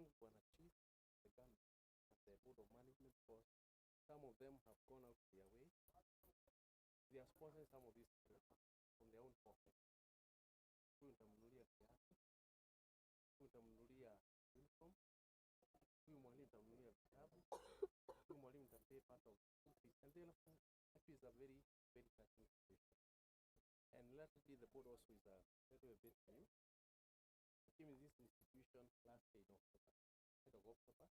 thank Bwana Chief, the government, and the Board of Management, because some of them have gone out their way. They are sponsoring some of these programs from their own pocket. Huyu nitamnunulia kiatu, huyu nitamnunulia uniform, huyu mwalimu nitamnunulia vitabu, huyu mwalimu nitampay part of school fees. And then I feel it's a very, very touching situation. And lastly, the board also is a little bit new. I came in this institution last day in October, end of October,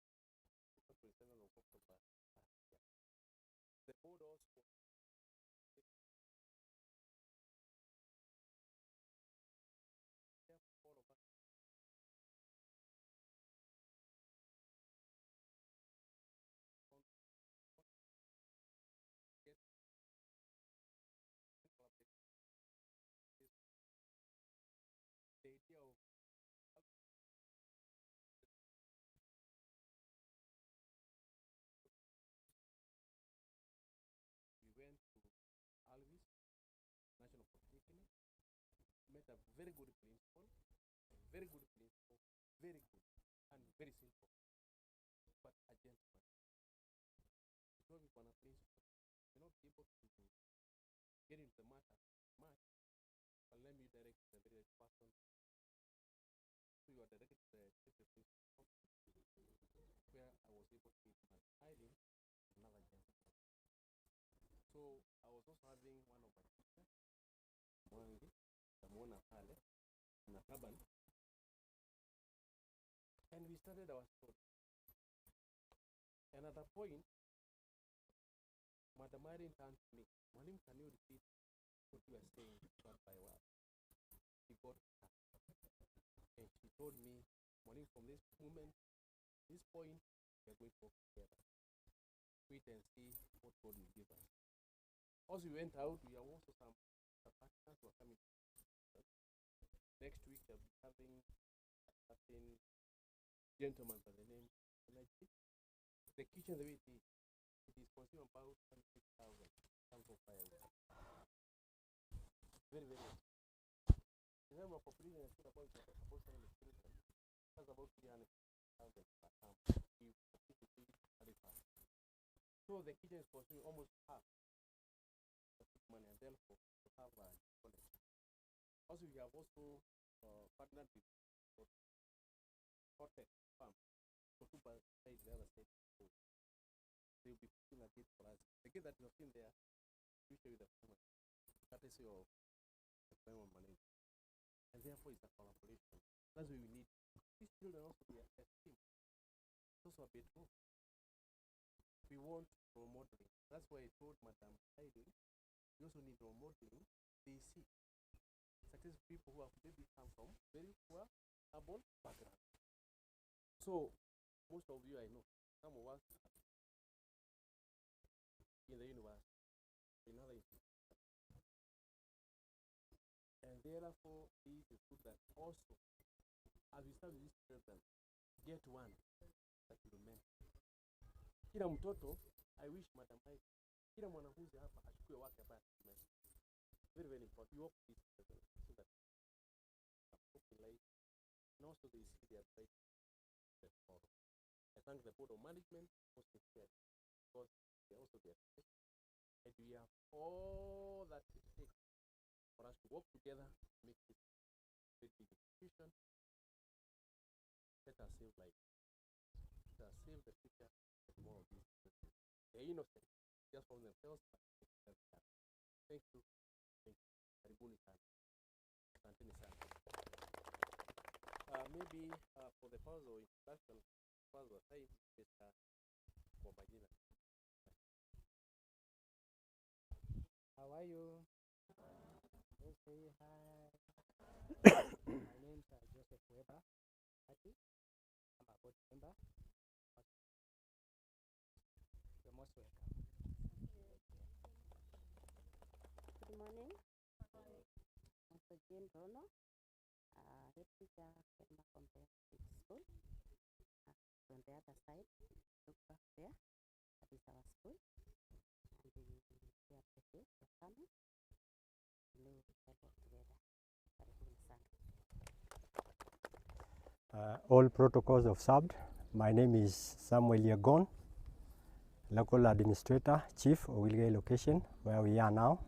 27th of October last year. The board also all of us get the idea of we went to Alvis National Polytechnic, met a very good principal, very good, and very simple, but a gentleman. He told me, Bwana principal, you're not able to get into the matter much, but let me direct the very person. So you are directed to the principal, where I was able to meet my island, another gentleman. So I was also having one of my teachers, Mwangi, Ramona Pale, Nakaban, and we started our story. And at that point, Madam Irene turned to me, Malim, can you repeat what you are saying word by word? She got her. And she told me, Malim, from this moment, this point, we are going to work together. Wait and see what God will give us. As we went out, we have also some partners who are coming. Next week, I'll be having a certain gentleman by the name of the kitchen, the way it is consuming about 26,000 tons of firewood. Very, very expensive. The number of population is about 7 children. That's about 300,000 per camp. So the kitchen is consuming almost half of the money, and therefore to have a college. Also, we have also partnered with Cortex Farm. So two sides, the other side. So they will be putting a gate for us. The gate that you have seen there, we show you the farmer. That is your farmer manager. And therefore, it's a collaboration. That's what we need. These children also be a team. It's also a bedroom. We want role modeling. That's why I told Madam Heidi, we also need role modeling. They see successful people who have maybe come from very poor urban background. So most of you I know, some of us in the university, in other institutions. And therefore it is good that also as we start with these children, get one that you remember. Kila mtoto, I wish Madam Heidi, kila mwanafunzi hapa achukue wake hapa. Very, very important. You work with these children so that in life, and also they see their right tomorrow. I thank the Board of Management for sincerely, because they are also their right. And we have all that it takes for us to work together to make this a big institution. Let us save life. Let us save the future of tomorrow. They are innocent, just from themselves. Thank you. Karibuni sana. Asanteni sana. Maybe for the pause or introduction, pause or time, kwa majina. How are you? Let's say hi. My name is Joseph Weber. I'm a board member. You're most welcome. Good morning. Mr. Jane Rono, head teacher Kerma Comprehensive School. On the other side, look back there. That is our school. And we appreciate your coming. We will work together. Karibuni sana. All protocols observed. My name is Samuel Yegon, local administrator, chief of Wilgay location, where we are now,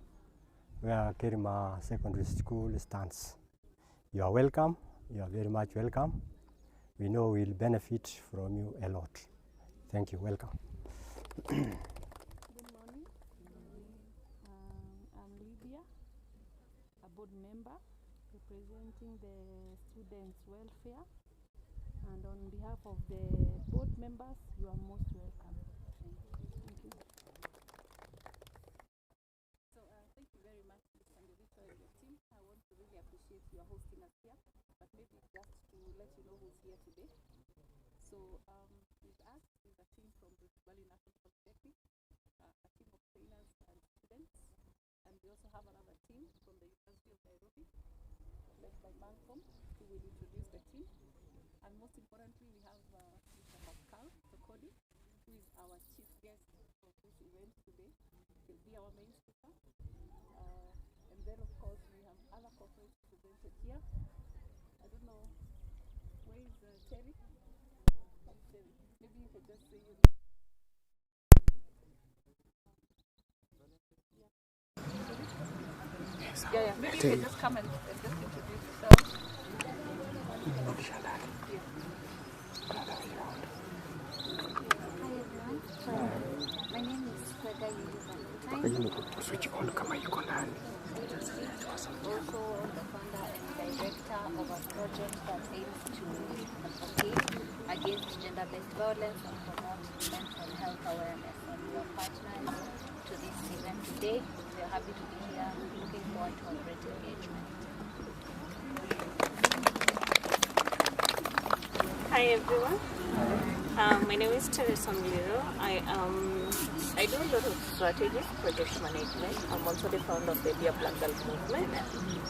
where Kerma Secondary School stands. You are welcome. You are very much welcome. We know we'll benefit from you a lot. Thank you. Welcome. Good morning. I'm Lydia, a board member representing the students' welfare. And on behalf of the board members, you are most welcome. Thank you. So thank you very much, Mr. Ndivito and your team. I want to really appreciate your hosting us here, but maybe just to let you know who's here today. So with us is a team from the Valley National Polytechnic, a team of trainers and students, and we also have another team from the University of Nairobi, led by Malcolm, who will introduce the team. And most importantly, we have Mr. Pascal Tokodi, who is our chief guest of this event today. He'll be our main speaker. And then, of course, we have other corporates presented here. I don't know, where is Terry? Maybe you can just say your name. Yeah. Maybe you can just come and just introduce yourself. My name is Freda Valentine. Switch on kama yuko ndani. Also the founder and director of a project that aims to advocate against gender-based violence and promote mental health awareness. And we are partners to this event today. We are happy to be here, looking forward to a great engagement. Hi everyone. My name is Teresa Mliro. I do a lot of strategy, project management. I'm also the founder of the Dear Black Girl movement.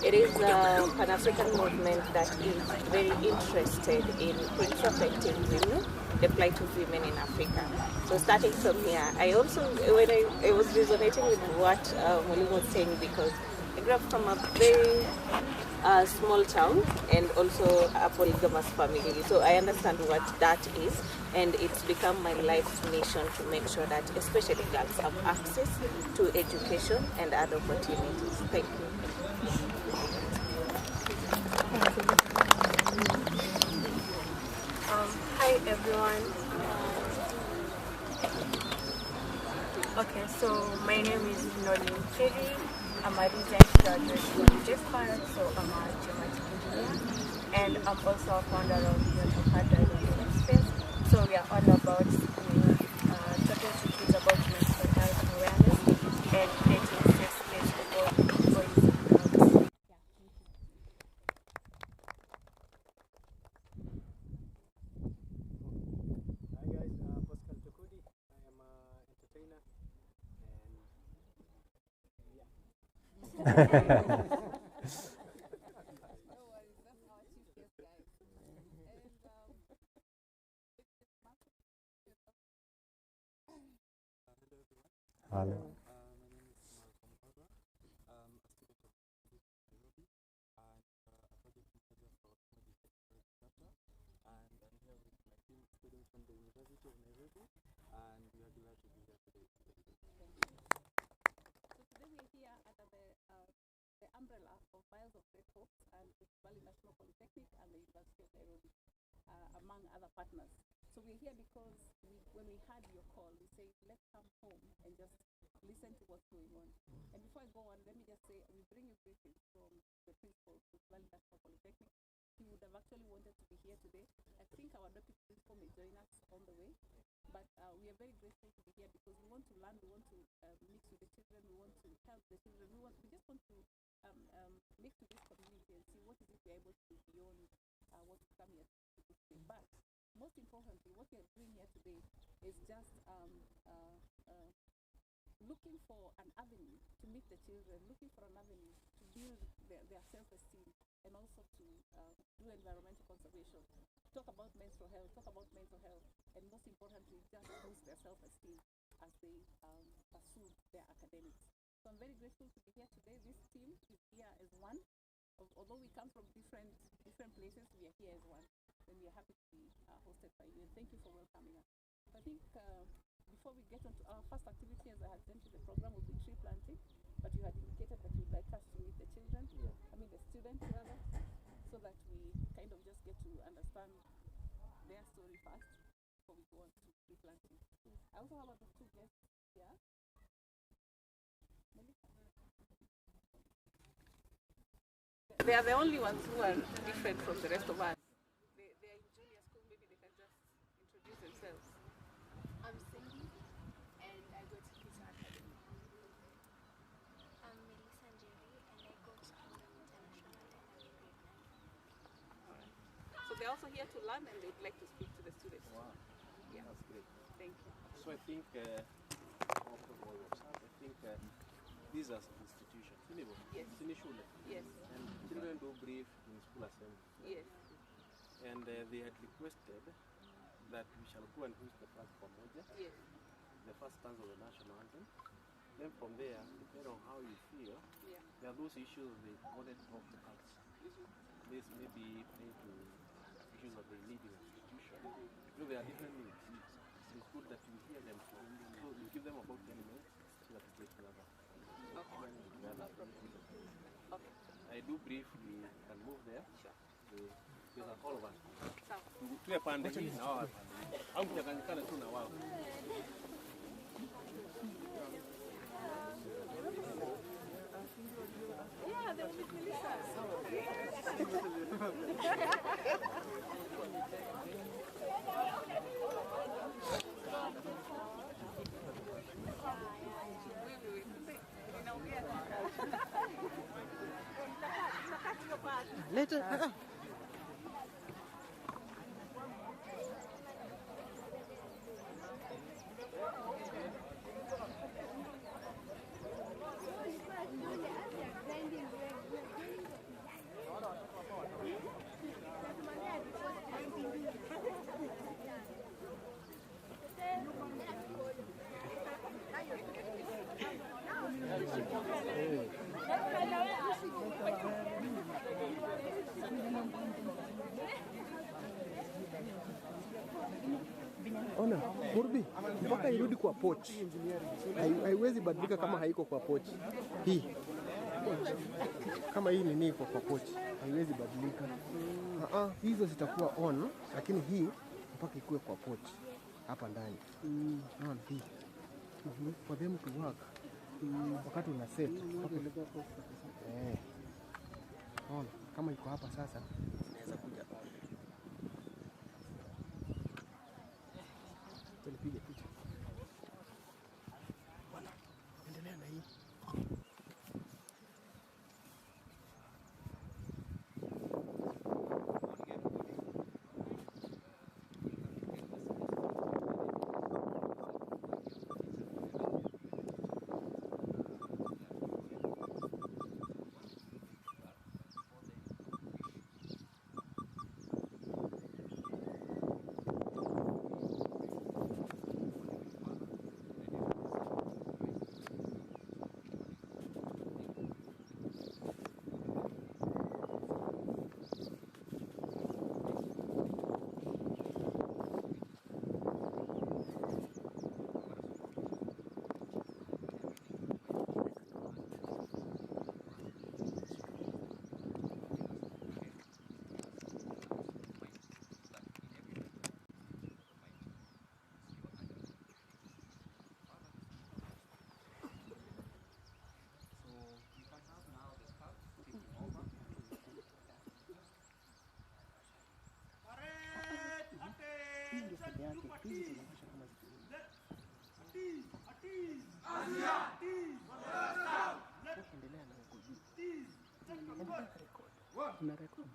It is a Pan-African movement that is very interested in things affecting women, the plight of women in Africa. So starting from here, I also, when I was resonating with what Molly was saying, because I grew up from a very small town and also a polygamous family. So I understand what that is, and it's become my life's mission to make sure that especially girls have access to education and other opportunities. Thank you. Hi everyone. Okay, so my name is Nolin Ferry. I'm a recent graduate from JFAR, so I'm a geometric engineer, and I'm also a founder of Yoto Driving Space. So we are all about talking to kids about mental health awareness and creating a safe space for both boys and girls. Hi guys, Pascal Tokodi. I am an entertainer and No worries, that's our chief guest, guys. And Hello. My name is Malcolm Oba. I'm a student of Nairobi and a project manager for Medical Chapter. And I'm here with my team students from the University of Nairobi, and we are glad to be here today. so today we're here under the umbrella of Myles of Great Hope and the Valley National Polytechnic and the University of Nairobi, among other partners. So we're here because when we heard your call, we say, let's come home and just listen to what's going on. And before I go on, let me just say, we bring you briefings from the principal of Valley National Polytechnic. He would have actually wanted to be here today. I think our deputy principal may join us on the way. But we are very grateful to be here because we want to learn, we want to mix with the children, we want to help the children, we just want to mix with this community and see what is it we're able to do beyond what we come here to do. But most importantly, what we are doing here today is just looking for an avenue to meet the children, looking for an avenue to build their self-esteem, and also to do environmental conservation, talk about mental health, and most importantly, just boost their self-esteem as they pursue their academics. So I'm very grateful to be here today. This team is here as one. Although we come from different places, we are here as one. And we are hosted by you, and thank you for welcoming us. I think before we get on to our first activity, as I had sent you the program, will be tree planting, but you had indicated that you'd like us to meet the children, the students rather, so that we kind of just get to understand their story first before we go on to tree planting. I also have other two guests here. They are the only ones who are different from the rest of us. They are in junior school, maybe they can just introduce themselves. I'm Cindy, and I go to Peter Academy. I'm Melissa Njeri, and I go to Kingdom International, and I'm in grade 9. Alright. So they're also here to learn, and they'd like to speak to the students. Wow. Yeah. That's great. Thank you. So I think, these are institutions. Yes. Yes. And children do brief in school assembly. Yes. And they had requested that we shall go and host the first pamoja. Yes. The first stanza of the national anthem. Then from there, depending on how you feel, there are those issues they wanted to talk to us. This may be related to issues that they need in the institution. So there are different needs. It's good that you hear them. So you give them about 10 minutes so that we get together. Okay. I do brief, we can move there. Sure. Because all of us. Sawa. Tuwe pande hii na wao pande hii. Au mchanganyikane tu na wao. Yeah, they will be Melissa. Later. Ona, Murbi, mpaka irudi kwa pochi. Haiwezi badilika kama haiko kwa pochi. Hii. Kama hii nini iko kwa pochi, haiwezi badilika. Hizo zitakuwa on, lakini hii mpaka ikuwe kwa pochi hapa ndani. Naona hii. For them to work. Wakati una set. Ona, kama iko hapa sasa, inaweza kuja. Nipige picha. Bwana, endelea na hii. Una record.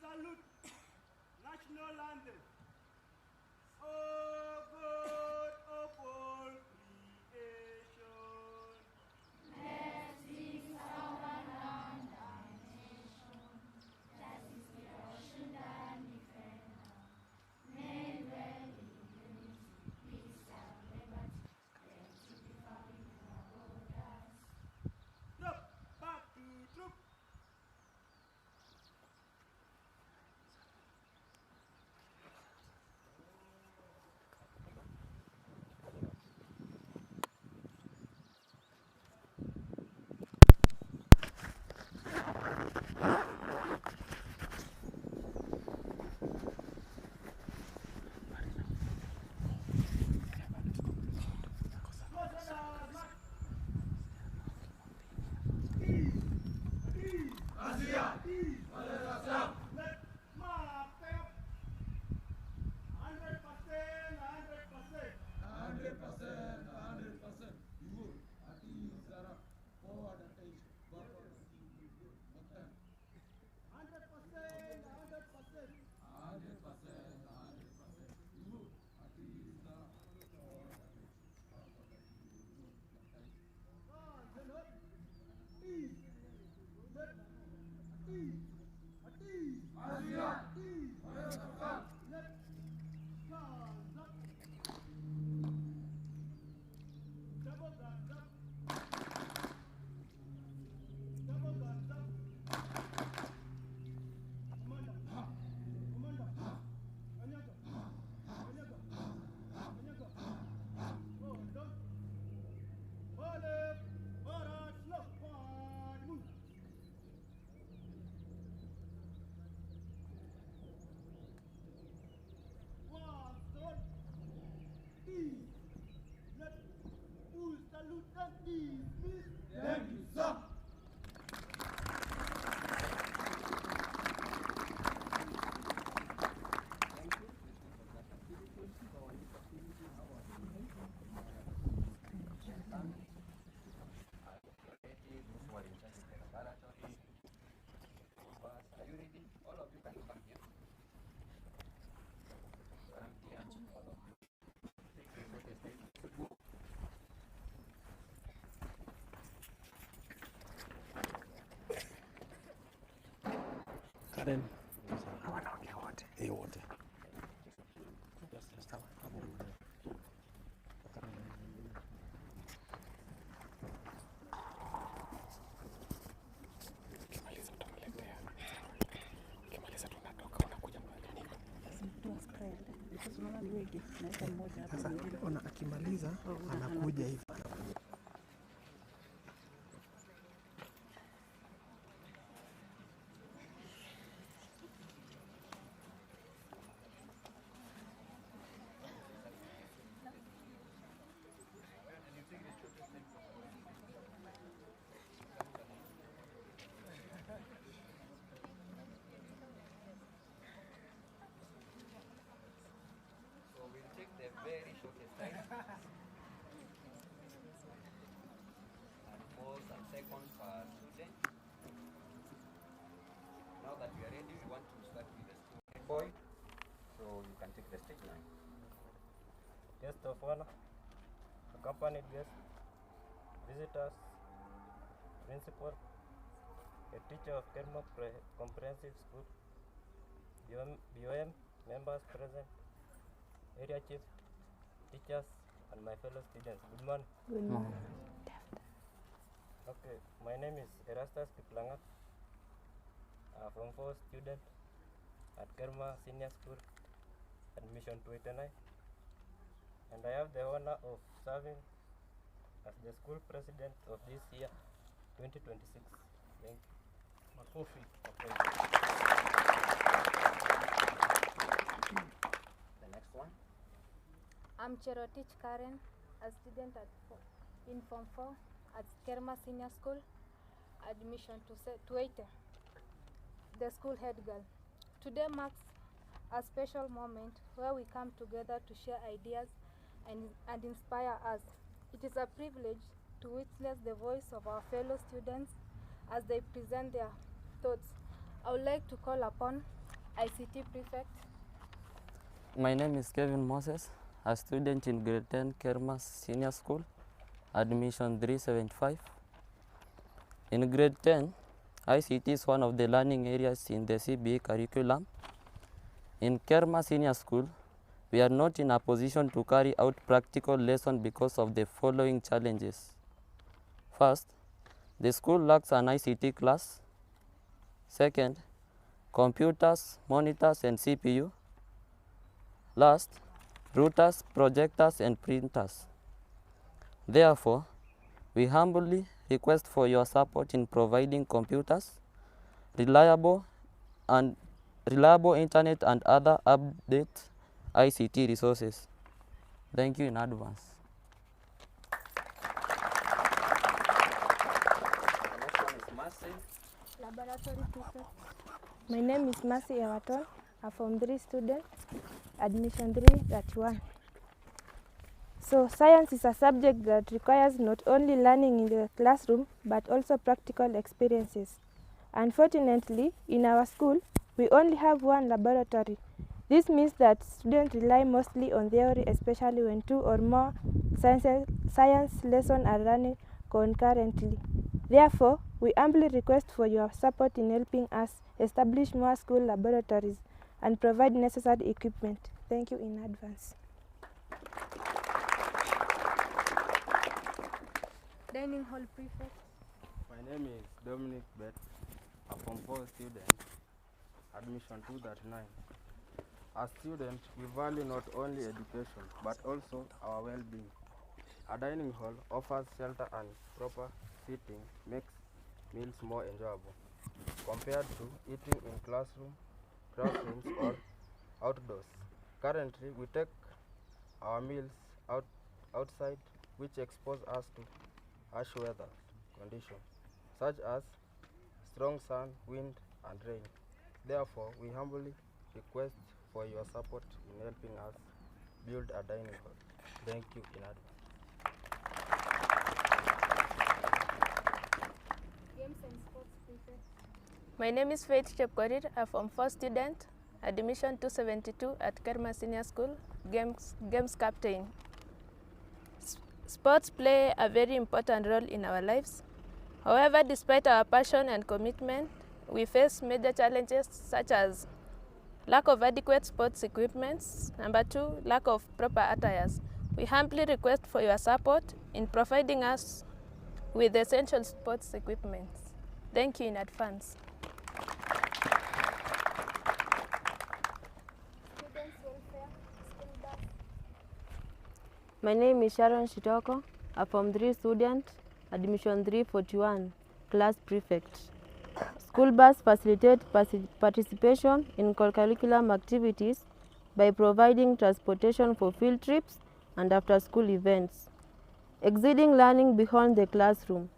Salute national anthem. Oh God of all creation. Blessed is our land and nation. Blessed is the ocean and defender. May dwell in unity, peace and liberty. Let it be found in our borders. Troop, back to troop. Thank you, sir. Karen, wanaongea wote wote. Ukimaliza tunatoka, unakuja sasa. Ona akimaliza anakuja hivi. boy, so you can take the stage now. Guest of honor, accompanied guests, visitors, principal, a teacher of Kerma Comprehensive School, BOM members present, area chief, teachers, and my fellow students. Good morning. Good morning. Okay, my name is Erastus Kiplangat, Form 4 student at Kerma Senior School, admission 289, and I have the honor of serving as the school president of this year, 2026. Thank you. Makofi. The next one. I'm Cherotich Karen, a student in Form 4 at Kerma Senior School, admission to 280, the school head girl. Today marks a special moment where we come together to share ideas and inspire us. It is a privilege to witness the voice of our fellow students as they present their thoughts. I would like to call upon ICT Prefect. My name is Kevin Moses, a student in grade 10 Kerma Senior School, admission 375. In grade 10, ICT is one of the learning areas in the CBA curriculum. In Kerma Senior School, we are not in a position to carry out practical lessons because of the following challenges. First, the school lacks an ICT class. Second, computers, monitors, and CPU. Last, routers, projectors, and printers. Therefore, we humbly request for your support in providing computers, reliable internet, and other update ICT resources. Thank you in advance. The next one is Mercy. Laboratory Prefect. My name is Mercy Ewaton, a Form 3 student, admission 331. So science is a subject that requires not only learning in the classroom but also practical experiences. Unfortunately, in our school, we only have one laboratory. This means that students rely mostly on theory, especially when 2 or more science lessons are running concurrently. Therefore, we humbly request for your support in helping us establish more school laboratories and provide necessary equipment. Thank you in advance. Dining Hall Prefect. My name is Dominic Bet, a Form 4 student, admission 239. As students, we value not only education but also our well-being. A dining hall offers shelter and proper seating, makes meals more enjoyable compared to eating in classrooms or outdoors. Currently, we take our meals outside, which expose us to harsh weather conditions such as strong sun, wind, and rain. Therefore, we humbly request for your support in helping us build a dining hall. Thank you in advance. Games and Sports Prefect. My name is Faith Chepkorir, a Form 4 student, admission 272 at Kerma Senior School, Games Captain. Sports play a very important role in our lives. However, despite our passion and commitment, we face major challenges such as lack of adequate sports equipment. Number 2, lack of proper attires. We humbly request for your support in providing us with essential sports equipment. Thank you in advance. Students Welfare School Bus. My name is Sharon Shitoko, a Form 3 student, admission 341, class prefect. School bus facilitate participation in curriculum activities by providing transportation for field trips and after-school events, exceeding learning beyond the classroom.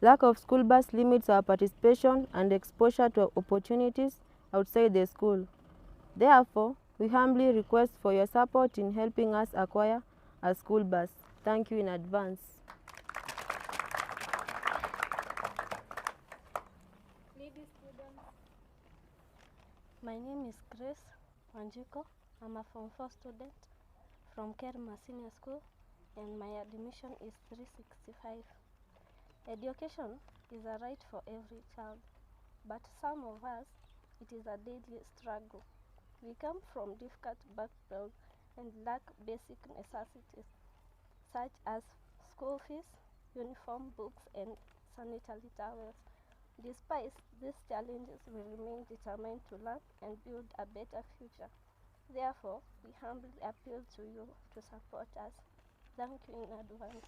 Lack of school bus limits our participation and exposure to opportunities outside the school. Therefore, we humbly request for your support in helping us acquire a school bus. Thank you in advance. Needy students. My name is Grace Wanjiko. I'm a Form 4 student from Kerma Senior School, and my admission is 365. Education is a right for every child, but some of us, it is a daily struggle. We come from difficult backgrounds and lack basic necessities, such as school fees, uniform, books, and sanitary towels. Despite these challenges, we remain determined to learn and build a better future. Therefore, we humbly appeal to you to support us. Thank you in advance.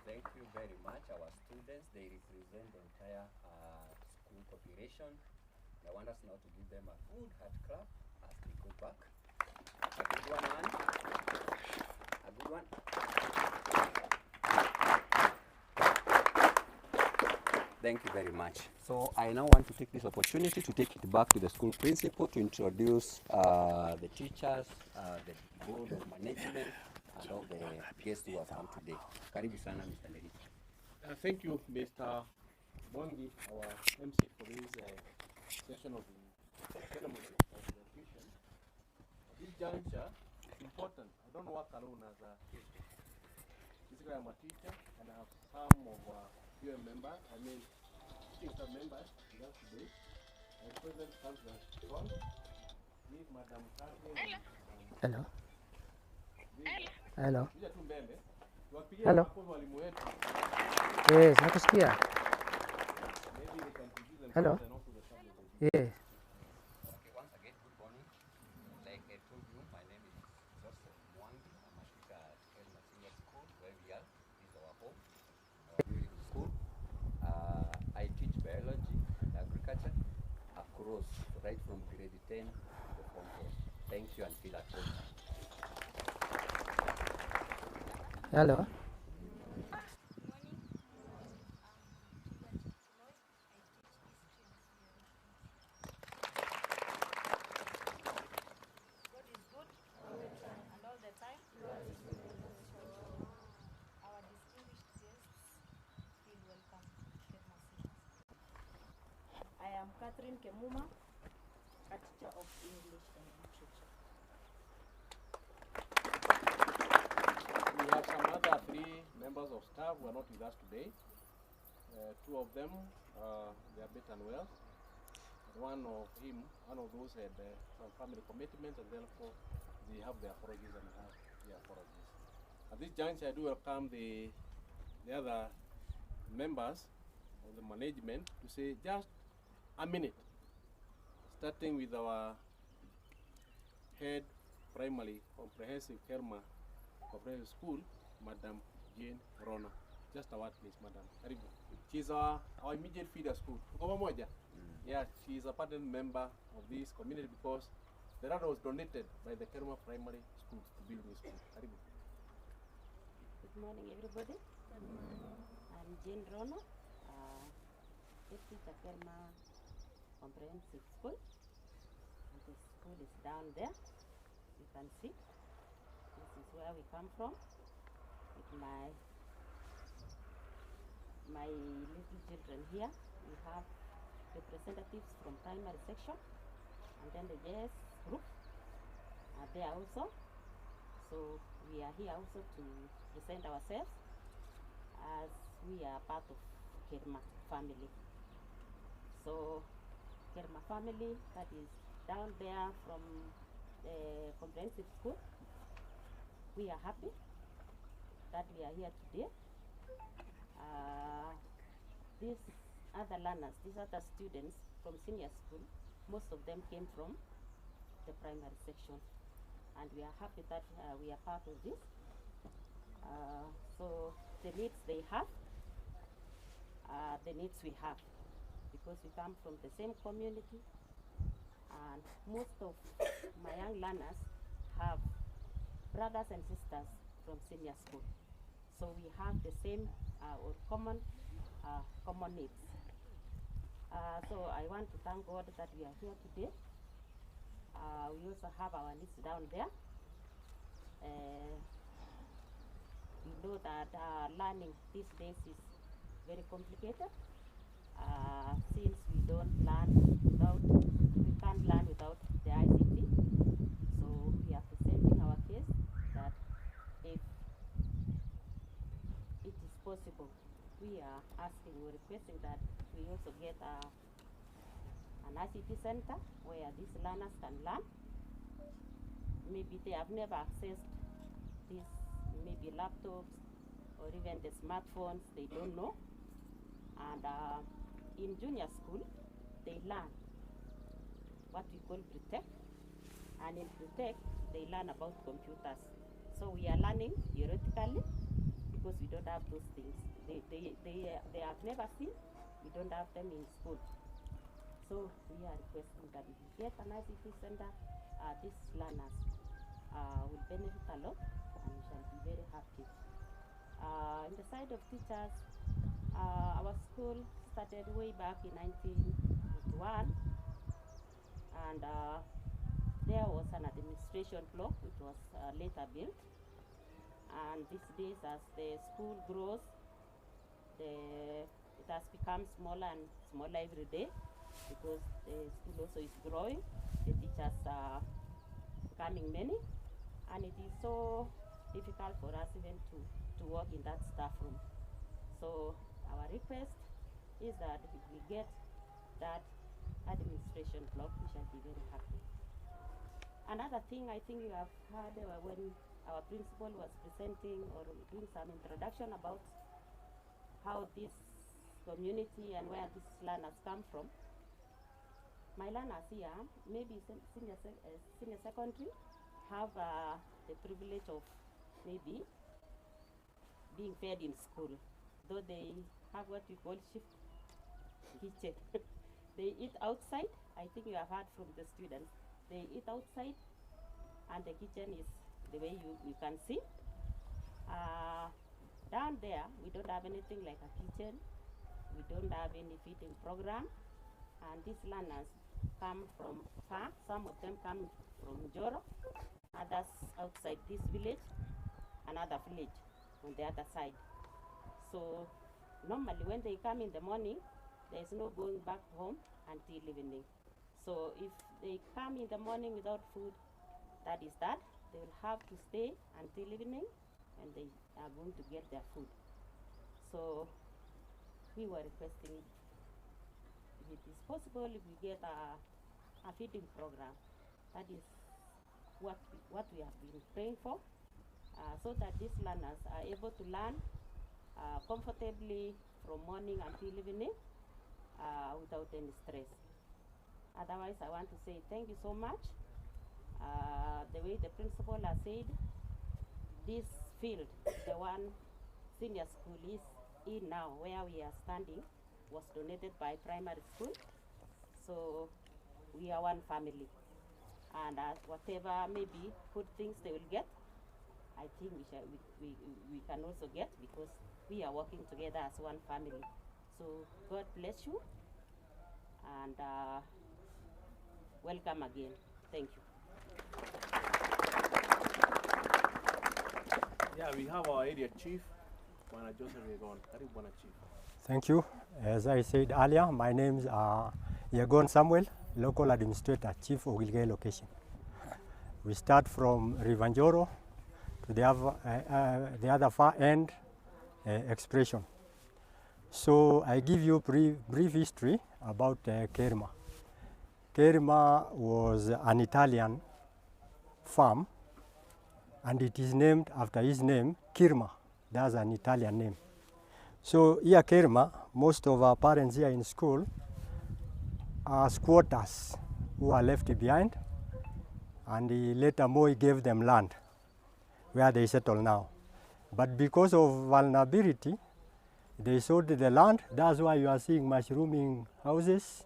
Thank you very much. Our students, they represent the entire school population. I want us now to give them a good heart clap as they go back. A good one, man. A good one. Thank you very much. So I now want to take this opportunity to take it back to the school principal to introduce the teachers, the board of management, and all the guests who have come today. Karibu sana, Mr. Lerich. Thank you, Mr. Bongi, our MC, for this session of the ceremony of the education. This juncture is important. I don't work alone as a teacher. Basically, I'm a teacher, and I have some of UN members, teaching staff members with us today. My present comes from this Madam Kathleen. Hello. Hello. Hello. Yes, nakusikia. Hello. Yeah. Okay, once again, good morning. Like I told you, my name is Joseph Mwangi. I'm a teacher at Kerma Senior School, where we are. This is our home, our beautiful school. I teach biology and agriculture across, right from grade 10 to the Form 4. Thank you and feel at home. Hello. I am Catherine Kemuma, a teacher of English and Literature. We have some other 3 members of staff who are not with us today. 2 of them, they are better and well. One of those had some family commitments, and therefore they have their apologies and have their apologies. At this juncture, I do welcome the other members of the management to say just a minute, starting with our head primary comprehensive Kerma Comprehensive School, Madam Jane Rono. Just a word, please, Madam. She's our immediate feeder school. Yeah, she's a permanent member of this community because the land was donated by the Kerma Primary School to build this school. Good morning, everybody. Good morning. I'm Jane Rono, head teacher Kerma Comprehensive School. And the school is down there. You can see. This is where we come from with my little children here. We have representatives from primary section, and then the JS group are there also. So we are here also to present ourselves as we are part of Kerma family. So Kerma family, that is down there from the comprehensive school, we are happy that we are here today. These other learners, these other students from senior school, most of them came from the primary section, and we are happy that we are part of this. So the needs they have, the needs we have, because we come from the same community, and most of my young learners have brothers and sisters from senior school. So we have the same or common needs. So I want to thank God that we are here today. We also have our needs down there. We know that learning these days is very complicated. since we can't learn without the ICT. So we are presenting our case that if it is possible, we are we're requesting that we also get an ICT center where these learners can learn. Maybe they have never accessed these, maybe laptops or even the smartphones, they don't know. And in junior school, they learn what we call Pretech. And in Pretech, they learn about computers. So we are learning theoretically because we don't have those things. They have never seen, we don't have them in school. So we are requesting that if we get an ICT center, these learners will benefit a lot and we shall be very happy. In the side of teachers, our school started way back in 1981, and there was an administration block which was later built. And these days, as the school grows, it has become smaller and smaller every day because the school also is growing. The teachers are becoming many, and it is so difficult for us even to work in that staff room. So our request is that if we get that administration block, we shall be very happy. Another thing I think you have heard when our principal was presenting or doing some introduction about how this community and where these learners come from. My learners here, maybe senior secondary, have the privilege of maybe being fed in school, though they have what we call shift kitchen. They eat outside. I think you have heard from the students. They eat outside, and the kitchen is the way you can see. Down there, we don't have anything like a kitchen. We don't have any feeding program. And these learners come from far. Some of them come from Joro, others outside this village, another village on the other side. So normally when they come in the morning, there's no going back home until evening. So if they come in the morning without food, that is that. They will have to stay until evening and they are going to get their food. So we were requesting if it is possible, if we get a feeding program. That is what we have been praying for, so that these learners are able to learn comfortably from morning until evening without any stress. Otherwise, I want to say thank you so much. The way the principal has said, this field, the one senior school is in now, where we are standing, was donated by primary school. So we are one family. And whatever maybe good things they will get, I think we can also get, because we are working together as one family. So God bless you, and welcome again. Thank you. Yeah, we have our area chief, Bwana Joseph Yegon. Karibu Bwana Chief. Thank you. As I said earlier, my name is Yegon Samuel, local administrator, chief of Gilgay location. We start from Rivanjoro to the other far end expression. So I give you brief history about Kerma. Kerma was an Italian farm, and it is named after his name, Kerma. That's an Italian name. So here Kerma, most of our parents here in school are squatters who are left behind, and later Moi gave them land where they settle now. But because of vulnerability, they sold the land. That's why you are seeing mushrooming houses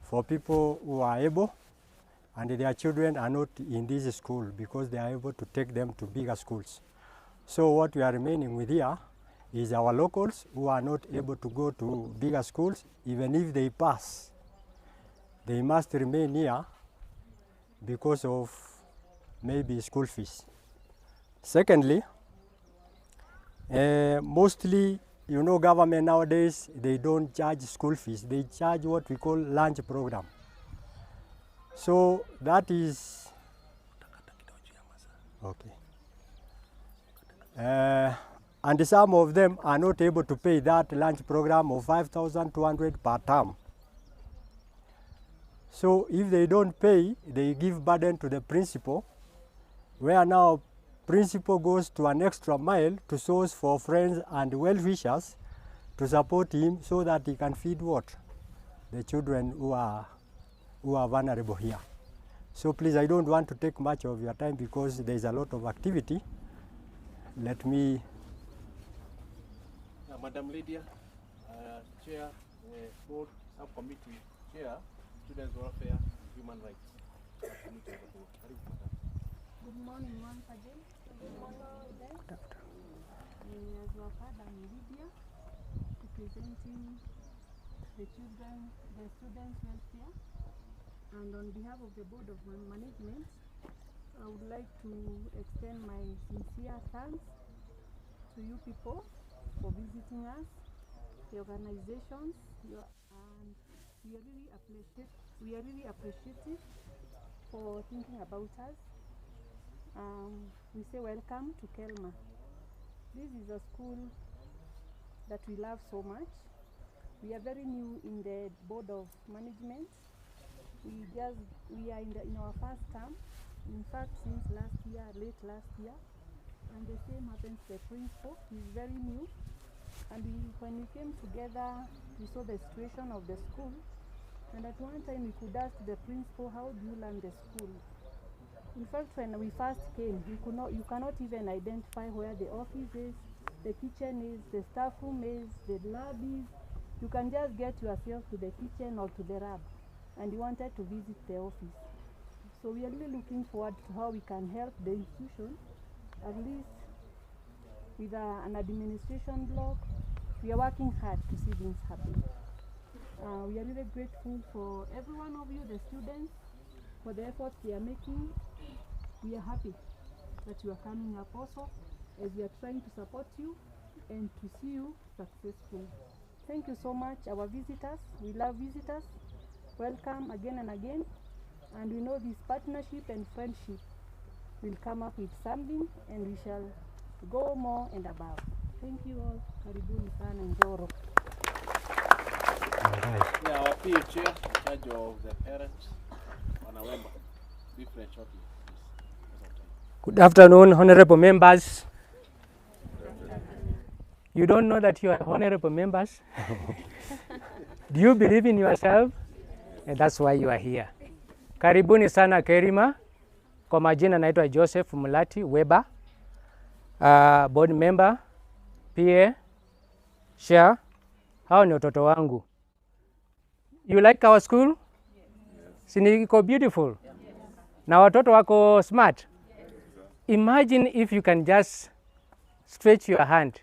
for people who are able, and their children are not in this school because they are able to take them to bigger schools. So what we are remaining with here is our locals who are not able to go to bigger schools. Even if they pass, they must remain here because of maybe school fees. Secondly, mostly you know, government nowadays, they don't charge school fees. They charge what we call lunch program. So that is, okay. And some of them are not able to pay that lunch program of 5,200 per term. So if they don't pay, they give burden to the principal, where now principal goes to an extra mile to source for friends and well-wishers to support him so that he can feed what? The children who are vulnerable here. So please, I don't want to take much of your time because there is a lot of activity. Let me... Madam Lydia, Chair, Board Subcommittee Chair, Students Welfare and Human Rights. Good morning once again. As you have heard, I'm Lydia, representing the students' welfare. And on behalf of the Board of Management, I would like to extend my sincere thanks to you people for visiting us, the organizations, and we are really appreciative for thinking about us. We say welcome to Kerma. This is a school that we love so much. We are very new in the Board of Management. We are in our first term, in fact since late last year, and the same happens to the principal. He's very new, and when we came together, we saw the situation of the school, and at one time we could ask the principal, how do you learn the school? In fact, when we first came, you cannot even identify where the office is, the kitchen is, the staff room is, the lab is. You can just get yourself to the kitchen or to the lab, and you wanted to visit the office. So we are really looking forward to how we can help the institution, at least with an administration block. We are working hard to see things happen. We are really grateful for every one of you, the students, for the efforts they are making. We are happy that you are coming up also, as we are trying to support you and to see you successful. Thank you so much, our visitors. We love visitors. Welcome again and again. And we know this partnership and friendship will come up with something, and we shall go more and above. Thank you all. Karibuni sana Njoro. Yeah, our PA chair, in charge of the parents, Wanawemba. Different shortly, please. Good afternoon, honorable members. You don't know that you are honorable members? Do you believe in yourself? And that's why you are here. Karibuni sana Kerma. Kwa majina naitwa Joseph Mulati Weber, board member, PA, chair. Hao ni watoto wangu. You like our school? Yes. Iko beautiful? Yes. Na watoto wako smart? Yes. Imagine if you can just stretch your hand.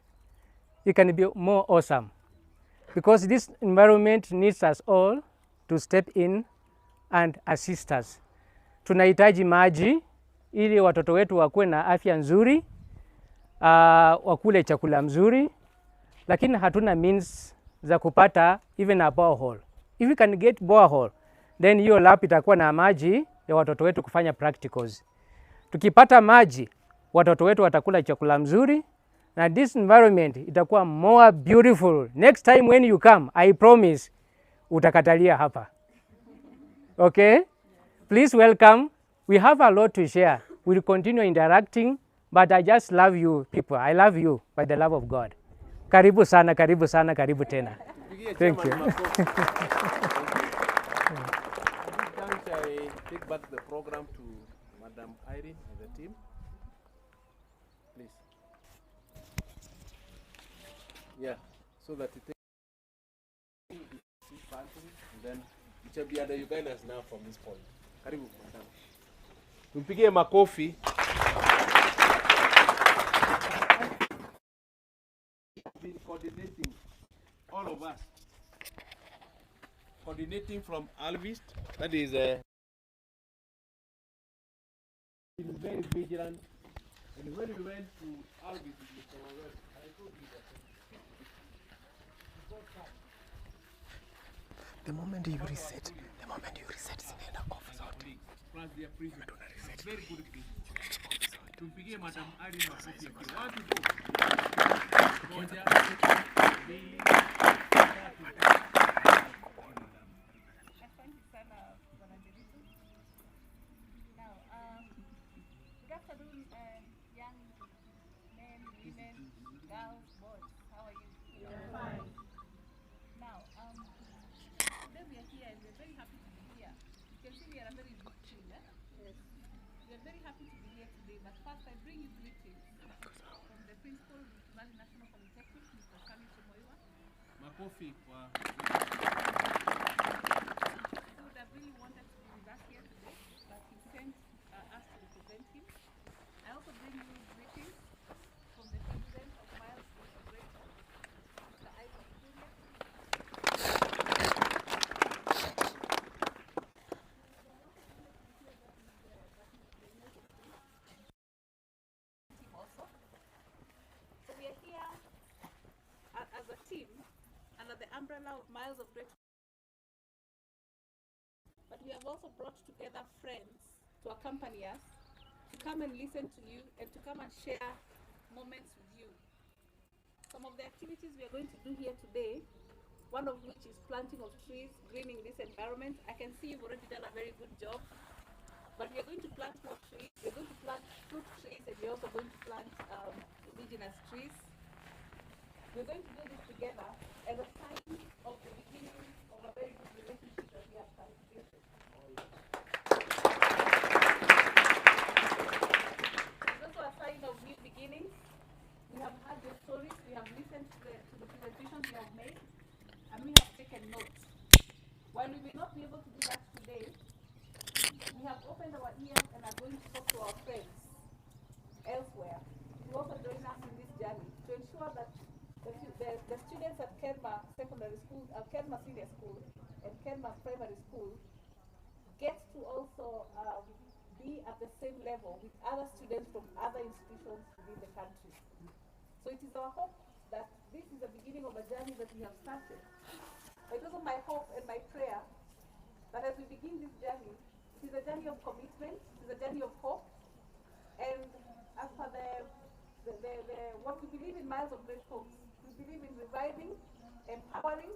It can be more awesome. Because this environment needs us all to step in and assist us. Tunahitaji maji ili watoto wetu wakuwe na afya nzuri, wakule chakula mzuri, lakini hatuna means za kupata even a borehole. If we can get borehole, then hiyo lab itakuwa na maji ya watoto wetu kufanya practicals. Tukipata maji, watoto wetu watakula chakula mzuri, na this environment itakuwa more beautiful. Next time when you come, I promise, utakatalia hapa. Okay? Please welcome. We have a lot to share. We'll continue interacting, but I just love you people. I love you by the love of God. Karibu sana, karibu sana, karibu tena. Thank you. I take back the program to Madam Irene and the team. Please. Yeah, so that it and then it will be other Ugandans now from this point. Karibu madam. Tumpigie makofi. Been coordinating, all of us. Coordinating from Alvist, that is been very vigilant. And when we went to Alvist, I told you that The moment you reset, zinaenda off zote. Plus their prison. Very good prison. Tumpigie Madam Ali makofi yake. 1 to 2. Moja, mbili, tatu. Asante sana Bwana Nderitu. Now, good afternoon, young men, women, girls, boys. How are you? Fine. Now, today we are here and we're very happy to be here. You can see we are a very big team, eh? Yes. We are very happy to be here today, but first I bring you greetings from the principal of Myles National Polytechnic, Mr. Kami Somoiwa. Makofi kwa. He would have really wanted to be with us here today, but he sent us to represent him. I also bring you greetings from the president of Myles Incorporated, Mr. Isaac Kuria. Also, so we are here as a team under the umbrella of Myles of Great. But we have also brought together friends to accompany us, to come and listen to you and to come and share moments with you. Some of the activities we are going to do here today, one of which is planting of trees, greening this environment. I can see you've already done a very good job, but we are going to plant more trees. We're going to plant fruit trees, and we're also going to plant indigenous trees. We're going to do this together as a sign of the beginning of a very good relationship that we have cultivated. It's also a sign of new beginnings. We have heard your stories, we have listened to the presentations you have made, and we have taken notes. While we may not be able to do that today, we have opened our ears and are going to talk to our friends elsewhere to also join us in this journey to ensure that the students at Kerma Secondary School, Kerma Senior School, and Kerma Primary School get to also be at the same level with other students from other institutions within the country. So it is our hope that this is the beginning of a journey that we have started. It is also my hope and my prayer that as we begin this journey, it is a journey of commitment, it is a journey of hope, and as per what we believe in Myles of Great Hopes, we believe in reviving, empowering,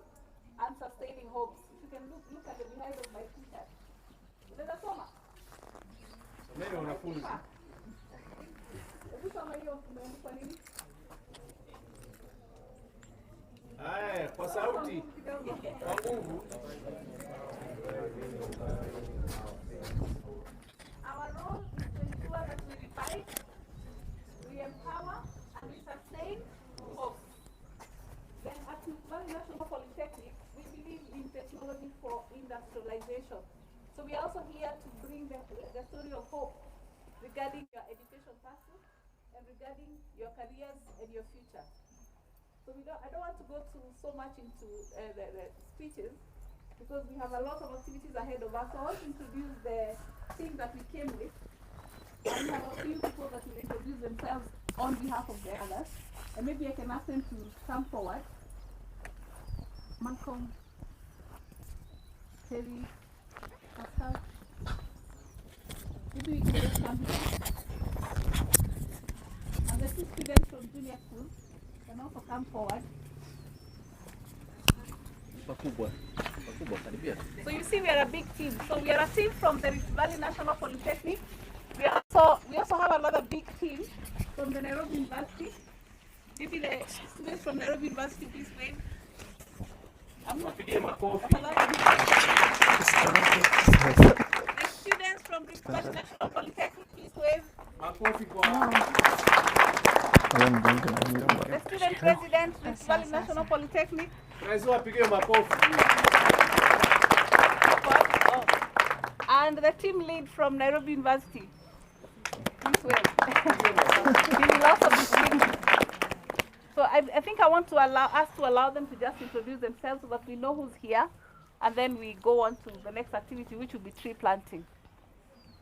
and sustaining hopes. If you can look at the behind of my t-shirt. Unaweza soma? Someni wanafunzi. Hebu soma hiyo umeandikwa nini? Haya, kwa sauti, kwa nguvu. Our role is to ensure that we revive, we empower, and we sustain hope. Then at Myles National Polytechnic, we believe in technology for industrialization. So we are also here to bring the story of hope regarding your education pursuit and regarding your careers and your future. So I don't want to go so much into the speeches because we have a lot of activities ahead of us. So I want to introduce the team that we came with. And we have a few people that will introduce themselves on behalf of the others. And maybe I can ask them to come forward. Malcolm, Terry, Pascal. Maybe we can just come here. And the two students from junior school can also come forward. So you see we are a big team. So we are a team from the Rift Valley National Polytechnic. We also have another big team from the Nairobi University. Maybe the students from Nairobi University, please wave. The students from Rift Valley National Polytechnic, please wave. The student president, Rift Valley National Polytechnic. And the team lead from Nairobi University. Please wave. He will also be speaking. So I think I want to allow them to just introduce themselves so that we know who's here, and then we go on to the next activity, which will be tree planting.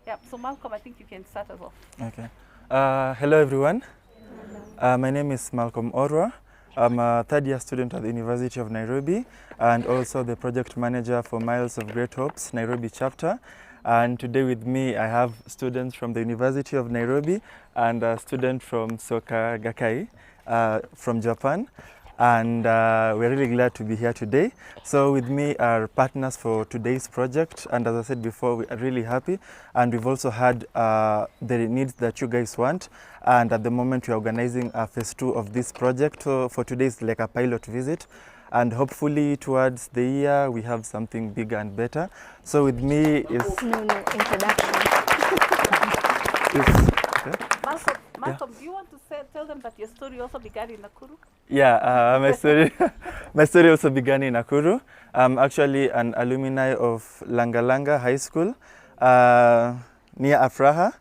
Yeah. So Malcolm, I think you can start us off. Okay. Hello everyone. My name is Malcolm Orwa. I'm a third-year student at the University of Nairobi and also the project manager for Myles of Great Hopes, Nairobi chapter. And today with me, I have students from the University of Nairobi and a student from Soka Gakkai from Japan. And we're really glad to be here today. So with me are partners for today's project, and as I said before, we are really happy, and we've also had the needs that you guys want, and at the moment we're organizing phase 2 of this project. So for today it's like a pilot visit, and hopefully towards the year we have something bigger and better. So with me is... No, introduction. Malcolm, do you want to tell them that your story also began in Nakuru? Yeah, my story also began in Nakuru. I'm actually an alumni of Langalanga High School near Afraha,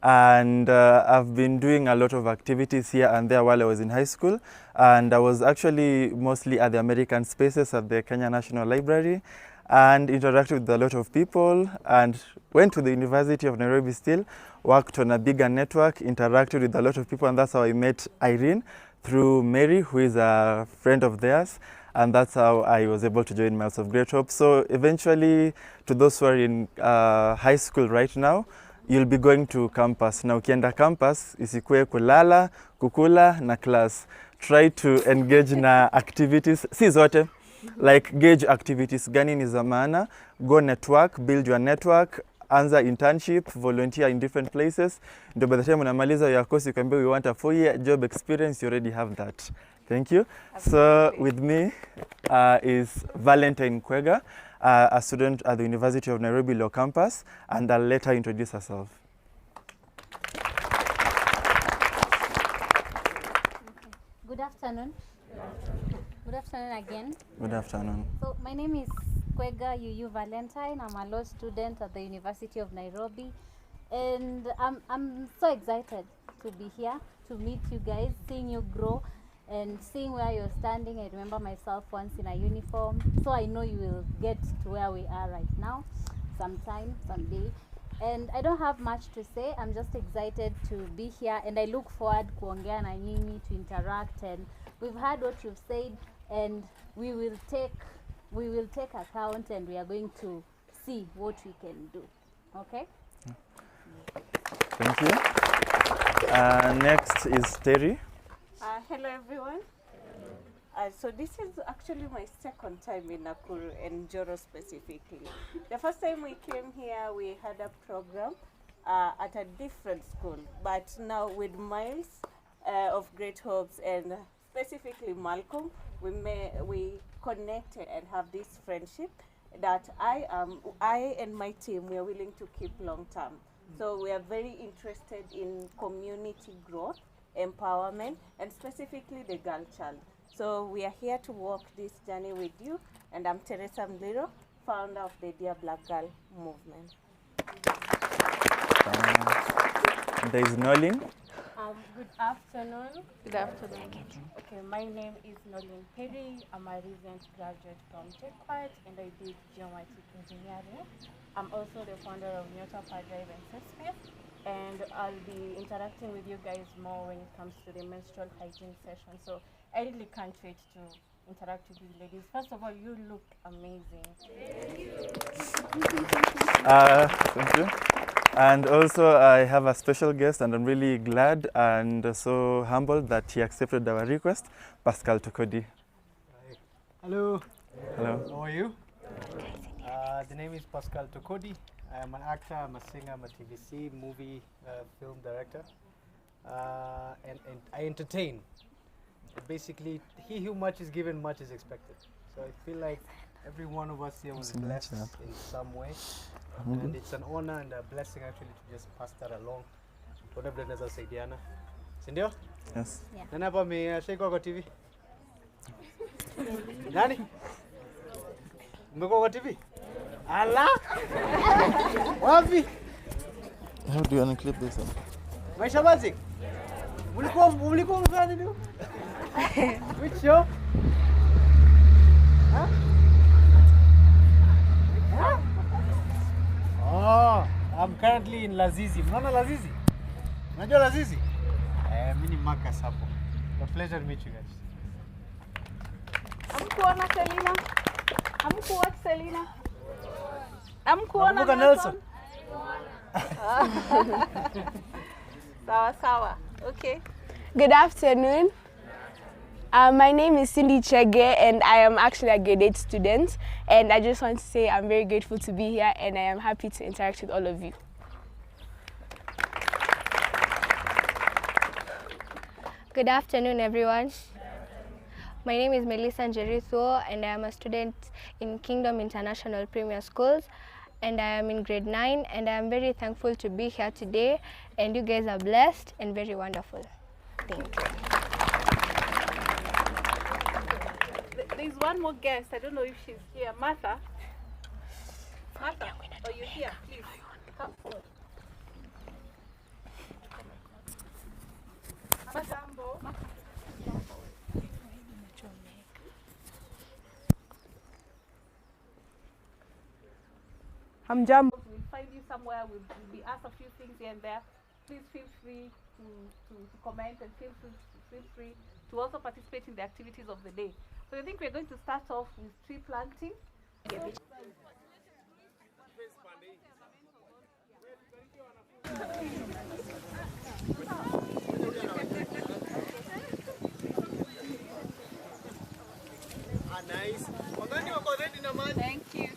and I've been doing a lot of activities here and there while I was in high school, and I was actually mostly at the American Spaces at the Kenya National Library, and interacted with a lot of people, and went to the University of Nairobi still, worked on a bigger network, interacted with a lot of people, and that's how I met Irene through Mary, who is a friend of theirs, and that's how I was able to join Myles of Great Hope. So eventually, to those who are in high school right now, you'll be going to campus. Na ukienda campus, isikue kulala, kukula na class. Try to engage na activities, si zote, like gauge activities gani ni za maana, go network, build your network, anza internship, volunteer in different places. Ndio by the time unamaliza your course, you can be, we want a 4-year job experience, you already have that. Thank you. So with me is Valentine Kwega, a student at the University of Nairobi Law Campus, and I'll let her introduce herself. Good afternoon. Good afternoon again. Good afternoon. So my name is Kwega Yuyu Valentine. I'm a law student at the University of Nairobi, and I'm so excited to be here to meet you guys, seeing you grow and seeing where you're standing. I remember myself once in a uniform, so I know you will get to where we are right now sometime, someday. And I don't have much to say. I'm just excited to be here, and I look forward kuongea na nyinyi, to interact, and we've heard what you've said, and we will take account, and we are going to see what we can do. Okay? Thank you. Next is Terry. Hello everyone. So this is actually my second time in Nakuru and Joro specifically. The first time we came here, we had a program at a different school, but now with Myles of Great Hopes and specifically Malcolm, we connected and have this friendship that I and my team, we are willing to keep long term. So we are very interested in community growth, empowerment, and specifically the girl child. So we are here to walk this journey with you, and I'm Teresa Mliro, founder of the Dear Black Girl movement. There is Nolin. Good afternoon. Good afternoon. Okay, my name is Nolin Perry. I'm a recent graduate from TechQuart, and I did geometric engineering. I'm also the founder of Nyota Drive and Sex Space, and I'll be interacting with you guys more when it comes to the menstrual hygiene session. So I really can't wait to interact with you ladies. First of all, you look amazing. Thank you. And also I have a special guest, and I'm really glad and so humbled that he accepted our request, Pascal Tokodi. Hello. Hello. How are you? The name is Pascal Tokodi. I am an actor, I'm a singer, I'm a TVC, movie, film director, and I entertain. Basically, he who much is given, much is expected. So I feel like every one of us here was blessed in some way, and it's an honor and a blessing actually to just pass that along. Whatever it is I say, Diana. Sindio? Yes. Nani hapa ameshikwa kwa TV? Nani? Umekuwa kwa TV? Ala! Wapi? How do you unclip this up? Maisha Basic? Mulikuwa mfanya nini? Which show? Huh? Huh? Oh, I'm currently in Lazizi. Mnaona Lazizi? Unajua Lazizi? Mimi ni Marcus hapo. A pleasure to meet you guys. Hamkuona Selina? Hamkuwatch Selina? Hamkuona Nakumbuka Sawa sawa. Okay. Good afternoon. My name is Cindy Chege and I am actually a grade 8 student, and I just want to say I'm very grateful to be here and I am happy to interact with all of you. Good afternoon, everyone. My name is Melissa Njerithuo and I am a student in Kingdom International Premier Schools, and I am in grade 9, and I am very thankful to be here today, and you guys are blessed and very wonderful. Thank you. There's one more guest. I don't know if she's here. Martha? Martha, are you here? Please. Come forward. Majambo. Hamjambo. We'll find you somewhere. We'll be asked a few things here and there. Please feel free to comment, and feel free to also participate in the activities of the day. So I think we're going to start off with tree planting. Nice. Thank you.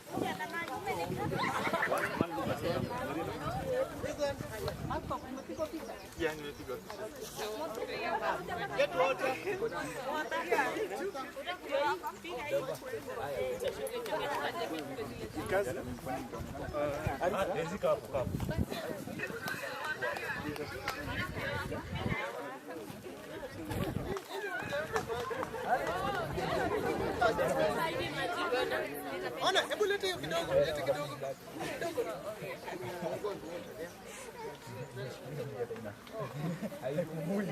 Get water. Ona, hebu lete hiyo kidogo, lete kidogo. Haipumui.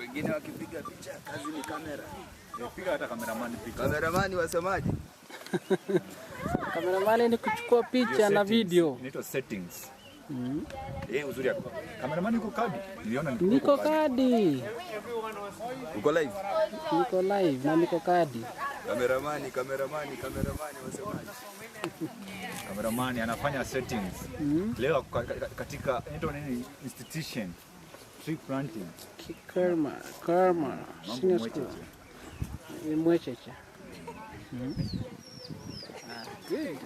Wengine wakipiga picha, kazi ni kamera. Piga hata kameramani picha. Kameramani wasemaje? Kameramani ni kuchukua picha na video. Inaitwa settings. Uzuri yako. Kameramani uko kadi? Niliona Niko kadi. Uko live? Niko live na niko kadi. Kameramani wasemaje? Kameramani anafanya settings. Leo katika institution tree planting. Kerma. Senior school. Mwecheche. Good.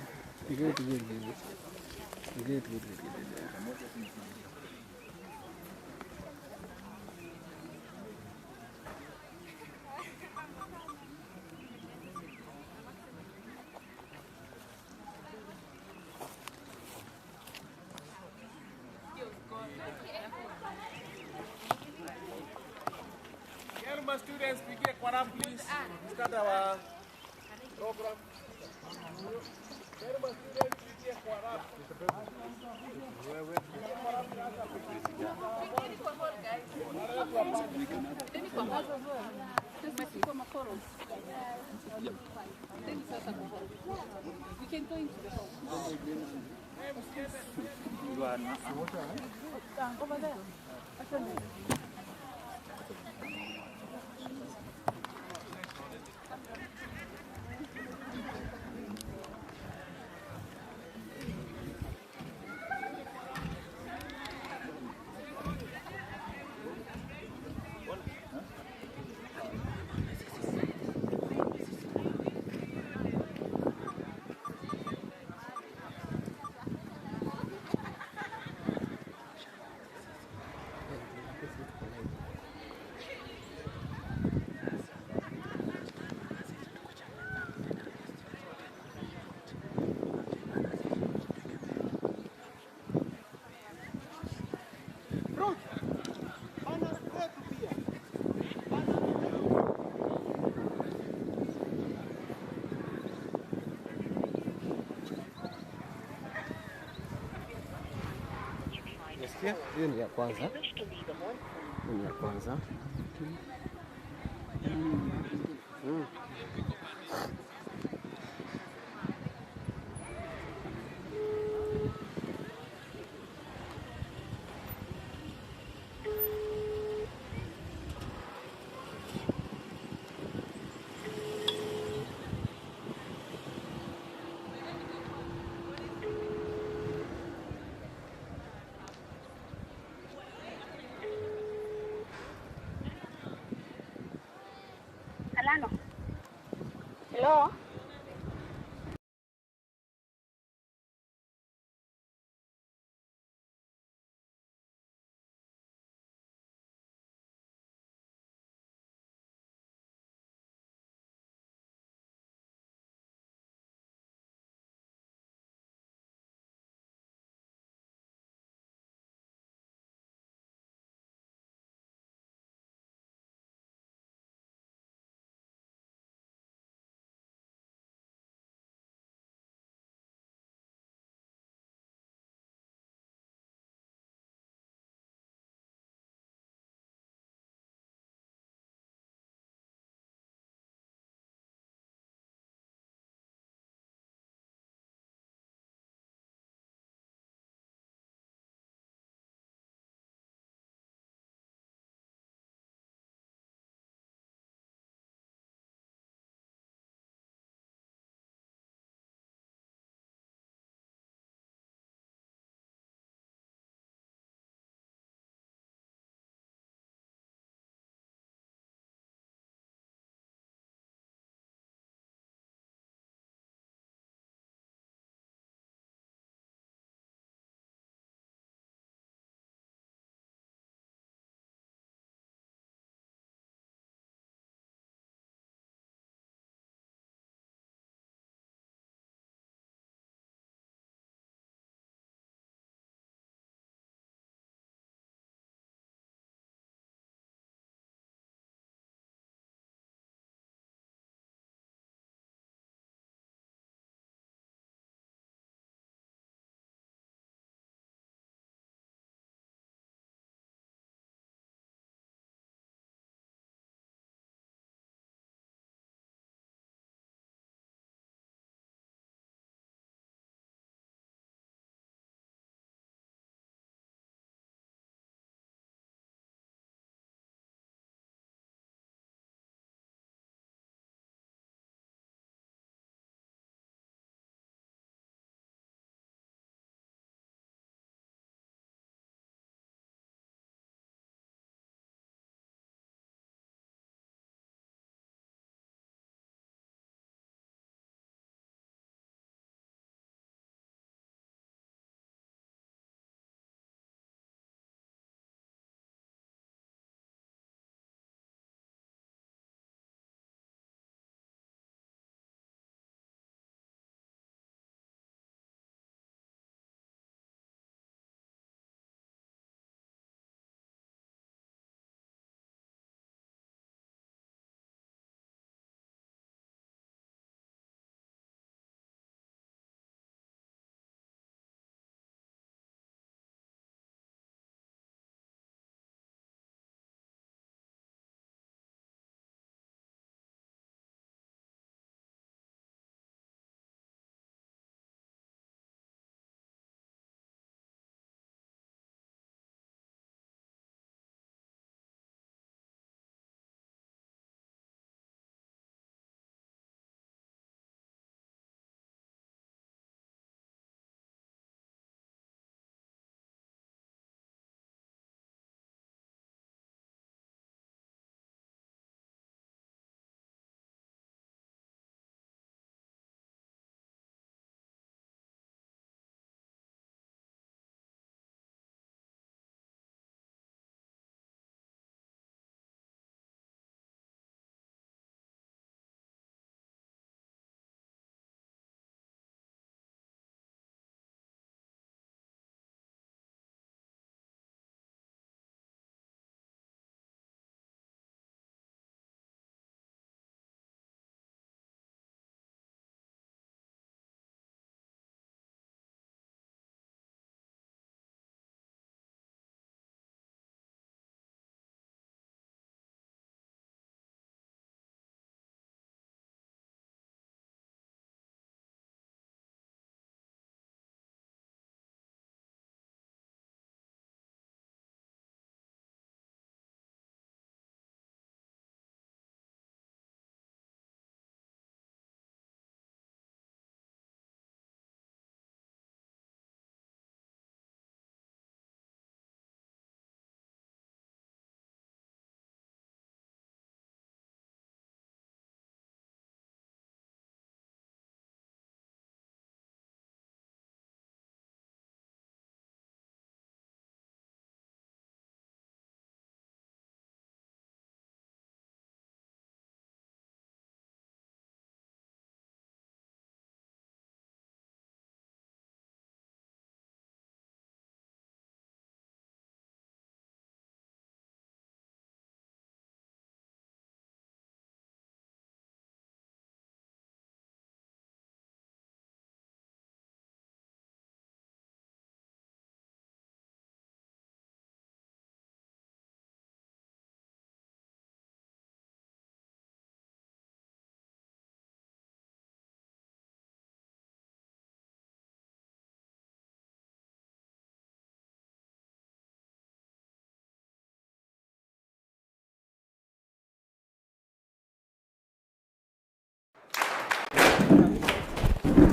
Kerma students, pigie kwa rap please. Start our program. Kerma students, pigie kwa rap. We can go into the hall. Over there. Hiyo ni ya kwanza. Hiyo ni ya kwanza. Hello? Good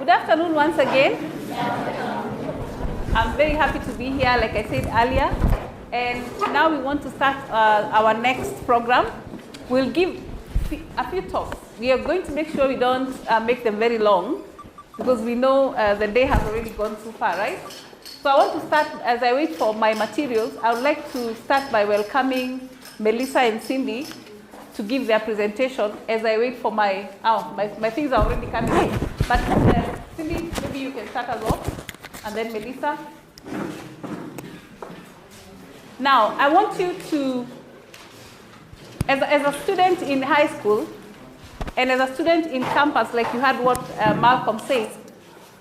afternoon once again. I'm very happy to be here, like I said earlier. And now we want to start our next program. We'll give a few talks. We are going to make sure we don't make them very long because we know the day has already gone too far, right? So I want to start, as I wait for my materials, I would like to start by welcoming Melissa and Cindy to give their presentation as I wait for my things are already coming in. But Cindy, maybe you can start us off, and then Melissa. Now, I want you to, as a student in high school, and as a student in campus, like you heard what Malcolm says,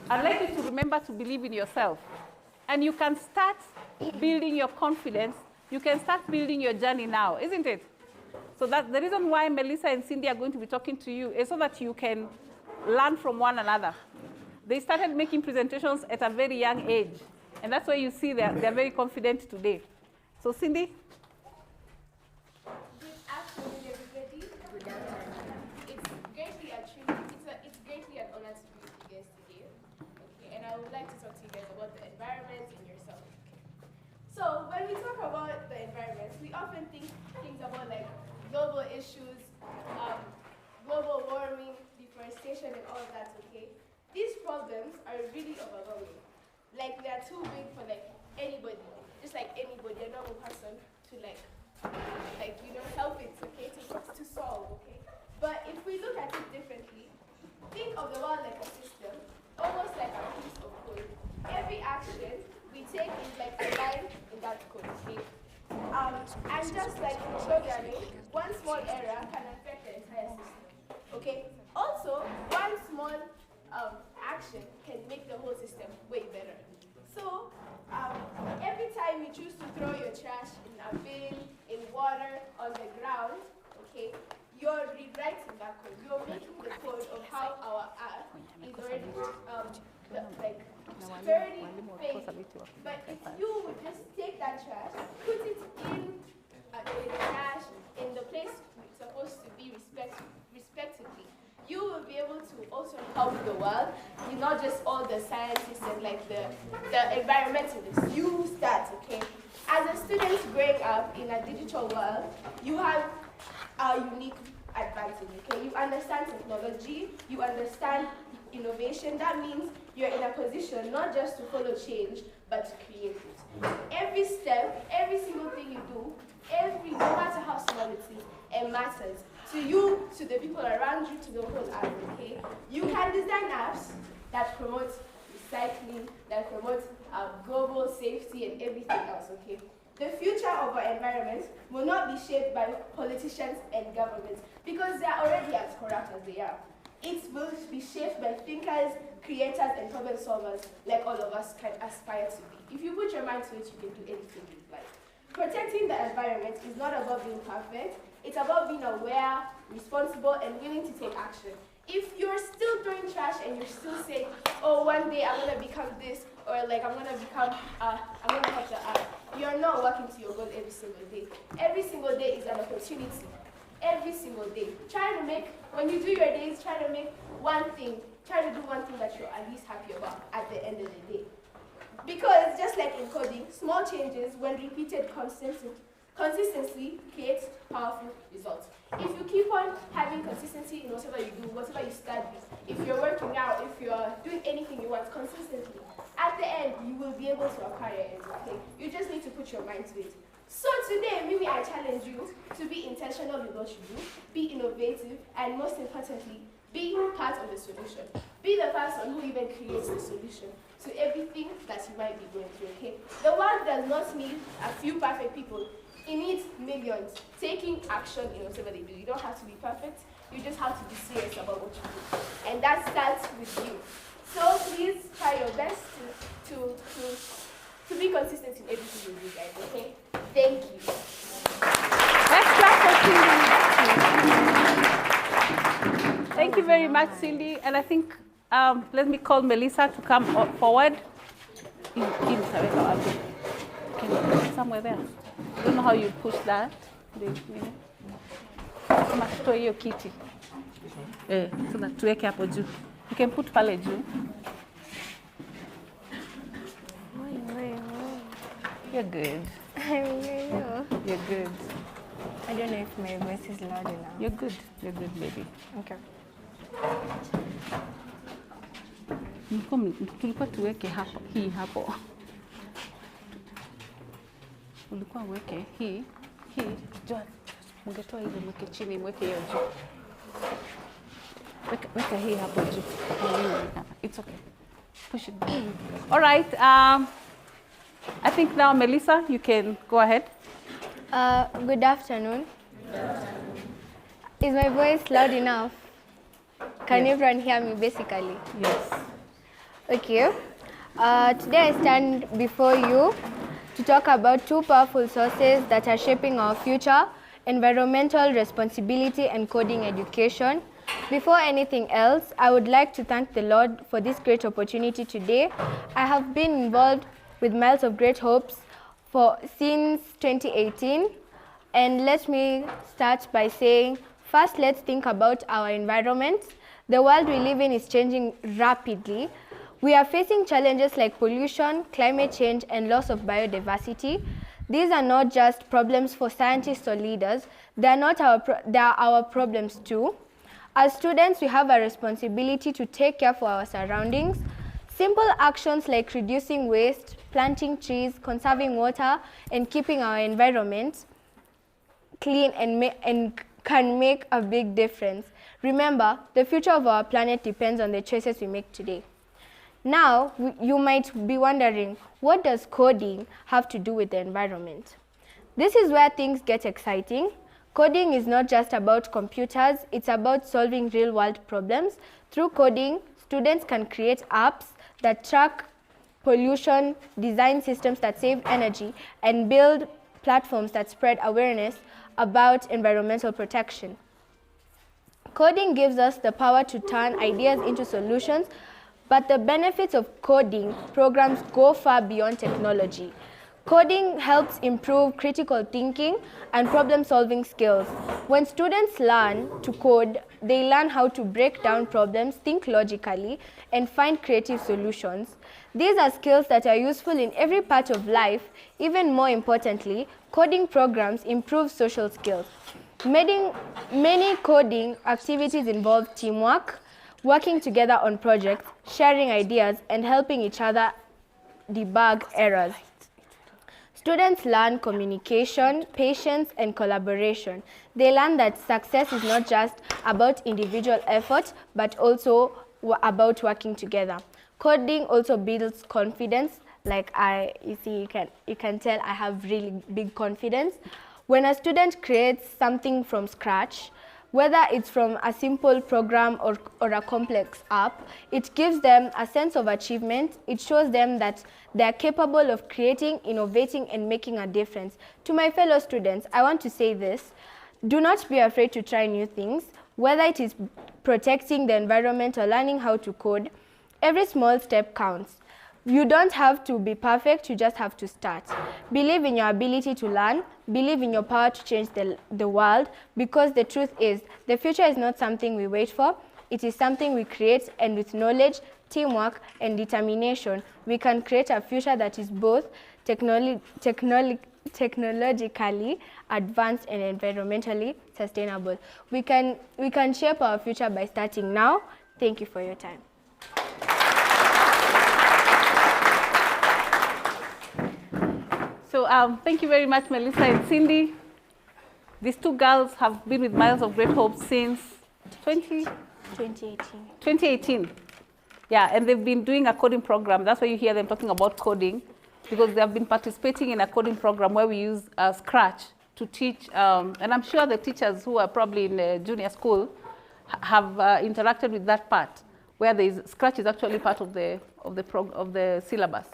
I'd like you to remember to believe in yourself. And you can start building your confidence. You can start building your journey now, isn't it? So that's the reason why Melissa and Cindy are going to be talking to you, is so that you can learn from one another. They started making presentations at a very young age. And that's why you see they're very confident today. So Cindy? Good afternoon, everybody. Good afternoon. It's greatly an honor to be with you guys today. Okay, and I would like to talk to you guys about the environment and yourself. So when we talk about the environment, we often think things about like global issues, global warming, deforestation, and all of that. Okay, these problems are really overwhelming. Like they are too big for like anybody, just like anybody, a normal person, to help it. Okay, to solve. Okay, but if we look at it differently, think of the world like a system, almost like a piece of code. Every action we take is like a line in that code. Okay. And just like programming, one small error can affect the entire system. Okay. Also, one small action can make the whole system way better. So every time you choose to throw your trash in a bin, in water, on the ground, okay, you're rewriting that code. You're making the code of how our earth is already sturdy, fake. But if you would just take that trash, put it in the trash in the place it's supposed to be respectively, you will be able to also help the world. You're not just all the scientists and like the environmentalists. You start, okay? As a student growing up in a digital world, you have a unique advantage, okay? You understand technology, you understand innovation. That means you're in a position not just to follow change, but to create it. Every step, every single thing you do, no matter how small it is, it matters. To you, to the people around you, to the whole earth, okay? You can design apps that promote recycling, that promote global safety and everything else, okay? The future of our environment will not be shaped by politicians and governments because they are already as corrupt as they are. It will be shaped by thinkers, creators, and problem solvers like all of us can aspire to be. If you put your mind to it, you can do anything you like. Protecting the environment is not about being perfect. It's about being aware, responsible, and willing to take action. If you're still throwing trash and you're still saying, oh, one day I'm gonna become this, or like I'm gonna help the earth, you're not working to your goal every single day. Every single day is an opportunity. Every single day. When you do your days, try to do one thing that you're at least happy about at the end of the day. Because just like in coding, small changes, when repeated consistently, creates powerful results. If you keep on having consistency in whatever you do, whatever you study, if you're working out, if you're doing anything you want consistently, at the end, you will be able to acquire it, okay? You just need to put your mind to it. So today, Mimi, I challenge you to be intentional with what you do, be innovative, and most importantly, be part of the solution. Be the person who even creates the solution to everything that you might be going through, okay? The world does not need a few perfect people. It needs millions taking action in whatever they do. You don't have to be perfect. You just have to be serious about what you do. And that starts with you. So please try your best to be consistent in everything you do, guys, okay? Thank you. Let's clap for Cindy. Thank you very much, Cindy. And I think Let me call Melissa to come forward. Somewhere there. I don't know how you push that. Tutoe hiyo kiti. So that tuweke hapo juu. You can put pale juu. You're good. You're good. I don't know if my voice is loud enough. You're good. You're good, baby. Okay. Tulikuwa tuweke hapo, hii hapo. Ulikuwa uweke hii. John, mungetoa ile mweke chini, mweke hiyo juu. Weka hii hapo juu. It's okay. Push it back. All right. I think now, Melissa, you can go ahead. Good afternoon. Is my voice loud enough? Can everyone hear me, basically? Yes. Okay. Today I stand before you to talk about two powerful sources that are shaping our future: environmental responsibility and coding education. Before anything else, I would like to thank the Lord for this great opportunity today. I have been involved with Miles of Great Hopes since 2018. And let me start by saying, first, let's think about our environment. The world we live in is changing rapidly. We are facing challenges like pollution, climate change, and loss of biodiversity. These are not just problems for scientists or leaders. They are our problems too. As students, we have a responsibility to take care for our surroundings. Simple actions like reducing waste, planting trees, conserving water, and keeping our environment clean and can make a big difference. Remember, the future of our planet depends on the choices we make today. Now, you might be wondering, what does coding have to do with the environment? This is where things get exciting. Coding is not just about computers, it's about solving real-world problems. Through coding, students can create apps that track pollution, design systems that save energy, and build platforms that spread awareness about environmental protection. Coding gives us the power to turn ideas into solutions, but the benefits of coding programs go far beyond technology. Coding helps improve critical thinking and problem-solving skills. When students learn to code, they learn how to break down problems, think logically, and find creative solutions. These are skills that are useful in every part of life. Even more importantly, coding programs improve social skills. Many coding activities involve teamwork, working together on projects, sharing ideas, and helping each other debug errors. Students learn communication, patience, and collaboration. They learn that success is not just about individual effort, but also about working together. Coding also builds confidence. Like you can tell I have really big confidence. When a student creates something from scratch, whether it's from a simple program or a complex app, it gives them a sense of achievement. It shows them that they are capable of creating, innovating, and making a difference. To my fellow students, I want to say this: do not be afraid to try new things, whether it is protecting the environment or learning how to code. Every small step counts. You don't have to be perfect, you just have to start. Believe in your ability to learn, believe in your power to change the world, because the truth is, the future is not something we wait for, it is something we create, and with knowledge, teamwork, and determination, we can create a future that is both technologically advanced and environmentally sustainable. We can shape our future by starting now. Thank you for your time. So thank you very much, Melissa and Cindy. These two girls have been with Miles of Great Hope since 2018. Yeah, and they've been doing a coding program. That's why you hear them talking about coding, because they have been participating in a coding program where we use Scratch to teach. And I'm sure the teachers who are probably in the junior school have interacted with that part, where Scratch is actually part of the syllabus.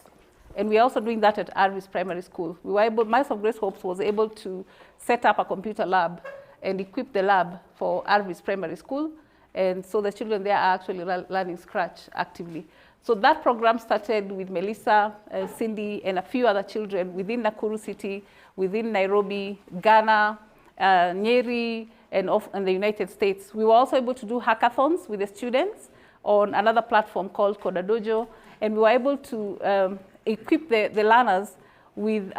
And we're also doing that at Arvis Primary School. Miles of Grace Hopes was able to set up a computer lab and equip the lab for Arvis Primary School. And so the children there are actually learning Scratch actively. So that program started with Melissa, Cindy, and a few other children within Nakuru City, within Nairobi, Ghana, Nyeri, and the United States. We were also able to do hackathons with the students on another platform called Coda Dojo, and we were able to equip the learners with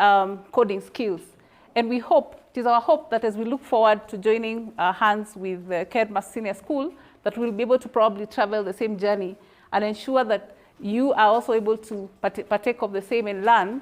coding skills. And we hope, it is our hope that as we look forward to joining our hands with Kerma Senior School, that we'll be able to probably travel the same journey and ensure that you are also able to partake of the same and learn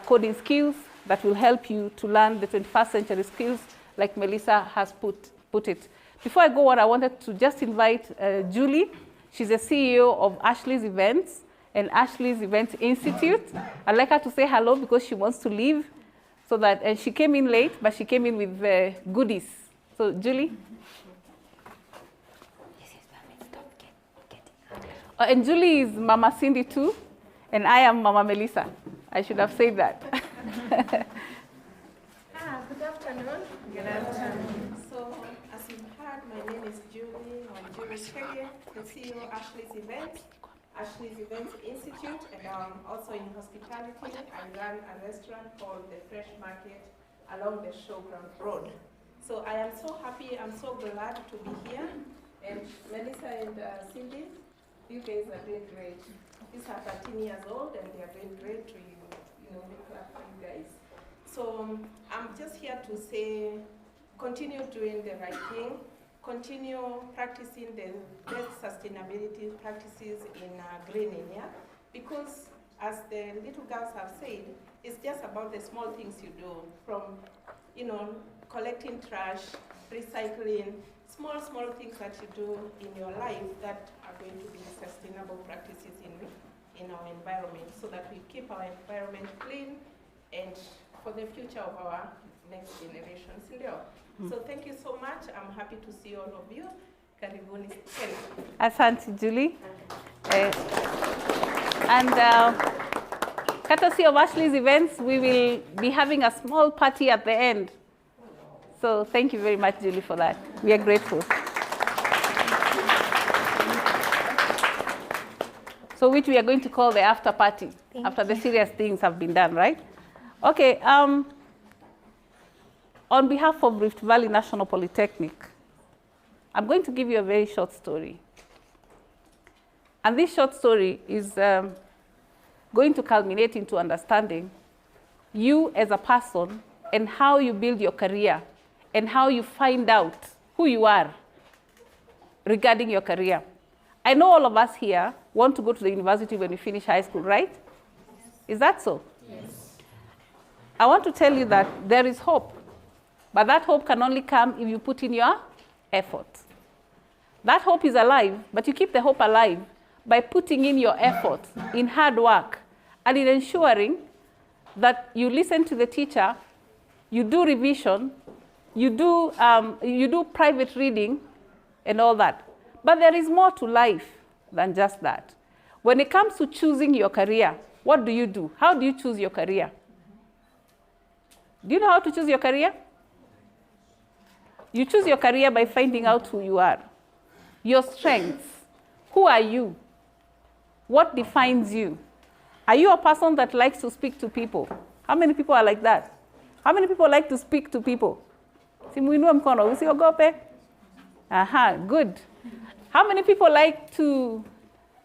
coding skills that will help you to learn the 21st century skills like Melissa has put it. Before I go on, I wanted to just invite Julie. She's the CEO of Ashley's Events and Ashley's Events Institute. I'd like her to say hello because she wants to leave. So that, and she came in late, but she came in with goodies. So Julie. And Julie is Mama Cindy too, and I am Mama Melissa. I should have said that. Good afternoon. Good afternoon. So, as you've heard, my name is Julie Chege, the CEO of Ashley's Events, Ashley's Events Institute, and I'm also in hospitality. I run a restaurant called The Fresh Market along the Showground Road. So I am so happy, I'm so glad to be here. And Melissa and Cindy, you guys are doing great. These are 13 years old and they are doing great. You know, clap for you guys. So I'm just here to say, continue doing the right thing. Continue practicing the best sustainability practices in greening, yeah? Because as the little girls have said, it's just about the small things you do, from, you know, collecting trash, recycling, small things that you do in your life that are going to be sustainable practices in our environment, so that we keep our environment clean and for the future of our next generations. So thank you so much. I'm happy to see all of you. Karibuni tena. Asante, Julie. And courtesy of Ashley's Events, we will be having a small party at the end. So thank you very much, Julie, for that. We are grateful. So which we are going to call the after party, after the serious things have been done, right? Okay. On behalf of Rift Valley National Polytechnic, I'm going to give you a very short story. And this short story is going to culminate into understanding you as a person and how you build your career and how you find out who you are regarding your career. I know all of us here want to go to the university when we finish high school, right? Is that so? Yes. I want to tell you that there is hope. But that hope can only come if you put in your effort. That hope is alive, but you keep the hope alive by putting in your effort, in hard work, and in ensuring that you listen to the teacher, you do revision, you do private reading, and all that. But there is more to life than just that. When it comes to choosing your career, what do you do? How do you choose your career? Do you know how to choose your career? You choose your career by finding out who you are, your strengths. Who are you? What defines you? Are you a person that likes to speak to people? How many people are like that? How many people like to speak to people? Simuinua mkono, usiogope. Aha, good. How many people like to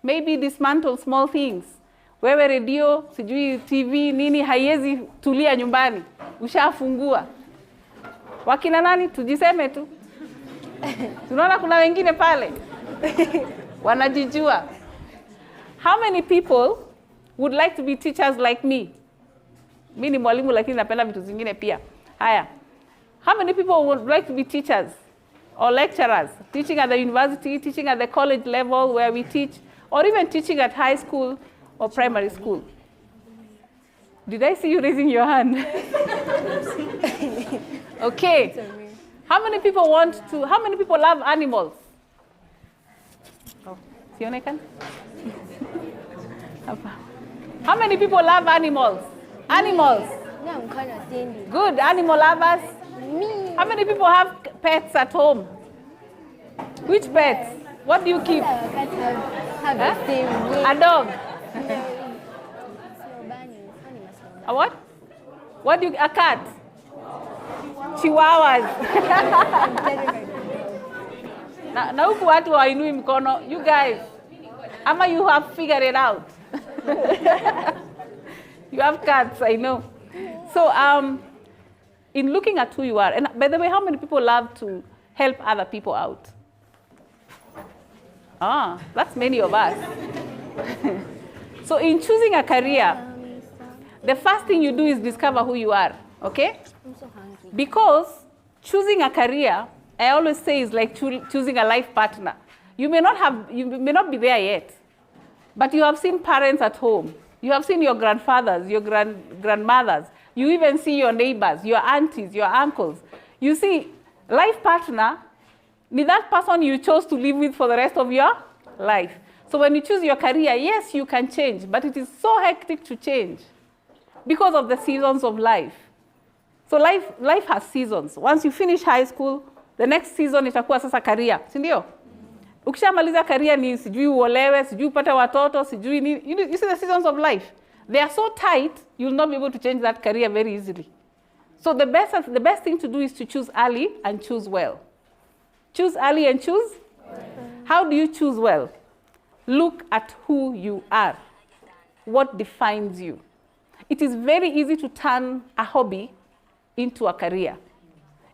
maybe dismantle small things? Wewe radio, sijui TV, nini haiwezi tulia nyumbani. Ushafungua. Wakina nani tujiseme tu. Tunaona kuna wengine pale. Wanajijua. How many people would like to be teachers like me? Mimi ni mwalimu lakini napenda vitu zingine pia. Haya. How many people would like to be teachers or lecturers, teaching at the university, teaching at the college level where we teach, or even teaching at high school or primary school? Did I see you raising your hand? Okay. How many people how many people love animals? Oh, Sionekan? How many people love animals? Animals. Good, animal lovers. Me. How many people have pets at home? Which pets? What do you keep? Have Huh? the same A dog. A what? What do you, a cat? Chihuahuas. Na huku watu wainui mkono. You guys, ama you have figured it out. You have cats, I know. So in looking at who you are, and by the way, how many people love to help other people out? Ah, that's many of us. So in choosing a career, the first thing you do is discover who you are, okay? I'm so hungry. Because choosing a career, I always say, is like choosing a life partner. You may not be there yet, but you have seen parents at home. You have seen your grandfathers, your grandmothers. You even see your neighbors, your aunties, your uncles. You see, life partner, ni that person you chose to live with for the rest of your life. So when you choose your career, yes, you can change, but it is so hectic to change because of the seasons of life. So life has seasons. Once you finish high school, the next season itakuwa sasa career, si ndio? Ukishamaliza career ni sijui uolewe, sijui upate watoto, sijui nini. You see the seasons of life. They are so tight, you'll not be able to change that career very easily. So the best thing to do is to choose early and choose well. Choose early and choose? How do you choose well? Look at who you are. What defines you? It is very easy to turn a hobby into a career.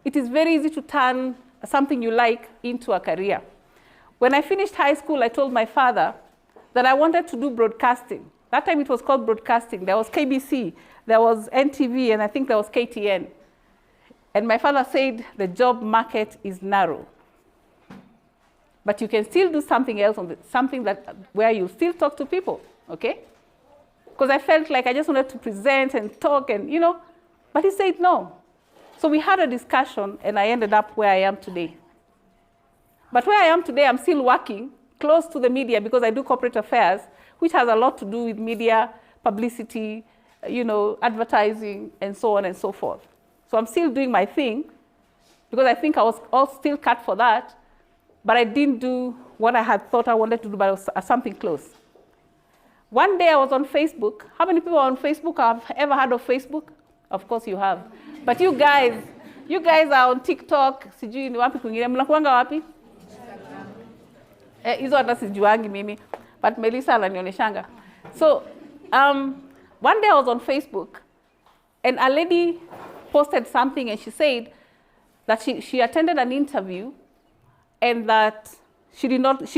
It is very easy to turn something you like into a career. When I finished high school, I told my father that I wanted to do broadcasting. That time it was called broadcasting. There was KBC, there was NTV, and I think there was KTN. And my father said the job market is narrow. But you can still do something else, something where you still talk to people, okay? Because I felt like I just wanted to present and talk and, but he said no. So we had a discussion and I ended up where I am today. But where I am today, I'm still working close to the media because I do corporate affairs, which has a lot to do with media, publicity, advertising, and so on and so forth. So I'm still doing my thing because I think I was all still cut for that, but I didn't do what I had thought I wanted to do, but it was something close. One day I was on Facebook. How many people are on Facebook have ever heard of Facebook? Of course you have. But you guys are on TikTok, sijui ni wapi kwingine. Mnakuanga wapi? Hizo hata sijuangi mimi, but Melissa ananioneshanga. So one day I was on Facebook, and a lady posted something, and she said that she attended an interview, and that she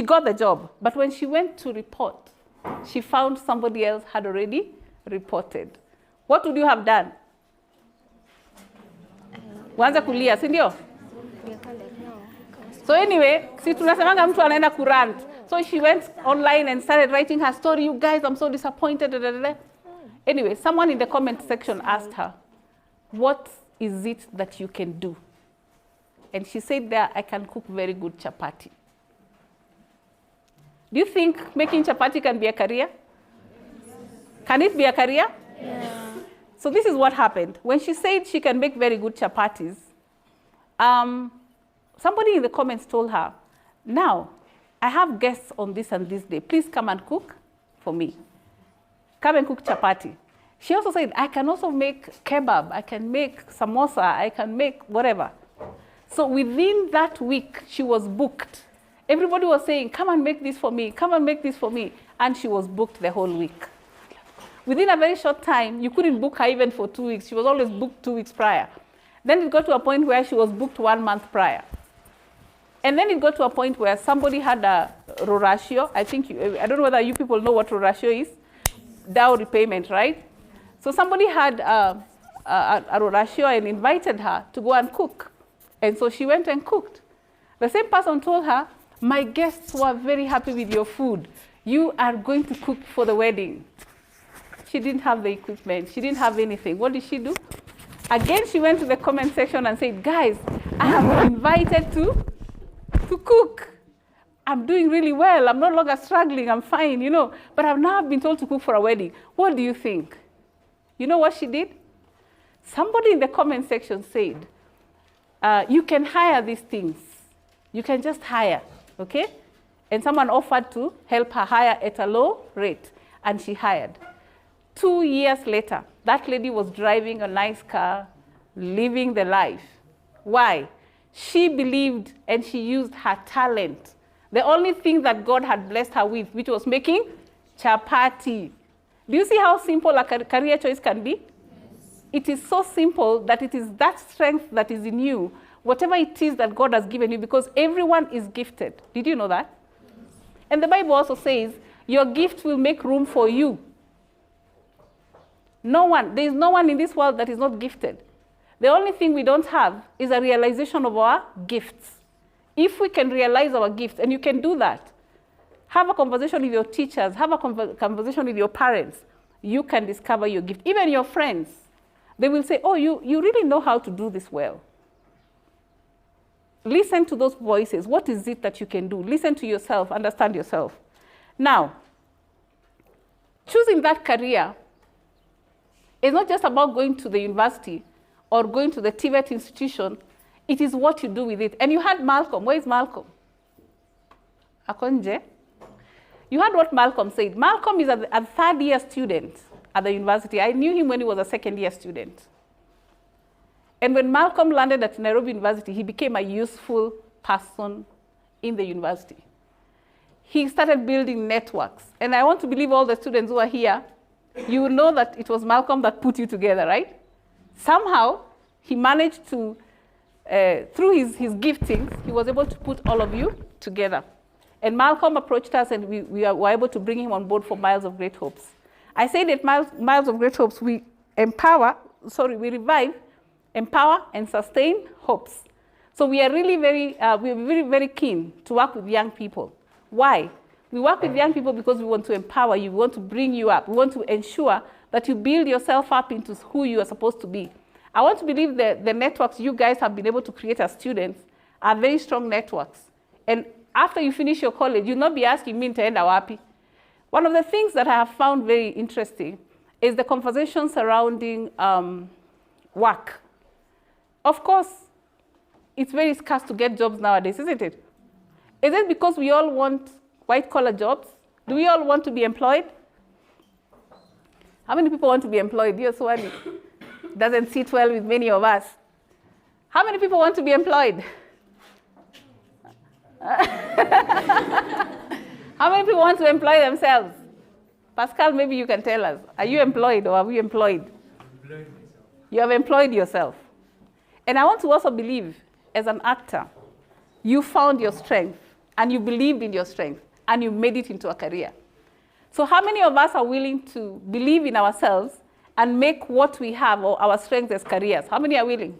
got the job, but when she went to report, she found somebody else had already reported. What would you have done? Wanza kulia, si ndio? So anyway, si tunasemanga mtu anaenda kurant. So she went online and started writing her story. You guys, I'm so disappointed. Anyway, someone in the comment section asked her, what is it that you can do? And she said there, I can cook very good chapati. Do you think making chapati can be a career? Can it be a career? Yeah. So this is what happened. When she said she can make very good chapatis, somebody in the comments told her, now, I have guests on this and this day. Please come and cook for me. Come and cook chapati. She also said, I can also make kebab. I can make samosa. I can make whatever. So within that week, she was booked. Everybody was saying, come and make this for me. Come and make this for me. And she was booked the whole week. Within a very short time, you couldn't book her even for 2 weeks. She was always booked 2 weeks prior. Then it got to a point where she was booked 1 month prior. And then it got to a point where somebody had a rorashio. I don't know whether you people know what rorashio is. Dowry payment, right? So somebody had a rorashio and invited her to go and cook. And so she went and cooked. The same person told her, my guests were very happy with your food. You are going to cook for the wedding. She didn't have the equipment. She didn't have anything. What did she do? Again, she went to the comment section and said, guys, I have been invited to cook. I'm doing really well. I'm no longer struggling. I'm fine, But I've now been told to cook for a wedding. What do you think? You know what she did? Somebody in the comment section said, you can hire these things. You can just hire, okay? and someone offered to help her hire at a low rate, and she hired. 2 years later, that lady was driving a nice car, living the life. Why? She believed and she used her talent. The only thing that God had blessed her with, which was making chapati. Do you see how simple a career choice can be? Yes. It is so simple that it is that strength that is in you, whatever it is that God has given you, because everyone is gifted. Did you know that? Yes. And the Bible also says, your gift will make room for you. There is no one in this world that is not gifted. The only thing we don't have is a realization of our gifts. If we can realize our gifts, and you can do that, have a conversation with your teachers, have a conversation with your parents, you can discover your gift. Even your friends, they will say, oh, you really know how to do this well. Listen to those voices. What is it that you can do? Listen to yourself, understand yourself. Now, choosing that career is not just about going to the university or going to the TVET institution. It is what you do with it. And you had Malcolm. Where is Malcolm? Akonje? You heard what Malcolm said. Malcolm is a third-year student at the university. I knew him when he was a second-year student. And when Malcolm landed at Nairobi University, he became a useful person in the university. He started building networks. And I want to believe all the students who are here, you will know that it was Malcolm that put you together, right? Somehow, he managed to, through his giftings, he was able to put all of you together. And Malcolm approached us, and we were able to bring him on board for Myles of Great Hopes. I say that Myles of Great Hopes, we revive, empower, and sustain hopes. So we are really very keen to work with young people. Why? We work with young people because we want to empower you, we want to bring you up, we want to ensure that you build yourself up into who you are supposed to be. I want to believe that the networks you guys have been able to create as students are very strong networks. And after you finish your college, you'll not be asking me to end wapi. One of the things that I have found very interesting is the conversation surrounding work. Of course, it's very scarce to get jobs nowadays, isn't it? Is it because we all want white-collar jobs? Do we all want to be employed? How many people want to be employed? Yes, one doesn't sit well with many of us. How many people want to be employed? How many people want to employ themselves? Pascal, maybe you can tell us. Are you employed or are we employed? You have employed yourself. And I want to also believe, as an actor, you found your strength and you believed in your strength and you made it into a career. So how many of us are willing to believe in ourselves and make what we have or our strengths as careers? How many are willing?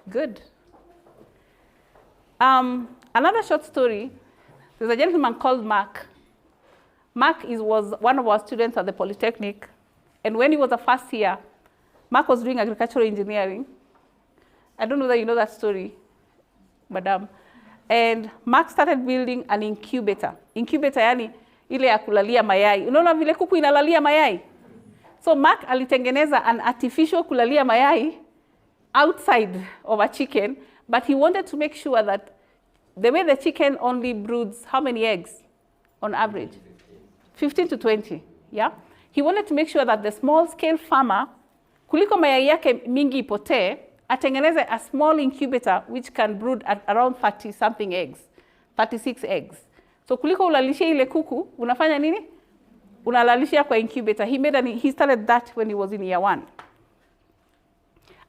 Good. Another short story, there's a gentleman called Mark. Mark was one of our students at the Polytechnic, and when he was a first year, Mark was doing agricultural engineering. I don't know whether you know that story, madam. And Mark started building an incubator. Incubator yani ile ya kulalia mayai. Unaona vile kuku inalalia mayai? So Mark alitengeneza an artificial kulalia mayai outside of a chicken, but he wanted to make sure that the way the chicken only broods how many eggs on average? 15 to 20, yeah? He wanted to make sure that the small-scale farmer, kuliko mayai yake mingi ipotee, atengeneze a small incubator which can brood at around 30-something eggs, 36 eggs. So kuliko ulalishia ile kuku, unafanya nini? Unalalishia kwa incubator. He started that when he was in year 1.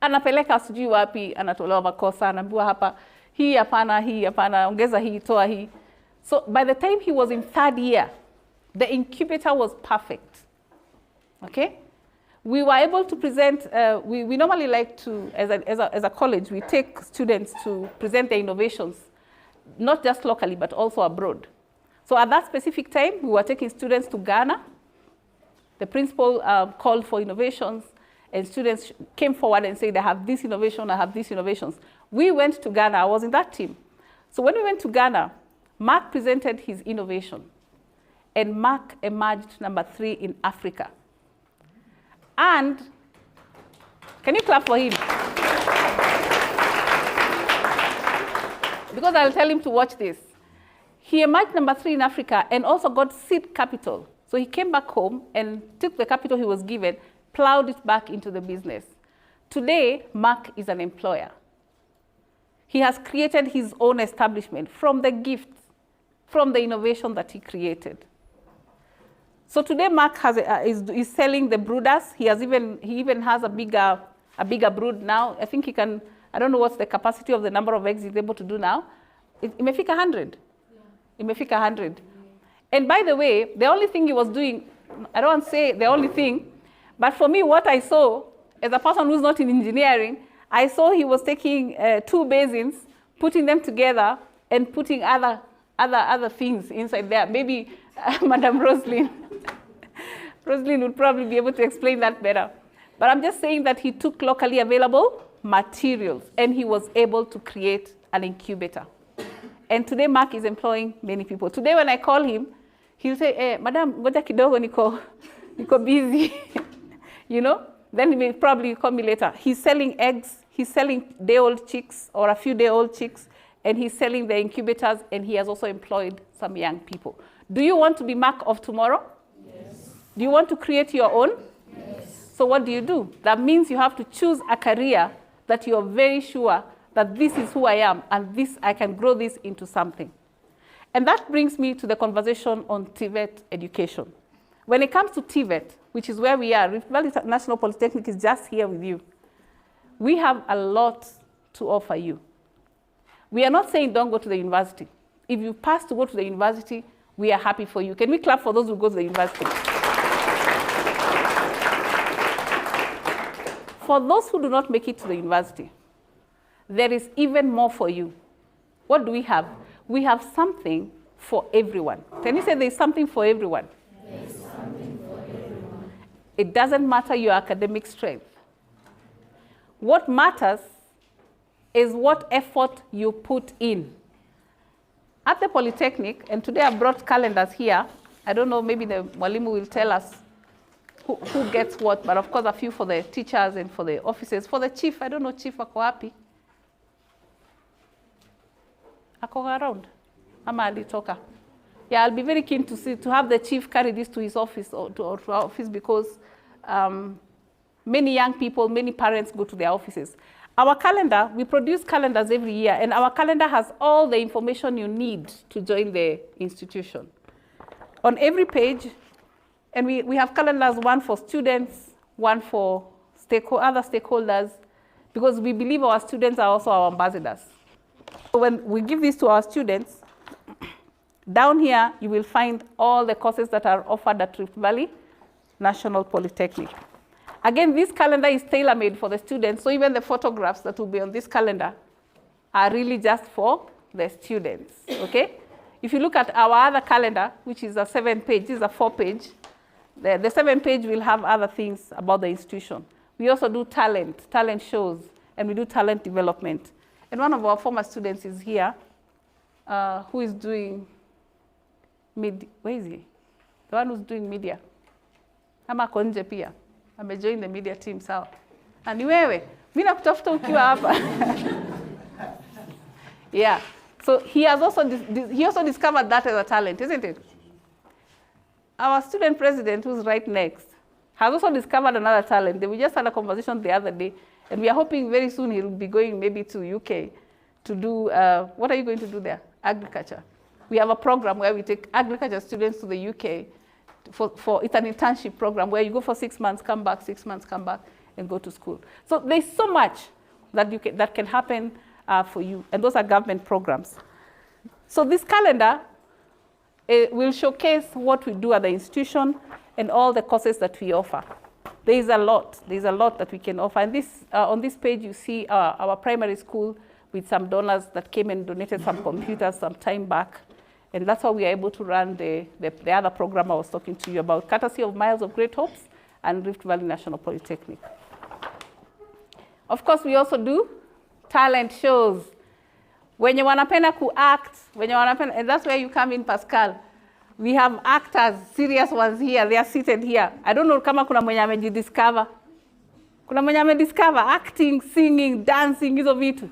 Anapeleka sijui wapi, anatolewa makosa, anaambiwa hapa, hii hapana, ongeza hii, toa hii. So by the time he was in 3rd year, the incubator was perfect. Okay? We were able to present, we normally like to, as a college, we take students to present their innovations, not just locally, but also abroad. So at that specific time, we were taking students to Ghana. The principal called for innovations, and students came forward and said, I have this innovation, I have these innovations. We went to Ghana, I was in that team. So when we went to Ghana, Mark presented his innovation, and Mark emerged number 3 in Africa. And, can you clap for him? because I'll tell him to watch this. He emerged number 3 in Africa and also got seed capital. So he came back home and took the capital he was given, plowed it back into the business. Today, Mark is an employer. He has created his own establishment from the gift, from the innovation that he created. So today, Mark is selling the brooders. He even has a bigger brood now. I think he can, I don't know what's the capacity of the number of eggs he's able to do now. It may fika 100. Yeah. It may fika 100. And by the way, the only thing he was doing, I don't want to say the only thing, but for me, what I saw, as a person who's not in engineering, I saw he was taking 2 basins, putting them together, and putting other things inside there. Maybe Madam Roslyn would probably be able to explain that better. But I'm just saying that he took locally available materials, and he was able to create an incubator. And today, Mark is employing many people. Today, when I call him, he'll say, Madam, ngoja kidogo niko busy. You know? Then he may probably call me later. He's selling eggs. He's selling day-old chicks or a few day-old chicks, and he's selling the incubators, and he has also employed some young people. Do you want to be Mark of tomorrow? Yes. Do you want to create your own? Yes. So what do? That means you have to choose a career that you're very sure that this is who I am, and this, I can grow this into something. And that brings me to the conversation on TVET education. When it comes to TVET, which is where we are, Rift Valley National Polytechnic is just here with you. We have a lot to offer you. We are not saying don't go to the university. If you pass to go to the university, we are happy for you. Can we clap for those who go to the university? For those who do not make it to the university, there is even more for you. What do we have? We have something for everyone. Can you say there's something for everyone? There's something for everyone. It doesn't matter your academic strength. What matters is what effort you put in. At the Polytechnic, and today I brought calendars here. I don't know, maybe the Mwalimu will tell us who gets what, but of course a few for the teachers and for the officers. For the chief, I don't know, Chief ako wapi? Ako around? Ama alitoka? Yeah, I'll be very keen to have the chief carry this to his office or to our office, because many young people, many parents go to their offices. Our calendar, we produce calendars every year, and our calendar has all the information you need to join the institution. On every page, and we have calendars, one for students, one for other stakeholders, because we believe our students are also our ambassadors. So when we give this to our students, down here you will find all the courses that are offered at Rift Valley National Polytechnic. Again, this calendar is tailor-made for the students, so even the photographs that will be on this calendar are really just for the students, okay? If you look at our other calendar, which is a 7-page, this is a 4-page, the 7-page will have other things about the institution. We also do talent shows, and we do talent development. And one of our former students is here, who is doing media. Where is he? The one who's doing media. Ama konje pia. Amejoin the media team, sawa. Na ni wewe. Mimi nakutafuta ukiwa hapa. Yeah. So he also discovered that as a talent, isn't it? Our student president, who's right next, has also discovered another talent. We just had a conversation the other day, and we are hoping very soon he'll be going maybe to UK to do, what are you going to do there? Agriculture. We have a program where we take agriculture students to the UK it's an internship program where you go for 6 months, come back, 6 months, come back, and go to school. So there's so much that can happen for you, and those are government programs. So this calendar will showcase what we do at the institution and all the courses that we offer. There's a lot that we can offer. And this, on this page, you see our primary school with some donors that came and donated some computers some time back. And that's how we are able to run the other program I was talking to you about, courtesy of Myles of Great Hopes and Rift Valley National Polytechnic. Of course, we also do talent shows. When you wanapenda ku-act, and that's where you come in, Pascal. We have actors, serious ones here. They are seated here. I don't know kama kuna mwenye amejidiscover. Kuna mwenye amediscover acting, singing, dancing, hizo vitu.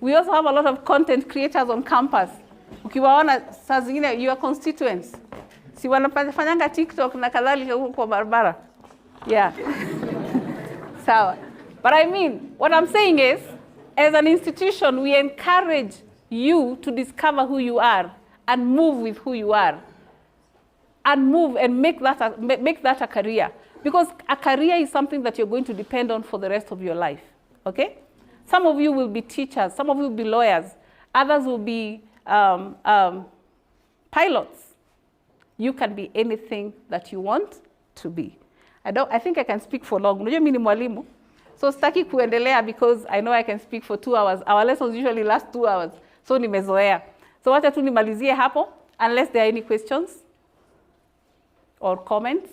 We also have a lot of content creators on campus. Ukiwaona saa zingine your constituents. Si wanafanyanga TikTok na kadhalika huko kwa barabara. Yeah. Sawa. But I mean, what I'm saying is, as an institution, we encourage you to discover who you are and move with who you are. And move and make that a career. Because a career is something that you're going to depend on for the rest of your life. Okay? Some of you will be teachers, some of you will be lawyers, others will be pilots. You can be anything that you want to be. I think I can speak for long. Unajua mimi ni mwalimu. So sitaki kuendelea because I know I can speak for 2 hours. Our lessons usually last 2 hours. So nimezoea. So wacha tu nimalizie hapo unless there are any questions or comments.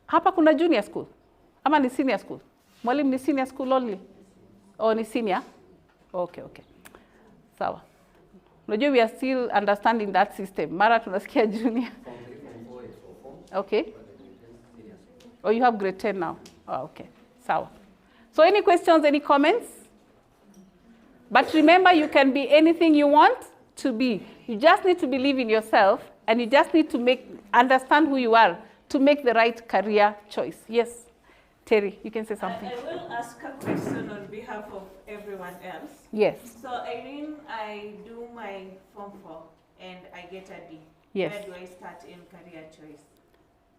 Hapa kuna junior school ama ni senior school? Mwalimu ni senior school only? Or ni senior? Okay. Sawa. Unajua we are still understanding that system. Mara tunasikia junior. Okay. Oh, you have grade 10 now. Oh, okay. Sawa. So any questions, any comments? But remember, you can be anything you want to be. You just need to believe in yourself, and you just need to understand who you are to make the right career choice. Yes, Terry, you can say something. I will ask a question on behalf of everyone else. Yes. So Irene, I do my Form 4 and I get a D. Yes. Where do I start in career choice?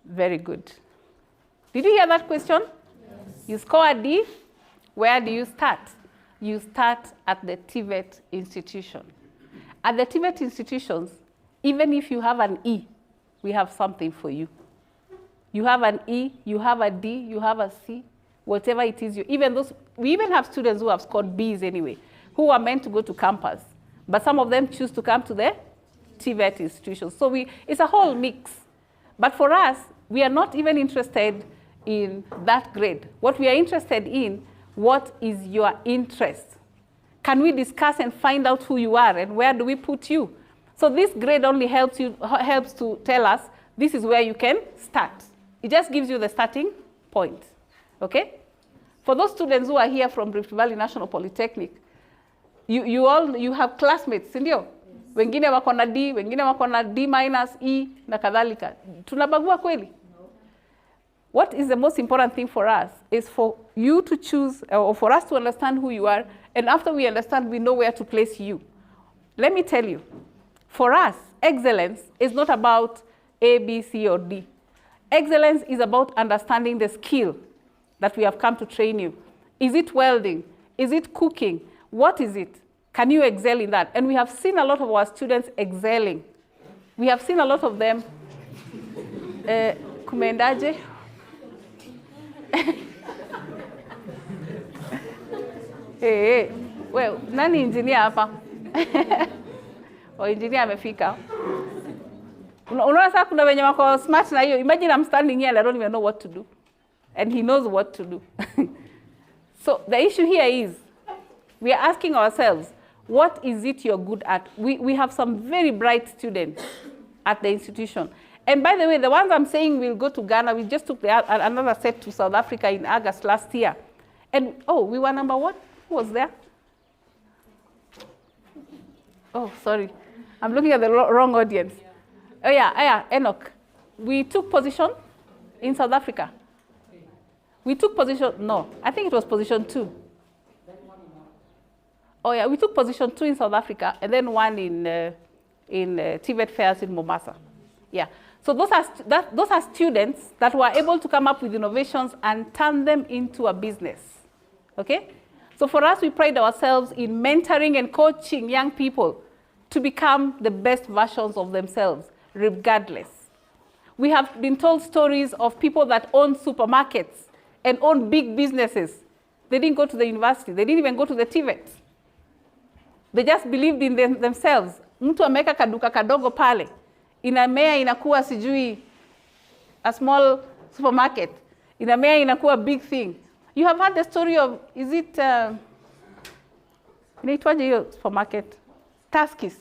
Very good. Did you hear that question? Yes. You score a D, where do you start? You start at the TVET institution. At the TVET institutions, even if you have an E, we have something for you. You have an E, you have a D, you have a C, whatever it is. We even have students who have scored Bs anyway, who are meant to go to campus. But some of them choose to come to the TVET institutions. So it's a whole mix. But for us, we are not even interested in that grade. What we are interested in, what is your interest? Can we discuss and find out who you are and where do we put you? So this grade only helps to tell us this is where you can start. It just gives you the starting point, okay? For those students who are here from Rift Valley National Polytechnic, you have classmates, sindio? Wengine wako na D, wengine wako na D minus, E, na kadhalika. Tunabagua kweli? What is the most important thing for us is for you to choose, or for us to understand who you are, and after we understand, we know where to place you. Let me tell you, for us, excellence is not about A, B, C, or D. Excellence is about understanding the skill that we have come to train you. Is it welding? Is it cooking? What is it? Can you excel in that? And we have seen a lot of our students excelling. We have seen a lot of them. Kumendaje? Hey, well, nani engineer hapa? Engineer amefika. Unaona sasa kuna wenye wako smart na hiyo. Imagine I'm standing here and I don't even know what to do. And he knows what to do. So the issue here is, we are asking ourselves, what is it you're good at? We have some very bright students at the institution. And by the way, the ones I'm saying will go to Ghana, we just took another set to South Africa in August last year. And, we were number one. Who was there? Oh, sorry. I'm looking at the wrong audience. Oh, yeah, Enoch. We took position in South Africa. We took position, no, I think it was position 2. Oh, yeah, we took position 2 in South Africa, and then 1 in TVET fairs in Mombasa. Yeah. So those are students that were able to come up with innovations and turn them into a business. Okay? So for us, we pride ourselves in mentoring and coaching young people to become the best versions of themselves, regardless. We have been told stories of people that own supermarkets and own big businesses. They didn't go to the university. They didn't even go to the TVET. They just believed in themselves. Mtu ameweka kaduka kadogo pale. Inamea inakuwa sijui a small supermarket. Inamea inakuwa big thing. You have heard the story of, is it, inaitwaje hiyo supermarket? Tuskys.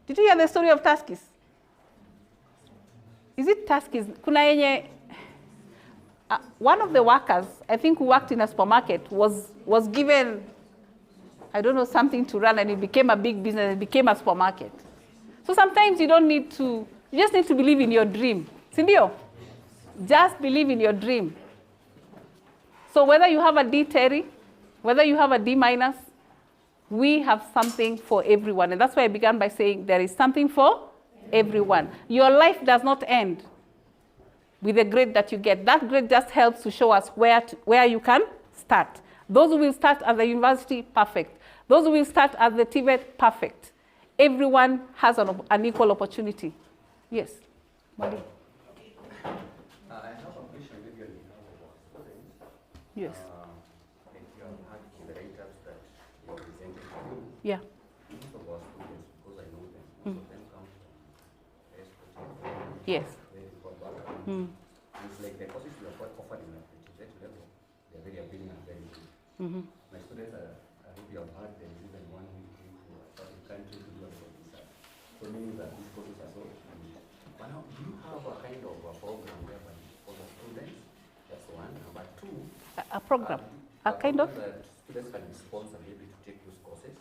Did you hear the story of Tuskys? Is it Tuskys? Kuna yenye, one of the workers, I think who worked in a supermarket, was given, I don't know, something to run, and it became a big business, it became a supermarket. So sometimes you don't need to, you just need to believe in your dream. Sindio? Just believe in your dream. So whether you have a D, Terry, whether you have a D minus, we have something for everyone. And that's why I began by saying there is something for everyone. Your life does not end with the grade that you get. That grade just helps to show us where you can start. Those who will start at the university, perfect. Those who will start at the TVET, perfect. Everyone has an equal opportunity. Yes? Mali? I have a question maybe on behalf of our students. Yes. If you have had moderators that you presented to you. Yeah. Most of our students, because I know them, most of them come from S. Yes. And it's like the courses we are offering at the TVET level, they are very appealing and very good. My students are, I hope you have heard, there is even one who came to a certain country to do a research. So meaning that these courses are so appealing. But now, do you have a kind of a program whereby for the students? That's one. Number two. A program. A kind of? That students can be sponsored maybe to take those courses.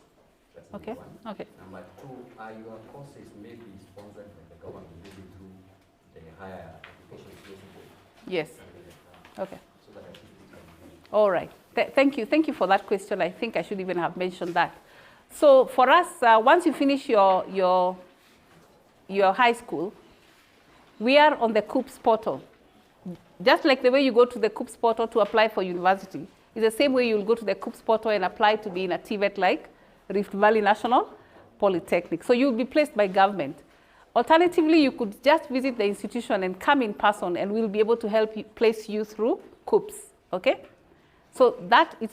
That's Okay. number one. Okay. Number two, are your courses maybe sponsored by the government, maybe through the higher education system? Yes. Okay. So that I think we can be. All right. Thank you. Thank you for that question. I think I should even have mentioned that. So for us, once you finish your high school, we are on the COOPS portal. Just like the way you go to the COOPS portal to apply for university, it's the same way you'll go to the COOPS portal and apply to be in a TVET like Rift Valley National Polytechnic. So you'll be placed by government. Alternatively, you could just visit the institution and come in person, and we'll be able to help you place you through COOPS, okay? So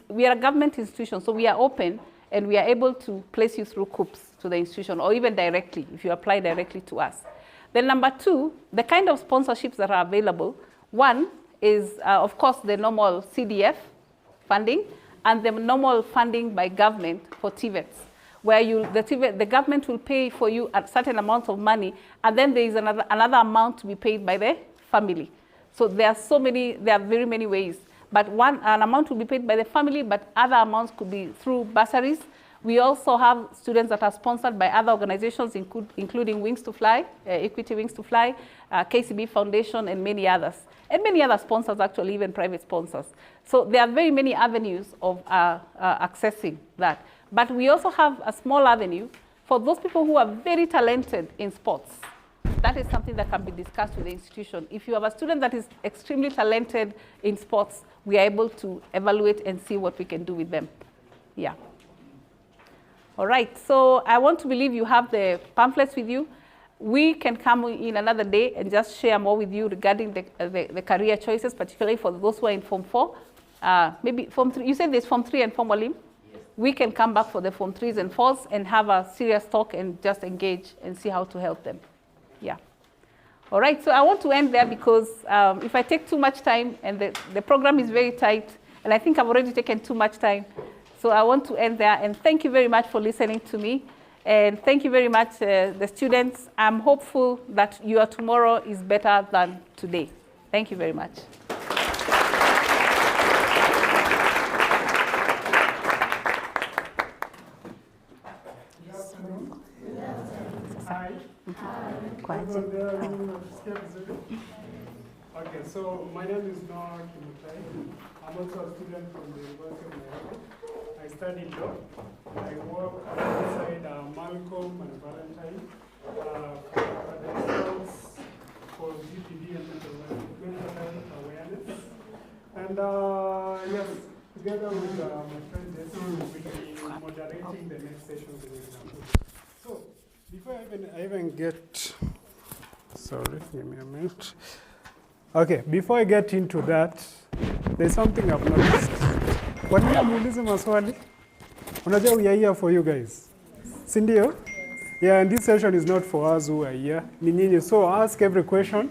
we are a government institution, so we are open, and we are able to place you through COOPS to the institution, or even directly, if you apply directly to us. Then number two, the kind of sponsorships that are available, one is, of course, the normal CDF funding, and the normal funding by government for TVETs, where the government will pay for you a certain amount of money, and then there is another amount to be paid by the family. So there are very many ways. But an amount will be paid by the family, but other amounts could be through bursaries. We also have students that are sponsored by other organizations, including Wings to Fly, Equity Wings to Fly, KCB Foundation, and many others. And many other sponsors, actually, even private sponsors. So there are very many avenues of accessing that. But we also have a small avenue for those people who are very talented in sports. That is something that can be discussed with the institution. If you have a student that is extremely talented in sports, we are able to evaluate and see what we can do with them. Yeah. All right, so I want to believe you have the pamphlets with you. We can come in another day and just share more with you regarding the career choices, particularly for those who are in Form 4. Maybe Form 3, you said there's Form 3 and Form Olim? Yes. We can come back for the Form 3s and 4s and have a serious talk and just engage and see how to help them. Yeah. All right, so I want to end there because if I take too much time, and the program is very tight, and I think I've already taken too much time, so I want to end there. And thank you very much for listening to me. And thank you very much, the students. I'm hopeful that your tomorrow is better than today. Thank you very much. Hi. Okay, so my name is Noah Kimutai. I'm also a student from the University of Nairobi. I study law. I work alongside Malcolm and Valentine at the Schools for GPD and mental health awareness. And yes, together with my friend Jason, we'll be moderating the next sessions in Example. So, before I even get, sorry, give me a minute. Okay, before I get into that, there's something I've noticed. Kwa nini muulize maswali? Unajua we are here for you guys. Si ndio? Yeah, and this session is not for us who are here. Ni nyinyi, so ask every question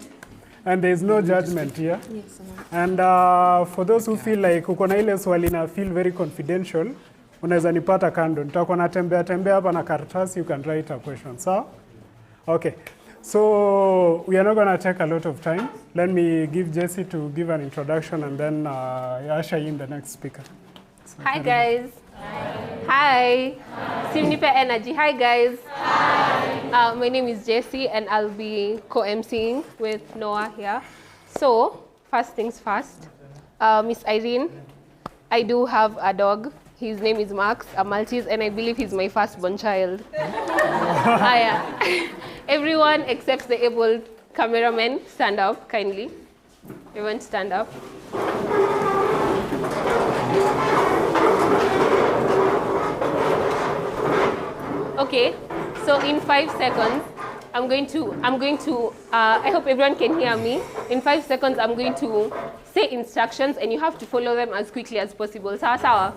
and there is no judgment here. Yes, and for those who feel like uko na ile swali na feel very confidential, unaweza nipata kando. Nitakuwa natembea hapa na karatasi, you can write a question. So, okay. So we are not going to take a lot of time. Let me give Jesse to give an introduction and then usher in the next speaker. So Hi guys. Hi. Simnipe Energy. Hi guys. Hi. My name is Jessie and I'll be co-emceeing with Noah here. So, first things first. Miss Irene, I do have a dog. His name is Max, a Maltese, and I believe he's my firstborn child. Everyone except the able cameraman, stand up kindly. Everyone stand up. Okay, so in 5 seconds, I hope everyone can hear me. In 5 seconds, I'm going to say instructions and you have to follow them as quickly as possible. Sawa sawa.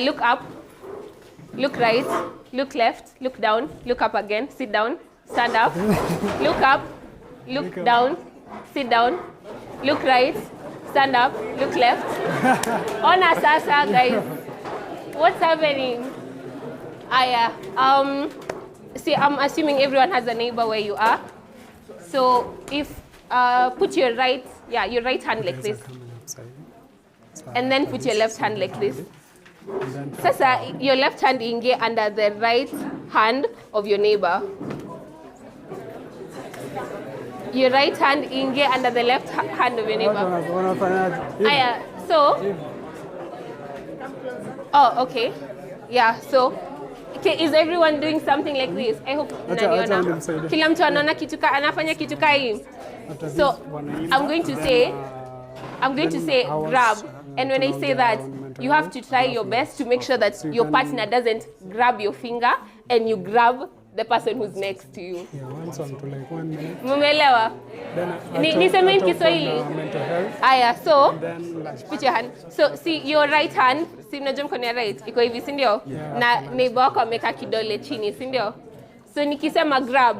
Look up, look right, look left, look down, look up again, sit down, stand up, look up, look down, sit down, look right, stand up, look left. Ona sasa, guys. What's happening? See, I'm assuming everyone has a neighbor where you are. So if put your right hand like this, and then put your left hand like this. Sasa, your left hand inge under the right hand of your neighbor. Your right hand inge under the left hand of your neighbor. Okay. Yeah, so okay, is everyone doing something like this? I hope mnaniona. Kila mtu anaona anafanya kitu hii. So I'm going to say grab, and when I say that, you have to try your best to make sure that your partner doesn't grab your finger and you grab the person who's next to you. Yeah, one song to like 1 minute. Mumeelewa? Niseme in Kiswahili. So put your hand. So see your right hand, si mnajua mkono ya right, iko hivi, si ndio? Na neighbor wako ameka kidole chini, si ndio? So nikisema grab,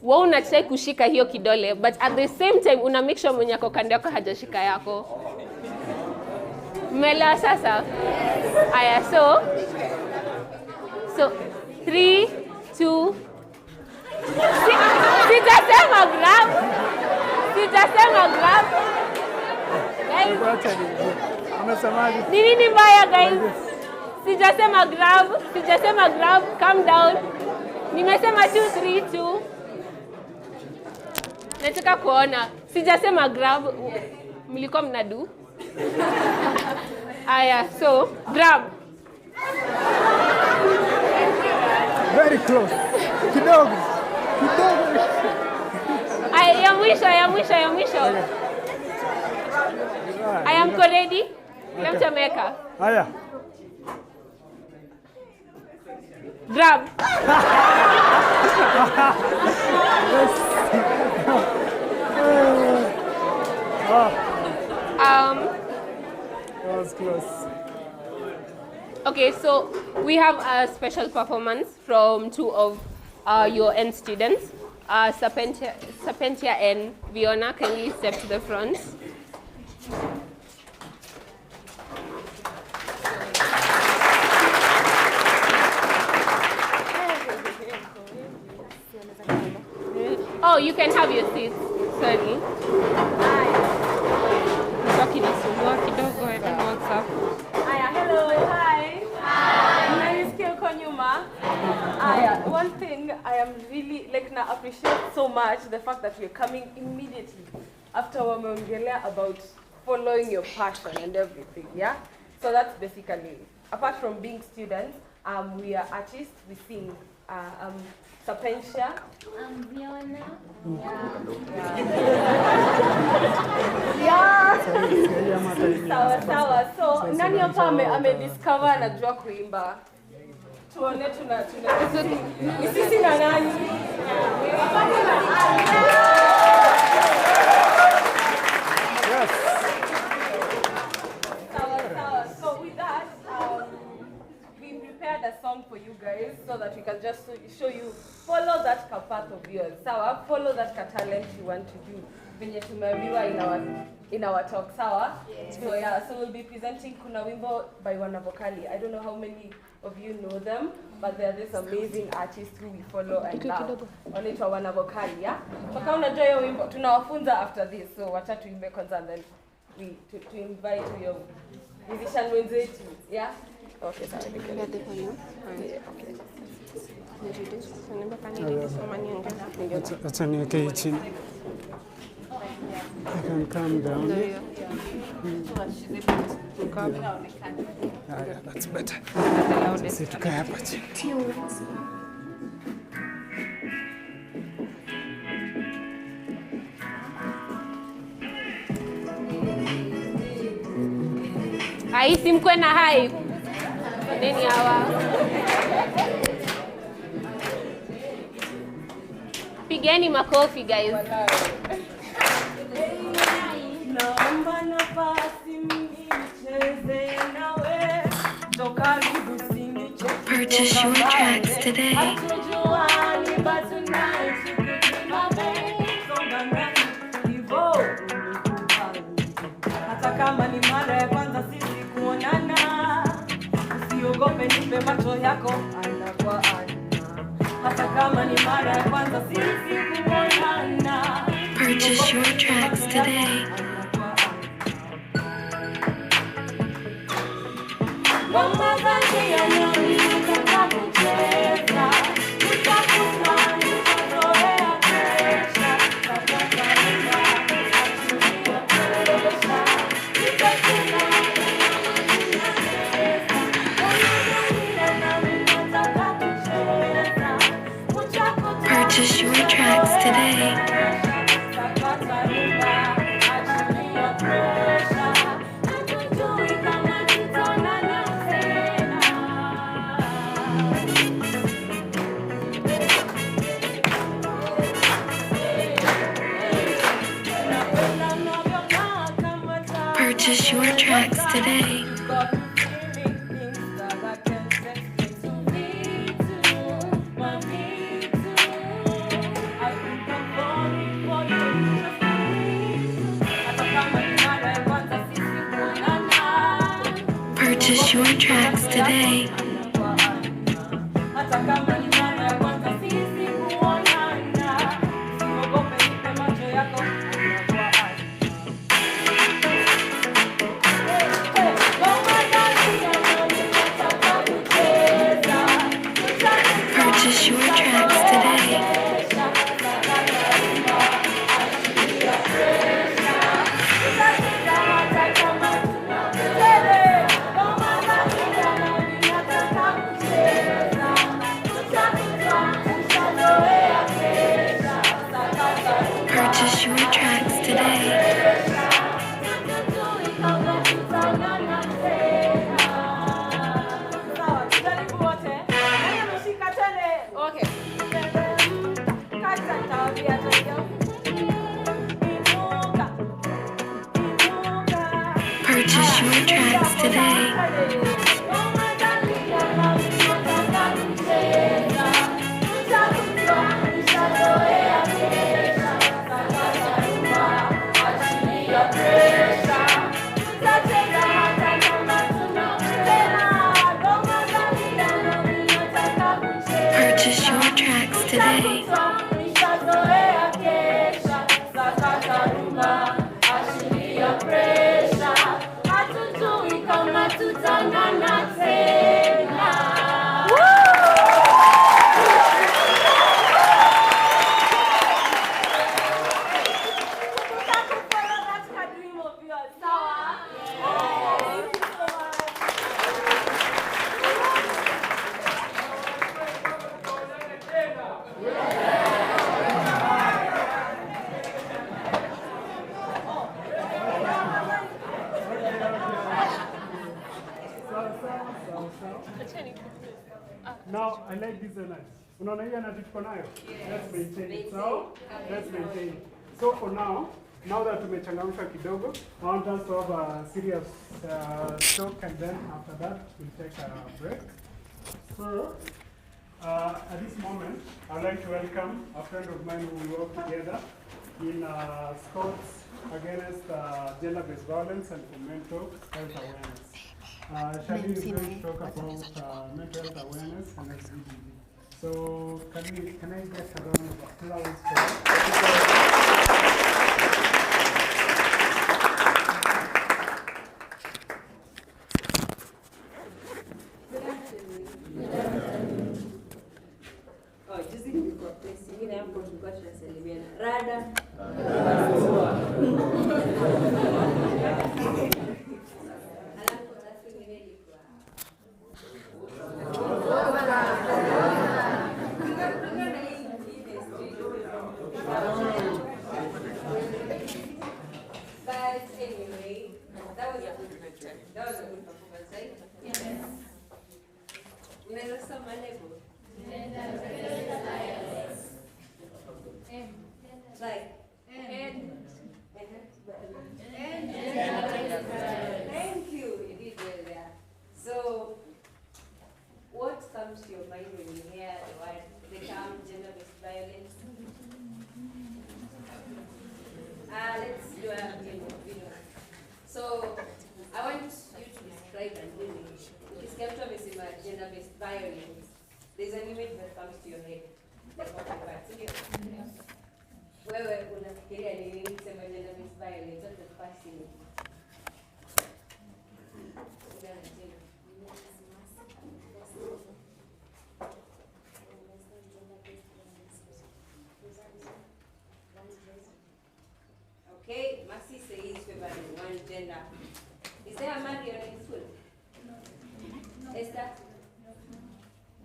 wewe unataka kushika hiyo kidole, but at the same time una make sure mwenye yako kando yako hajashika yako. Mmeelewa sasa? So 3, 2. Sitasema grab. Ni nini mbaya guys? Sijasema grab. Calm down. Nimesema 2, 3, 2. Nataka kuona. Sijasema grab. Mlikuwa mnadu? So grab. Very close. Kidogo. Ya mwisho. I am ready. Let me make. Grab. That was close. Okay, so we have a special performance from 2 of your end students. Sapentia and Viona, can you step to the front? Oh, you can have your seats. Sorry. Hello, hi. One thing I am really appreciate so much the fact that we're coming immediately after wameongelea about following your passion and everything, yeah? So that's basically, apart from being students, we are artists, we sing. Sapentia. Viona. Sawa. So, nani hapa amediscover anajua kuimba? Tuone ni sisi na nani? Yes. Sawa. So with that, we prepared a song for you guys so that we can just show you, follow that path of yours. Sawa, follow that talent you want to do. Venye tumeambiwa in our talk, sawa? Yes. So we'll be presenting kuna wimbo by Wanavokali. I don't know how many of you know them, but there are these amazing artists who we follow and love. Wanaitwa Wanavokali, yeah? So kama unajua hiyo wimbo, tunawafunza after this, so wacha tuimbe kwanza and then to invite your musician wenzetu, yeah? Okay, sorry. Acha niweke chini. I can calm down. Yeah, that's better. Sisi tukae hapa chini. Hai, simkwe na hai. Nini hawa? Pigeni makofi, guys. Naomba nafasi nicheze nawe, toka karibu sinichoke. Purchase your tracks today. Hatujuani but tonight you could be my babe. Songa ndani hivyo unikubali. Hata kama ni mara ya kwanza sisi kuonana, usiogope nipe macho yako ana kwa ana. Hata kama ni mara ya kwanza sisi kuonana. Purchase your tracks today. Mama zangia nami nataka kucheza, utakuta nitazoea kesha, nataka nina achilia kesha, nitacheza Purchase your tracks today. Purchase your tracks today. Purchase your tracks today. Purchase your tracks today. Purchase your tracks today. Purchase your tracks today. Purchase your tracks today. Now, I like this one. Unaona hii ana tuko nayo? Let's maintain it. So, let's maintain it. So for now that tumechangamka kidogo, I want us to have a serious talk, and then after that we'll take a break. So, at this moment, I'd like to welcome a friend of mine who we work together in Scouts Against Gender-Based Violence and Mental Health Awareness. Shadi is going to talk about mental health awareness and LGBT. So can I get a round of applause for that? Oh, juzi nilikuwa place nyingine hapo tulikuwa tunasalimiana. Rada. But anyway, that was a good performance, right? Yes. Unaweza kusoma level? Like thank you, you did well there. So what comes to your mind when you hear the term gender-based violence? Let's do a video. So I want you to describe an image. Ukisikia amesema gender-based violence, there's an image that comes to your head. Like what you got, sindio? Wewe unafikiria ni nini kusema gender-based violence? What's the first image? Okay, Mercy says favoring one gender. Is there a man here in school? No. Esther? No.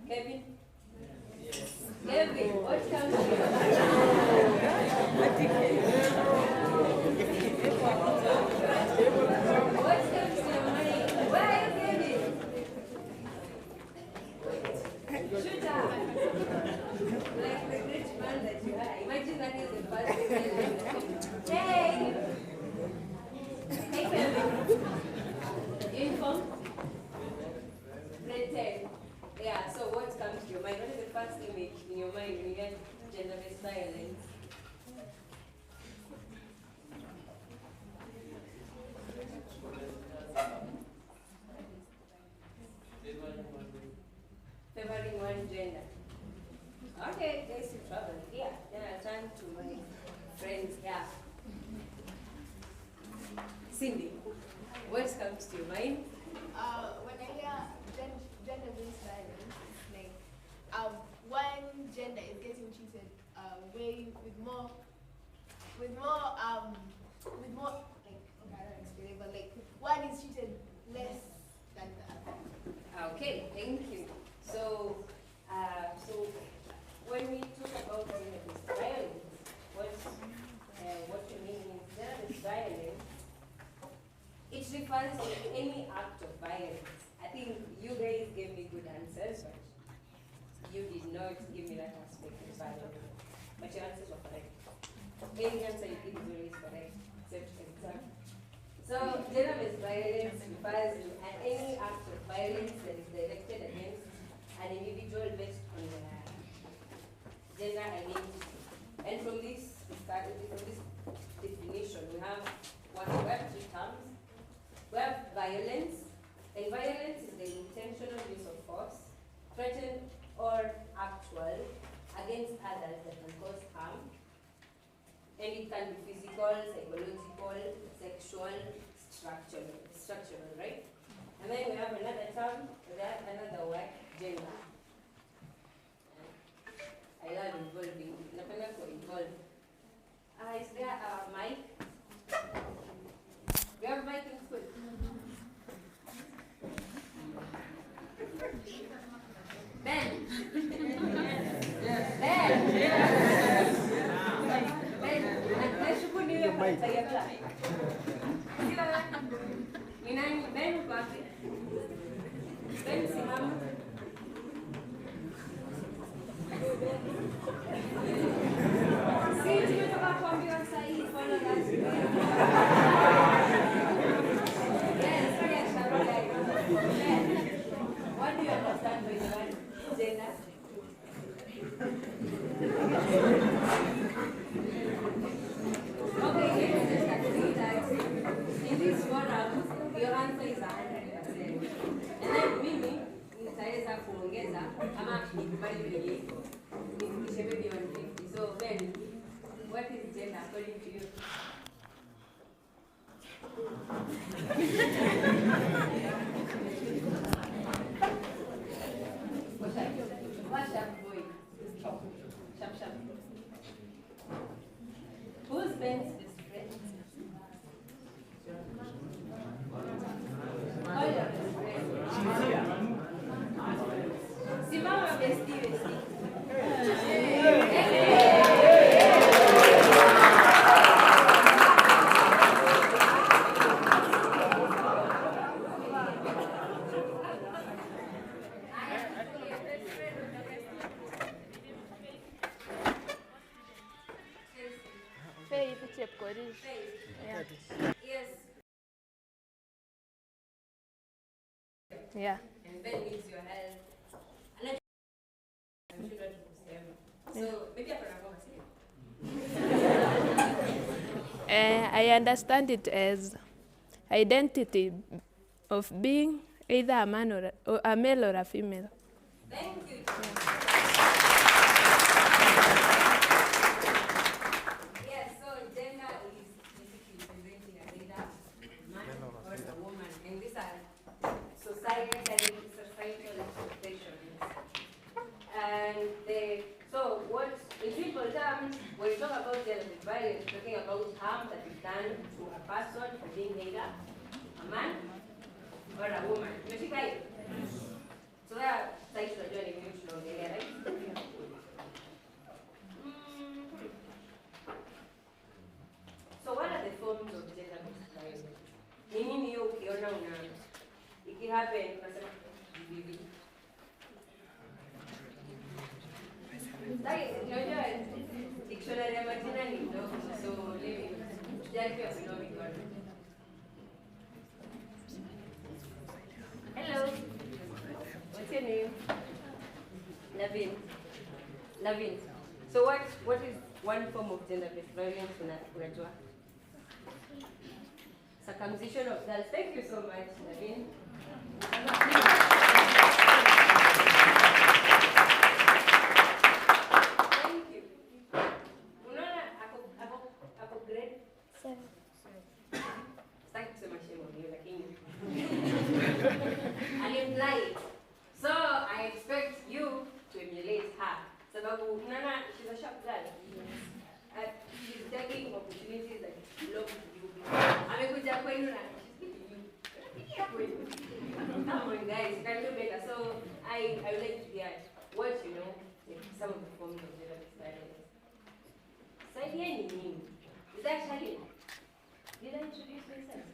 Kevin? Yes. Kevin, what comes to your mind? What comes to your mind? Where are you, Kevin? Shoot up. Like the great man that you are. Imagine that is the first thing. Hey! Hey, Kevin. Uniform? Grade 10. Yeah, so what comes to your mind? What is the first image in your mind when you get gender-based violence? Favoring one gender. Okay, there's some trouble. Yeah, then I'll turn to my friends. Yeah. Cindy, what comes to your mind? When I hear gender-based violence, it's like one gender is getting treated way with more like, okay, I don't explain it, but like one is treated less than the other. Okay, thank you. So when we talk about gender-based violence, what you mean is gender-based violence, it refers to any act of violence. I think you guys gave me good answers, but you did not give me that aspect of violence. But your answers were correct. Any answer you give is always correct, except exam. So gender-based violence refers to any act of violence that is directed against an individual based on their gender identity. And from this definition, we have three terms. We have violence, and violence is the intentional use of force, threatened or actual, against others that can cause harm. And it can be physical, psychological, sexual, structural, right? And then we have another term, another word, gender. I love involving, napenda ko involve. Is there a mic? We have mic in school. Ben. Ben. Ben. Nashukuru niwe kwa tayari. Ni nani? Ben uko wapi? Ben simama. Si tumetoka kuambiwa saa hii follow that. Yes, yes, what do you understand by the word gender? Okay, ama nikubali venye iko nifikishe maybe 150. So Ben, what is gender according to you? What's up, boy? Sharp, sharp. Who's Ben's best friend? All your best friends. Simama bestie, bestie. Faith Chepkorir. Yeah. Yes. Yeah. And Ben needs your help. And I'm sure that will save. So maybe I can have I understand it as identity of being either a man or a male or a female. Thank you. Yes, so gender is basically presenting a leader, a man or a woman, and these are societal expectations. And so what, in simple terms, when we talk about gender violence, we're talking about harm that is done to a person for being either a man or a woman. So that takes the journey mutual area, right? So what are the forms of gender-based violence? Ni nini hiyo ukiona una ikihappen unasema bibi. Like, unajua dictionary ya majina ni ndogo, so tujaribu ya kusoma mikono. Hello. What's your name? Lavin. Lavin. So what is one form of gender-based violence unajua? Circumcision of girls. Thank you so much, Lavin. Thank you. Unaona ako grade 7. Sitaki kusema shame on you, lakini alimply. So I expect you to emulate her. Sababu unaona she's a sharp girl. She's taking opportunities that belong to you. Amekuja kwenu na she's giving you. Come on guys, you can do better. So I would like to hear what you know, some of the forms of gender-based violence. Saidia ni nini? Is that Charlene? Did I introduce myself?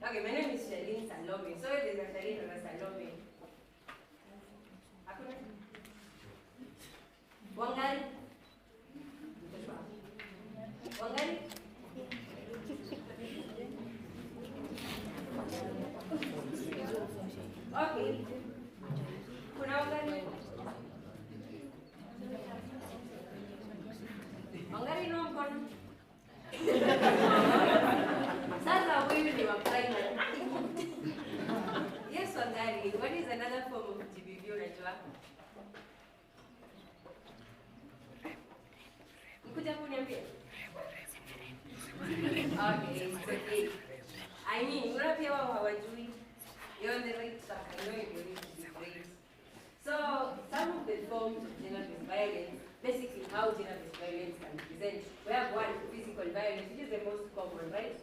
Okay, my name is Charlene Salome. So there's a Charlene or a Salome. Hakuna? Wangari? Wangari? Okay. Kuna Wangari? Wangari no mkono? Sasa huyu ni wa primary. Yes, Wangari. What is another form of GBV unajua? Mkuja kuniambia? Okay, it's okay. I mean, kuna pia wao hawajui. You're on the right track. I know you're going to be great. So, some of the forms of gender-based violence, basically how gender-based violence can present. We have one, physical violence, which is the most common, right?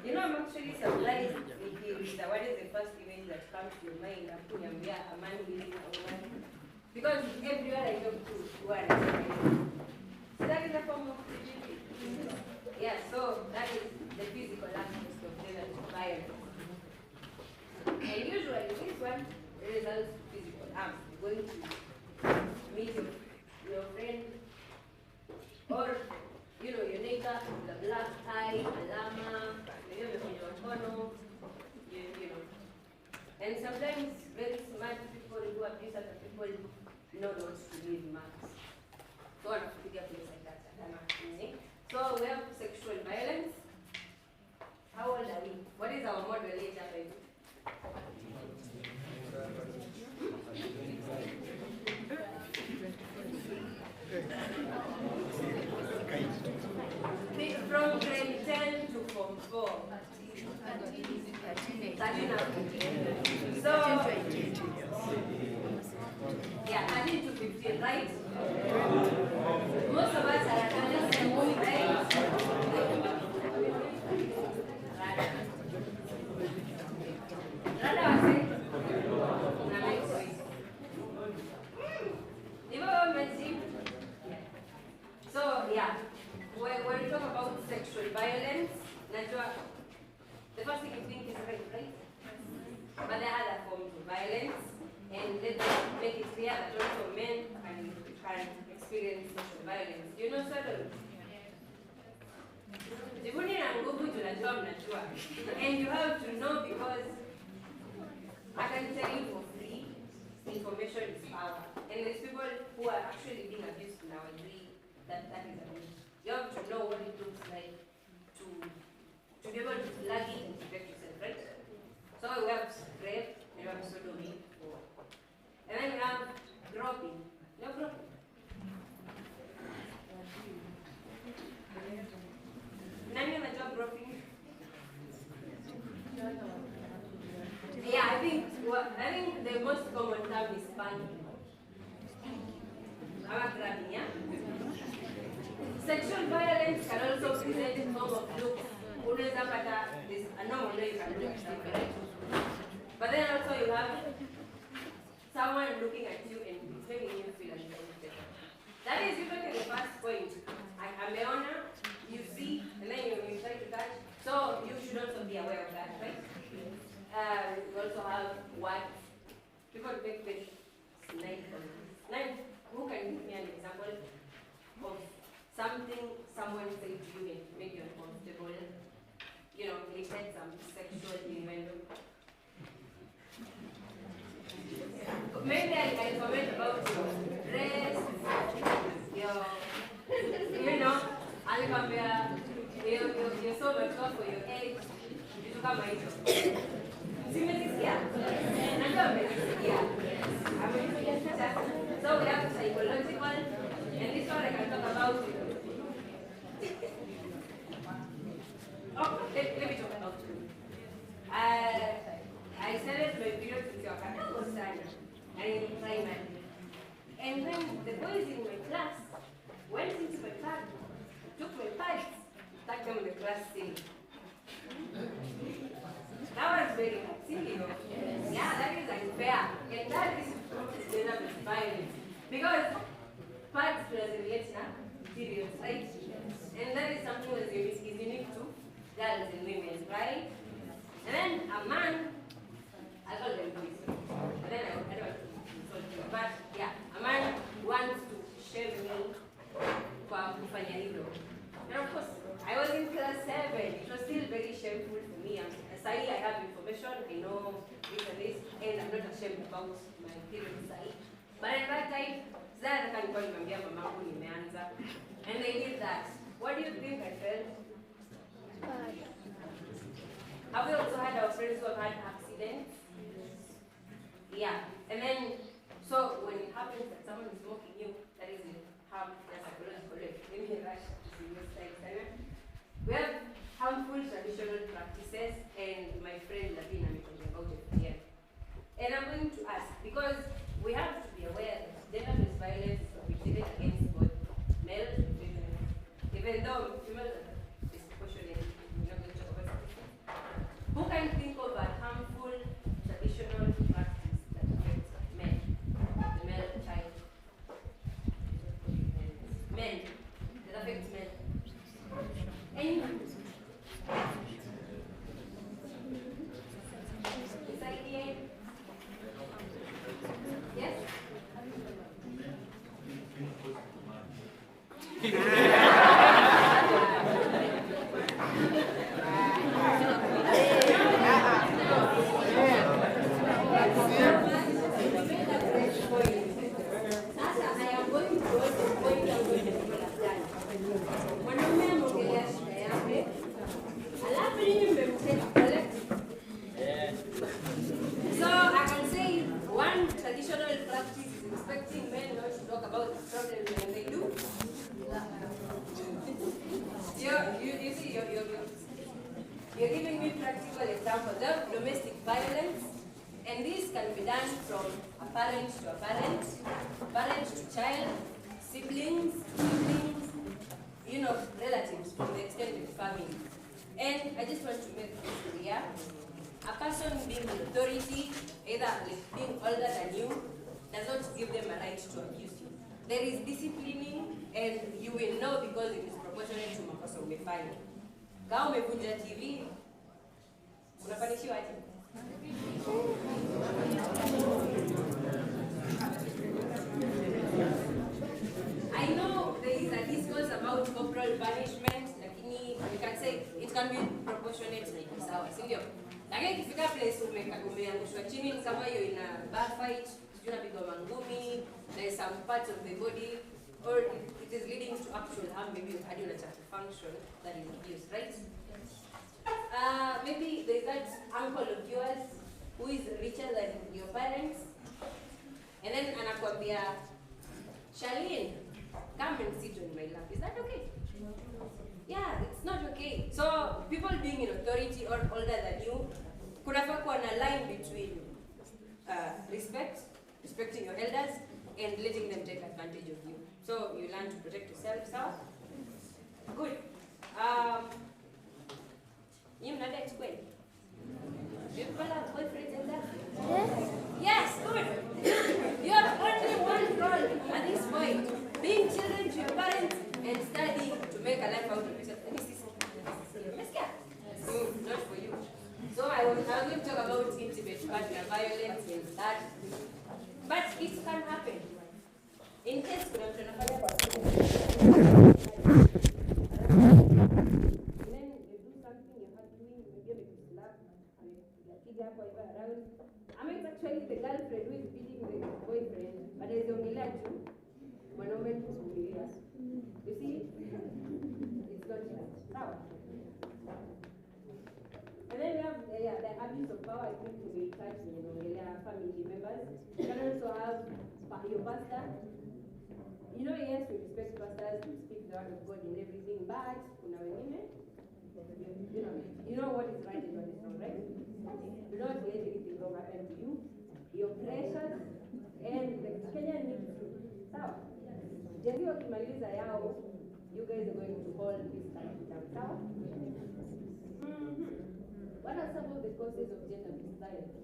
You know, I'm actually surprised what is the first image that comes to your mind after a man beating a woman? Because everywhere I talk to, who are so that is a form of GBV. Yeah, so that is the physical aspect of gender-based violence. And usually this one results physical harm. You're going to meet your friend or your neighbor with a black eye, a llama, you know. And sometimes very smart people who abuse other people know not to leave marks. So I have to figure things like that. So we have sexual violence. How old are we? What is our model age? 13 and 15. So, yeah, 13 to 15, right? Most of us are adults, right? So yeah, when we talk about sexual violence, the first thing you think is rape, right? But there are other forms of violence, and let's make it clear that also men can experience sexual violence. Do you know certain? And you have to know because I can tell you for free, information is power. And there's people who are actually being abused now agree that that is abuse. You have to know what it looks like to be able to flag it and protect yourself, right? So we have rape, we have sodomy, and then we have groping. No groping. Nani anajua groping? Yeah, I think the most common term is spanking. Ama grabbing, yeah? Sexual violence can also present in form of looks. Unaweza pata this a normal way you can look different. But then also you have someone looking at you and it's making you feel uncomfortable. That is usually the first point. Ameona, you see, and then you try to touch. So you should also be aware of that, right? We also have what people make this knife. Who can give me an example of something someone said to you and made you uncomfortable? You know, they said some sexual innuendo. Maybe I comment about your dress, you know, you're so mature for your age. You come my age. So we have psychological, and this one I can talk about. Oh, let me talk about it. I started my period with your and in primary. And then the boys in my class went into my class, took my pads, stuck them in the class ceiling. That was very silly. Yeah, that is unfair. And that is violence. Because pads plus relate to periods, right? And that is something that is unique to girls and women, right? And then a man, I call them boys. But then I don't insult you. But yeah, a man wants to shame me for kufanya hivyo. And of course, I was in class 7. It was still very shameful for me. Sahi, I have information, I know this and this, and I'm not ashamed about my period sahi. But at that time, Zara nilikuwa nimwambia mamangu nimeanza. And they did that. What do you think I felt? Have we also had our friends who have had accidents? Yeah. And then, so when it happens that someone is mocking you, that is harm, that's psychological. Let me rush to see your slide. We have harmful traditional practices, and my friend Lavina may talk about it here. And I'm going to ask, because we have to be aware that gender-based violence is perpetrated against both male and female. Even though female are disproportionate, we're not going to talk about it. Who can think of a harmful traditional practice that affects men, the male child? Men, that affects men. Anyone? Yes? So I can say one traditional practice is expecting men not to talk about the problem when they do. You see, you're observe domestic violence, and this can be done from a parent to a parent, parent to child, siblings, relatives from the extended family. And I just want to make this clear. A person being in authority, either being older than you, does not give them a right to abuse you. There is disciplining, and you will know because it is proportionate to makosa umefanya. Kama umevunja TV, unapanishiwa aje? I know there is a discourse about corporal punishment, lakini we can say it can be proportionate na sawa, si ndio? Lakini ikifika place umeangushwa chini kama hiyo ina bar fight, sijui unapigwa mangumi, there is some part of the body, or it is leading to actual harm, maybe hadi unataka function that is abused, right? Maybe there is that uncle of yours who is richer than your parents, and then anakuambia, Charlene, come and sit on my lap. Is that okay? Yeah, it's not okay. So people being in authority or older than you, kunafaa kuwa na line between respecting your elders, and letting them take advantage of you. So you learn to protect yourself. So good. You know that kweli? Do you have boyfriends and that? Yes, good. You have only one goal at this point: being children to your parents and studying to make a life out of yourself. Not for you. So I was going to talk about intimate partner violence and that, but it can happen. In case kuna mtu anafanya kwa I mean, it's actually the girlfriend who is beating the boyfriend, but there's only like two. One woman who's familiar. You see, it's not just now. And then we have the abuse of power. I think we touched family members. You can also have your pastor. You know, yes, we respect pastors, we speak the word of God in everything, but you know what is right and what is wrong, right? Do not let anything wrong happen to you. You're precious, and the Kenya needs you. Sawa? Jazio kimaliza yao, you guys are going to hold this country down. Sawa? What are some of the causes of gender-based violence?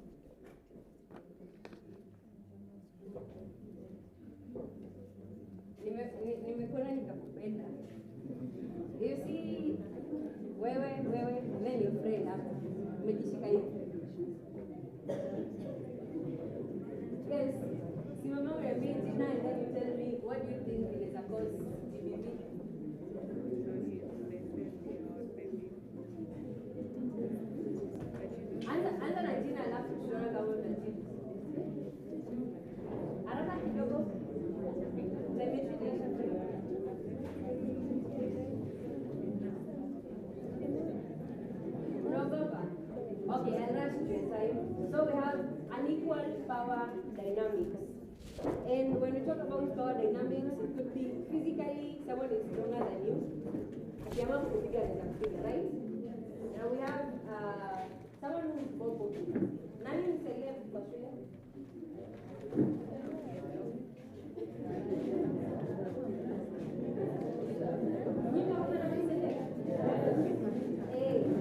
Nimekuona nikakupenda. You see, wewe, and then your friend hapa, umejishika hivi. Yes, simama uniambie jina and then you tell me what do you think is a cause GBV? Anza na jina alafu tunaona kama utajibu. Haraka kidogo. Okay, I'll rush to your time. So we have unequal power dynamics. And when we talk about power dynamics, it could be physically someone is stronger than you. Right? Now we have someone who is more popular. Nani ni celeb kwa shule?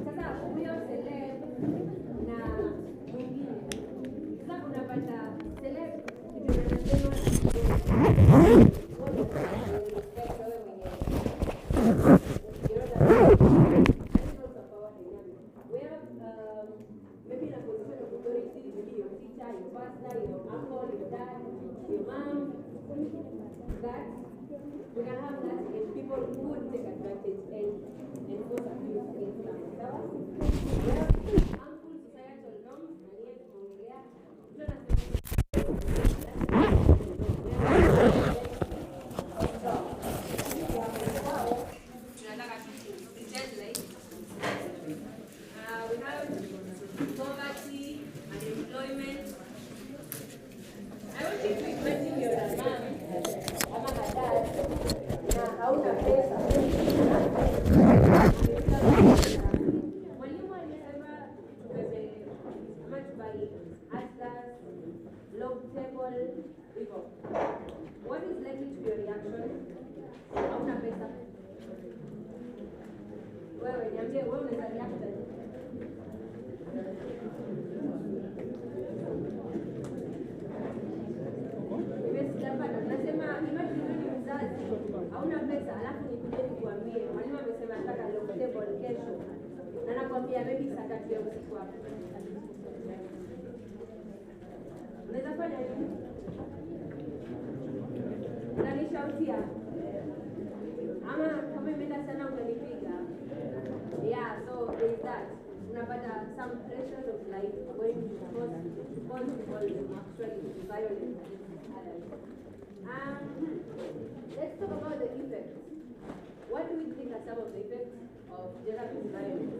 Sasa huyo celeb na mwingine. Sasa unapata celeb maybe in a position of authority, maybe your teacher, your pastor, your uncle, your dad, your mom, that we can have that and people who would take advantage and force abuse against them. We have harmful societal norms and yet we have poverty, unemployment. I want you to imagine you're a mom ama a dad na hauna pesa. Mwalimu alisema Hauna pesa. Wewe niambie wewe unaweza react aje? Nimesikia hapa nasema imagine wewe ni mzazi. Hauna pesa alafu nikuje nikuambie mwalimu amesema nataka log table kesho. Na nakwambia maybe saa 3 ya usiku hapo. Unaweza fanya nini? Unanishautia? Ama kama imeenda sana unanipiga? Yeah, so there's that. Unapata some pressures of life going to cause people actually violent against others. Let's talk about the effects. What do we think are some of the effects of gender-based violence?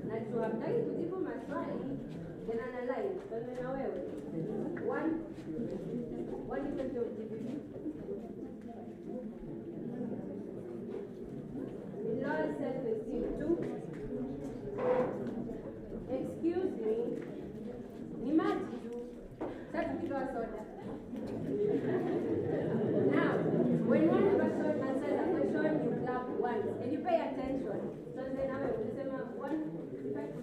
Na tuhamtaki kujibu maswali, then analyze. Tuanze na wewe. One effect of GBV. Lower self-esteem. 2. Excuse me. Ni maji tu. Sasa tukitoa soda. Now, when one person answers a question, you clap once and you pay attention. So then now we say one effect.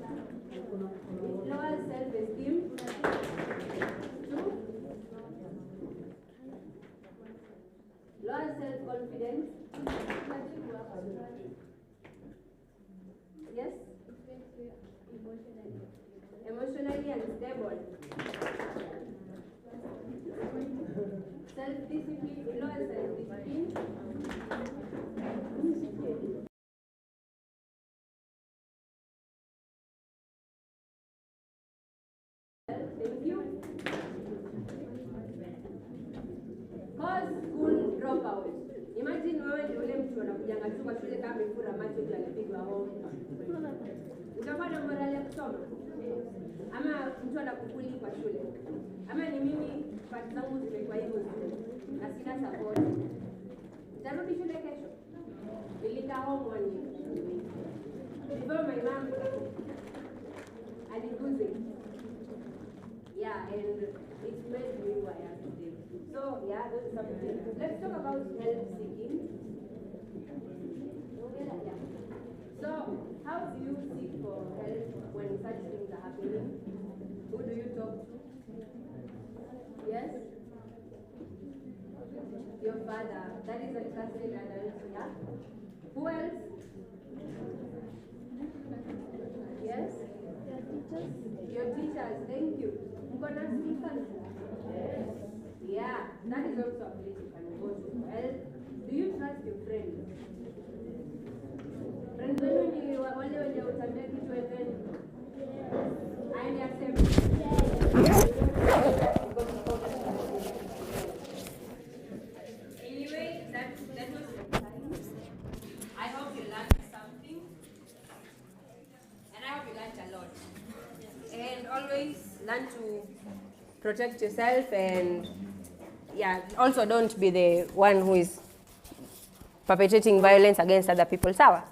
Lower self-esteem. 2. Lower self-confidence. Yes? Emotionally unstable. Self-discipline, lower self-discipline. Thank you. Cause school dropout. Imagine wewe ndio ule mtu anakujanga tu kwa shule kama amefura macho ndio alipigwa home. Utakuwa na morale ya kusoma? Ama mtu anakukuli kwa shule? Ama ni mimi part zangu zimekuwa hivyo na sina support. Nitarudi shule kesho. Nilikaa home one year. Before my mom aliguze. Yeah, and it made me who I am today. So, yeah, those are some things. Let's talk about help seeking. Yeah. So, how do you seek for help when such things are happening? Who do you talk to? Yes? Your father. That is a trusted adult, yeah? Who else? Yes? Your teachers, thank you. Yeah, that is also a place you can go to. Well, do you trust your friends? Friends wenu ni wale wenye utambia kitu wenzenu? Aende aseme. Anyway, that was my time. I hope you learned something. And I hope you learned a lot. And always learn to protect yourself and also don't be the one who is perpetrating violence against other people. Sawa?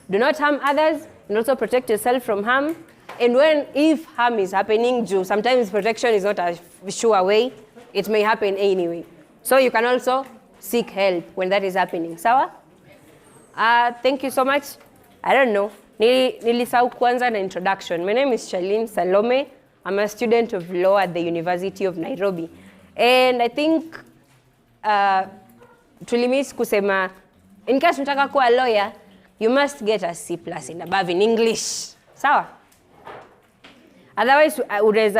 Do not harm others and also protect yourself from harm. And if harm is happening, sometimes protection is not a sure way. It may happen anyway. So you can also seek help when that is happening. Sawa? Thank you so much. I don't know. Nilisahau kwanza na introduction. My name is Charlene Salome. I'm a student of law at the University of Nairobi. And I think tulimiss kusema, in case unataka kuwa lawyer, you must get a C+ and above in English. Sawa? Otherwise,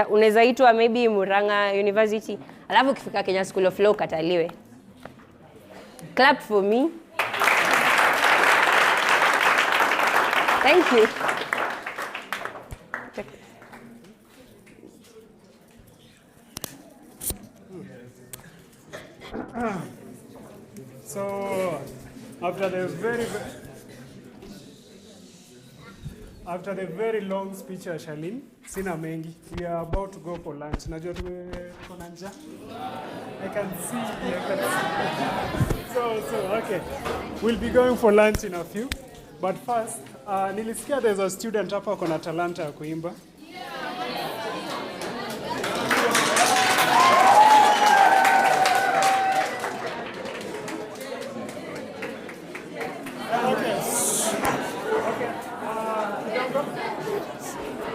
unaweza itwa maybe Murang'a University, alafu ukifika Kenya School of Law kataliwe. Clap for me. Thank you. So, after the very long speech ya Charlene, sina mengi. We are about to go for lunch. Najua tuko na njaa. I can see. So, okay. We'll be going for lunch in a few. But first, nilisikia there's a student hapa kona talanta ya kuimba.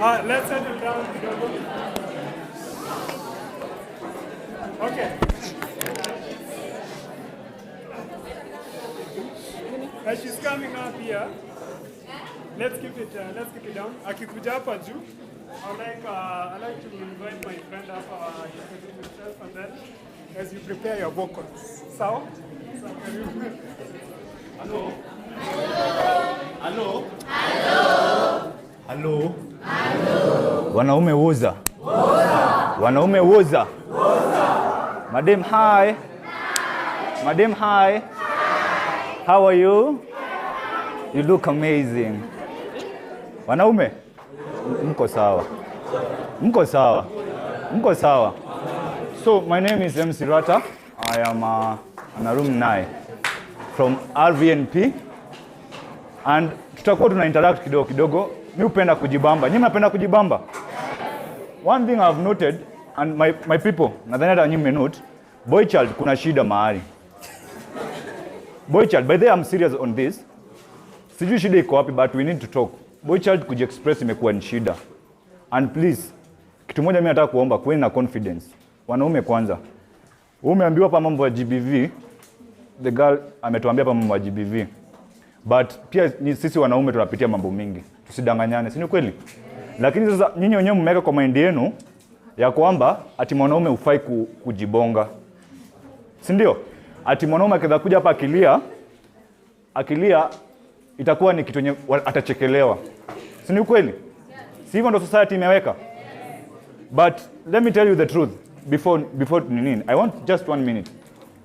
Let's settle down kidogo. Okay. As she's coming up here, let's keep it down. Akikuja hapa juu, I like to invite my friend up, introduce himself, and then as you prepare your vocals. Sawa? Hello. Hello. Hello. Wanaume woza. Wanaume woza. Madam hi. Madam hi. How are you? You look amazing. Wanaume, mko sawa. Mko sawa. Mko sawa. So my name is MC Rata. I am an alumni from RVNP. And tutakuwa tuna interact kidogo kidogo. Mimi hupenda kujibamba. Nyinyi mnapenda kujibamba? One thing I've noted, and my people, nadhani hata nyinyi mmenote, boy child kuna shida mahali. Boy child, by the way I'm serious on this. Sijui shida iko wapi, but we need to talk. Boy child kujiexpress imekuwa ni shida. And please, kitu moja mimi nataka kuomba, kuweni na confidence. Wanaume kwanza. Umeambiwa hapa mambo ya GBV, the girl ametuambia hapa mambo ya GBV. But pia sisi wanaume tunapitia mambo mingi. Tusidanganyane, si ni kweli? Lakini sasa nyinyi wenyewe mmeweka kwa mind yenu ya kwamba ati mwanaume hufai kujibonga. Si ndio? Ati mwanaume akidha kuja hapa akilia itakuwa ni kitu yenye atachekelewa. Si ni kweli? Si hivyo ndo society imeweka? But let me tell you the truth before nini. I want just 1 minute.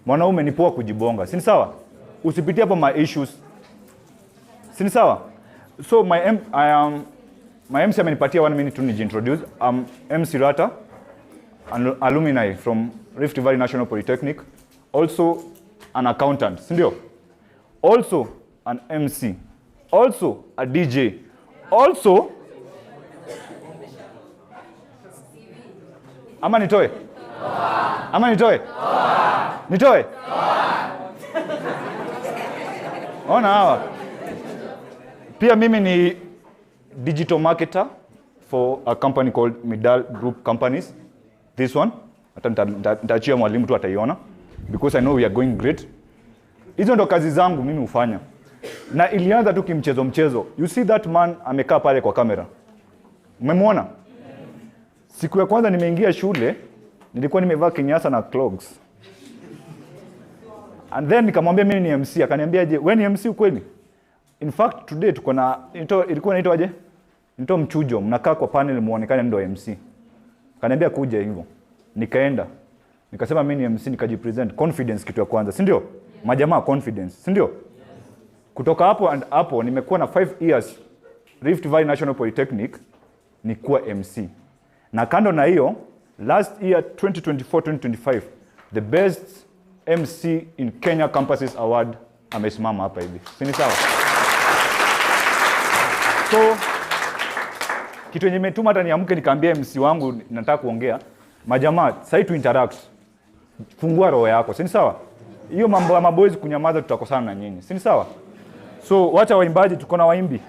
Mwanaume ni poa kujibonga. Si ni sawa? Usipitie hapa my issues. Si ni sawa? So my MC amenipatia 1 minute to nijiintroduce. I'm MC Rata, an alumni from Rift Valley National Polytechnic, also an accountant, si ndio? Also an MC, also a DJ, also ama nitoe? Ama nitoe? Nitoe? Ona hawa. Pia mimi ni digital marketer for a company called Midal Group Companies. This one, nitaachia mwalimu tu ataiona, because I know we are going great. Hizo ndo kazi zangu mimi hufanya. Na ilianza tu kimchezo. You see that man amekaa pale kwa kamera. Umemwona? Siku ya kwanza nimeingia shule, nilikuwa nimevaa kinyasa na clogs. And then nikamwambia mimi ni MC, akaniambia je, wewe ni MC ukweli? In fact today tuko na ilikuwa inaitwa aje? Nito mchujo, mnakaa kwa panel muonekane ndo MC. Akaniambia kuja hivyo. Nikaenda. Nikasema mimi ni MC, nikajipresent, confidence kitu ya kwanza, si ndio? Majamaa confidence, si ndio? Kutoka hapo nimekuwa na 5 years Rift Valley National Polytechnic ni kuwa MC. Na kando na hiyo, last year 2024-2025 the best MC in Kenya Campuses Award amesimama hapa hivi. Si ni sawa? So kitu yenye imetuma hata niamke nikaambia MC wangu nataka kuongea, majamaa sasa tu interact. Fungua roho yako, si ni sawa? Hiyo mambo ya maboys kunyamaza tutakosana na nyinyi. Si ni sawa? So wacha waimbaji, tuko na waimbi.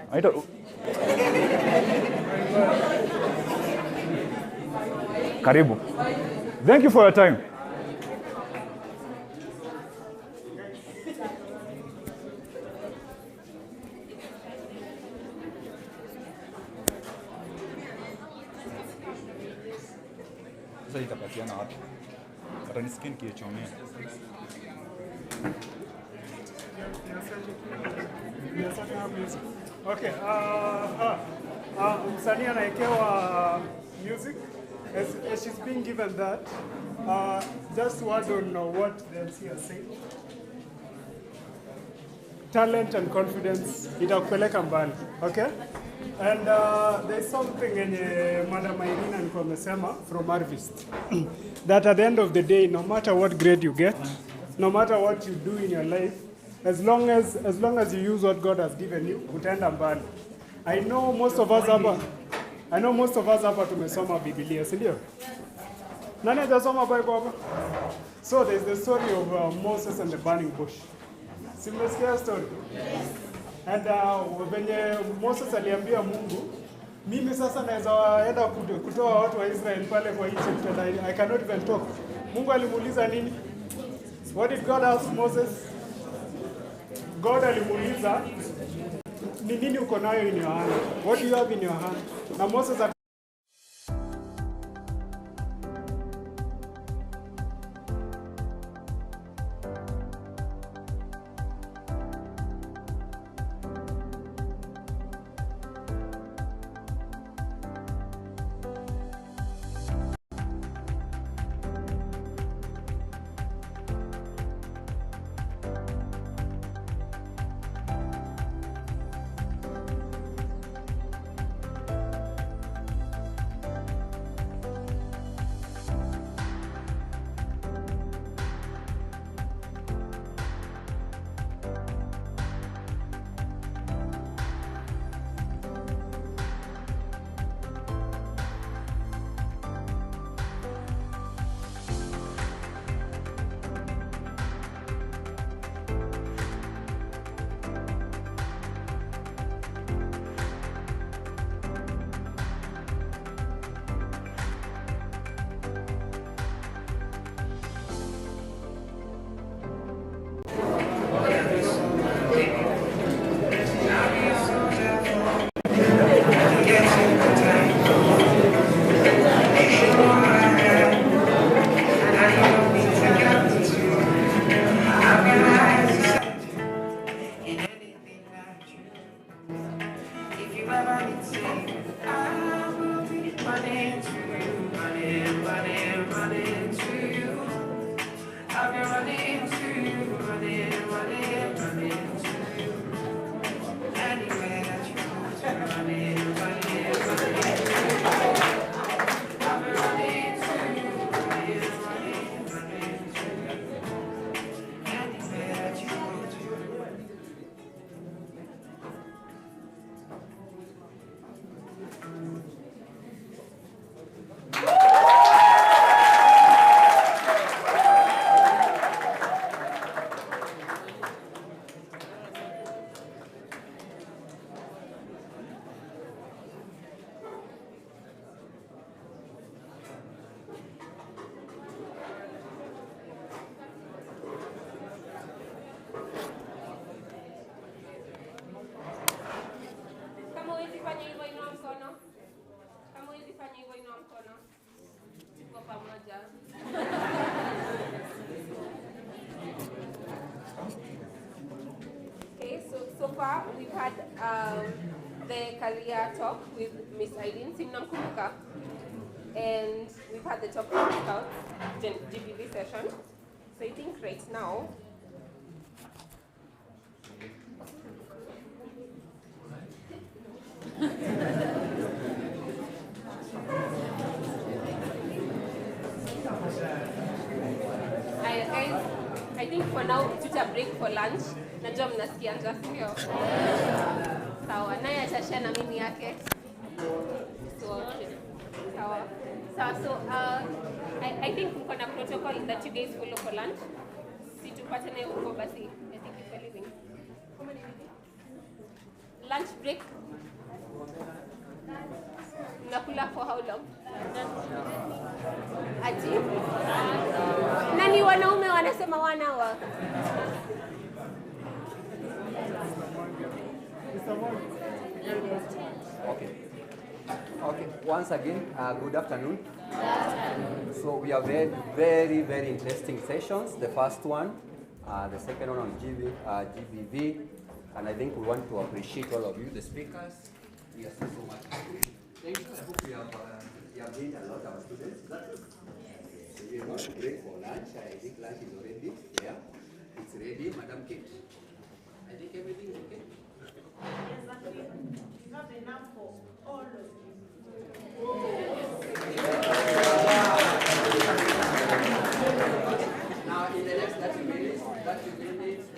Karibu. Thank you for your time. Sasa itapatiana wapi? Watanisikia nikichomea. Okay. Msanii anaekewa music. As she's being given that, just word on what the MC has said. Talent and confidence itakupeleka mbali, okay? And there's something in Madam Irina alikuwa amesema from Harvest that at the end of the day, no matter what grade you get, no matter what you do in your life, as long as you use what God has given you, utaenda mbali. I know most of us hapa tumesoma Biblia, si ndio? Nani hajasoma Bible hapa? So there's the story of Moses and the burning bush. Si mmesikia story? Yes. And venye Moses aliambia Mungu Mimi sasa naweza waenda kutoa watu wa Israel pale kwa Egypt and I cannot even talk. Mungu alimuuliza nini? What did God ask Moses? God alimuuliza ni nini uko nayo in your hand? What do you have in your hand? Na Moses so far we've had the career talk with Miss Aileen Simnamkumbuka, and we've had the talk with Scouts GBV session. So I think right now guys, I think for now tuta break for lunch. Najua mnasikia njaa, sio? Sawa, naye atashare na mimi yake. So, sawa. So I think mko na protocol that you guys follow for lunch. Si tupatane huko basi. I think it's leaving. Lunch break. Mnakula for how long? Ati? Nani wanaume wanasema 1 hour? Okay. Once again, good afternoon. So we have had very interesting sessions. The first one, the second one on GBV, and I think we want to appreciate all of you, the speakers. Yes, so much. Thank you. I hope we have gained a lot of students. So we are going to break for lunch. I think lunch is already there. It's ready, Madam Kate. I think everything is okay. Exactly. It's not enough for all of you. Now, in the next 30 minutes, 40 minutes,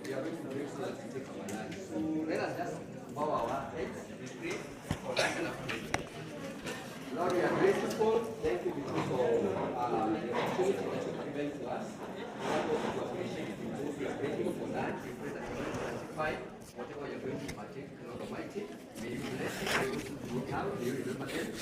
we are going to break so that we take our lunch. So let us just bow our heads, we pray for lunch and after. Lord, we are grateful. Thank you because of the opportunity that you have given to us. We want also to appreciate you. We are grateful for lunch. We pray that you will satisfy whatever you're going to partake, Lord Almighty, may you bless it, may you look out, may you remember them.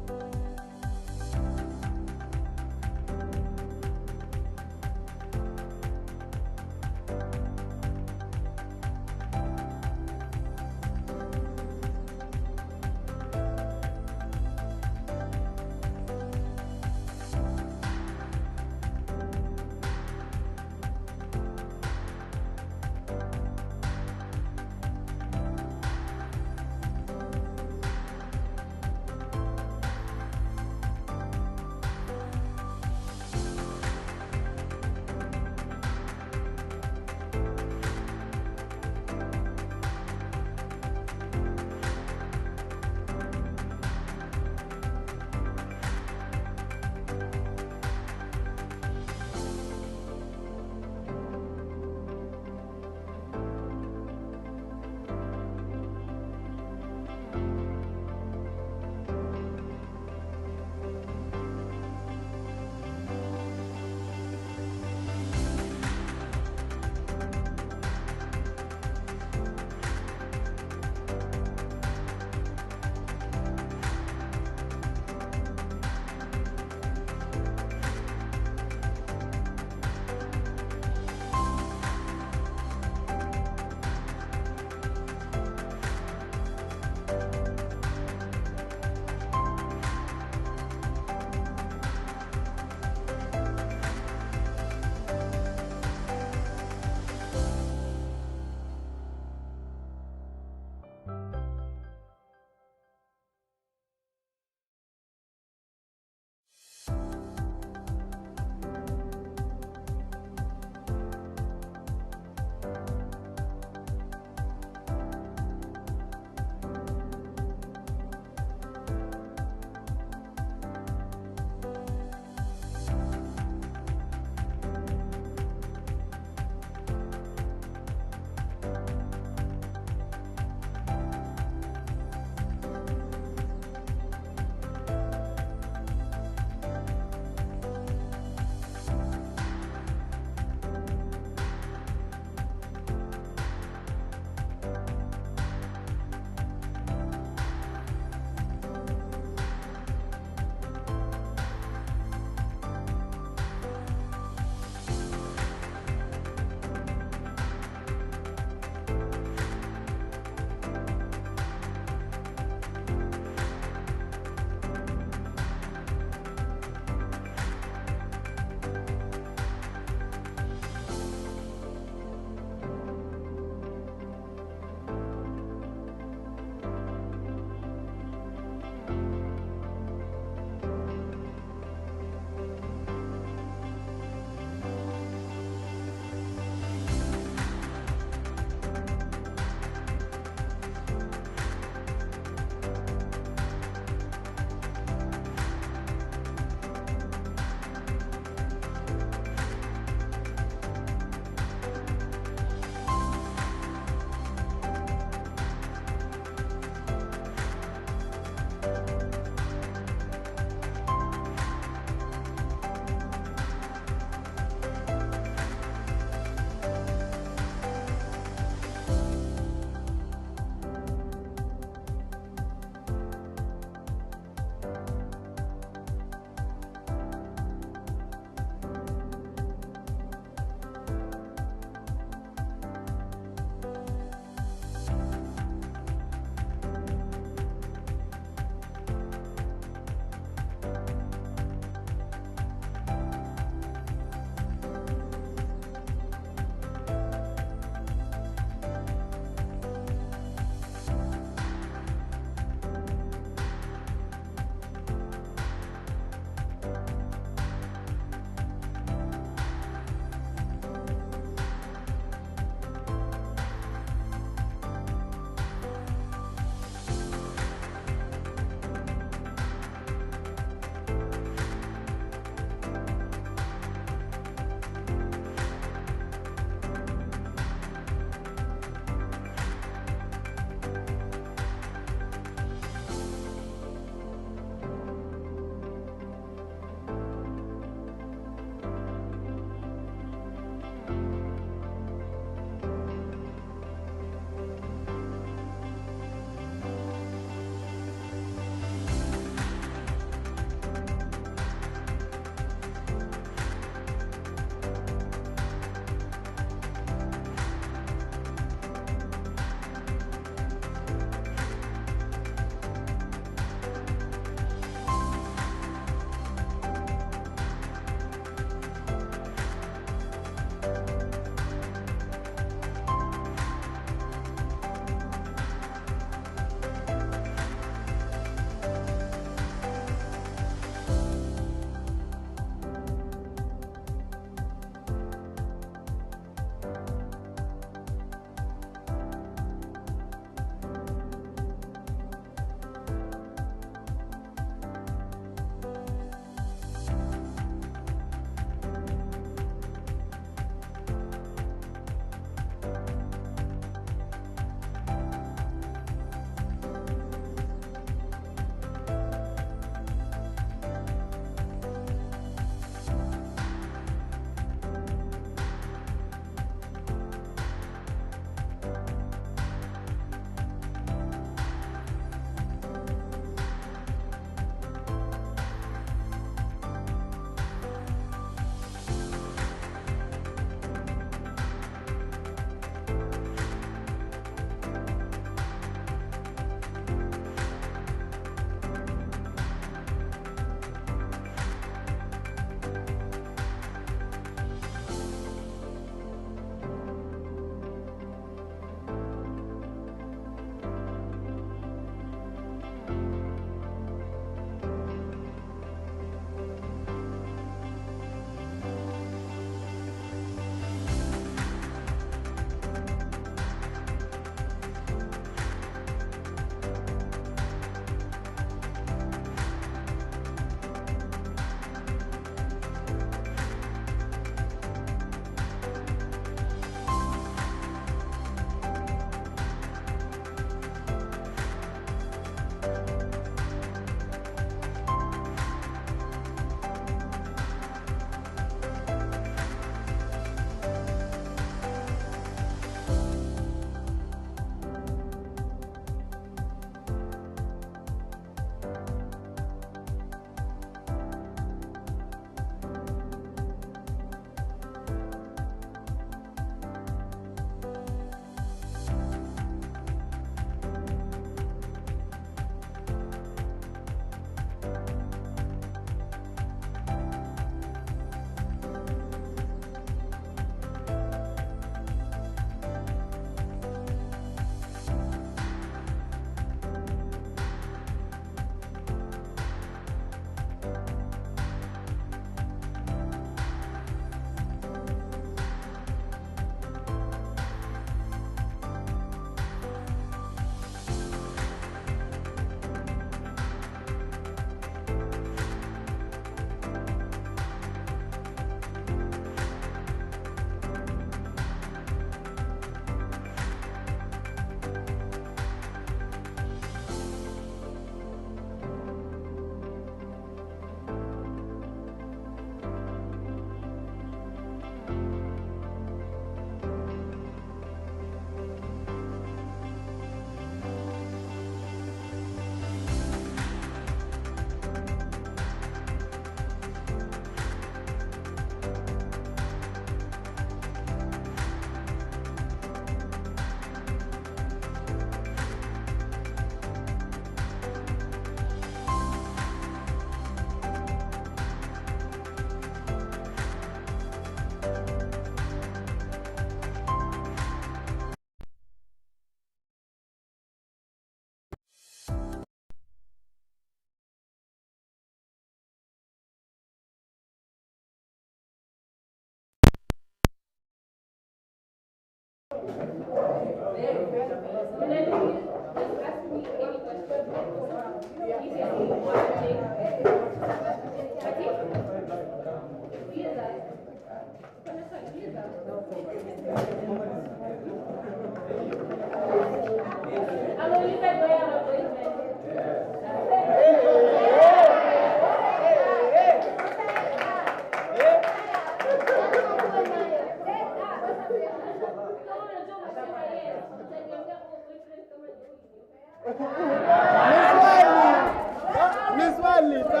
Miss Wally, the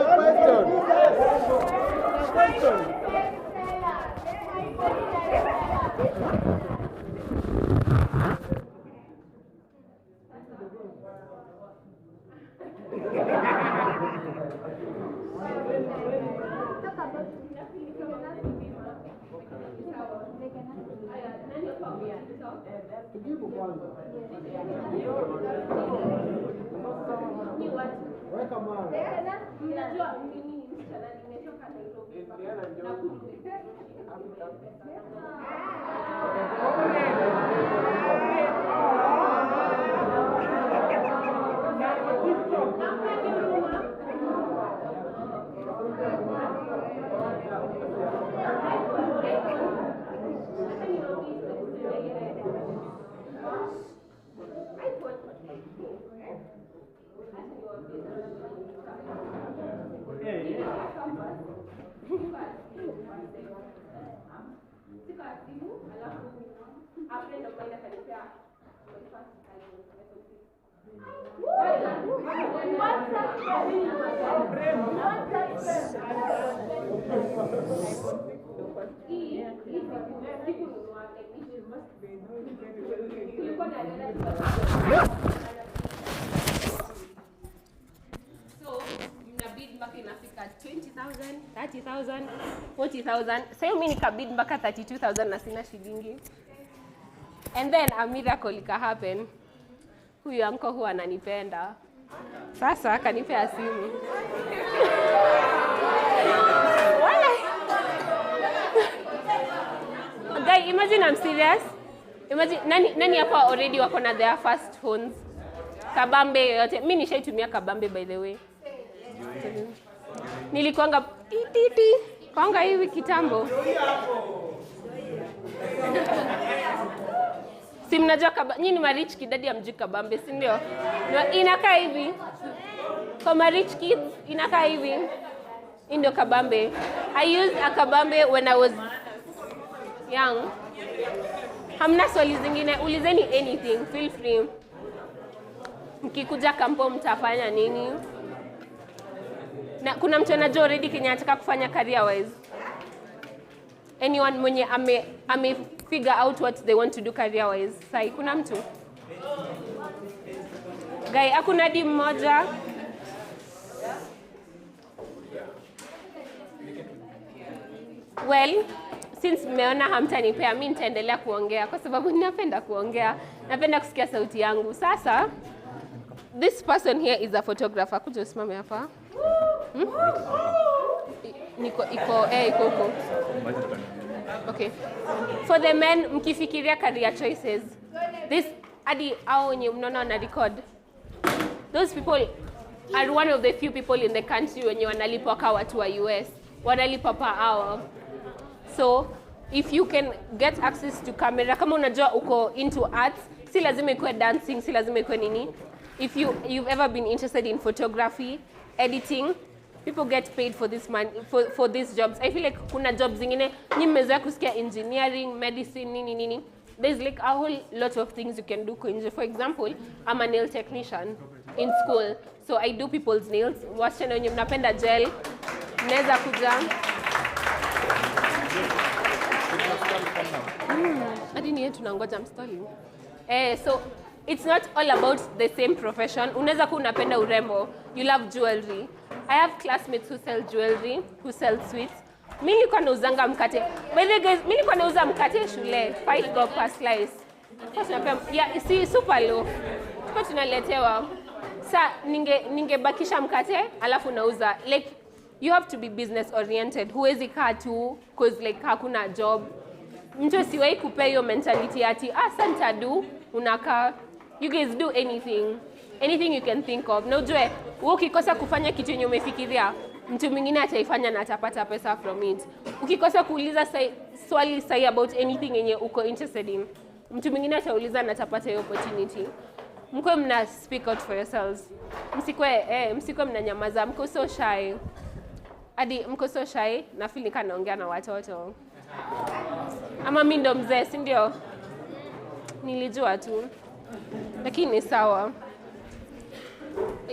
question. Weka mawe. Unajua mimi ni msichana nimetoka Nairobi. So, mnabid mpaka inafika 20,000, 30,000, 40,000. Sasa mimi nikabid mpaka 32,000 na sina shilingi. And then a miracle ika happen. Huyu anko huwa ananipenda. Sasa akanipea simu. Guy, imagine I'm serious. Imagine nani hapa already wako na their first phones. Kabambe yote. Mimi nishaitumia kabambe by the way. Nilikuanga titi kwanga hivi kitambo. Si mnajua nyinyi marich kidadi amjui kabambe, si ndio? Inakaa hivi. Kwa marich kids inakaa hivi. Hii ndio kabambe. I used a kabambe when I was young. Hamna swali zingine, ulizeni anything, feel free. Mkikuja kampo mtafanya nini? Na kuna mtu anajua already Kenya anataka kufanya career wise. Anyone mwenye ame figure out what they want to do career wise. Sai kuna mtu? Guy, hakuna di mmoja. Well, since mmeona hamtanipea, mimi nitaendelea kuongea kwa sababu ninapenda kuongea. Napenda kusikia sauti yangu. Sasa this person here is a photographer. Kuja usimame hapa. Iko huko. Okay. For the men, mkifikiria career choices, this adi au wenye mnaona na record. Those people are one of the few people in the country wenye wanalipwa kwa watu wa US. Wanalipa per hour. So, if you can get access to camera, kama unajua uko into arts, si lazima ikuwe dancing, si lazima ikuwe nini. If you've ever been interested in photography, editing, people get paid for this for these jobs. I feel like kuna jobs zingine nyinyi mmezoea kusikia engineering, medicine, nini. There's like a whole lot of things you can do nje. For example, I'm a nail technician in school. So I do people's nails. Wasichana wenye mnapenda gel, mnaweza kuja. Hadi ni yetu tunangoja mstari. So it's not all about the same profession. Unaweza kuwa unapenda urembo, you love jewelry. I have classmates who sell jewelry, who sell sweets. Mimi nilikuwa nauzanga mkate. By the way guys, mimi nilikuwa nauza mkate shule, 5 bob per slice. Yeah, si super low. Kwa tunaletewa. Sa ningebakisha mkate alafu nauza. Like you have to be business oriented. Huwezi kaa tu cause like hakuna job. Mtu siwahi kupea hiyo mentality ati sasa nitadu unakaa You guys do anything. Anything you can think of. Na ujue, wewe ukikosa kufanya kitu yenye umefikiria, mtu mwingine ataifanya na atapata pesa from it. Ukikosa kuuliza swali sahi about anything yenye uko interested in, mtu mwingine atauliza na atapata hiyo opportunity. Mkwe mna speak out for yourselves. Msikwe mnanyamaza, mko so shy. Hadi mko so shy, na feel nika naongea na watoto. Ama mimi ndo mzee, si ndio? Nilijua tu. Lakini sawa.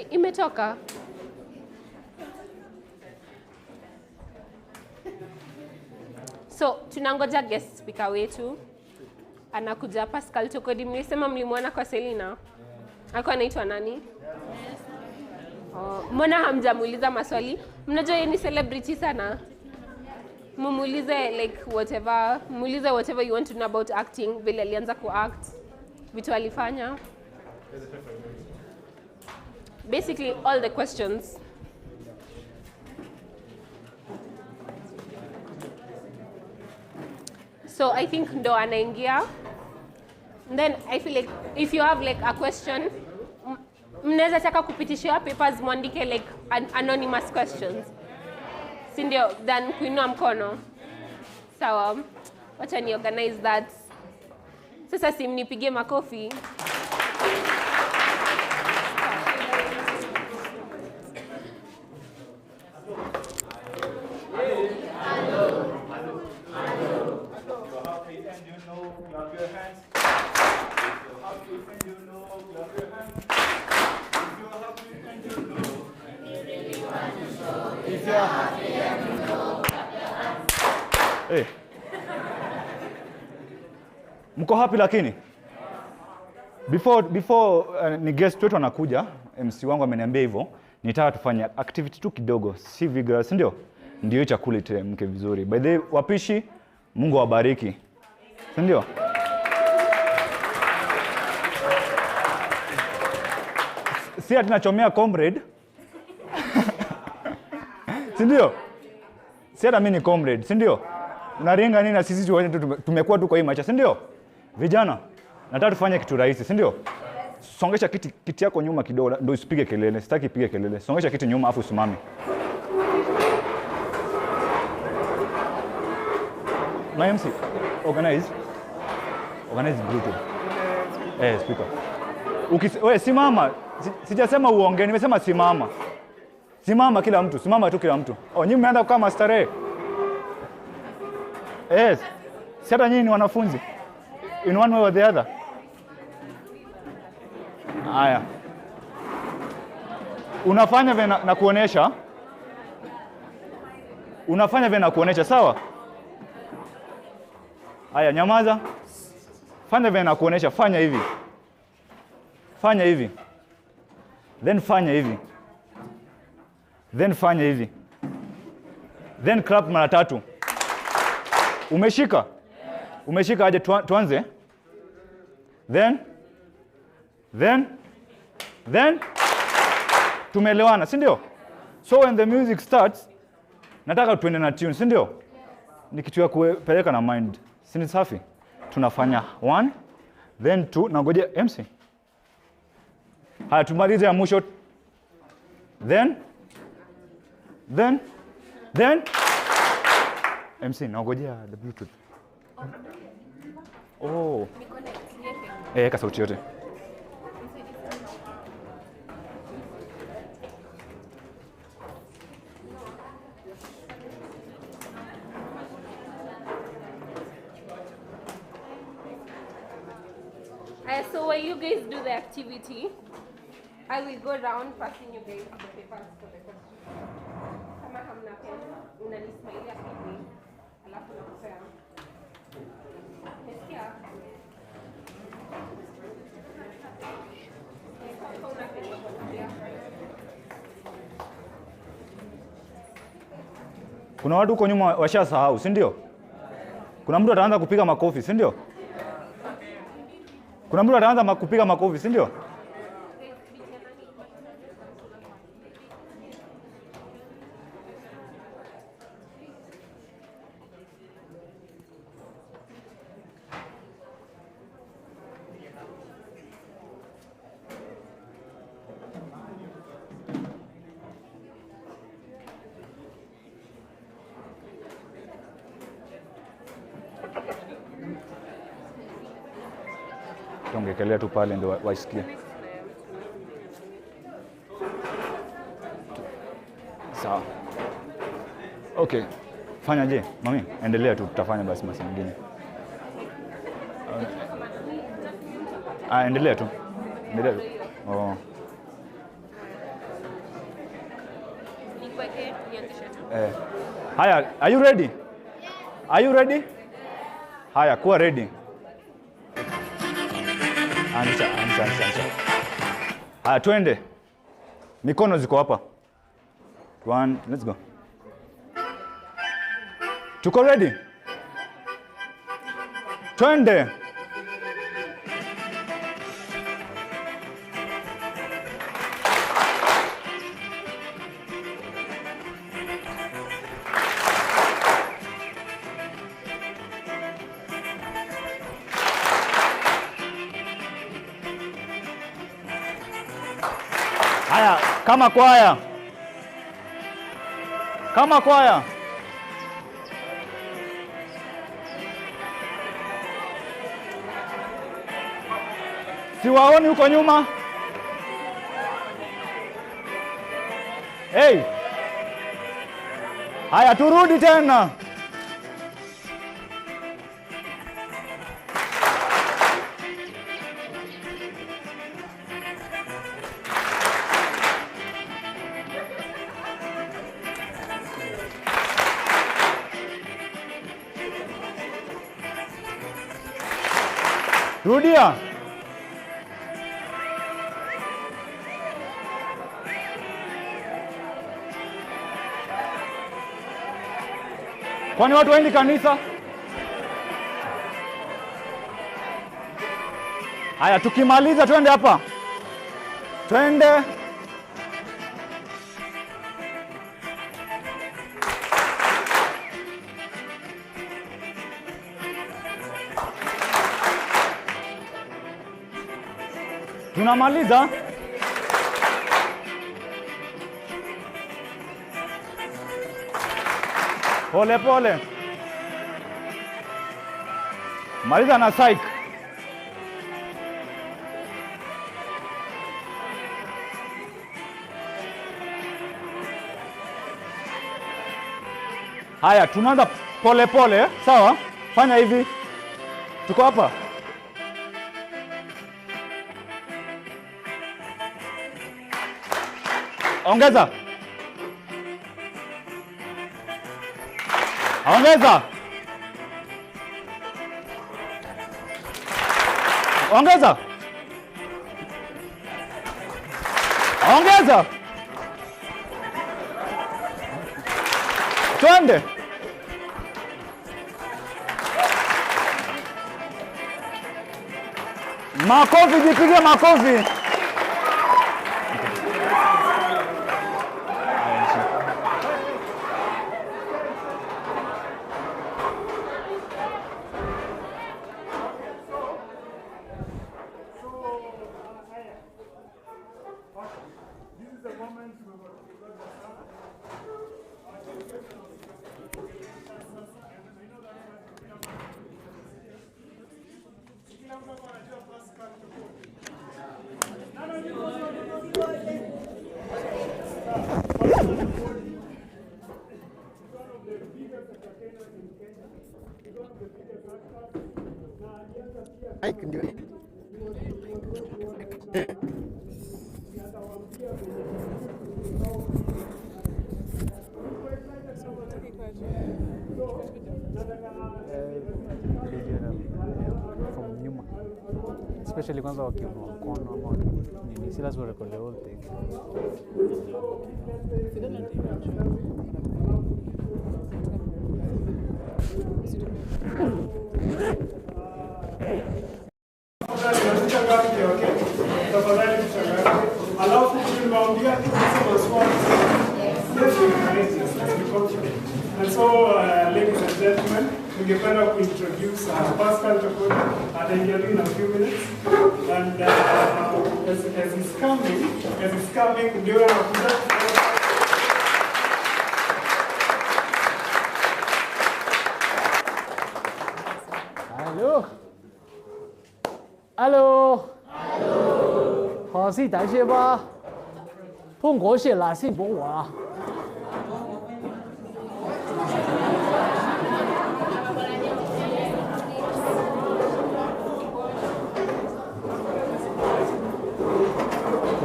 Imetoka. So, tunangoja guest speaker wetu. Anakuja Pascal Tokodi. Mlisema mlimwona kwa Selina? Alikuwa anaitwa nani? Mbona hamjamuuliza maswali? Mnajua yeye ni celebrity sana. Mumuulize like whatever, muulize whatever you want to know about acting, vile alianza kuact, vitu alifanya. Basically all the questions. So I think ndo anaingia. Then I feel like if you have like a question, mnaweza taka kupitishiwa papers muandike like anonymous questions. Si ndio? Then kuinua mkono. Sawa. Wacha ni organize that. Sasa si mnipigie makofi. Hey. Mko happy lakini? Before ni guest wetu anakuja, MC wangu ameniambia hivyo, nitaka tufanye activity tu kidogo, si vigorous, ndio? Ndio chakula itemke vizuri. By the way, wapishi, Mungu awabariki. Ndio? Si ati nachomea comrade. Si ndio? Si ati mimi ni comrade, si ndio? Unaringa nini na sisi tumekuwa tu kwa hii maisha, si ndio? Vijana, nataka tufanye kitu rahisi, si ndio? Songesha kiti yako nyuma kidogo ndio usipige kelele. Sitaki ipige kelele. Songesha kiti nyuma afu usimame. My MC, organize brutal. Speaker. Wewe simama. Sijasema uongee, nimesema simama. Simama kila mtu, simama tu kila mtu. Nyinyi mmeanza kama starehe. Yes. Sasa nyinyi ni wanafunzi. In one way or the other. Haya. Unafanya vile na kuonesha. Unafanya vile na kuonesha, sawa? Haya, nyamaza. Fanya vile na kuonesha, fanya hivi. Fanya hivi. Then fanya hivi. Then fanya hivi. Then clap mara 3. Umeshika? Umeshika aje tuanze? Then tumeelewana, si ndio? So when the music starts, nataka tuende na tune, si ndio? Ni kitu ya kupeleka na mind. Si ni safi? Tunafanya 1, then 2, na ngoja MC. Haya, tumalize ya mwisho. Then MC, nangojea the Bluetooth. Ka sauti yote. So while you guys do the activity, I will go around passing you guys the papers for the question. Kama hamna pen, unanismailia hivi, alafu nakupea. Umesikia? Kuna watu huko nyuma washasahau, si ndio? Kuna mtu ataanza kupiga makofi, si ndio? Kuna mtu ataanza kupiga makofi, si ndio? Tungekelea tu pale ndio waisikie. Sawa. Okay. Fanya je, mami? Endelea tu, tutafanya basi masi mengine. Endelea tu. Endelea tu. Oh. Haya, are you ready? Are you ready? Haya, kuwa ready. Anza. Haya, twende. Mikono ziko hapa. 1, let's go. Tuko ready? Twende. Haya, kama kwaya. Kama kwaya. Siwaoni huko nyuma. Hey. Haya, turudi tena. Rudia. Kwani watu waendi kanisa? Haya, tukimaliza twende hapa. Twende. Tunamaliza. Pole pole. Maliza na psych. Haya, tunaanza pole pole, sawa? Fanya hivi. Tuko hapa. Ongeza. Ongeza. Ongeza. Ongeza. Twende. Makofi, jipige makofi. Mike ndio. From nyuma, especially kwanza wakiinua mkono ama nini, si lazima record the whole thing. Alafu tulimwambia maswali. And so, ladies and gentlemen, ningependa kuintroduce Pascal Tokodi. Ataingia in a few minutes. And as he's coming, ndio anakuja. Hello. Hello。好，是大些吧？碰过些哪些不话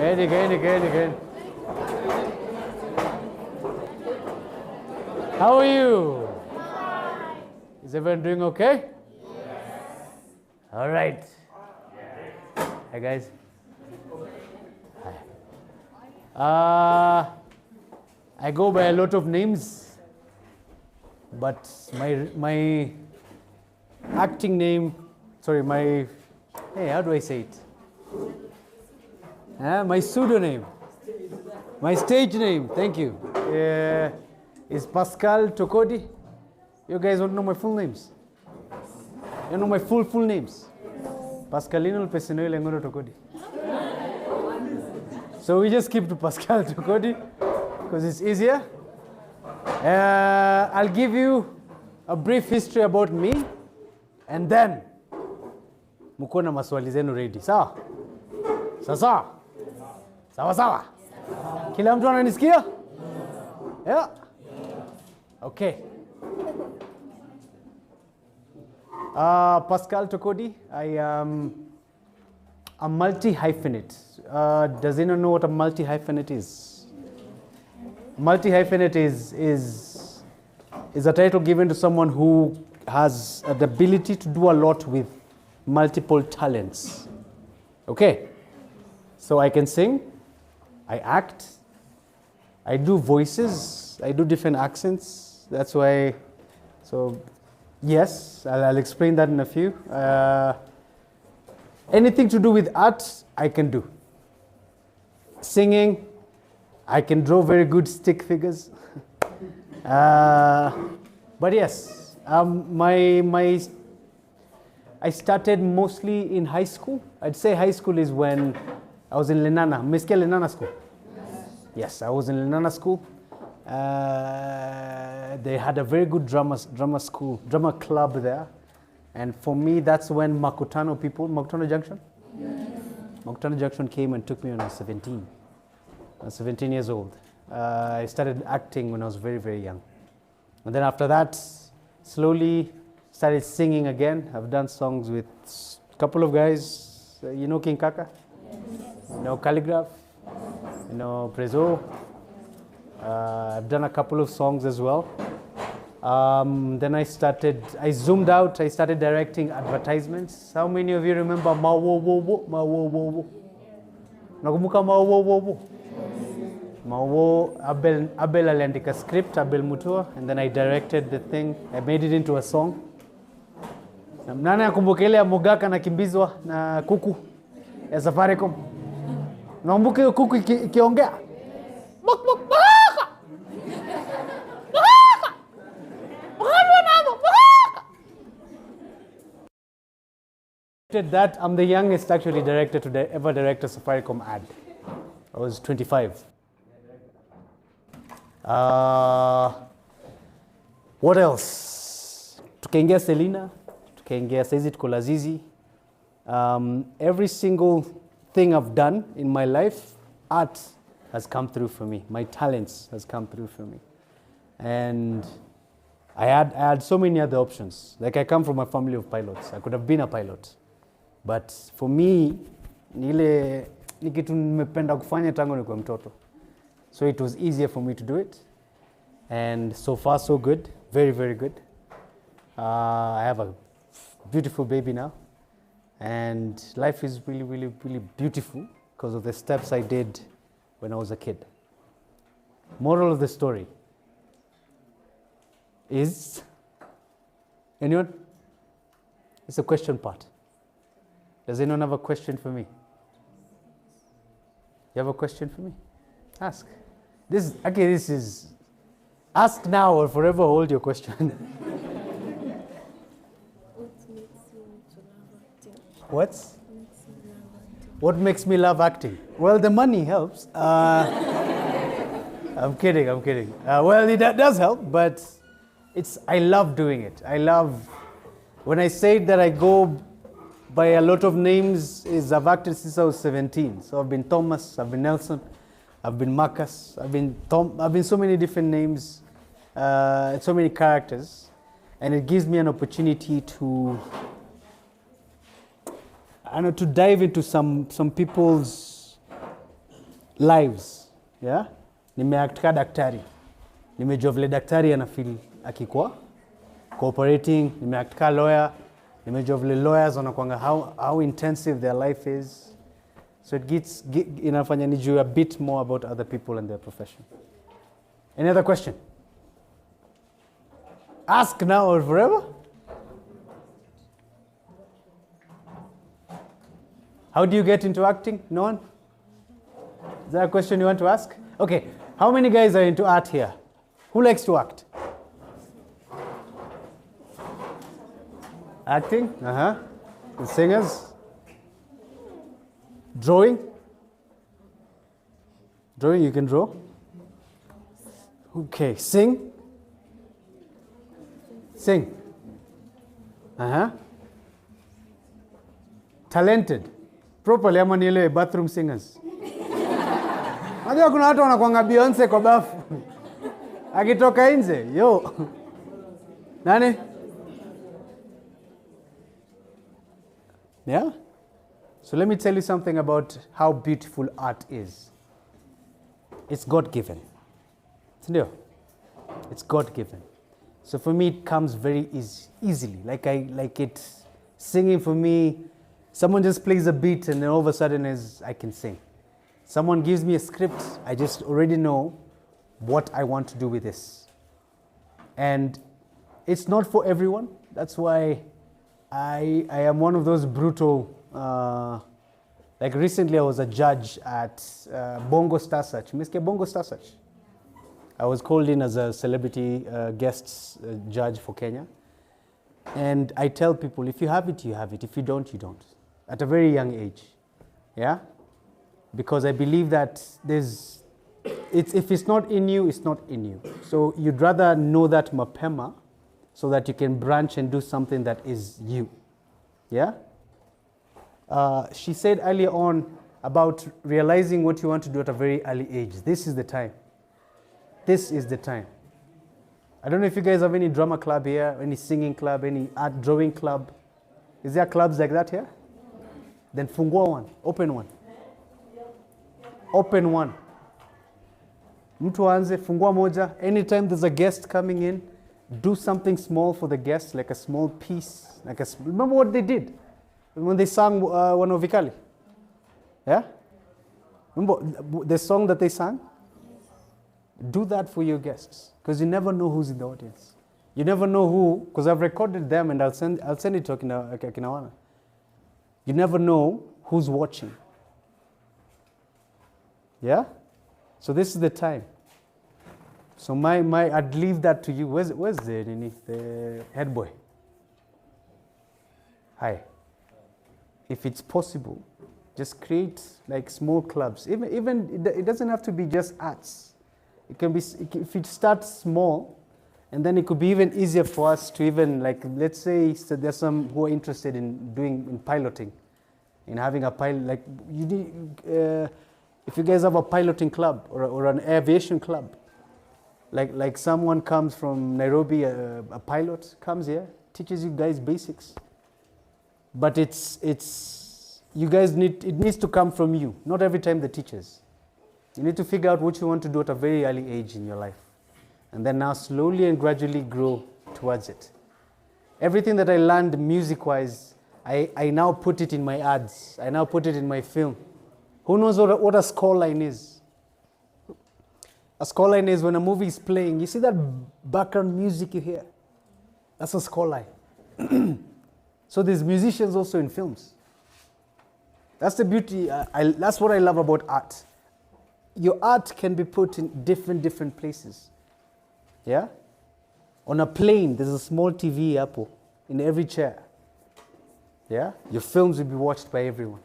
？Good. How are you? Is everyone doing okay? All right. Hi guys. Hi. I go by a lot of names, but my acting name, how do I say it? My pseudonym, my stage name, thank you, is Pascal Tokodi. You guys don't know my full names? You know my full names? Pascalino Pesino Lengono Tokodi. So we just keep to Pascal Tokodi because it's easier. I'll give you a brief history about me and then mukona maswali zenu ready. Sawa? Sasa? Sawa. Kila mtu ananisikia? Yeah. Okay. Pascal Tokodi. I am a multi-hyphenate. Does anyone know what a multi-hyphenate is? Multi-hyphenate is a title given to someone who has the ability to do a lot with multiple talents. Okay? So I can sing, I act, I do voices, I do different accents. That's why, so yes, I'll explain that in a few. Anything to do with art, I can do. Singing, I can draw very good stick figures. But yes, I started mostly in high school. I'd say high school is when I was in Lenana. Miske Lenana school? Yes, I was in Lenana school. They had a very good drama club there. And for me, that's when Makutano Junction? Yes. Makutano Junction came and took me when I was 17. I was 17 years old. I started acting when I was very, very young. And then after that, slowly started singing again. I've done songs with a couple of guys. You know King Kaka? Yes. You know Calligraph? You know Prezo? I've done a couple of songs as well. Then I zoomed out, I started directing advertisements. How many of you remember Ma Wo Wo Wo? Ma Wo Wo Wo? Nakumbuka Ma Wo Wo Wo? Ma Wo, Abel aliandika script, Abel Mutua, and then I directed the thing. I made it into a song. Nani akumbuka ile ya Mogaka na kimbizwa na kuku ya Safaricom? Nakumbuka hiyo kuku ikiongea? Bok bok baka! That I'm the youngest actually director to ever direct a Safaricom ad. I was 25. What else? Tukaingia Selina, tukaingia saizi tuko Lazizi. Every single thing I've done in my life, art has come through for me. My talents has come through for me. And I had so many other options. Like I come from a family of pilots. I could have been a pilot. But for me, ni kitu nimependa kufanya tangu nikuwa mtoto. So it was easier for me to do it. And so far so good. Very, very good. I have a beautiful baby now. And life is really, really, really beautiful because of the steps I did when I was a kid. Moral of the story is, anyone? It's a question part. Does anyone have a question for me? You have a question for me? Ask. This is, ask now or forever hold your question. What makes me love acting? Well, the money helps. I'm kidding. Well, it does help, but I love doing it. When I say that I go by a lot of names is I've acted since I was 17. So I've been Thomas, I've been Nelson, I've been Marcus, I've been so many different names, so many characters, and it gives me an opportunity to, to dive into some people's lives. Yeah, nimeact ka daktari, nimejua vile daktari anafeel akikuwa cooperating, nimeact ka lawyer, nimejua vile lawyers wanakuanga how intensive their life is. So it inafanya nijue a bit more about other people and their profession. Any other question? Ask now or forever. How do you get into acting? No one? Is there a question you want to ask? Okay. How many guys are into art here? Who likes to act? Acting? The singers? Drawing? Drawing, you can draw? Okay. Sing? Sing. Talented? Properly ama nielewe bathroom singers? Unajua kuna watu wanakuanga Beyonce kwa bafu. Akitoka nje, yo. Nani? Yeah? So let me tell you something about how beautiful art is. It's God-given. It's God-given. So for me, it comes very easily. Like it, singing for me, someone just plays a beat and then all of a sudden I can sing. Someone gives me a script, I just already know what I want to do with this. And it's not for everyone. That's why I am one of those brutal, like recently I was a judge at Bongo Star Search. Miske Bongo Star Search. I was called in as a celebrity guest judge for Kenya. And I tell people, if you have it, you have it. If you don't, you don't. At a very young age. Yeah? Because I believe that if it's not in you, it's not in you. So you'd rather know that mapema so that you can branch and do something that is you. Yeah? She said earlier on about realizing what you want to do at a very early age. This is the time. This is the time. I don't know if you guys have any drama club here, any singing club, any art drawing club. Is there clubs like that here? Then fungua one, open one. Open one. Mtu aanze, fungua moja. Anytime there's a guest coming in, do something small for the guest, like a small piece. Remember what they did when they sang Wanovikali? Yeah? Remember the song that they sang? Do that for your guests, because you never know who's in the audience. You never know who, because I've recorded them and I'll send it to Okinawana. You never know who's watching. Yeah? So this is the time. So I'd leave that to you. Where's the head boy? Hi. If it's possible, just create like small clubs. Even it doesn't have to be just arts. It can be, if it starts small, and then it could be even easier for us to even, like, let's say so there's some who are interested in piloting, in having a pilot, like if you guys have a piloting club or an aviation club, like someone comes from Nairobi, a pilot comes here, teaches you guys basics. But you guys it needs to come from you, not every time the teachers. You need to figure out what you want to do at a very early age in your life. And then now slowly and gradually grow towards it. Everything that I learned music-wise, I now put it in my ads. I now put it in my film. Who knows what a score line is? A score line is when a movie is playing. You see that background music you hear? That's a score line. So there's musicians also in films. That's the beauty. That's what I love about art. Your art can be put in different places. Yeah? On a plane, there's a small TV apple in every chair. Yeah? Your films will be watched by everyone.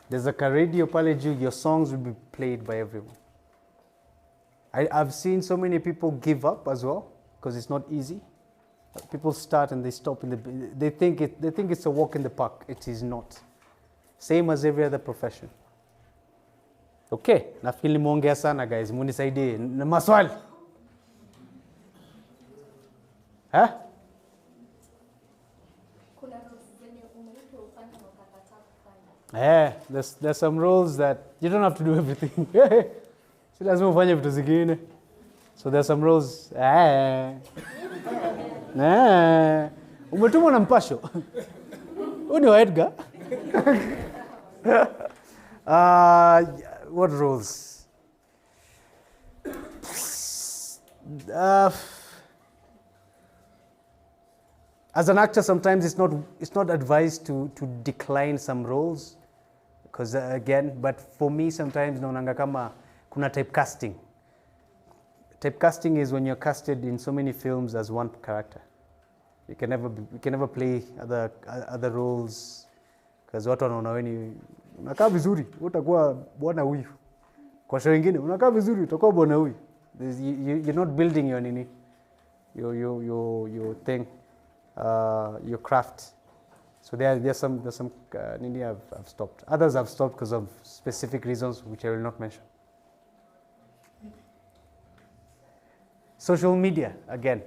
There's a radio pale juu, your songs will be played by everyone. I've seen so many people give up as well, because it's not easy. People start and they stop in the. They think it's a walk in the park. It is not. Same as every other profession. Okay, nafikiri nimeongea sana guys, munisaidie na maswali. There's some roles that you don't have to do everything. Si lazima ufanye vitu zingine. So there's some roles. Umetumwa na mpasho. Huyu ni wa Edgar. What roles? As an actor, sometimes it's not advised to decline some roles, because again, but for me sometimes naonanga kama kuna typecasting. Typecasting is when you're casted in so many films as one character. You can never play other roles, because watu wanaona wewe ni unakaa vizuri, utakuwa bwana huyu. Kwa show nyingine unakaa vizuri, utakuwa bwana huyu. You're not building your nini, your thing, your craft. So there's some nini I've stopped. Others I've stopped because of specific reasons which I will not mention. Social media, again.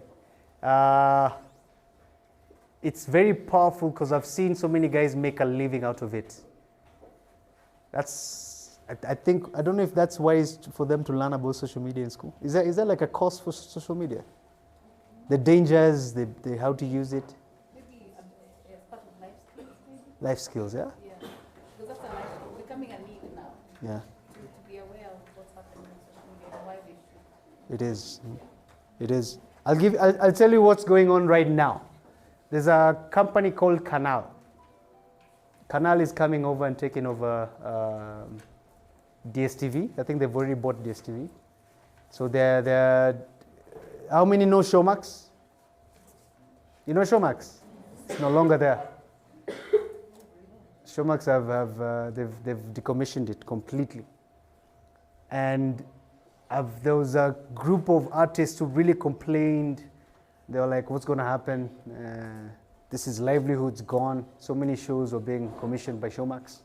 It's very powerful because I've seen so many guys make a living out of it. I don't know if that's wise for them to learn about social media in school. Is there like a course for social media? The dangers, the how to use it? Maybe as part of life skills. Maybe. Life skills, yeah? Yeah, because that's becoming a need now. Yeah. To be aware of what's happening on social media and why they should. It is. It is. I'll tell you what's going on right now. There's a company called Canal. Canal is coming over and taking over DSTV. I think they've already bought DSTV. So they're how many know Showmax? You know Showmax? It's no longer there. Showmax they've decommissioned it completely. And there was a group of artists who really complained. They were like, what's going to happen? This is livelihoods gone. So many shows are being commissioned by Showmax.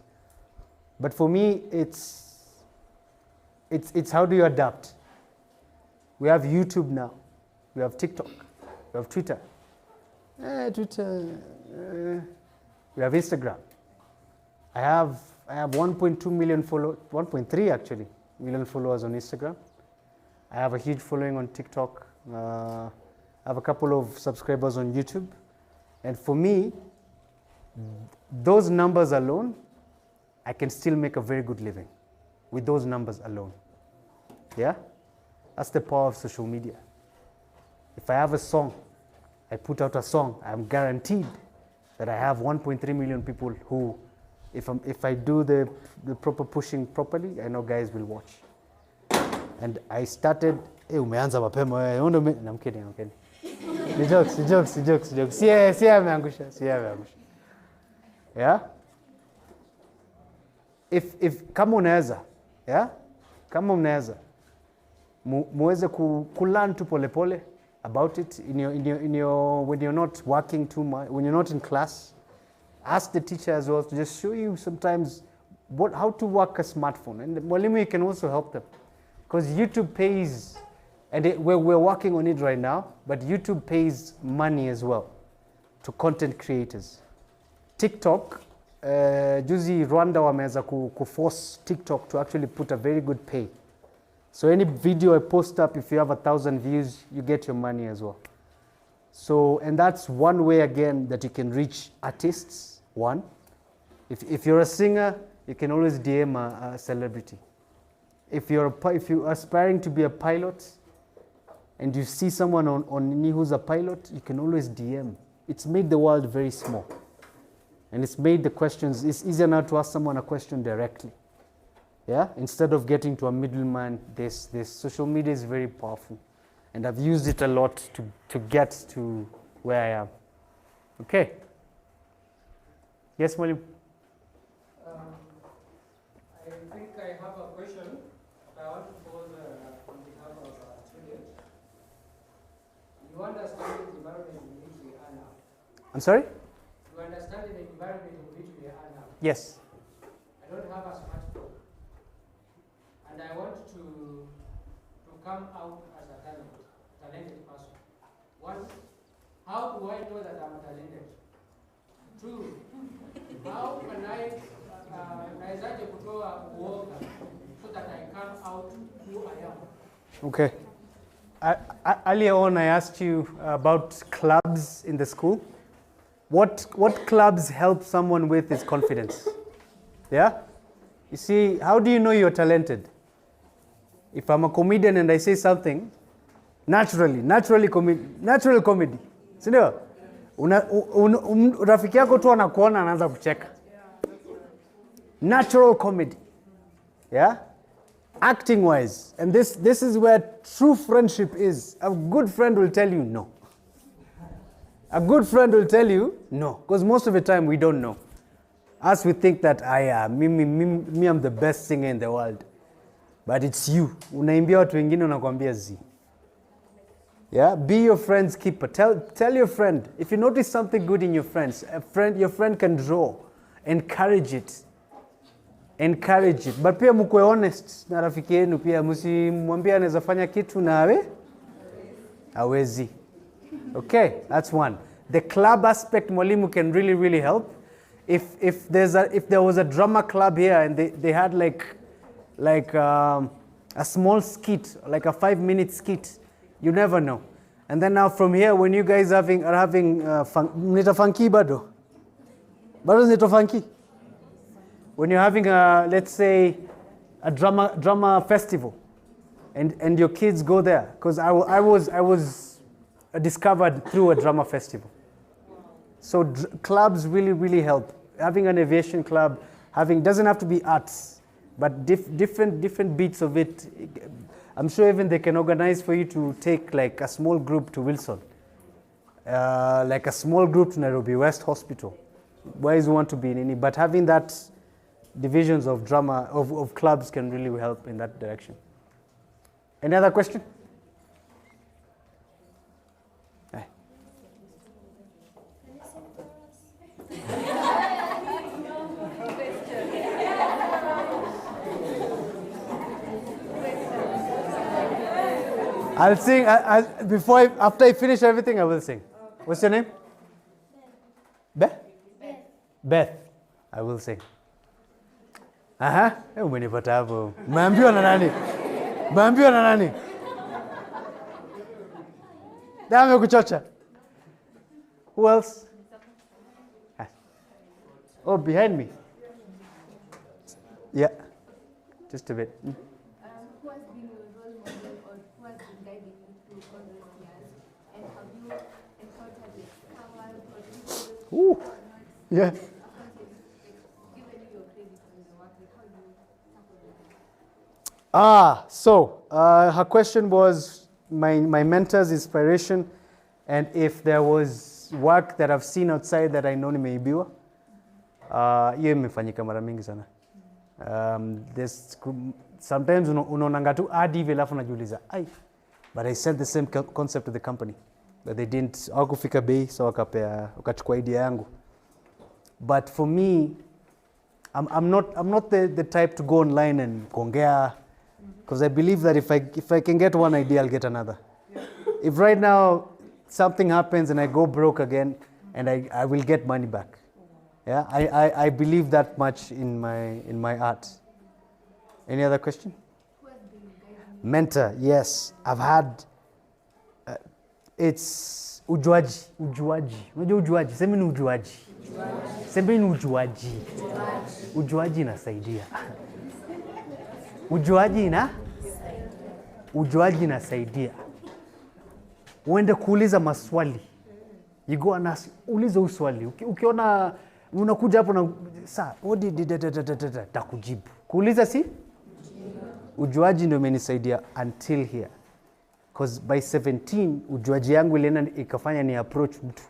But for me, it's how do you adapt? We have YouTube now. We have TikTok. We have Twitter. We have Instagram. I have 1.2 million followers, 1.3 actually million followers on Instagram. I have a huge following on TikTok. I have a couple of subscribers on YouTube. And for me, those numbers alone, I can still make a very good living with those numbers alone. Yeah? That's the power of social media. If I have a song, I put out a song, I'm guaranteed that I have 1.3 million people who, if I do the proper pushing properly, I know guys will watch. And I started, umeanza mapema, I'm kidding, I'm kidding. Ni jokes. Si ameangusha. Yeah? If kama unaweza, yeah? Kama unaweza muweze kulearn tu polepole about it in your when you're not working too much, when you're not in class, ask the teacher as well to just show you sometimes how to work a smartphone. And mwalimu can also help them, because YouTube pays. And we're working on it right now, but YouTube pays money as well to content creators. TikTok, juzi Rwanda wameweza kuforce TikTok to actually put a very good pay. So any video I post up, if you have 1,000 views, you get your money as well. So, and that's one way again that you can reach artists, one. If you're a singer, you can always DM a celebrity. If you're aspiring to be a pilot, and you see someone on who's a pilot, you can always DM. It's made the world very small. And it's made the questions, it's easier now to ask someone a question directly. Yeah? Instead of getting to a middleman, this social media is very powerful. And I've used it a lot to get to where I am. Okay. Yes, Malim? I think I have a question. I want to pose on behalf of students. You understand the environment in which I'm sorry? You understand the environment in which we are now? Yes. I don't have a smartphone. And I want to come out as a talented person. One, how do I know that I'm talented? Two, how can I nawezaje kutoa uoga so that I come out who I am? Okay. Earlier on, I asked you about clubs in the school. What clubs help someone with is confidence. Yeah? You see, how do you know you're talented? If I'm a comedian and I say something, natural comedy. Sindio? Rafiki yako tu anakuona anaanza kucheka. Natural comedy. Yeah? Acting wise. And this is where true friendship is. A good friend will tell you no. A good friend will tell you no. Because most of the time we don't know. As we think that me I'm the best singer in the world. But it's you. Unaimbia watu wengine unakwambia zi. Yeah, be your friend's keeper. Tell your friend if you notice something good in your friends. Your friend can draw. Encourage it. Encourage it. But pia mkuwe honest na rafiki yenu pia msimwambie anaweza fanya kitu na hawezi. Okay, that's one. The club aspect mwalimu can really help. If there was a drama club here and they had like a small skit, like a 5-minute skit, you never know. And then now from here, when you guys are having mnita funky bado nito funky. When you're having let's say a drama festival, and your kids go there, because I was discovered through a drama festival. So clubs really help. Having an aviation club, doesn't have to be arts, but different bits of it. I'm sure even they can organize for you to take like a small group to Wilson, like a small group to Nairobi West Hospital. Where you want to be in any, but having that divisions of drama of clubs can really help in that direction. Any other question? Hey. I'll sing after I finish everything. I will sing. What's your name? Beth. I will sing. Umenipata hapo. Umeambiwa na nani? Dame kuchocha. Who else? Oh, behind me. Yeah. Just a bit. Who has been your role model or who has been guiding you through all those years? And have you encountered discovered or difficult Ooh. Yeah. given you your credit for the work? Like how you tackle it? So her question was my mentor's inspiration, and if there was work that I've seen outside that I know nimeibiwa. Hiyo imefanyika mara mingi sana. Sometimes unaonanga tu hadi hivi alafu unajiuliza but I sent the same concept to the company, but they didn't hawakufika bei, so wakachukua idea yangu. But for me, I'm not the type to go online and kuongea, because I believe that if I can get one idea, I'll get another. If right now something happens and I go broke again, and I will get money back. Yeah, I believe that much in my art. Any other question? Mentor, yes. I've had, it's ujuaji. Unajua ujuaji? Semeni ujuaji. Semeni ujuaji. Ujuaji inasaidia. Ujuaji inasaidia. Uende kuuliza maswali. You go and ask, uliza uswali. Ukiona unakuja hapo na takujibu. Kuuliza si? Ujuaji ndio imenisaidia until here. Because by 17 ujuaji yangu ilienda ikafanya ni approach mtu.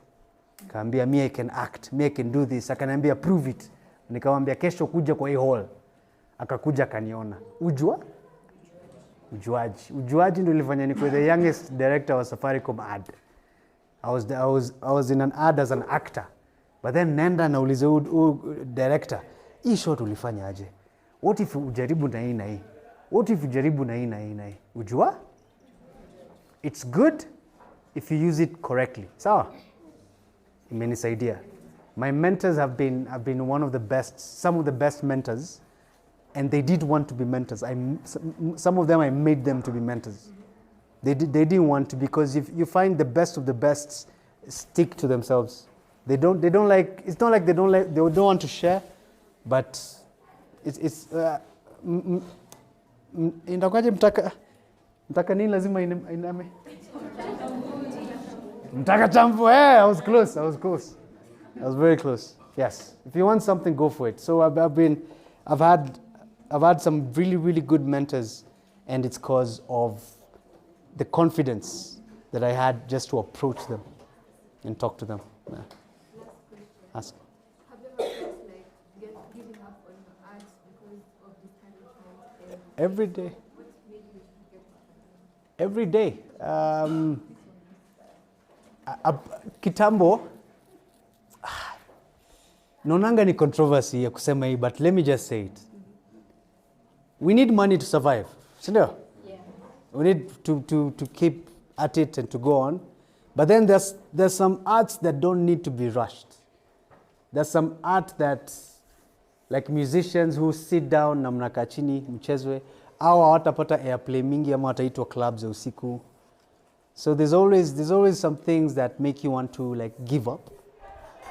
Kaambia me I can act, me I can do this. Akaniambia prove it. Nikamwambia kesho kuja kwa hii hall. Akakuja akaniona. Ujuaji ndio ilifanya nikuwe the youngest director wa Safaricom ad. I was in an ad as an actor. But then nenda naulize director, hii shot ulifanya aje? What if ujaribu na hii na hii? What if ujaribu na hii na hii na hii? Ujua? It's good if you use it correctly. Sawa? Imenisaidia. My mentors have been one of the best, some of the best mentors, and they did want to be mentors. Some of them I made them to be mentors. They didn't want to, because if you find the best of the best stick to themselves. They don't like, it's not like they don't want to share, but it's indakwaje mtaka nini lazima iname mtaka champu. I was close. I was very close. Yes. If you want something, go for it. So I've had some really good mentors, and it's because of the confidence that I had just to approach them and talk to them. Yeah. Ask. Have you ever felt like giving up on your art because of discouragement? Every day. What made you get back? Every day. Kitambo, nonanga ni controversy ya kusema hii, but let me just say it. We need money to survive. Sindio? Yeah. We need to keep at it and to go on. But then there's some arts that don't need to be rushed. There's some art that, like musicians who sit down na mnakaa chini mchezwe, au hawatapata airplay mingi ama wataitwa clubs ya usiku. So there's always some things that make you want to like give up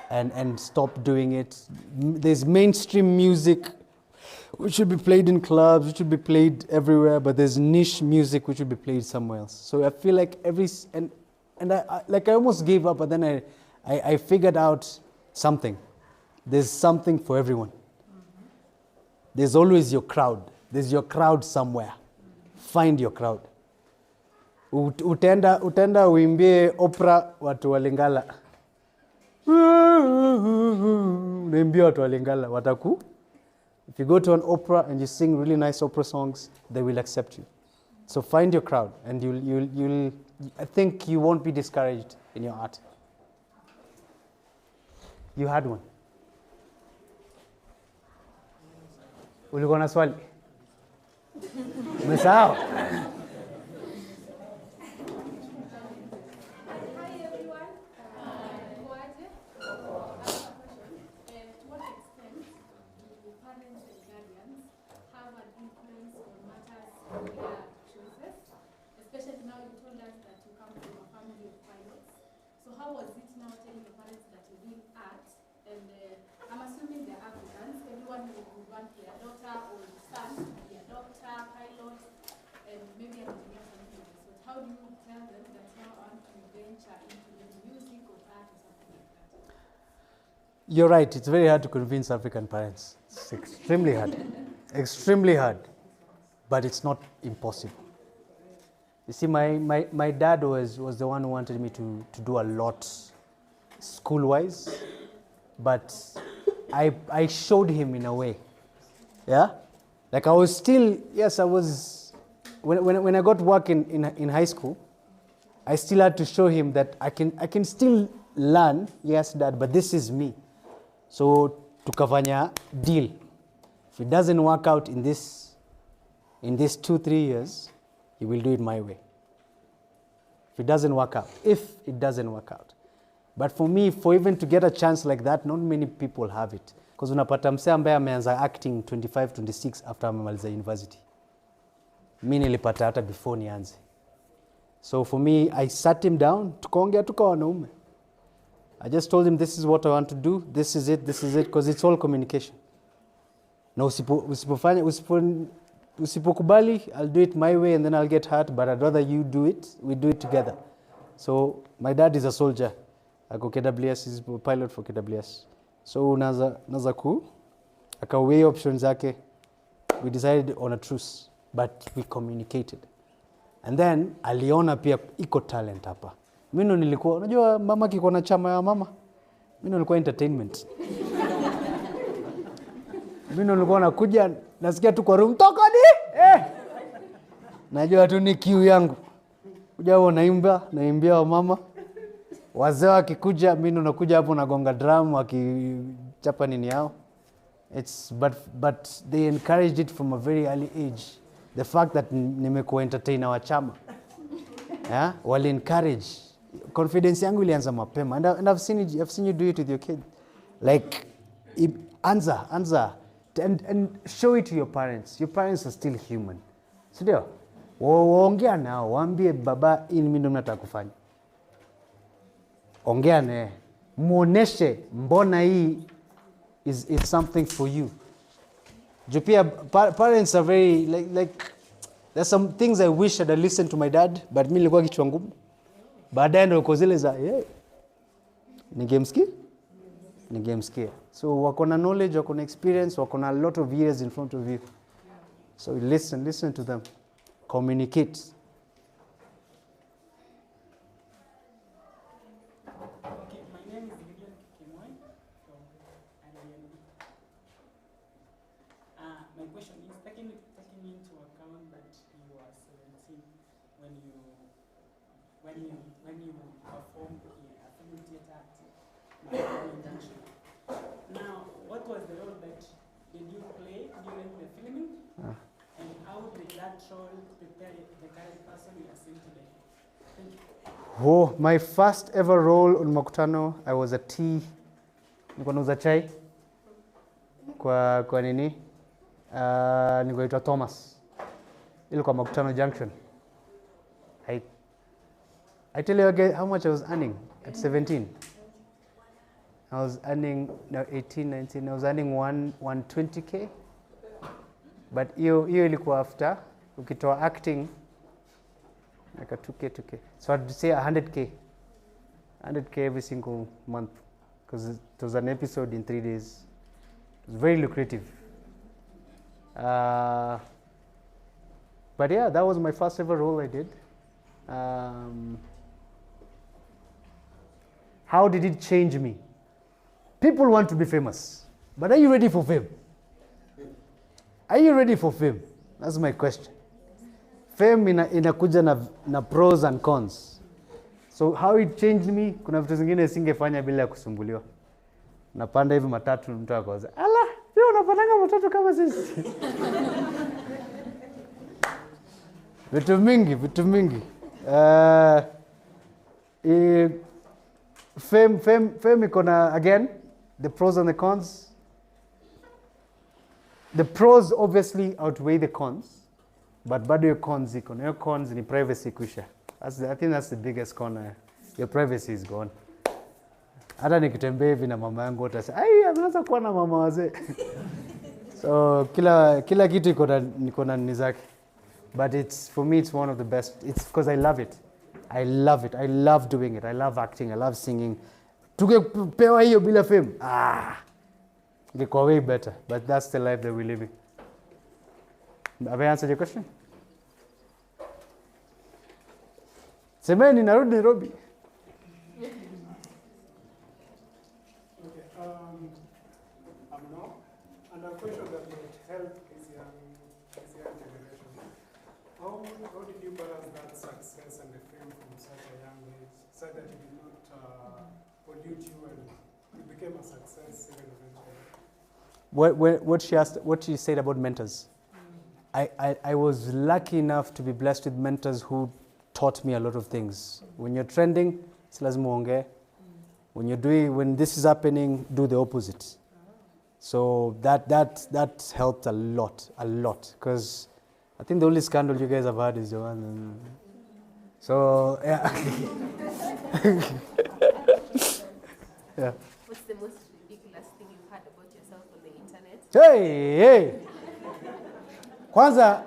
and stop doing it. There's mainstream music which should be played in clubs, which should be played everywhere, but there's niche music which should be played somewhere else. So I feel like I almost gave up, but then I figured out something. There's something for everyone. There's always your crowd. There's your crowd somewhere. Find your crowd. Utenda uimbie opera watu wa Lingala. Uimbie watu wa Lingala wataku. If you go to an opera and you sing really nice opera songs, they will accept you. So find your crowd, and you'll I think you won't be discouraged in your art. You had one. Ulikuwa na swali? Umesahau? How was it now telling the parents that you're doing art? And I'm assuming they're Africans. Everyone would want their daughter or son to be a doctor, pilot, and maybe an engineer, something like that. So how do you tell them that now I want to venture into music or art or something like that? You're right. It's very hard to convince African parents. It's extremely hard. Extremely hard. But it's not impossible. You see, my dad was the one who wanted me to do a lot school-wise, but I showed him in a way. Yeah? Like I was still, yes, I was, when I got work in high school, I still had to show him that I can still learn, yes, Dad, but this is me. So, tukafanya deal. If it doesn't work out in this 2-3 years, you will do it my way. If it doesn't work out. But for me, for even to get a chance like that, not many people have it. Because unapata msee ambaye ameanza acting 25, 26 after amemaliza university. Mimi nilipata hata before nianze. So for me, I sat him down, tukaongea tukawa wanaume. I just told him, this is what I want to do, this is it, because it's all communication. Na usipokubali, I'll do it my way and then I'll get hurt, but I'd rather you do it, we do it together. So my dad is a soldier. I go KWS, he's a pilot for KWS. So naza ku, akaweigh options zake. We decided on a truce, but we communicated. And then aliona pia iko talent hapa. Mimi nilikuwa, unajua mama kiko na chama ya mama. Mimi nilikuwa entertainment. Mimi nilikuwa nakuja nasikia tu kwa room toka ni. Najua tu ni kiu yangu. Kuja wao naimbia wa mama. wazee wakikuja, mimi unakuja hapo nagonga drum wakichapa nini yao. It's but they encouraged it from a very early age. The fact that nimekuwa entertainer wa chama. Yeah, wali encourage. Confidence yangu ilianza mapema, and I've seen you do it with your kid. Like answer and show it to your parents. Your parents are still human. Sindio? Waongea nao, waambie baba, hii mimi ndo nataka kufanya. Ongea naye, muoneshe mbona hii is something for you. Jupia, parents are very like there's some things I wish I'd listened to my dad, but mimi nilikuwa kichwa ngumu. Baadaye ndo uko zile za ningemsikia. So wako na knowledge, wako na experience, wako na a lot of years in front of you. So listen to them. Communicate. Okay, my name is Kerma from IDMB. My question is taking into account that you are 17 when you performed a film theater at Now, what was the role that did you play during the filming? And how did that role prepare the current person you are seeing today? Thank you. Oh, my first ever role on Makutano, I was a tea. Nilikuwa nauza chai kwa nini? Nilikuwa Thomas. Ilikuwa Makutano Junction. I tell you again how much I was earning at 17. I was earning 18, 19. I was earning 120k. But hiyo ilikuwa after ukitoa acting like a 2k. So I'd say 100k every single month because it was an episode in 3 days. It was very lucrative. But yeah, that was my first ever role I did. How did it change me? People want to be famous, but are you ready for fame? Are you ready for fame? That's my question. Fame inakuja na pros and cons. So how it changed me, kuna vitu zingine singefanya bila kusumbuliwa. Napanda hivi matatu mtu akaanza, "Ala, wewe unapanda matatu kama sisi." Vitu mingi. Fame iko na, again, the pros and the cons. The pros obviously outweigh the cons, but bado your cons iko na. Your cons ni privacy kuisha. I think that's the biggest con. Your privacy is gone. Hata nikitembea hivi na mama yangu utasema, "Ai, ameanza kuwa na mama wazee." So kila kitu iko na nini zake. But for me it's one of the best. It's because I love it. I love doing it. I love acting. I love singing. Tungepewa hiyo bila fame. Ingekuwa way better. But that's the life that we're living. Have I answered your question? Semeni narudi Nairobi. Okay, no. And a question that might help this young generation. How did you balance that success and the fame from such a young age, so that it did not pollute you and you became a success even eventually? What she said about mentors. I was lucky enough to be blessed with mentors who taught me a lot of things. When you're trending, si lazima uongee. When this is happening, do the opposite. So that helped a lot. Because I think the only scandal you guys have had is the one. So yeah. Yeah. What's the most ridiculous thing you've heard about yourself on the internet? Hey. Kwanza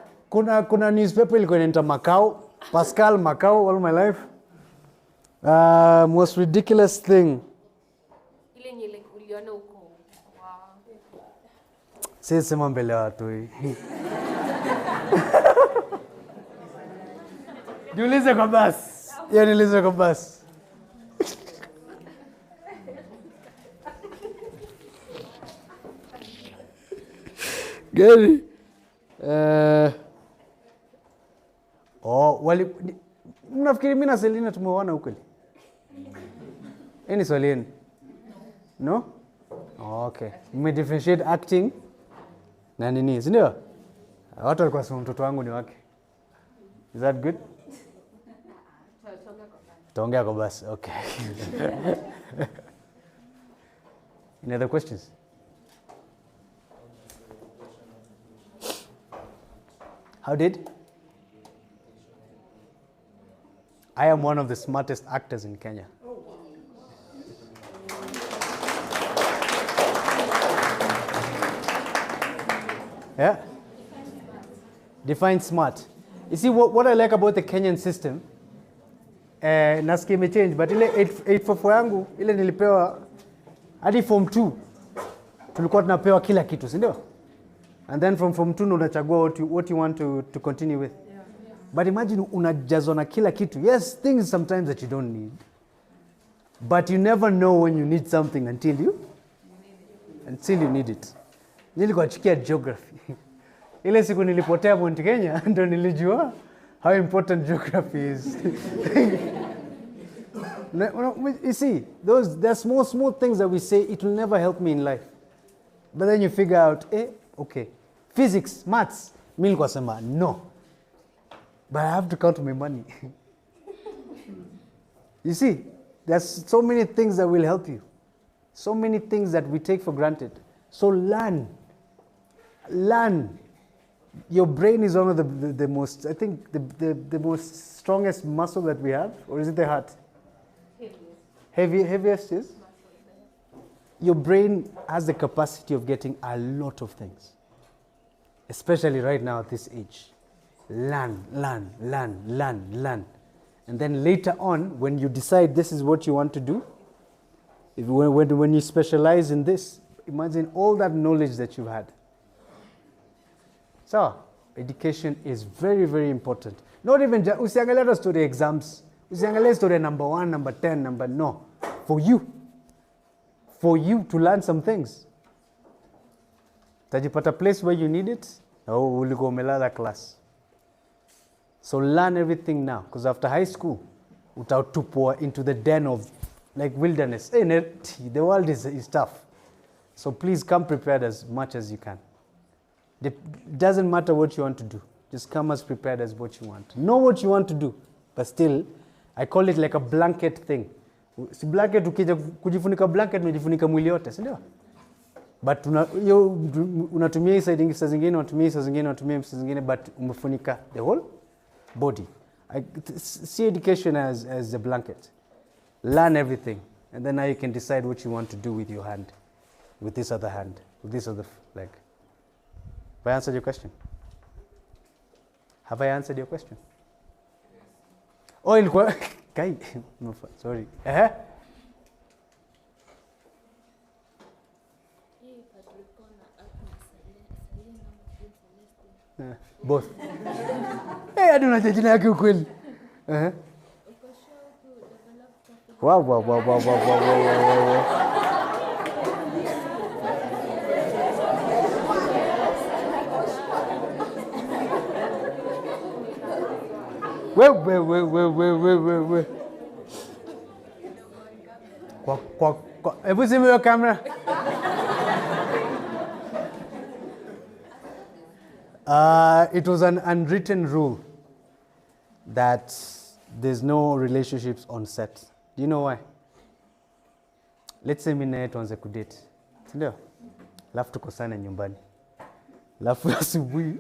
kuna newspaper ilikuwa inaitwa Macau, Pascal Macau all my life. Most ridiculous thing. Ile yenye like uliona huko. Wow. Sisi sema mbele watu hii. Niulize kwa basi. Niulize kwa basi. Gary. Mnafikiri mimi na Selina tumeoana ukweli? Any swali yenu? No? Oh, okay. Differentiate acting na nini, si ndio? Watu walikuwa sema mtoto wangu ni wake. Is that good? Taongea kwa basi. Okay. Any other questions? How did? I am one of the smartest actors in Kenya. Yeah? Define smart. You see, what I like about the Kenyan system, nasikia imechange, but ile 844 yangu, ile nilipewa, hadi form 2, tulikuwa tunapewa kila kitu, si ndio? And then from form 2 unachagua what you want to continue with. Yeah. But imagine unajazwa na kila kitu. Yes, things sometimes that you don't need. But you never know when you need something until you need it. Nilikuwa chukia geography. Ile siku nilipotea Mount Kenya ndo nilijua how important geography is. You see, there are small things that we say it will never help me in life. But then you figure out, okay, physics, maths, mimi nilikuwa sema no. But I have to count my money. You see, there's so many things that will help you. So many things that we take for granted. So learn. Your brain is one of the most, I think, the most strongest muscle that we have. Or is it the heart? Heaviest is? Your brain has the capacity of getting a lot of things. Especially right now at this age. Learn. And then later on, when you decide this is what you want to do, when you specialize in this, imagine all that knowledge that you've had. So, education is very, very important. Not even, usiangalia story exams, usiangalia story number 1, number 10, no. For you to learn some things. Tajipata place where you need it, au ulikuwa umelala class. So learn everything now, because after high school, utatupwa into the den of like wilderness. The world is tough. So please come prepared as much as you can. It doesn't matter what you want to do. Just come as prepared as what you want. Know what you want to do, but still, I call it like a blanket thing. Si blanket ukija kujifunika blanket unajifunika mwili yote, si ndio? But unatumia hii side zingine, unatumia hii saa zingine, but umefunika the whole body. I see education as a blanket. Learn everything, and then now you can decide what you want to do with your hand, with this other hand, with this other leg. Have I answered your question? Have I answered your question? Oh, ilikuwa Kai, no, sorry. Both. Hadi unajua jina yake ukweli. Wow. We. Hebu simu hiyo camera. It was an unwritten rule that there's no relationships on set. Do you know why? Let's say mimi na yeye tuanze kudate. Ndio? Alafu tukosane nyumbani. Alafu asubuhi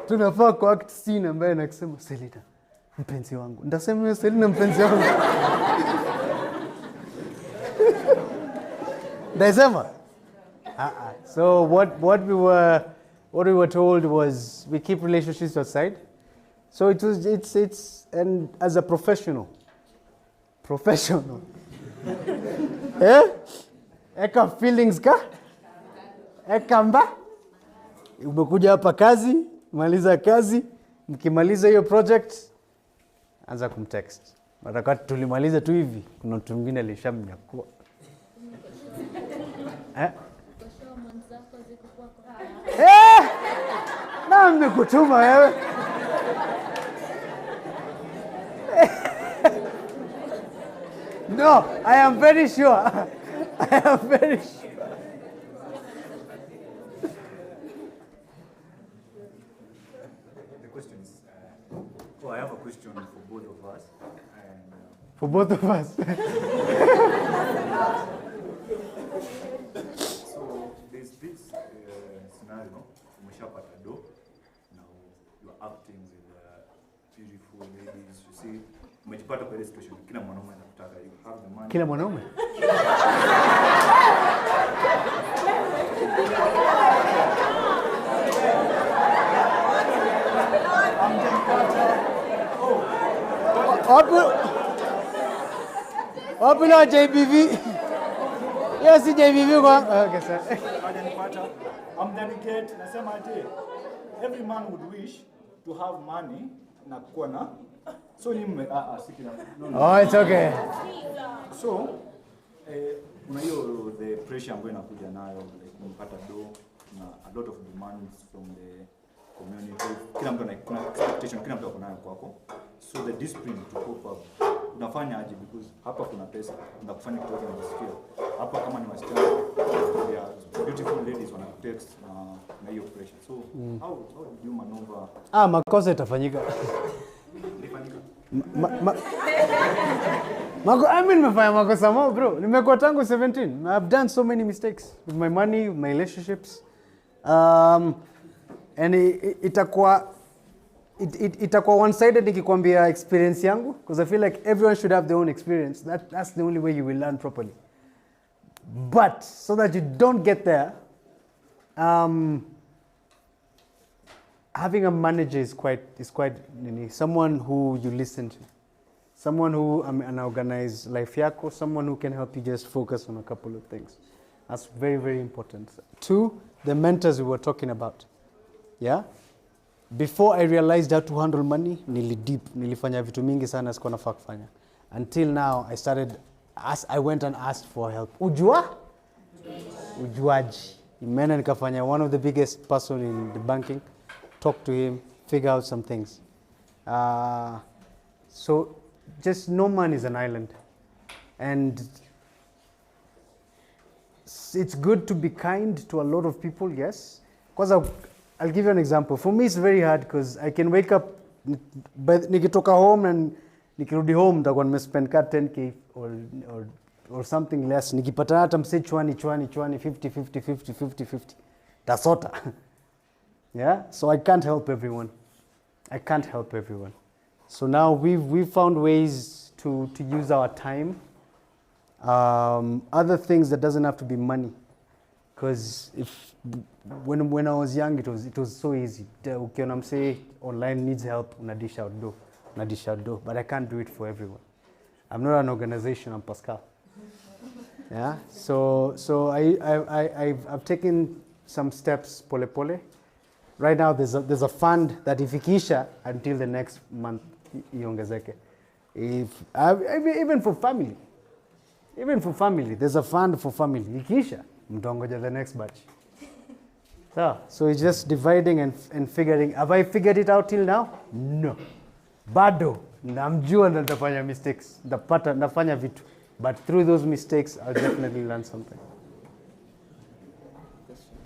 tunafaa kwa act scene ambaye nakisema Selina mpenzi wangu. Ndasema Selina mpenzi wangu. Ndasema So what we were told was we keep relationships aside. So it's and as a professional. Eka feelings ka? Eka mba? Umekuja hapa kazi, maliza kazi, mkimaliza hiyo project, anza kumtext. Wakati tulimaliza tu hivi, kuna mtu mwingine alishamnyakua. Na nimekutuma wewe. No, I am very sure. I am very sure. The question is, oh, I have a question for both of us. And, For both of us. so there's this scenario, umeshapata do, now you're acting with beautiful ladies, you see, umejipata kwa ile situation, kila mwanaume anakutaka, you have the money. Kila mwanaume? Wapi na JBV? Yes, JBV kwa. Okay, sir. I'm delicate, nasema ati every man would wish to have money na kuwa na so ni sikila. Oh, it's okay. So kuna hiyo the pressure ambayo inakuja nayo like kumpata do na a lot of demands from the community. Kila mtu ana expectation, kila mtu ako nayo kwako. So the discipline to cope up unafanya aje, because hapa kuna pesa unakufanya kitu kile unasikia. Hapa kama ni wasichana, they are beautiful ladies wana text na hiyo pressure. So how did you maneuver? Makosa itafanyika. Ilifanyika. Mimi nimefanya makosa mo bro. Nimekuwa tangu 17. I've done so many mistakes with my money, with my relationships. And itakuwa one-sided nikikwambia experience yangu, because I feel like everyone should have their own experience. That's the only way you will learn properly. But so that you don't get there, having a manager is quite someone who you listen to, someone who organize life yako, someone who can help you just focus on a couple of things. That's very, very important. 2, the mentors we were talking about. Yeah. Before I realized how to handle money, nilifanya vitu mingi sana sikuwa nafaa kufanya. Until now, I went and asked for help. Ujuaji. Imena nikafanya one of the biggest person in the banking, talk to him, figure out some things. So just no man is an island. And it's good to be kind to a lot of people, yes. Because I'll give you an example. For me, it's very hard because I can wake up, nikitoka home and nikirudi home, nitakuwa nimespend ka 10k or something less. Nikipata hata mse chwani 50. Tasota. Yeah? So I can't help everyone. So now we've found ways to use our time. Other things that doesn't have to be money. Because when I was young, it was so easy. Ukiona mse online needs help, unadish out do. But I can't do it for everyone. I'm not an organization, I'm Pascal. Yeah. So I've taken some steps pole pole. Right now there's a fund that if ikisha until the next month iongezeke. Even for family. There's a fund for family. Ikisha mtongoja the next batch. So it's just dividing and figuring. Have I figured it out till now? No. Bado. Namjua ndo nitafanya mistakes. Nafanya vitu. But through those mistakes, I'll definitely learn something.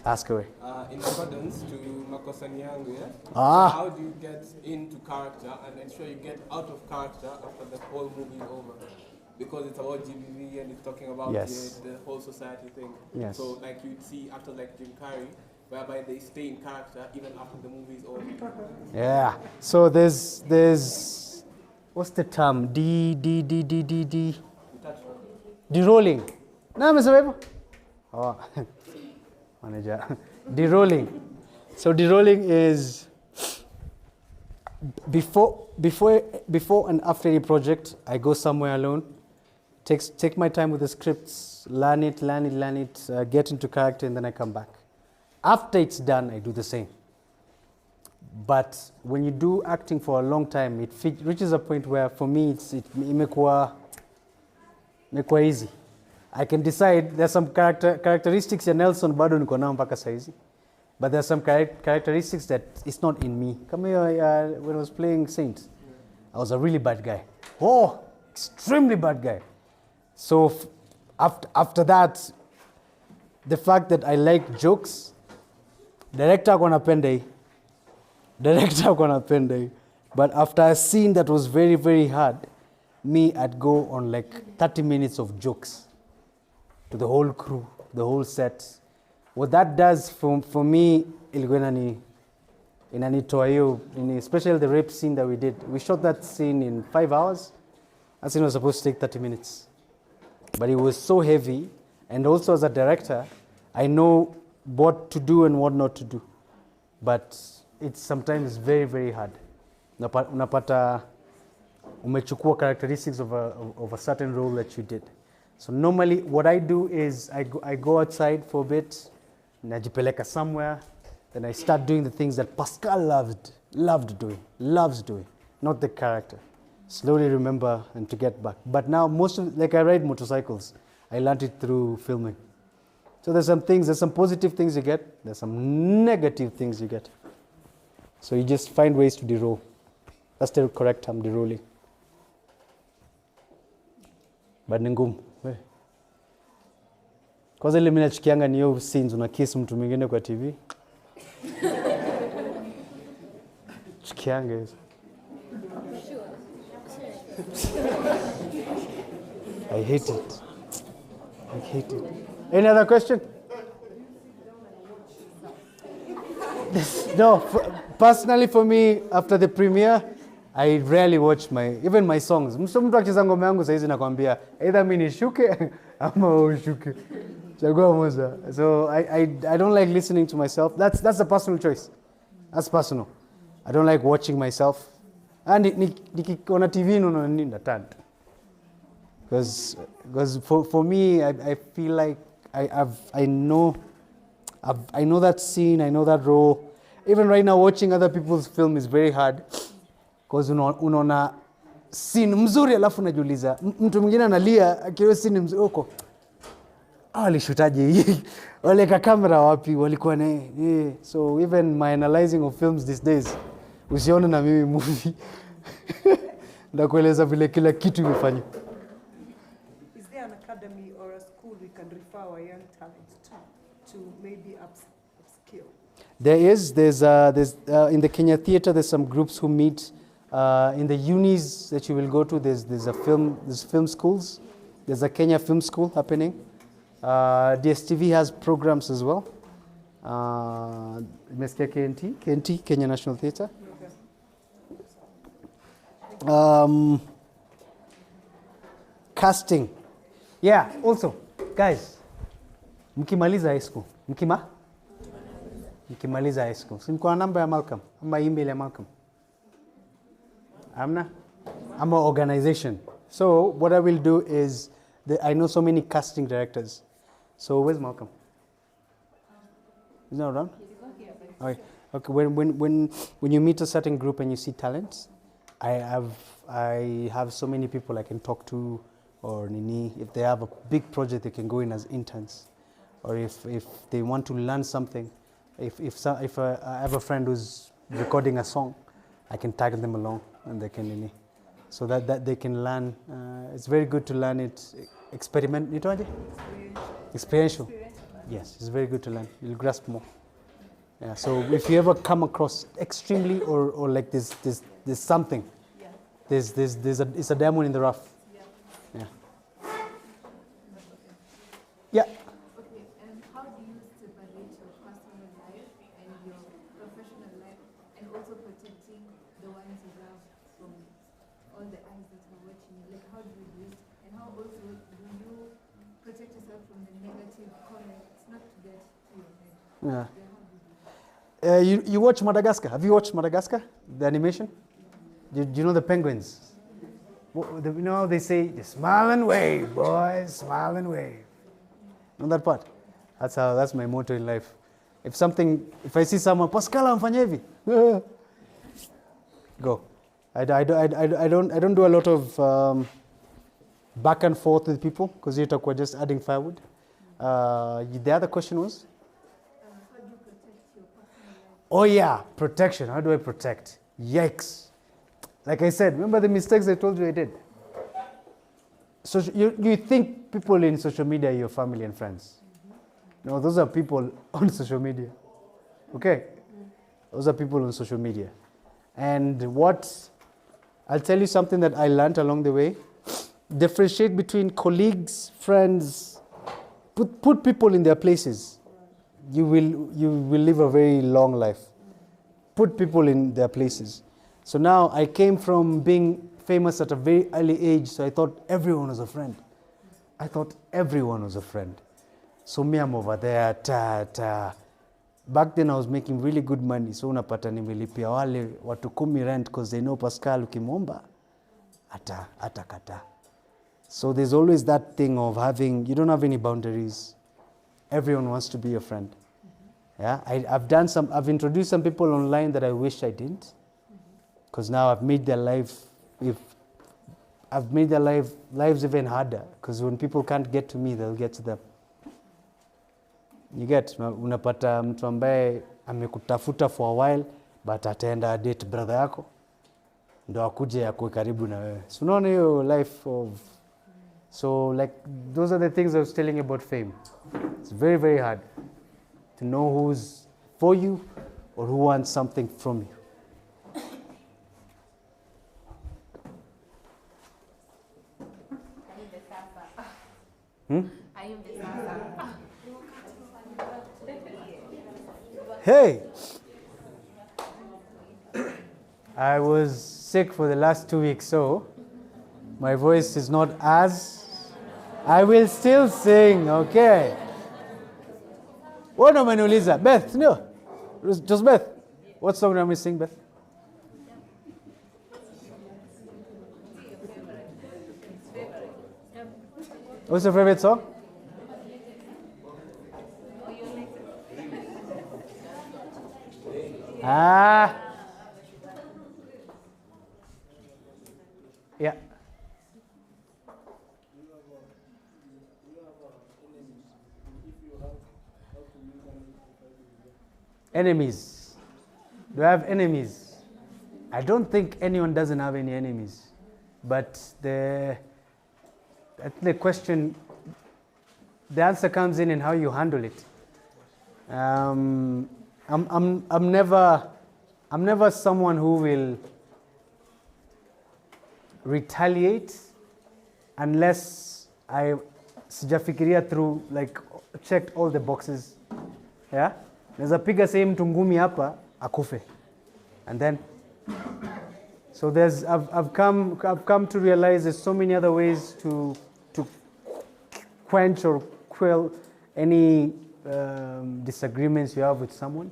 Ask away. In accordance to makosani yangu, yeah? Ah. So how do you get into character and ensure you get out of character after the whole movie is over? Because it's about GBV and it's talking about the whole society thing. Yes. So like you'd see actors like Jim Carrey, whereby they stay in character even after the movie is over. Yeah. So there's what's the term? De-rolling. No, Mr. Weber. Oh, manager. De-rolling. So de-rolling is before and after a project, I go somewhere alone, take my time with the scripts, learn it, get into character, and then I come back. After it's done, I do the same. But when you do acting for a long time, it reaches a point where, for me, imekuwa easy. I can decide there's some characteristics ya Nelson bado niko nao mpaka saizi. But there's some characteristics that it's not in me. Come here, when I was playing Saints, I was a really bad guy. Oh, extremely bad guy. So after that, the fact that I like jokes, director gonna pende, but after a scene that was very, very hard, I'd go on like 30 minutes of jokes to the whole crew, the whole set. What that does for me, especially the rape scene that we did. We shot that scene in 5 hours. That scene was supposed to take 30 minutes. But it was so heavy, and also as a director, I know what to do and what not to do. But it's sometimes very, very hard. Unapata umechukua characteristics of a certain role that you did. So normally what I do is I go outside for a bit, najipeleka somewhere, then I start doing the things that Pascal loves doing, not the character. Slowly remember and to get back. But now like I ride motorcycles, I learned it through filming. So there's some positive things you get, there's some negative things you get. So you just find ways to de-roll. That's the correct term, de-rolling. But ni ngumu. Kwanza ile mimi nachukianga ni hiyo scenes una kiss mtu mwingine kwa TV. Chukianga hizo. I hate it. Any other question? No, personally for me, after the premiere, I rarely watch even my songs. Mtu akicheza ngoma yangu saizi nakwambia, either mimi nishuke ama ushuke. Chagua moja. So I don't like listening to myself. That's a personal choice. That's personal. I don't like watching myself. And nikiona TV natanda. Because for me, I feel like I know that scene, I know that role. Even right now, watching other people's film is very hard. Because unaona scene mzuri alafu unajiuliza mtu mwingine analia akiwa scene mzuri huko. Walishutaje hii? Waleka kamera wapi? Walikuwa na so even my analyzing of films these days, usione na mimi movie. Ndakueleza vile kila kitu imefanywa. Is there an academy or a school we can refer our young talents to maybe upskill? There's in the Kenya Theatre, there's some groups who meet. In the unis that you will go to, there's film schools. There's a Kenya Film School happening. DSTV has programs as well. KNT, Kenya National Theatre. Casting. Yeah, also, guys, mkimaliza high school. Mkimaliza high school. Si mko na namba ya Malcolm? Ama email ya Malcolm? Amna? I'm an organization. So what I will do is, I know so many casting directors. So where's Malcolm? He's not around? Okay. When you meet a certain group and you see talents, I have so many people I can talk to, or Nini, if they have a big project they can go in as interns, or if they want to learn something, if I have a friend who's recording a song, I can tag them along and they can Nini, so that they can learn. It's very good to learn it. Experiential. Yes, it's very good to learn. You'll grasp more. Yeah. So if you ever come across extremely or like there's something, it's a diamond in the rough. Yeah. Yeah. Okay, and how do you separate your personal life and your professional life, and also protecting the ones you love from all the eyes that are watching you? Like, how do you do it? And how also do you protect yourself from the negative comments, not to get to your head? Yeah. You watch Madagascar? Have you watched Madagascar, the animation? Do you know the penguins? You know how they say, smile and wave, boys, smile and wave. Know that part? That's my motto in life. If I see someone, Pascal, amfanya hivi, go. I don't do a lot of back and forth with people because you're just adding firewood. The other question was? How do you protect your personal life? Oh yeah, protection. How do I protect? Yikes. Like I said, remember the mistakes I told you I did? So you think people in social media are your family and friends. No, those are people on social media. Okay? Those are people on social media. And I'll tell you something that I learned along the way. Differentiate between colleagues, friends. Put people in their places. You will live a very long life. Put people in their places. So now I came from being famous at a very early age, so I thought everyone was a friend. I thought everyone was a friend. So me, I'm over there, Back then I was making really good money, so unapata nimelipia wale watu 10 rent because they know Pascal ukimwomba atakata. So there's always that thing of you don't have any boundaries. Everyone wants to be your friend. Yeah, I've introduced some people online that I wish I didn't, because now I've made their lives even harder, because when people can't get to me, they'll get to them. You get, unapata mtu ambaye amekutafuta for a while, but ataenda date brother yako, ndo akuje akue karibu na wewe. So unaona hiyo life of, so like those are the things I was telling you about fame. It's very, very hard to know who's for you or who wants something from you. Hey! I was sick for the last 2 weeks, so my voice is not as... I will still sing, okay? What am I Lisa? Beth, no. Just Beth. What song am I sing, Beth? What's your favorite song? Yeah. Enemies. Do I have enemies? I don't think anyone doesn't have any enemies. But the question, the answer comes in how you handle it. I'm never someone who will retaliate unless I sijafikiria through, like, checked all the boxes. Yeah? Naweza piga same mtu ngumi hapa akufe. And then so I've come to realize there's so many other ways to quench or quell any disagreements you have with someone,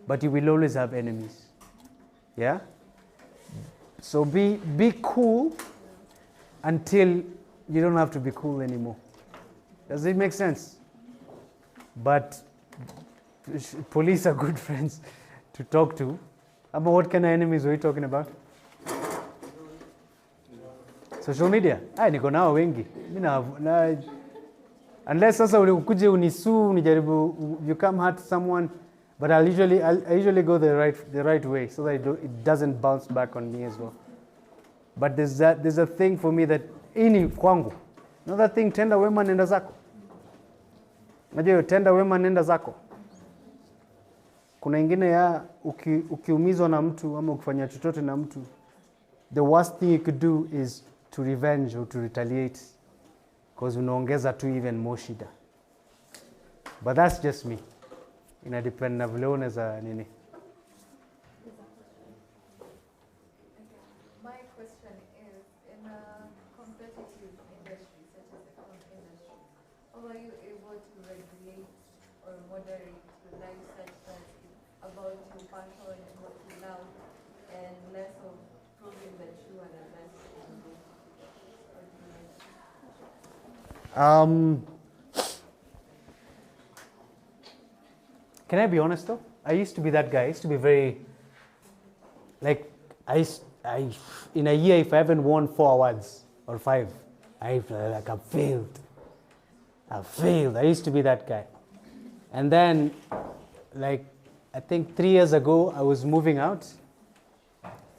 but you will always have enemies. Yeah? So be cool until you don't have to be cool anymore. Does it make sense? But police are good friends to talk to. But what kind of enemies were you talking about? Social media? Niko nao wengi. Unless sasa ukuje unisu unijaribu, you come hurt someone, but I usually go the right way so that it doesn't bounce back on me as well. But there's a thing for me that ini kwangu. Another thing, tenda wema nenda zako. Unajua tenda wema nenda zako. Kuna ingine ya ukiumizwa na mtu ama ukifanya chochote na mtu, the worst thing you could do is to revenge or to retaliate, because unaongeza tu even more shida. But that's just me. Inadepend na vile unaweza nini. My question is, in a competitive industry such as the film industry, how are you able to regulate or moderate your life such that it's about your passion and what you love, and less of proving that you are the best in the room? Can I be honest though? I used to be that guy. I used to be very, like, in a year, if I haven't won 4 awards or 5, I've failed. I've failed. I used to be that guy. And then, like, I think 3 years ago, I was moving out.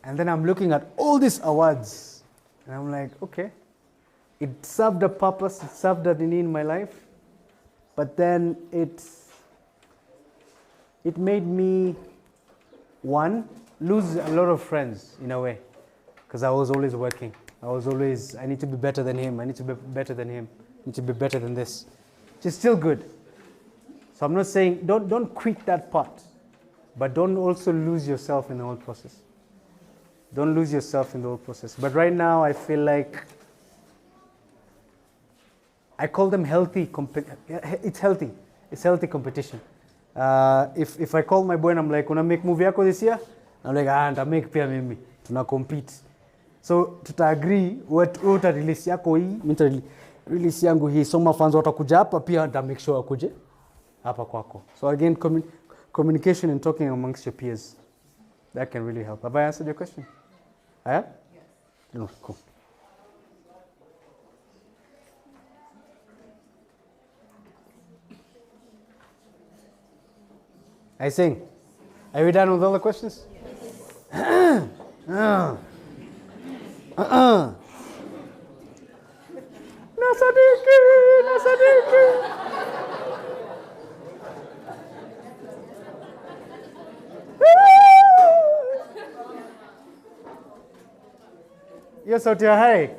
And then I'm looking at all these awards. And I'm like, okay, it served a purpose, it served a need in my life, but then it made me, one, lose a lot of friends in a way, because I was always working. I need to be better than him, I need to be better than him, I need to be better than this. Which is still good. So I'm not saying, don't quit that part, but don't also lose yourself in the whole process. Don't lose yourself in the whole process. But right now, I feel like I call them healthy. It's healthy. It's healthy competition. If I call my boy and I'm like, "Una make movie yako this year?" I'm like, "Nda make pia mimi." Tuna compete. So tuta agree what uta release yako hii, mimi release yangu hii. So mafans watakuja hapa pia nda make sure wakuje hapa kwako. So again, communication and talking amongst your peers. That can really help. Have I answered your question? I have? Yes. Oh, cool. I sing. Are we done with all the questions? Yes. Nasadiki. Hiyo sauti ya hai.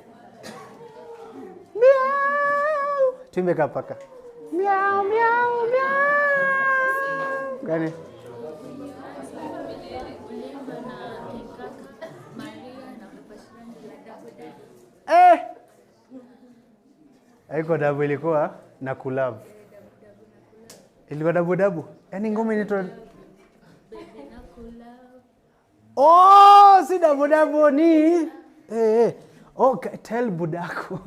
Miau. Tuimeka paka. Miau, miau, miau. Gani? Haiko dabu, ilikuwa na kulavu. Ilikuwa dabu. Yaani ngoma inaitwa si dabu ni tell budako.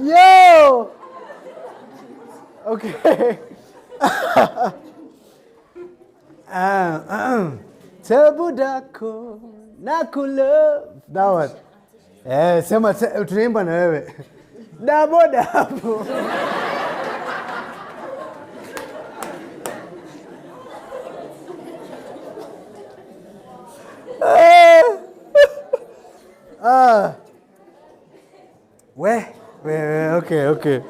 Yo! Okay. Tell budako nakulove. That one. Sema tunaimba na wewe. Dabo. Okay.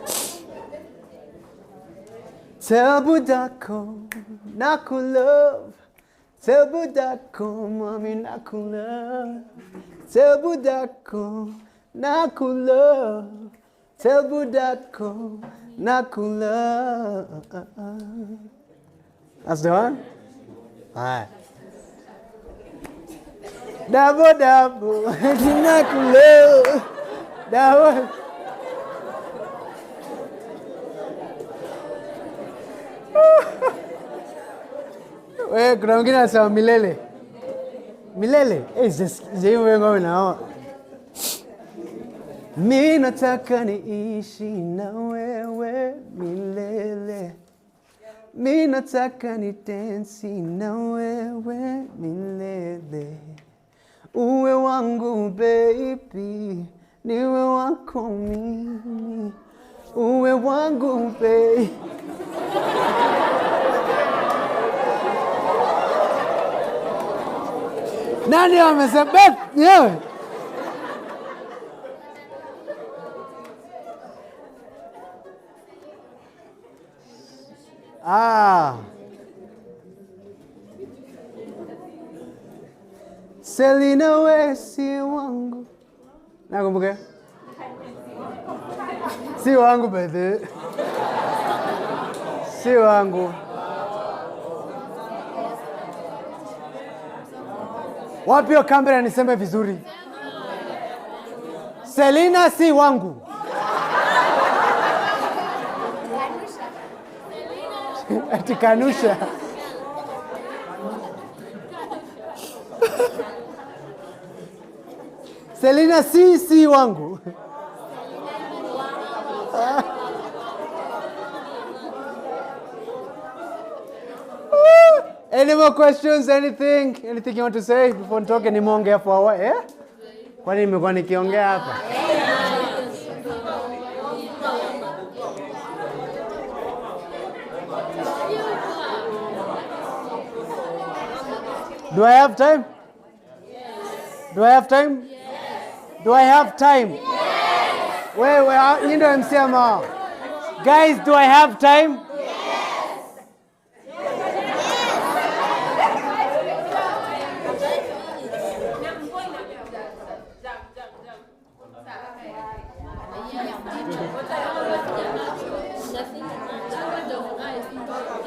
Tell budako nakulove. Tell budako mami nakulove. Tell budako nakulove. Tell budako nakulove. That's the one? Alright. Dabo nakulove. That one. Wewe kuna mwingine anasema milele. Milele? Hiyo wewe nao. Mimi nataka niishi na wewe milele. Mimi nataka ni dance na wewe milele. Uwe wangu baby, niwe wako mimi. Uwe wangu baby. Nani amesema wewe? Selina we si wangu. Nakumbuka? Si wangu bede. Si wangu. Wapi yo kamera niseme vizuri? Selina si wangu. Ati kanusha. Selina si wangu. Any more questions? Anything you want to say before nitoke nimeongea for a while? Eh? Kwani nimekuwa nikiongea hapa? Do I have time? Do I have time? Do I have time? Wait, you know MC ama. Guys, do I have time?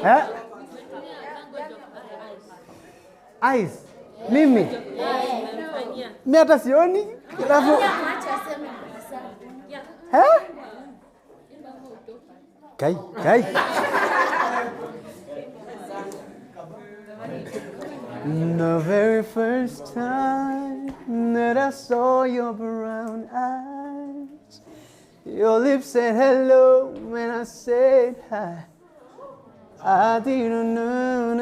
Eh? Eyes. Mimi. Mimi hata sioni. Alafu eh? Kai. The very first time that I saw your brown eyes, your lips said hello when I said hi. I didn't know,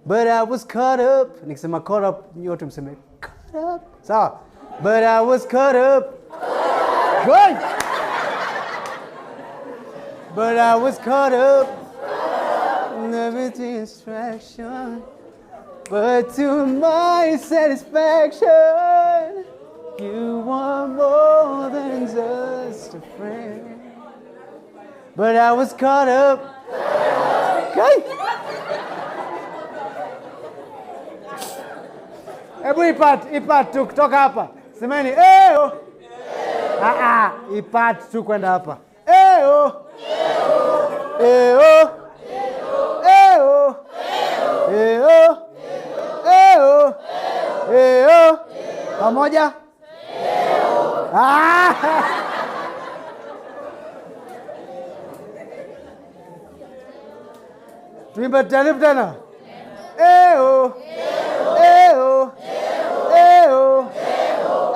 but I was caught up. Nikisema caught up, nyote mseme caught up. Sawa. But I was caught up. Good. But I was caught up in every distraction. But to my satisfaction, you are more than just a friend. But I was caught up. Okay. Hebu ipat tu kutoka hapa. Semeni eo. Ipat tu kwenda hapa. Eo. Eo. Eo. Eo. Eo. Eo. Pamoja? Tuimbe tena. Eo. Eo. Eo.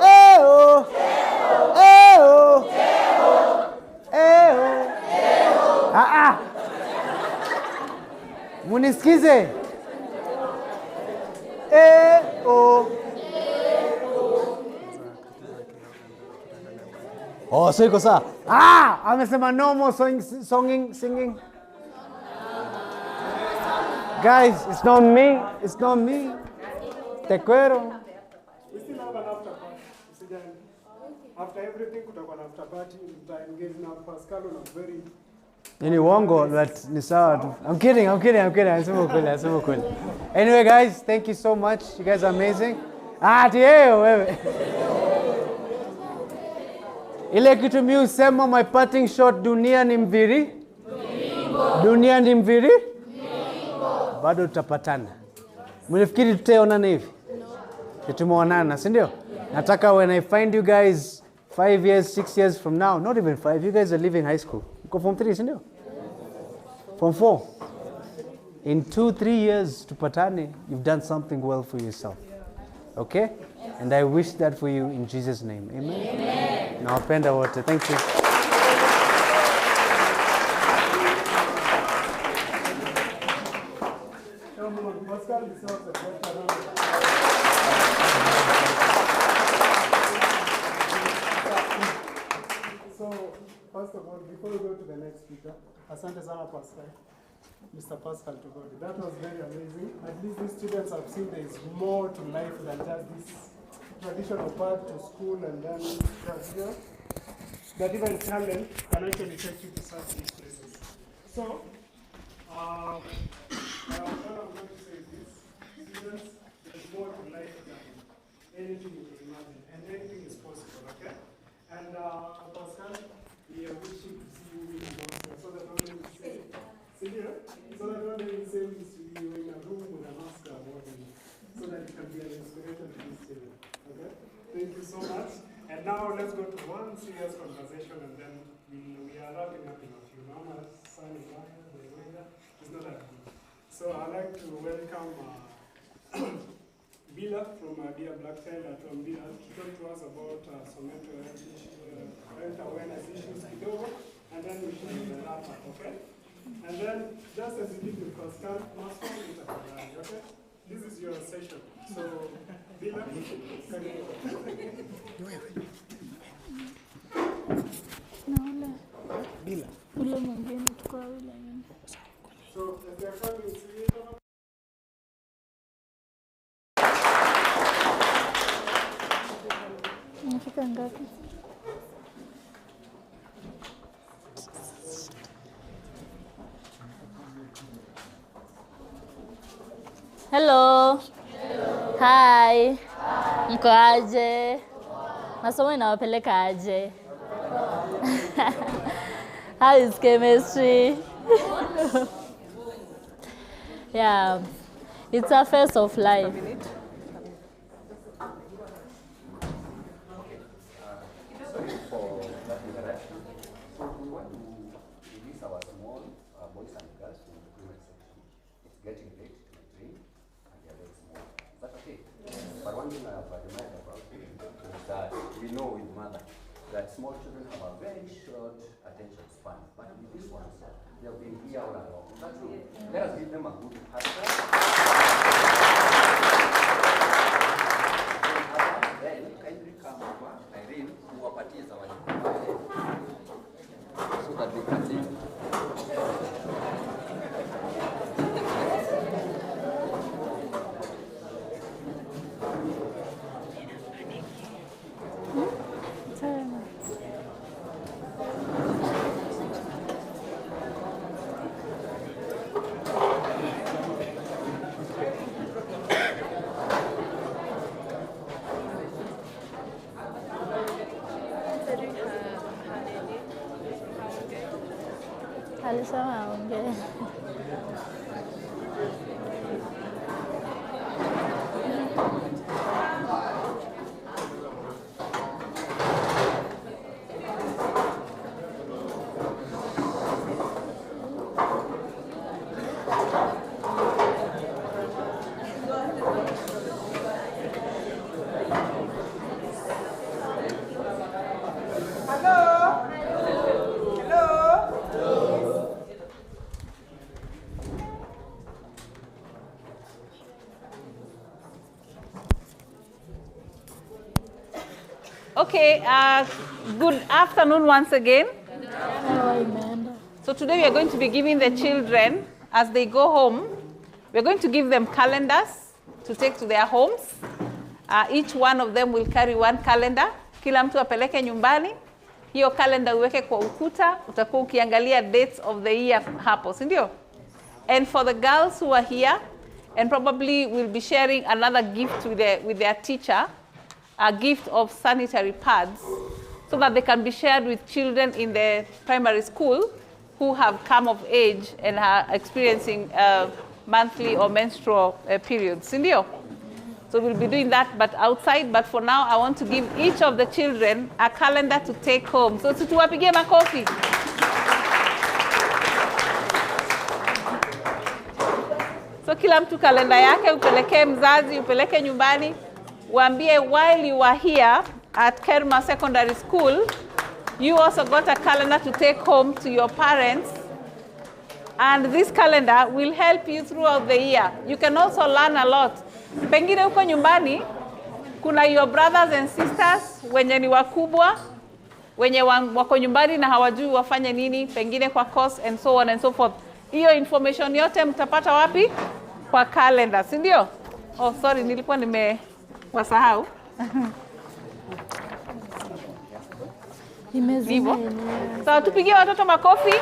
Eo. Eo. Eo. Munisikize. Eo. Oh, so iko sawa. Amesema no more singing. Guys, it's not me. Te quiero. We still have an after party. After everything, kutakuwa na after party. Engage na Pascal on a very. Ni uongo, but ni sawa tu. I'm kidding. Nasema kweli. Anyway, guys, thank you so much. You guys are amazing. Tieo wewe. Ile kitu mimi usema my parting shot, dunia ni mviri. Dunia ni mviri. Bado tutapatana. Mnafikiri tutaonana hivi? Tumeonana, si ndio? Nataka when I find you guys 5 years, 6 years from now, not even 5, you guys are leaving high school. Uko form 3, si ndio? Form 4. In 2-3 years tupatane, you've done something well for yourself. Okay? And I wish that for you in Jesus' name. Amen. Nawapenda wote. Thank you. So, first of all, before we go to the next speaker, asante sana Pascal, Mr. Pascal Tugodi. That was very amazing. At least these students have seen there is more to life than just this traditional path to school and then just here. That even talent can actually take you to such these places. So, what I'm going to say is this. Students, there's more to life than anything you can imagine. And anything is possible, okay? And Pascal, we are wishing to see you in a monster so that only we say, see here? So that only we say we see you in a room with an Oscar award, so that it can be an inspiration to these children. Okay? Thank you so much. And now let's go to one serious conversation and then we are wrapping up in a few. Mama, son, the weather is not that good. So I'd like to welcome Bila from Dear Black Child from Bila to talk to us about some mental health awareness issues kidogo, and then we should wrap up, okay? And then, just as you did with Pascal, okay? This is your session. So, Bila, Bila. Ule mwingine tukua ule mwingine. So, as they're coming, see Unafika ngapi? Hello. Hi. Mko aje? Masomo inawapeleka aje? How is chemistry? Yeah. It's a phase of life. We know with mother that small children have a very short attention span, but with these ones, they have been here all along. Is that true? Let us give them a good pastor. Then kindly come over, Irene, muwapatie zawadi so that they can leave. Alisema aongee. Okay, good afternoon once again. So today we are going to be giving the children, as they go home, we're going to give them calendars to take to their homes. Each one of them will carry one calendar. Kila mtu apeleke nyumbani. Hiyo calendar uweke kwa ukuta, utakuwa ukiangalia dates of the year hapo, si ndio? And for the girls who are here, and probably will be sharing another gift with their teacher, a gift of sanitary pads, so that they can be shared with children in the primary school who have come of age and are experiencing monthly or menstrual periods. Sindio? So we'll be doing that, but outside. But for now, I want to give each of the children a calendar to take home. So tuwapigie makofi. So kila mtu kalenda yake, upeleke mzazi, upeleke nyumbani. Waambie, while you are here at Kerma Secondary School, you also got a calendar to take home to your parents. And this calendar will help you throughout the year. You can also learn a lot. Pengine huko nyumbani, kuna your brothers and sisters, wenye ni wakubwa, wenye wako nyumbani na hawajui wafanye nini, pengine kwa course and so on and so forth. Hiyo information yote mtapata wapi? Kwa calendar, si ndio? Oh, sorry, nilikuwa wasahau. Hivyo. So tupigie watoto makofi.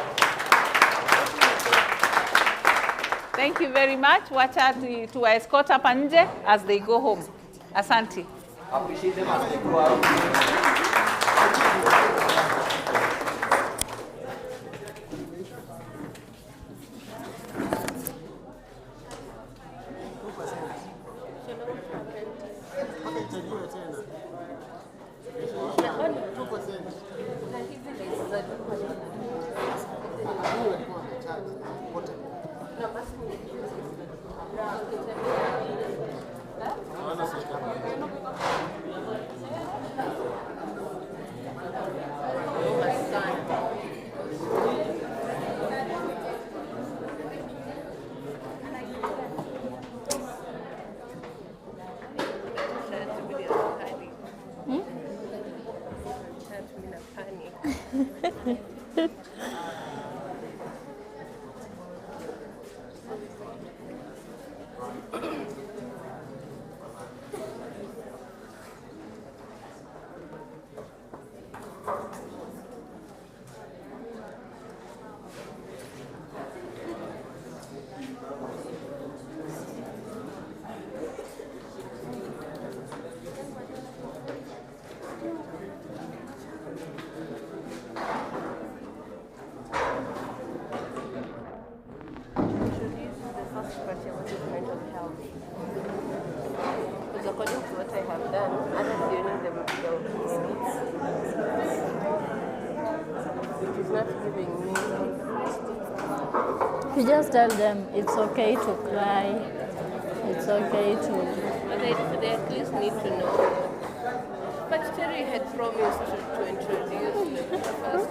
Thank you very much. Wacha to escort hapa nje as they go home. Asante. Appreciate them as they go out. Introduce the first criteria, which is mental health. Because according to what I have done, other during the it is not giving me. You just tell them it's okay to cry. It's okay to. But they at least need to know. But Terry had promised to introduce the first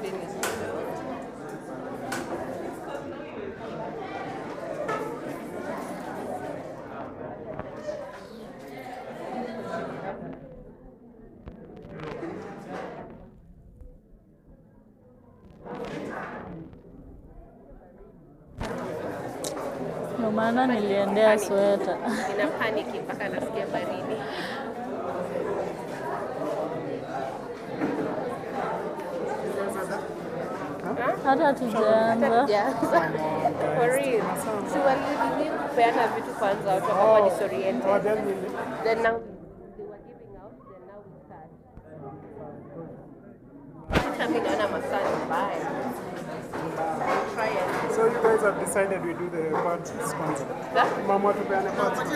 finish. Ndio maana niliendea sweta. Nina paniki mpaka nasikia baridi. Hata tujaanza. For real. Si walini kupeana vitu kwanza watu wakakuwa disoriented. Then now they were giving out, then now we start. Hata mimi naona masaa ni mbaya. Try it. So you guys have decided we do the parts sponsor. Mama tupeane parts. 1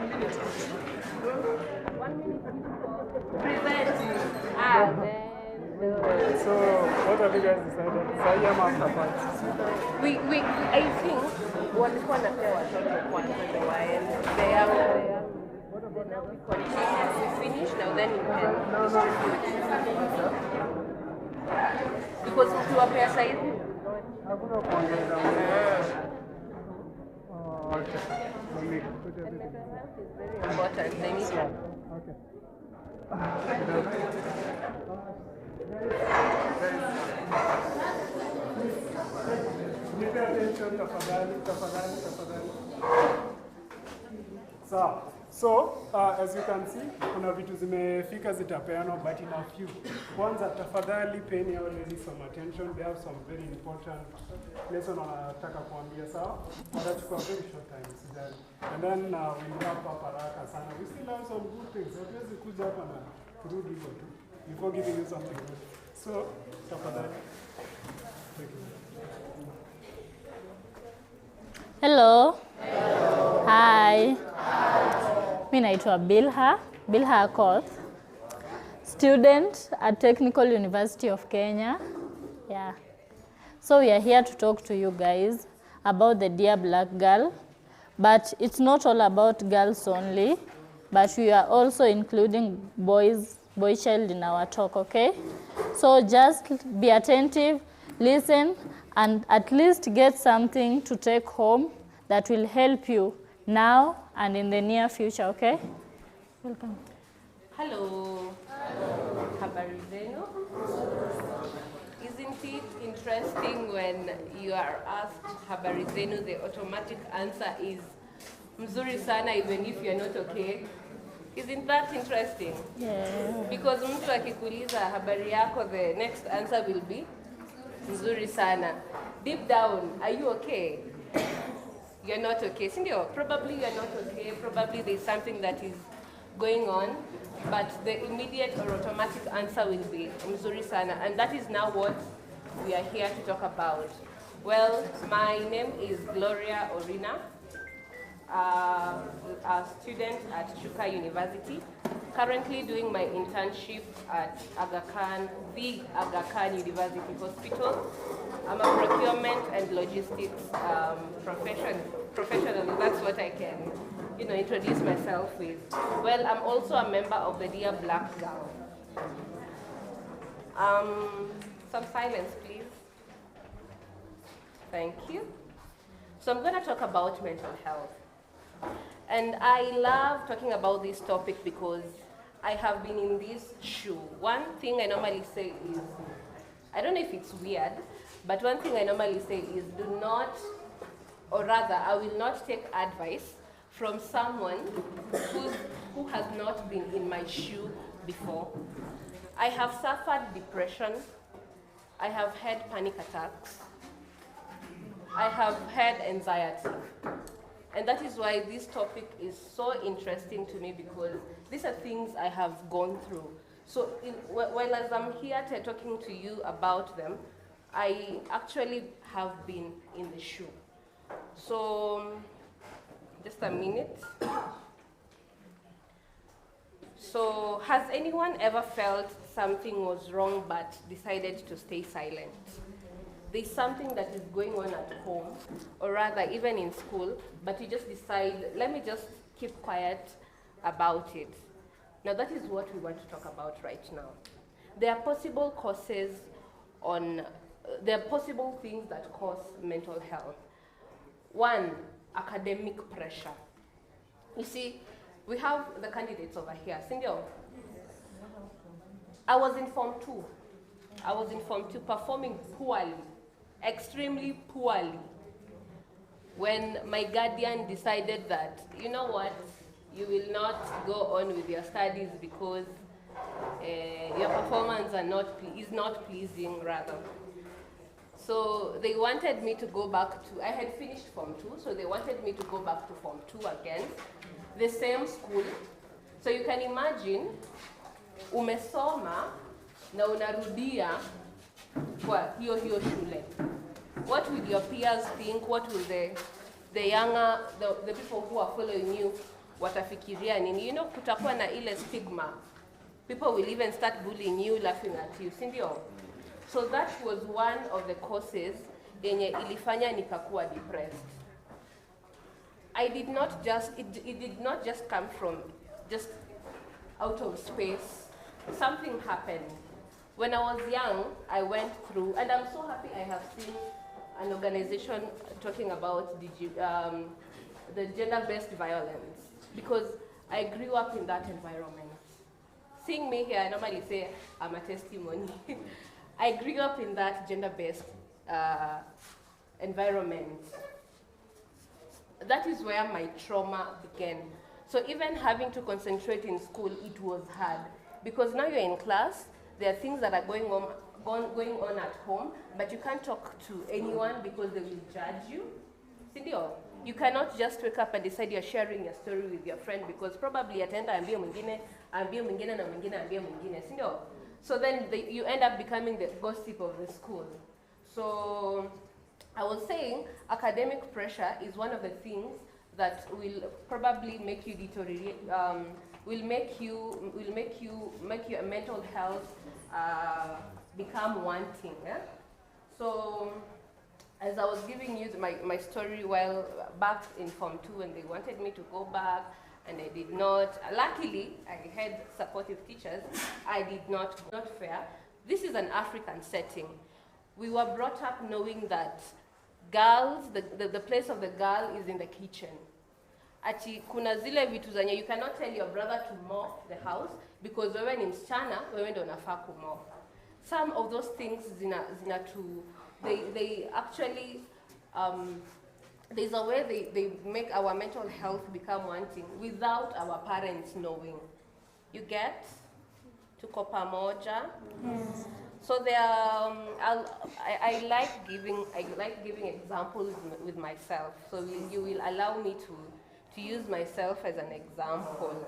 minute. 1 minute present. So what have you guys decided? Sayam after parts. I think walikuwa napea watoto kwanza ndio waende. They are now we continue. We finish now, then you can distribute. Because ukiwapea saizi Hakuna kuongeza. Okay. Let me put everything. is very important. They need to. Okay. Nipe attention tafadhali. So, as you can see, kuna vitu zimefika zitapeanwa, but in a few. Kwanza tafadhali pay your ladies some attention. They have some very important lesson wanataka kuambia, sawa? Watachukua very short time, sijali. And then we'll wrap up haraka sana. We still have some good things. Hatuwezi kuja hapa na kurudi hivyo tu before giving you something good. So, tafadhali. Thank you. Hello. Hi. Mimi naitwa Bilha Akoth, student at Technical University of Kenya. Yeah. So we are here to talk to you guys about the Dear Black Girl, but it's not all about girls only, but we are also including boy child in our talk, okay? So just be attentive, listen, and at least get something to take home that will help you now and in the near future, okay? Welcome. Hello. Habari zenu. Isn't it interesting when you are asked habari zenu, the automatic answer is mzuri sana even if you're not okay? Isn't that interesting? Yeah. Because mtu akikuuliza habari yako, the next answer will be mzuri sana. Deep down, are you okay? You're not okay. Sindio, probably you're not okay. Probably there's something that is going on, but the immediate or automatic answer will be mzuri sana. And that is now what we are here to talk about. Well, my name is Gloria Orina, a student at Chuka University, currently doing my internship at the Aga Khan University Hospital. I'm a procurement and logistics professional. That's what I can, introduce myself with. Well, I'm also a member of the Dear Black Girl. Some silence, please. Thank you. So I'm going to talk about mental health. And I love talking about this topic because I have been in this shoe. One thing I normally say is, I don't know if it's weird, but one thing I normally say is do not, or rather, I will not take advice from someone who has not been in my shoe before. I have suffered depression. I have had panic attacks. I have had anxiety. And that is why this topic is so interesting to me, because these are things I have gone through. So while as I'm here talking to you about them, I actually have been in the shoe. So, just a minute. So, has anyone ever felt something was wrong but decided to stay silent? There's something that is going on at home, or rather even in school, but you just decide, let me just keep quiet about it. Now that is what we want to talk about right now. There are possible causes there are possible things that cause mental health. One, academic pressure. You see, we have the candidates over here. Cindy, I was in Form 2. I was in Form 2 performing poorly, extremely poorly, when my guardian decided that, you know what, you will not go on with your studies because your performance is not pleasing, rather. So they wanted me to go back to, I had finished Form 2, so they wanted me to go back to Form 2 again, the same school. So you can imagine, umesoma na unarudia kwa hiyo shule. What will your peers think? What will the younger, the people who are following you, watafikiria nini? You know, kutakuwa na ile stigma. People will even start bullying you, laughing at you, sindio? So that was one of the causes yenye ilifanya nikakuwa depressed. It did not just come from just out of space. Something happened. When I was young, I went through, and I'm so happy I have seen an organization talking about the gender-based violence, because I grew up in that environment. Seeing me here, I normally say I'm a testimony. I grew up in that gender-based environment. That is where my trauma began. So even having to concentrate in school, it was hard. Because now you're in class, there are things that are going on at home, but you can't talk to anyone because they will judge you. Sindio? You cannot just wake up and decide you're sharing your story with your friend, because probably ataenda ambie mwingine na mwingine ambie mwingine. Sindio? So then you end up becoming the gossip of the school. So I was saying academic pressure is one of the things that will probably make you deteriorate, will make your mental health become wanting. Yeah? So as I was giving you my story while back in Form 2, and they wanted me to go back, and I did not. Luckily, I had supportive teachers. I did not. Not fair. This is an African setting. We were brought up knowing that girls, the place of the girl is in the kitchen. Ati kuna zile vitu zenye you cannot tell your brother to mop the house because wewe ni msichana, wewe ndio unafaa kumop. Some of those things they actually there's a way they make our mental health become wanting without our parents knowing. You get? Tuko pamoja? Yes. So there I like giving examples with myself. So you will allow me to use myself as an example.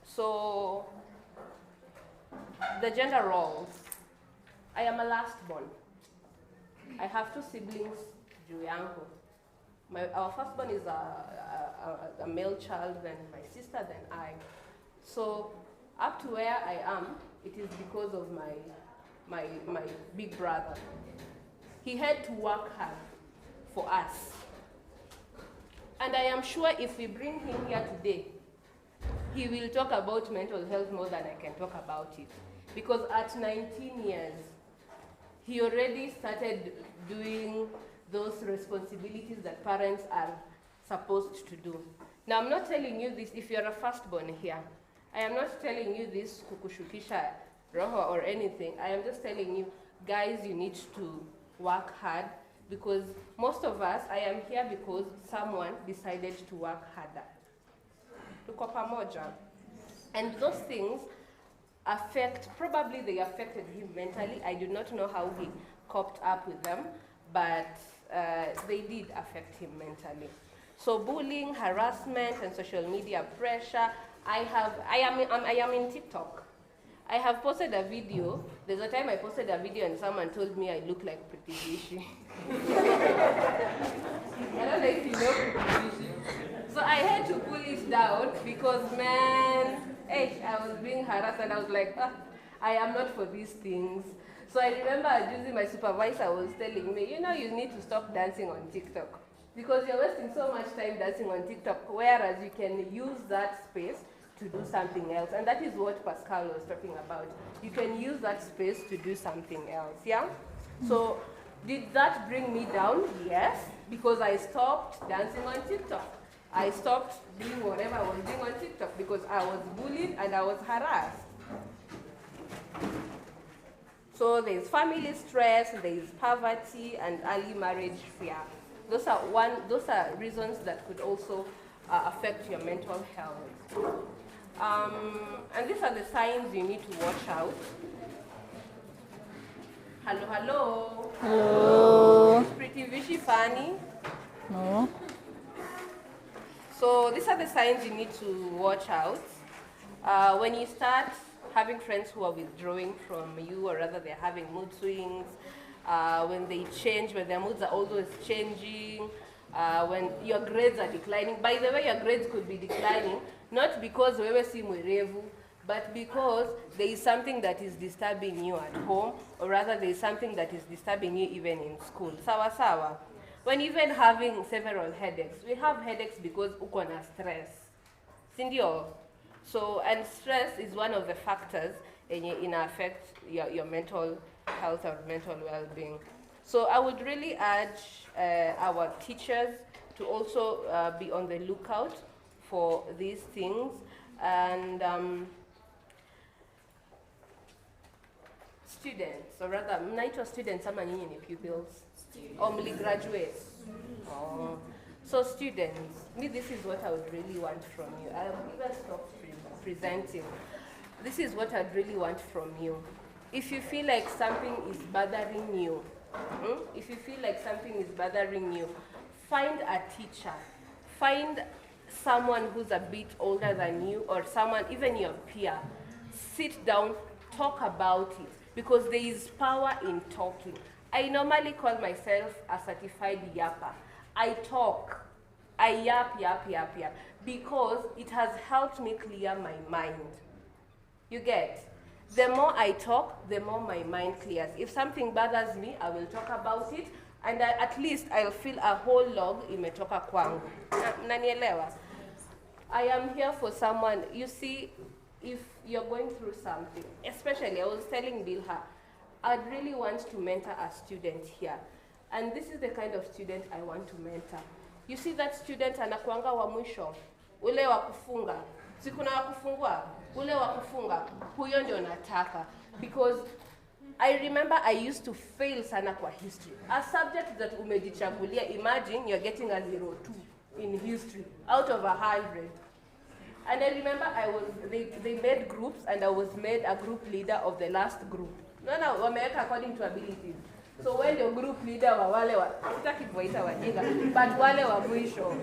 So the gender roles. I am a last born. I have 2 siblings, juu yangu. Our firstborn is a male child, then my sister, then I. So up to where I am, it is because of my big brother. He had to work hard for us. And I am sure if we bring him here today, he will talk about mental health more than I can talk about it. Because at 19 years, he already started doing those responsibilities that parents are supposed to do. Now, I'm not telling you this if you're a firstborn here. I am not telling you this kukushukisha roho or anything. I am just telling you, guys, you need to work hard, because most of us, I am here because someone decided to work harder. Tuko pamoja. And those things probably they affected him mentally. I do not know how he coped up with them, but they did affect him mentally. So bullying, harassment, and social media pressure. I am in TikTok. I have posted a video. There's a time I posted a video and someone told me I look like Pretty Vishi. I don't know if you know Pretty Vishi. So I had to pull it down because, man, I was being harassed and I was like, I am not for these things. So I remember using my supervisor was telling me, you need to stop dancing on TikTok because you're wasting so much time dancing on TikTok, whereas you can use that space to do something else. And that is what Pascal was talking about. You can use that space to do something else, yeah? So did that bring me down? Yes, because I stopped dancing on TikTok. I stopped doing whatever I was doing on TikTok because I was bullied and I was harassed. So there's family stress, there's poverty, and early marriage fear. Those are reasons that could also affect your mental health. And these are the signs you need to watch out. Hello, hello. Hello. Is Pretty Vishi funny? No. So these are the signs you need to watch out. When you start having friends who are withdrawing from you, or rather they're having mood swings, when they change, when their moods are always changing, when your grades are declining. By the way, your grades could be declining, not because wewe si mwerevu, but because there is something that is disturbing you at home, or rather there is something that is disturbing you even in school. Sawa sawa. When even having several headaches, we have headaches because uko na stress. Sindio? So, and stress is one of the factors in affect your mental health or mental well-being. So I would really urge our teachers to also be on the lookout for these things. And students, or rather, mnaitwa students ama nyinyi ni pupils? Or graduates? Oh. So students, this is what I would really want from you. I have even stopped presenting. This is what I'd really want from you. If you feel like something is bothering you, find a teacher. Find someone who's a bit older than you, or someone, even your peer. Sit down, talk about it, because there is power in talking. I normally call myself a certified yapper. I talk. I yap, because it has helped me clear my mind. You get? The more I talk, the more my mind clears. If something bothers me, I will talk about it, and at least I'll feel a whole log imetoka kwangu. Nanielewa? I am here for someone. You see, if you're going through something, especially, I was telling Bilha, I'd really want to mentor a student here. And this is the kind of student I want to mentor. You see that student anakuanga wa mwisho, ule wa kufunga. Sikuna wa kufungua, ule wa kufunga, huyo ndio nataka. Because I remember I used to fail sana kwa history. A subject that umejichagulia, imagine you're getting a 0.2 in history out of 100. And I remember they made groups, and I was made a group leader of the last group. No, wameweka according to abilities. So when the group leader wa wale wa, sitaki kuwaita wajinga, but wale wa mwisho.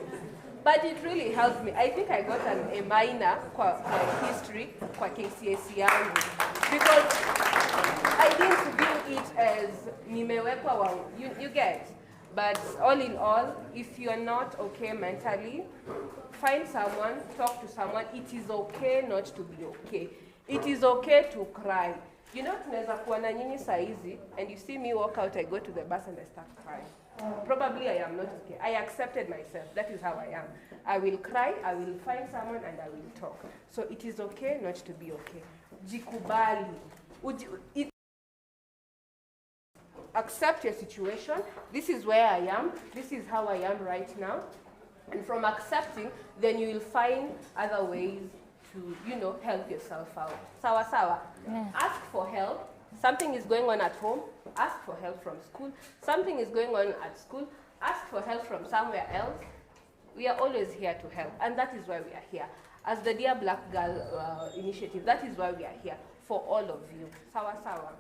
But it really helped me. I think I got a minor kwa history, kwa KCSE yangu. Because I didn't view it as nimewekwa wa, you get. But all in all, if you're not okay mentally, find someone, talk to someone. It is okay not to be okay. It is okay to cry. You know, tunaweza kuwa na nyinyi saa hizi, and you see me walk out, I go to the bus and I start crying. Probably I am not okay. I accepted myself. That is how I am. I will cry, I will find someone, and I will talk. So it is okay not to be okay. Jikubali. Accept your situation. This is where I am. This is how I am right now. And from accepting, then you will find other ways to, you know, help yourself out. Sawa sawa. Yeah. Ask for help. Something is going on at home, ask for help from school. Something is going on at school, ask for help from somewhere else. We are always here to help, and that is why we are here. As the Dear Black Girl initiative, that is why we are here, for all of you. Sawa sawa.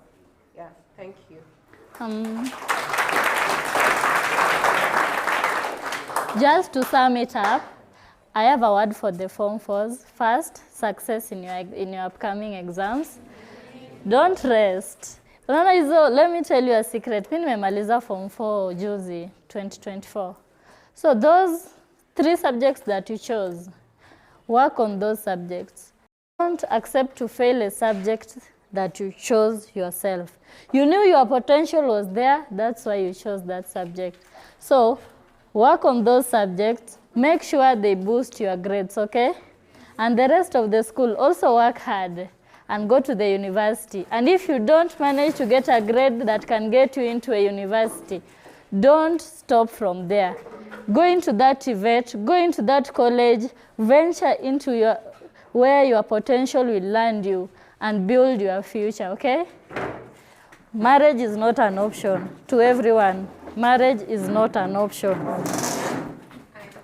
Yeah, thank you. Just to sum it up, I have a word for the Form 4s. First, success in your upcoming exams. Don't rest. Let me tell you a secret. Mimi nimemaliza Form 4 juzi 2024. So those 3 subjects that you chose, work on those subjects. Don't accept to fail a subject that you chose yourself. You knew your potential was there, that's why you chose that subject. So work on those subjects, make sure they boost your grades, okay? And the rest of the school, also work hard and go to the university. And if you don't manage to get a grade that can get you into a university, don't stop from there. Go into that event, go into that college, venture into where your potential will land you and build your future, okay? Marriage is not an option to everyone. Marriage is not an option.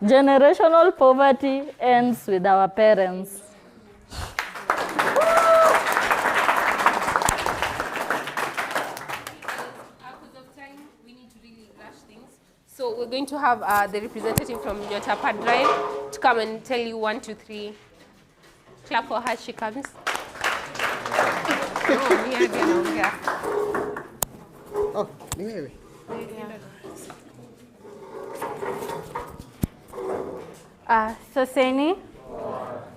Generational poverty ends with our parents. So we're going to have the representative from Yotapa Drive to come and tell you 1, 2, 3. Clap for her, she comes. Oh, ni wewe. So Seni,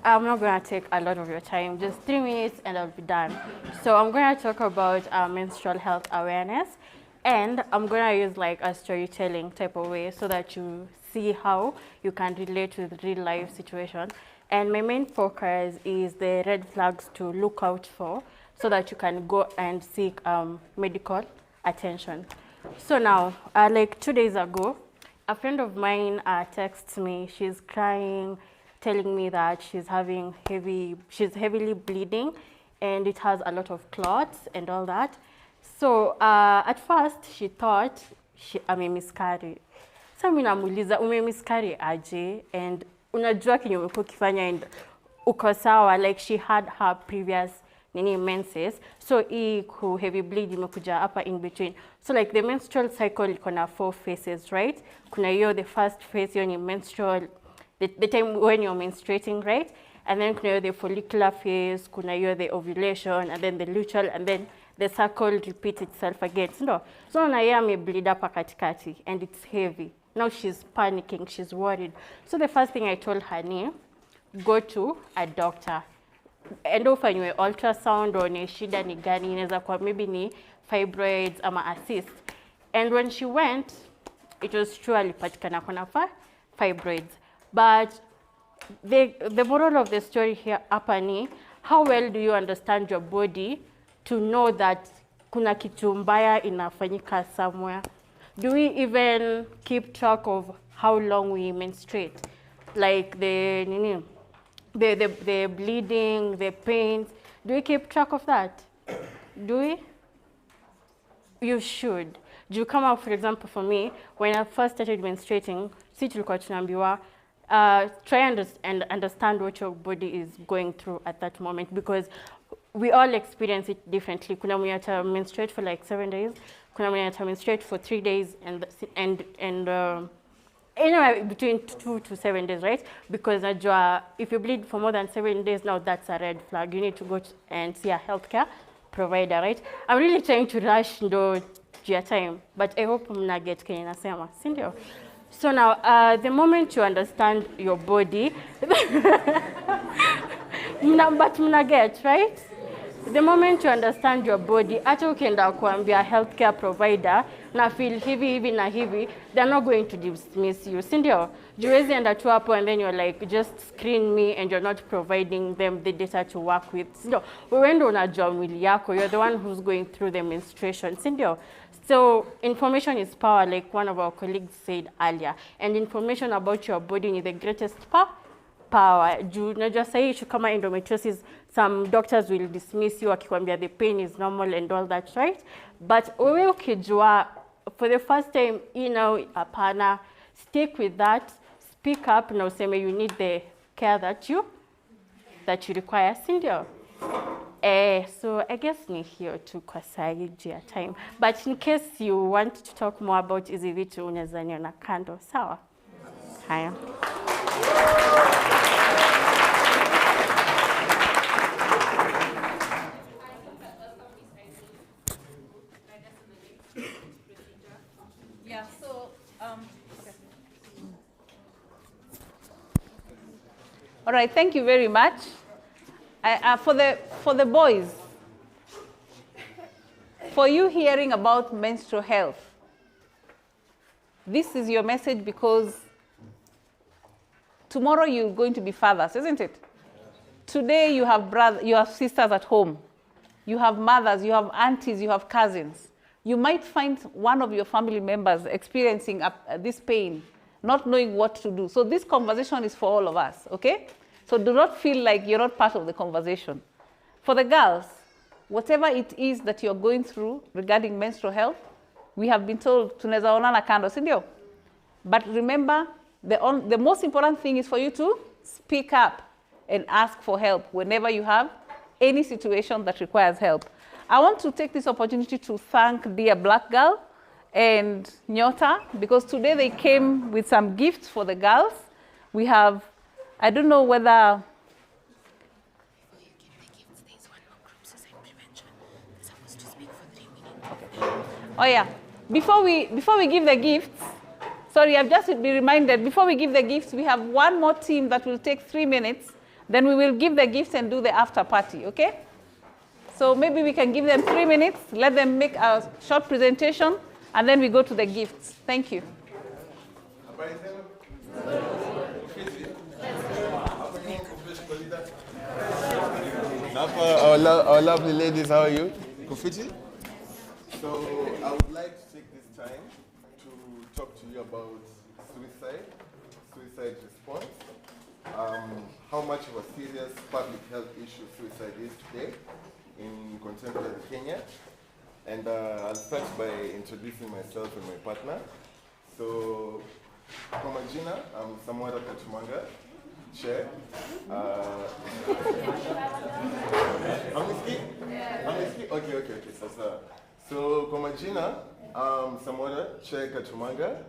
I'm not going to take a lot of your time, just 3 minutes and I'll be done. So I'm going to talk about menstrual health awareness, and I'm going to use like a storytelling type of way so that you see how you can relate to the real life situation. And my main focus is the red flags to look out for so that you can go and seek medical attention. So now, like 2 days ago, a friend of mine texts me. She's crying, telling me that she's heavily bleeding, and it has a lot of clots and all that. So at first she thought miscarry. So mimi namuuliza miscarry aje, and unajua kenye umekuwa ukifanya and uko sawa, like she had her previous menses, so heavy bleed imekuja hapa in between. So like the menstrual cycle iko na 4 phases, right? Kuna hiyo the first phase, hiyo ni menstrual, the time when you're menstruating, right? And then kuna hiyo the follicular phase, kuna hiyo the ovulation, and then the luteal, and then the cycle repeats itself again. So na yeye amebleed hapa katikati and it's heavy. Now she's panicking, she's worried. So the first thing I told her ni go to a doctor. Endo ufanywe ultrasound one shida ni gani, inaweza kwa maybe ni fibroids ama a cyst. And when she went, it was true alipatikana kuna fibroids. But the moral of the story here hapa ni, how well do you understand your body to know that kuna kitu mbaya inafanyika somewhere? Do we even keep track of how long we menstruate? Like the bleeding, the pains, do we keep track of that? Do we? You should. Do you come out, for example, for me, when I first started menstruating, tulikuwa tunaambiwa, try and understand what your body is going through at that moment, because we all experience it differently. Kuna mwenye ata menstruate for like 7 days, kuna mwenye ata menstruate for 3 days, and anyway, between 2 to 7 days, right? Because if you bleed for more than 7 days, now that's a red flag. You need to go and see a healthcare provider, right? I'm really trying to rush your time, but I hope mna get kenye nasema, si ndio? So now, the moment you understand your body, but mna get, right? The moment you understand your body, hata ukienda kuambia healthcare provider na feel hivi na hivi, they're not going to dismiss you, si ndio? Juwezi enda tu hapo and then you're like, just screen me, and you're not providing them the data to work with, si ndio? Wewe ndio unajua mwili yako, you're the one who's going through the menstruation, si ndio? So information is power, like one of our colleagues said earlier. And information about your body is the greatest power. Just say you should come endometriosis, some doctors will dismiss you wakikwambia the pain is normal and all that, right? But wewe ukijua for the first time, apana, stick with that, speak up, na useme you need the care that you require, sindio? So I guess ni hiyo tu kwa sahi juu ya time. But in case you want to talk more about hizi vitu unaweza niona kando, sawa? Haya. Yeah, so, okay. All right, thank you very much. For the boys, for you hearing about menstrual health, this is your message because tomorrow you're going to be fathers, isn't it? Today you have sisters at home, you have mothers, you have aunties, you have cousins. You might find one of your family members experiencing this pain, not knowing what to do. So this conversation is for all of us, okay? So do not feel like you're not part of the conversation. For the girls, whatever it is that you're going through regarding menstrual health, we have been told tunaweza onana kando, si ndio? But remember, the most important thing is for you to speak up and ask for help whenever you have any situation that requires help. I want to take this opportunity to thank Dear Black Girl and Nyota, because today they came with some gifts for the girls. We have, I don't know whether... Oh yeah, before we give the gifts, sorry, I've just been reminded, before we give the gifts, we have one more team that will take 3 minutes, then we will give the gifts and do the after party, okay? So maybe we can give them 3 minutes, let them make a short presentation, and then we go to the gifts. Thank you. Our lovely ladies, how are you? Kufiti? So I would like to take this time to talk to you about suicide response, how much of a serious public health issue suicide is today in contemporary Kenya. And I'll start by introducing myself and my partner. So, kwa majina, I'm Samwara Kachumanga, Chair. Okay. So, kwa majina, I'm Samwara, Chair Kachumanga.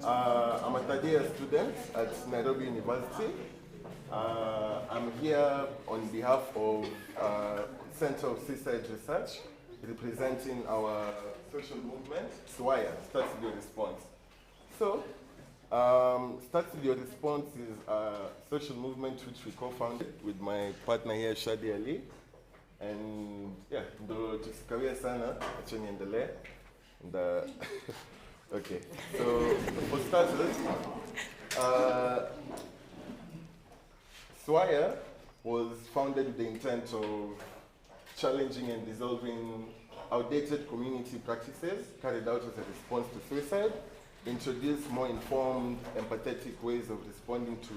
I'm a third-year student at Nairobi University. I'm here on behalf of Center of Suicide Research, representing our social movement, SWIRE, Start Studio Response. So, Start Studio Response is a social movement which we co-founded with my partner here, Shadi Ali. And yeah, ndo tusikawia sana, acha niendelee. Okay, so for starters, SWIRE was founded with the intent of challenging and dissolving outdated community practices carried out as a response to suicide, introduce more informed, empathetic ways of responding to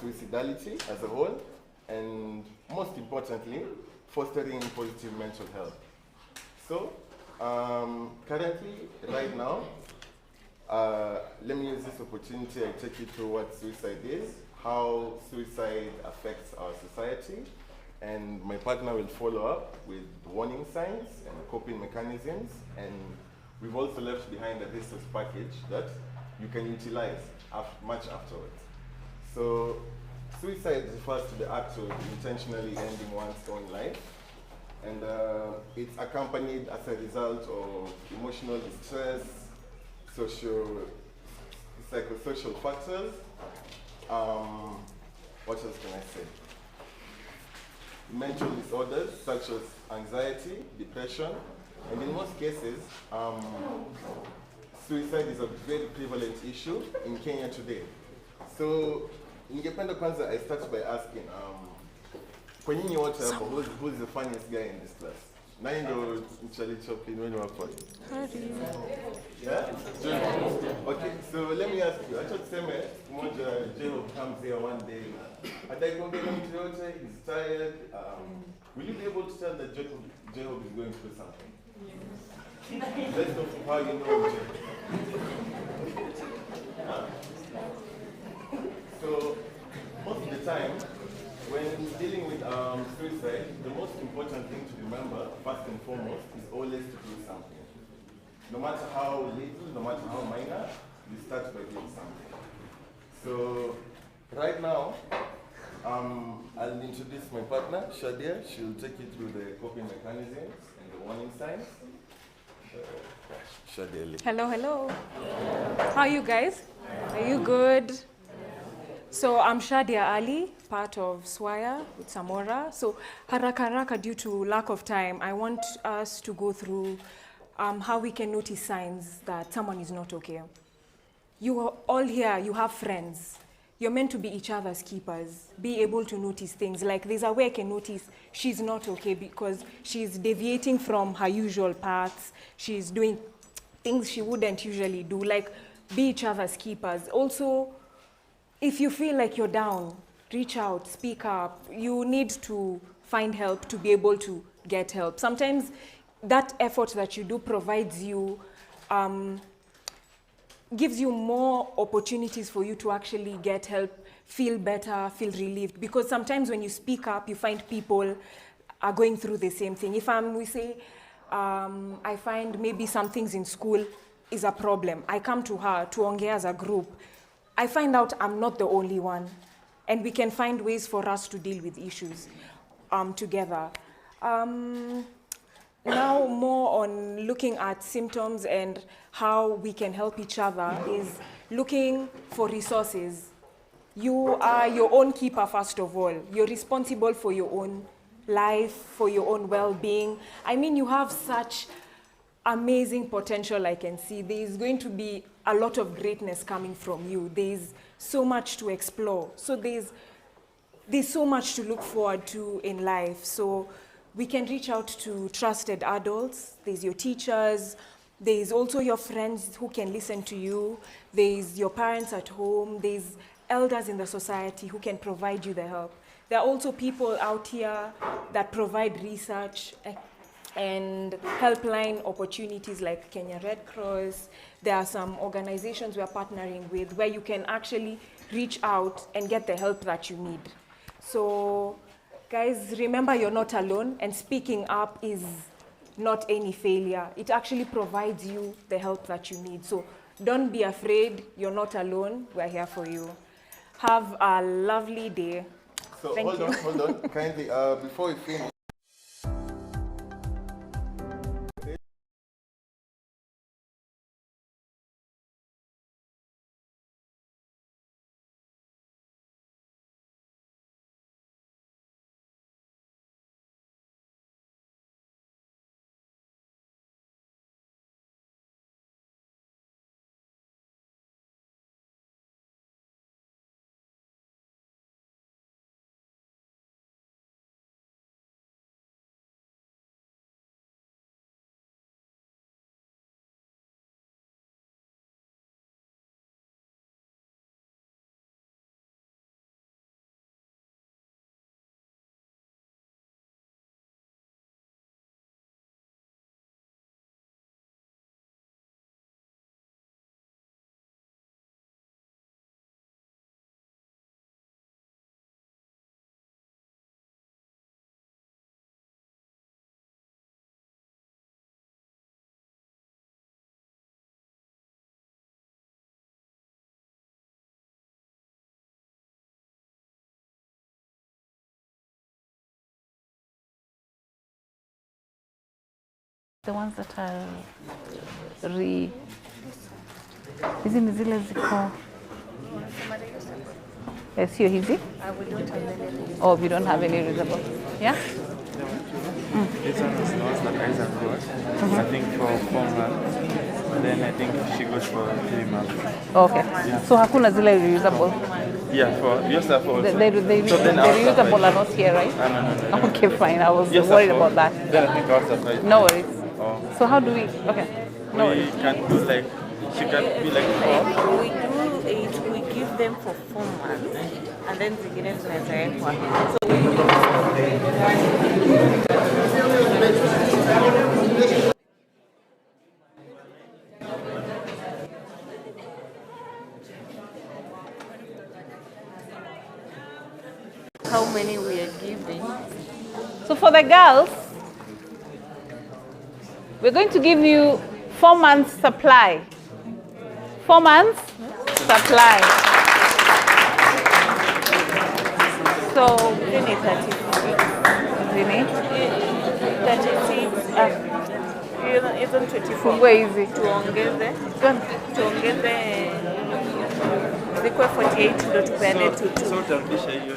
suicidality as a whole, and most importantly, fostering positive mental health. So, currently, right now, let me use this opportunity and take you through what suicide is, how suicide affects our society, and my partner will follow up with warning signs and coping mechanisms, and we've also left behind a resource package that you can utilize much afterwards. So, suicide refers to the act of intentionally ending one's own life, and it's accompanied as a result of emotional distress, psychosocial factors. What else can I say? Mental disorders such as anxiety, depression, and in most cases, suicide is a very prevalent issue in Kenya today. So, ningependa kwanza, I start by asking, kwa nyinyi wote hapo, who's the funniest guy in this class? Nine or Charlie Chaplin when you were 40? Harry. Yeah? Okay, so let me ask you. I thought J-Hope comes here one day. He's tired. Will you be able to tell that J-Hope is going through something? Yes. Let's talk about how you know J-Hope. So, most of the time, when dealing with suicide, the most important thing to remember, first and foremost, is always to do something. No matter how little, no matter how minor, you start by doing something. So, right now, I'll introduce my partner, Shadia. She'll take you through the coping mechanisms and the warning signs. Shadia. Hello, hello. How are you guys? Are you good? So I'm Shadia Ali, part of Swaya with Samora. So haraka, due to lack of time, I want us to go through how we can notice signs that someone is not okay. You are all here, you have friends. You're meant to be each other's keepers, be able to notice things. Like there's a way I can notice she's not okay because she's deviating from her usual paths. She's doing things she wouldn't usually do. Like be each other's keepers. Also, if you feel like you're down, reach out, speak up. You need to find help to be able to get help. Sometimes that effort that you do provides you, gives you more opportunities for you to actually get help, feel better, feel relieved. Because sometimes when you speak up, you find people are going through the same thing. If I find maybe some things in school is a problem, I come to her to ongea as a group. I find out I'm not the only one, and we can find ways for us to deal with issues together. Now more on looking at symptoms and how we can help each other is looking for resources. You are your own keeper first of all. You're responsible for your own life, for your own well-being. I mean, you have such amazing potential I can see. There's going to be a lot of greatness coming from you. There's so much to explore. So there's so much to look forward to in life. So we can reach out to trusted adults. There's your teachers. There's also your friends who can listen to you. There's your parents at home. There's elders in the society who can provide you the help. There are also people out here that provide research and helpline opportunities like Kenya Red Cross. There are some organizations we are partnering with where you can actually reach out and get the help that you need. So guys, remember you're not alone, and speaking up is not any failure. It actually provides you the help that you need. So don't be afraid, you're not alone, we're here for you. Have a lovely day. So Thank you. hold on, kindly, before we finish, The ones that are hizi ni zile ziko sio hizi? Oh, we don't have any reusable. Yeah? This one is the ones that Isaac got. I think for 4 months. And then I think she goes for 3 months. Okay. Yeah. So hakuna zile reusable? Yeah, for yourself also. The So then I'll reusable suffice. are not here, right? No. Okay, fine. I was Yourself worried also. about that. Then I think I'll suffice. No worries. Oh. So how do we? Okay. No We worries. can do like, she can be like 4. We do it, we give them for 4 months and then zingine zinawekwa. So we how many we are giving. So for the girls, we're going to give you 4 months supply. 4 months supply. So, Zini 36. Zini? 36. Isn't 24. Fungue hizi. Tuongeze zikuwe 48 ndo tupeane tutu. So utarudisha hiyo.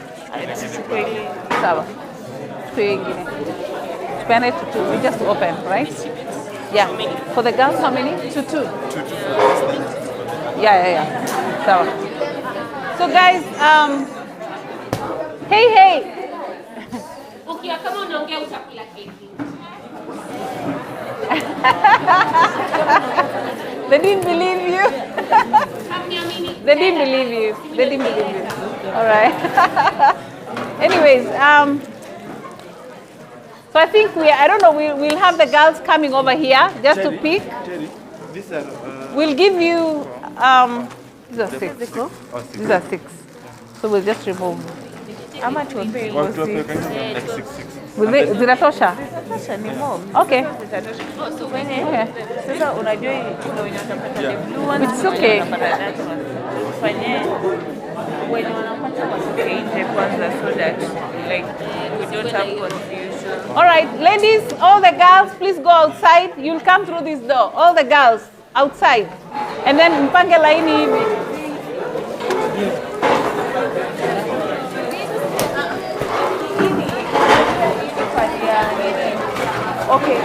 Tuchukue ile. Sawa. Chukue ingine. Tupeane tutu. We just open, right? Yeah. For the girls, how many? Tutu. Yeah. Sawa. So guys, hey. Ukiwa kama unaongea utakula keki. They didn't believe you. They didn't believe you. All right. Anyways, so I think I don't know, we'll have the girls coming over here just to pick. Cherry, these are... We'll give you, these are 6. These are 6. So we'll just remove. How much will pay? Like 6. Zinatosha? Sasa ni mob. Okay. So wenye sasa unajua kuna wenye watapata the blue ones. It's okay. Ufanye wenye wanapata watoke nje kwanza so that like we don't have confusion. All right, ladies, all the girls, please go outside. You'll come through this door. All the girls outside. And then mpange laini hivi. Okay.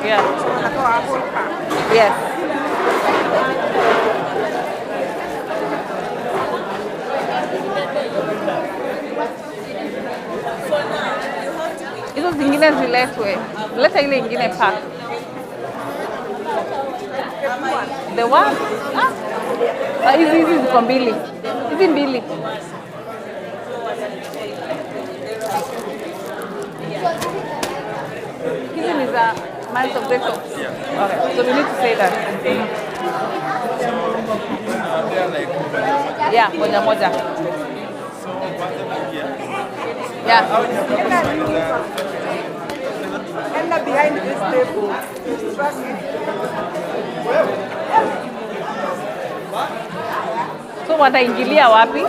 Yeah. Yes. Hizo zingine ziletwe. Leta ile ingine pack. The what? Hizi ziko mbili. Hizi mbili. Hizi ni za Myles of Great Hope. Okay, so we need to say that. Yeah, moja. Yeah. Enda behind this table. So wataingilia wapi?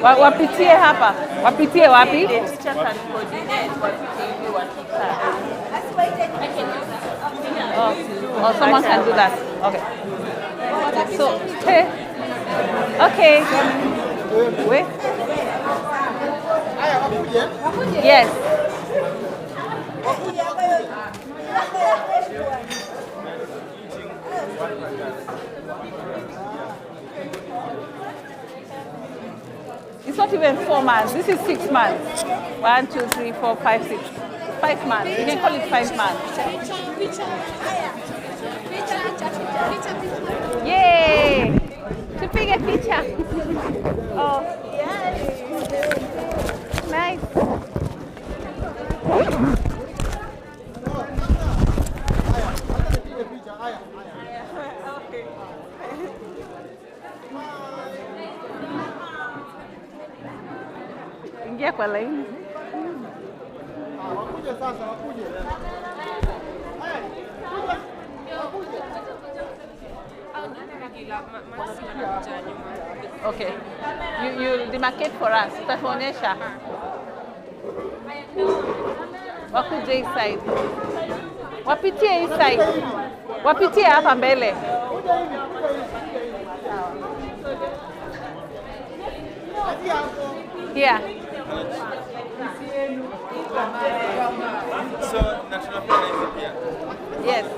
Wapitie hapa. Wapitie wapi? The teacher can coordinate wapitie wakikaa. Oh, someone can do that. Okay. So, hey. Okay. Wait. Yes. It's not even 4 months. This is 6 months. 1, 2, 3, 4, 5, 6. 5 months. You can call it 5 months. Yay! Tupige picha. Oh. Nice. Ingia kwa laini. Wakuje sasa, wakuje. Okay. You demarcate for us. Tutaonyesha. Wakuje hii side. Wapitie hii side. Wapitie hapa mbele. Here. So, na tunapeana hizi pia.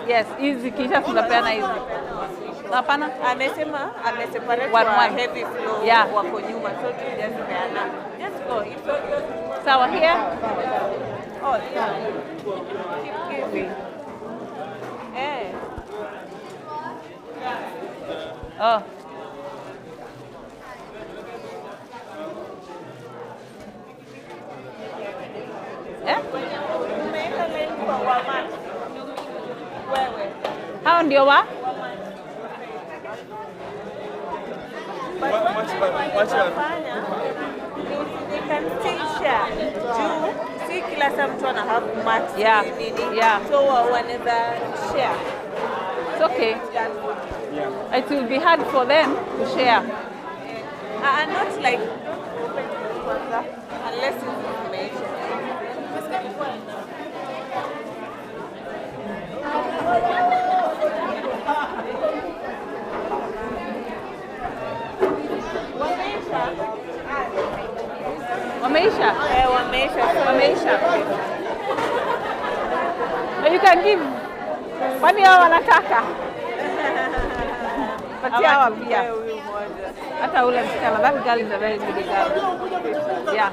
Yes, hizi kisha tunapeana hizi. Hapana? Amesema ameseparate One, wa one. heavy flow Yeah. wako nyuma, so tu just peana. Just go. It's all Sawa, here. Oh, yeah. Keep giving. Eh. Oh. Umeweka line kwa wamat. Wewe. Hao ndio wa? Wanafanya they can still share. Juu si kila saa mtu ana have mat nini. Yeah. So wanaweza share. It's okay. It will be hard for them to share. Not like unless it's information. Wameisha? Wameisha. But you can give. Kwani hao wanataka? Patia hawa pia. Hata ule msichana, that girl is a very good girl. Yeah.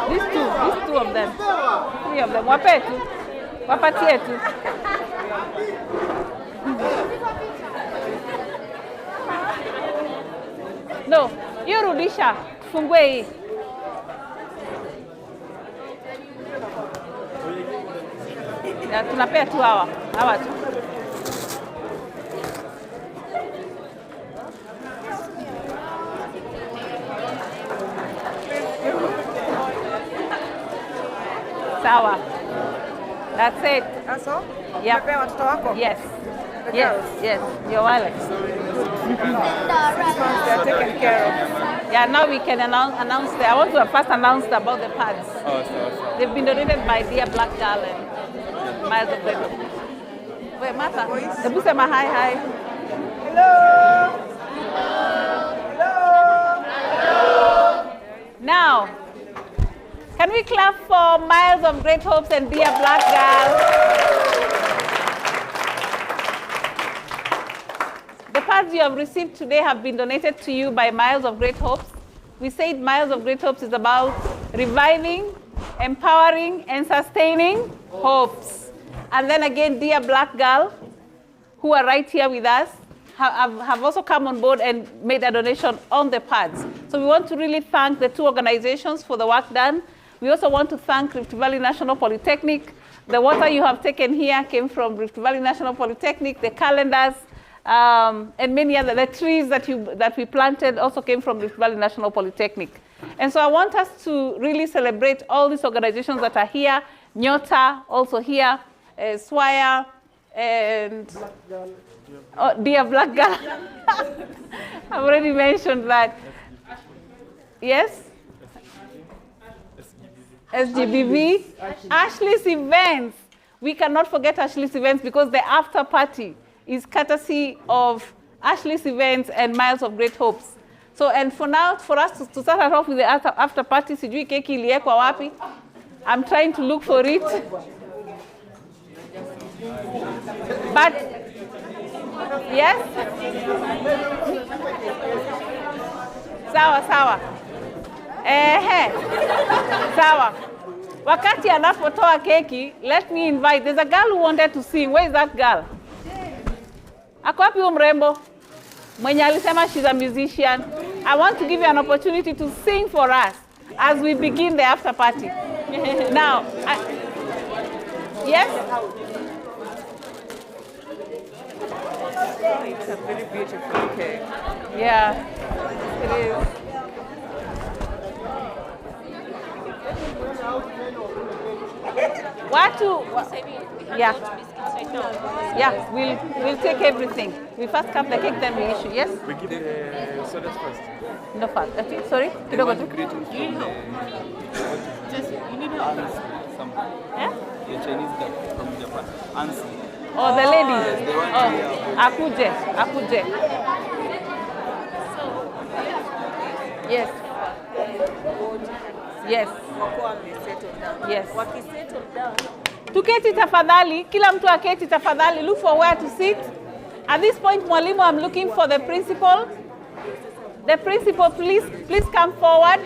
These two of them. 3 of them. Wape tu. Wapatie tu. No, hiyo rudisha. Fungue hii. Ya, tunapea tu hawa tu. Sawa. That's it. That's all? Yeah. Umepea watoto wako? Yes. The Yes, girls? yes. Your wallet. They're taken care of. Yeah, now we can announce I want to first announce about the pads. Oh, They've been donated by Dear Black Girl and Myles of Red. Wait, Martha. Hebu sema hi. Hello. Now, can we clap for Myles of Great Hopes and Dear Black Girl? The pads you have received today have been donated to you by Myles of Great Hopes. We said Myles of Great Hopes is about reviving, empowering, and sustaining hopes. And then again, Dear Black Girl, who are right here with us, have also come on board and made a donation on the pads. So we want to really thank the 2 organizations for the work done. We also want to thank Rift Valley National Polytechnic. The water you have taken here came from Rift Valley National Polytechnic. The calendars and many other, the trees that we planted also came from Rift Valley National Polytechnic. And so I want us to really celebrate all these organizations that are here. Nyota also here, Swire, and Dear Black Girl. I've already mentioned that. Yes? SGBV. Ashley's Events. We cannot forget Ashley's Events because the after party is courtesy of Ashley's Events and Myles of Great Hopes. So, and for now, for us to start off with the after party, sijui keki iliekwa wapi. I'm trying to look for it. But, yes? Sawa. Sawa. Wakati anapotoa keki, let me invite, there's a girl who wanted to sing. Where is that girl? Ako wapi huyo mrembo? Mwenye alisema she's a musician. I want to give you an opportunity to sing for us as we begin the after party. Now, yes? It's a very beautiful cake. Yeah, it is. Yeah, we'll take everything. We first cut the cake, then we issue. Yes? We give the sodas first. No fat. Sorry? Kidogo tu. You need some. Eh? The Chinese girl from Japan. Ansi. Oh, the lady. Yes, the one Akuje. Yes. Yes. Wakuwa wamesettle down. Yes. Wakisettle down. Tuketi tafadhali, kila mtu aketi tafadhali, look for where to sit. At this point, mwalimu, I'm looking for the principal. The principal, please come forward.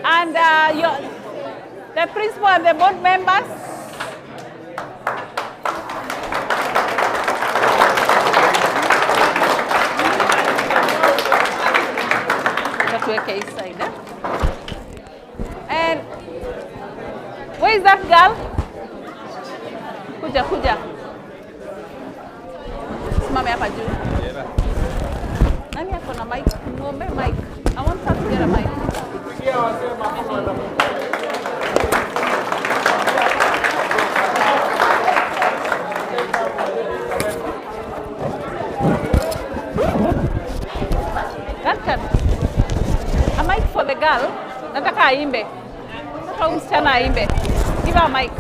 And the principal and the board members. Tuweke hii side. And where is that girl? Kuja. Simame hapa juu. Nani ako na mic? Muombe mic. I want her to get a mic. A mic for the girl. Nataka aimbe. Nataka msichana aimbe. Give her a mic.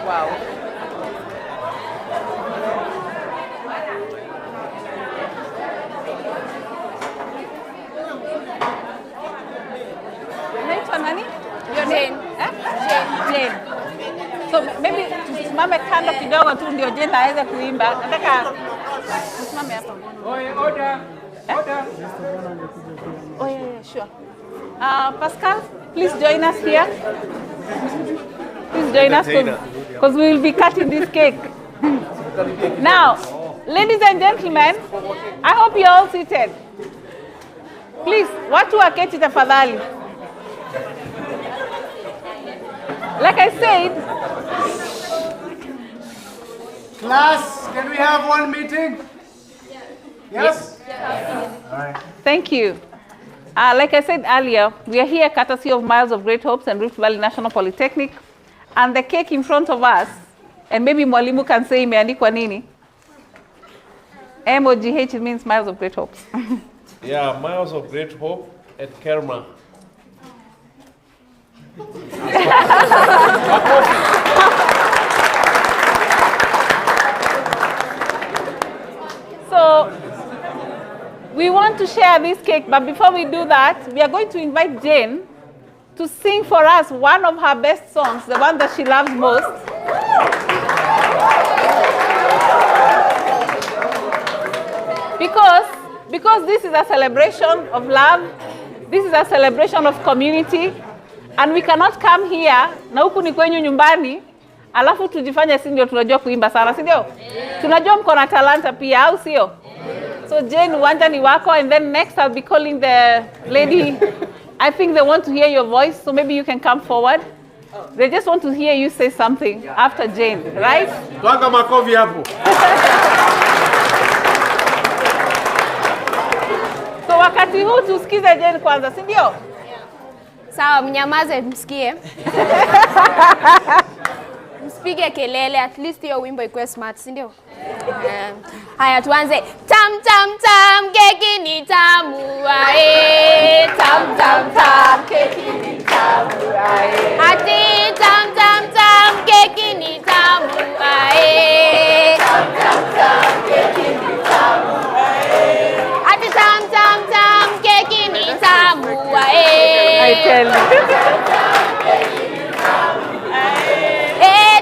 Wow. Unaitwa nani? Jane. Jane. So maybe tusimame kando kidogo tu ndio Jane aweze kuimba. Nataka tusimame hapa. Order. Order. Oh yeah, sure. Pascal, please join us here. Please join us because we will be cutting this cake. Now, ladies and gentlemen, I hope you're all seated. Please, watu waketi tafadhali. Like I said, Class, can we have one meeting? Yes? All right. Thank you. Like I said earlier, we are here courtesy of Myles of Great Hopes and Rift Valley National Polytechnic. And the cake in front of us, and maybe mwalimu can say imeandikwa nini? MOGH, it means Myles of Great Hopes. Yeah, Myles of Great Hope at Kerma. So, we want to share this cake, but before we do that, we are going to invite Jane to sing for us one of her best songs, the one that she loves most. Because this is a celebration of love, this is a celebration of community, and we cannot come here, na huku ni kwenyu nyumbani, alafu tujifanye si ndio tunajua kuimba sana, si ndio? Tunajua mko na talanta pia, au sio? So Jane, uwanja ni wako, and then next I'll be calling the lady. I think they want to hear your voice, so maybe you can come forward. They just want to hear you say something after Jane, right? Twanga makofi hapo. So wakati huu tusikize Jane kwanza, si ndio? Sawa, mnyamaze msikie. Msipige kelele, at least hiyo wimbo ikuwe smart, si ndio? Haya tuanze. Tam tam tam keki ni tamu ae. Tam tam tam keki ni tamu ae. Ati tam tam tam keki ni tamu ae. Tam tam tam keki ni tamu ae. Ati tam tam tam keki ni tamu ae. I tell you.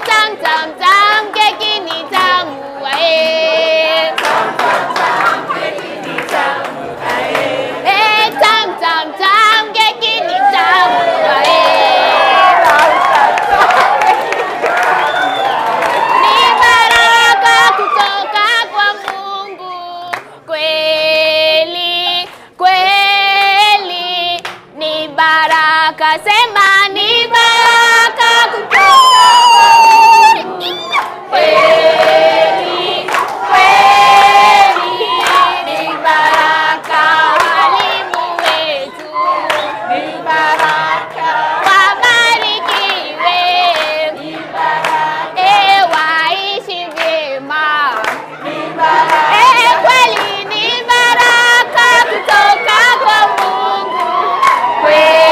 Tam tam tam keki ni tamu ae. Tam tam tam keki ni tamu ae. Tam tam tam keki ni tamu ae. Ni baraka kutoka kwa Mungu, kweli kweli ni baraka, sema ni baraka kutoka kweli kweli ni baraka, walimu wetu ni baraka, wabarikiwe ni baraka, waishi vyema ni baraka, kweli ni baraka kutoka kwa Mungu, kweli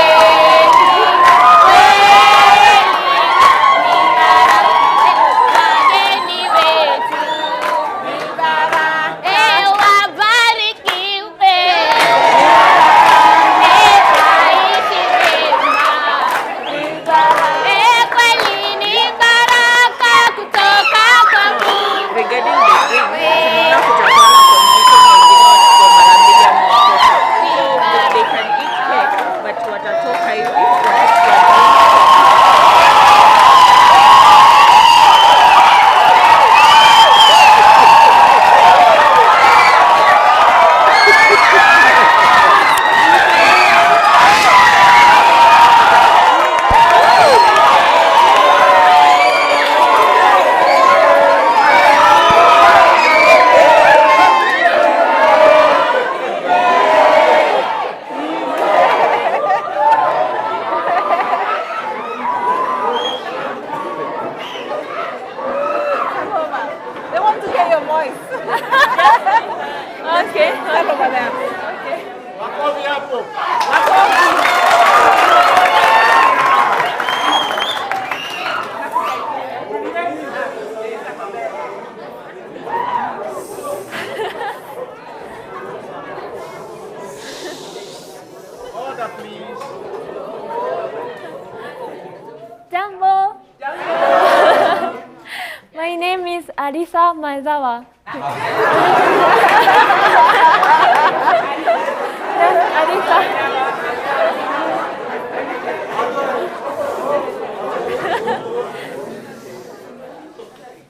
Arisa Maezawa.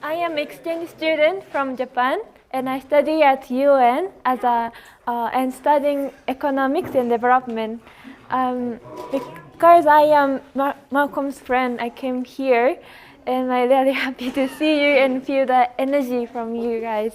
I am exchange student from Japan, and I study at UN as and studying economics and development. Because I am Malcolm's friend, I came here, and I'm really happy to see you and feel the energy from you guys.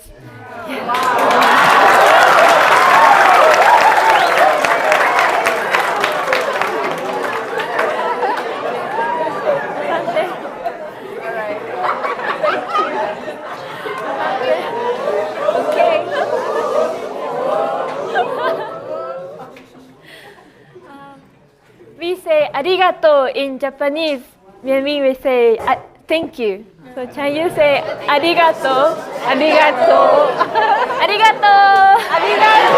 We say arigato in Japanese, meaning we say thank you. So can you say arigato? Arigato. Arigato. Arigato.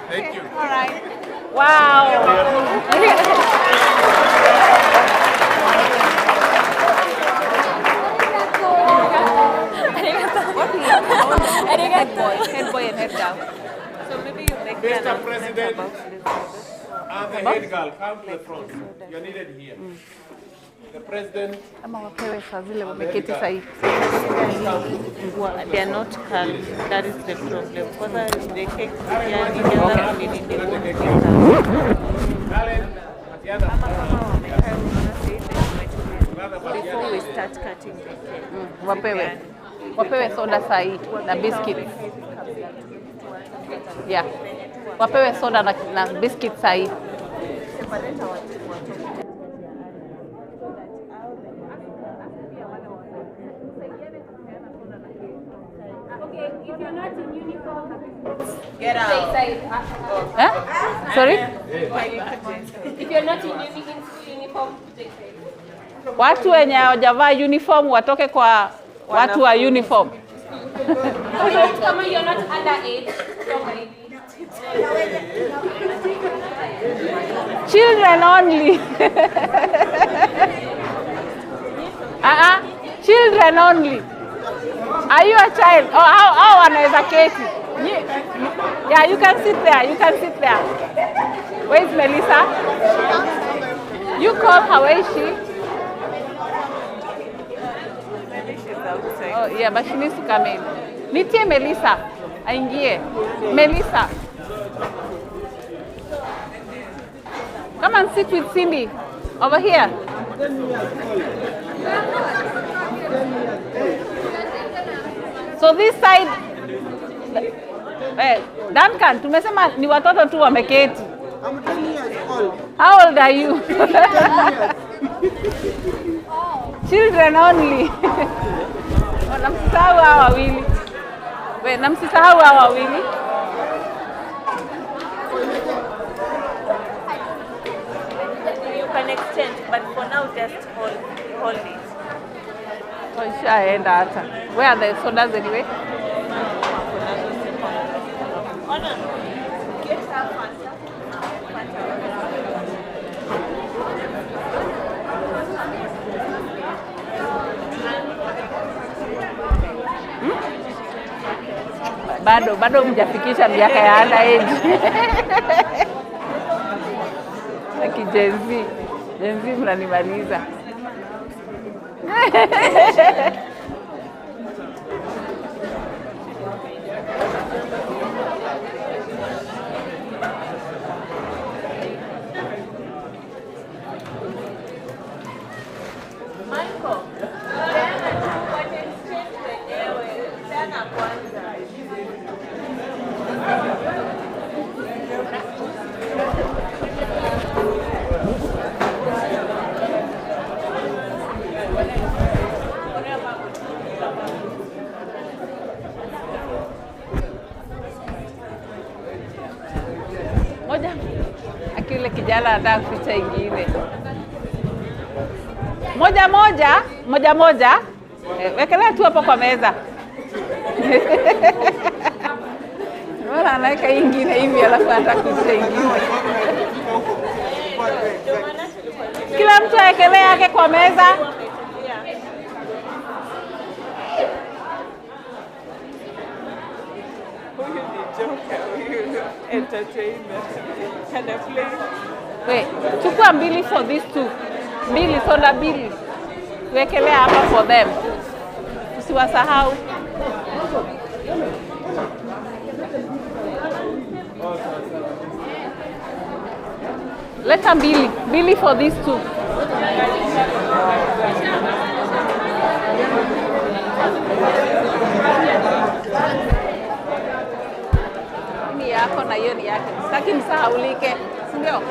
Thank you. All right. Wow. Head boy and head girl. So maybe you make Mr. President and the head girl, come to the front. You're needed here. The president. Ama wapewe saa zile wameketi sahihi. They are not calm. That is the problem. Because they take yani jana nini they won't take before we start cutting the cake. Wapewe soda sahihi na biscuits. Yeah. Wapewe soda na biscuits sahihi. If you're not in uniform, get out. Huh? Sorry? If you're not in uniform, Watu wenye hawajavaa uniform watoke kwa watu wa uniform. Kama you're not underage, Children only. Children only. Are you a child? Oh, how anaweza keti? Yeah, you can sit there. You can sit there. Where is Melissa? You call her. Where is she? Maybe she's outside. Oh, yeah, but she needs to come in. Nitie Melissa. Aingie. Melissa. Come and sit with Cindy. Over here. So this side, Duncan, tumesema ni watoto tu wameketi. I'm 10 years old. How old are you? Children only. Namsisahau hawa wawili. Namsisahau hawa wawili. You can exchange, but for now just hold it. Ishaenda hata. Where are the sodas anyway? Bado mjafikisha miaka ya underage. Aki Gen Z mnanimaliza. Akile kijana anataka kuficha ingine. Moja. Wekelea tu hapo kwa meza. Wala anaweka ingine hivi alafu anataka kuficha ingine. kila mtu aekelee yake kwa meza. Huyu ni joker, huyu entertainer. Can I play? Wait, chukua mbili for these two. Mbili, soda mbili. Wekelea hapa for them. Usiwasahau. Leta mbili. Mbili for these two. Ni yako na hiyo ni yake. Sitaki msahaulike. Ndio.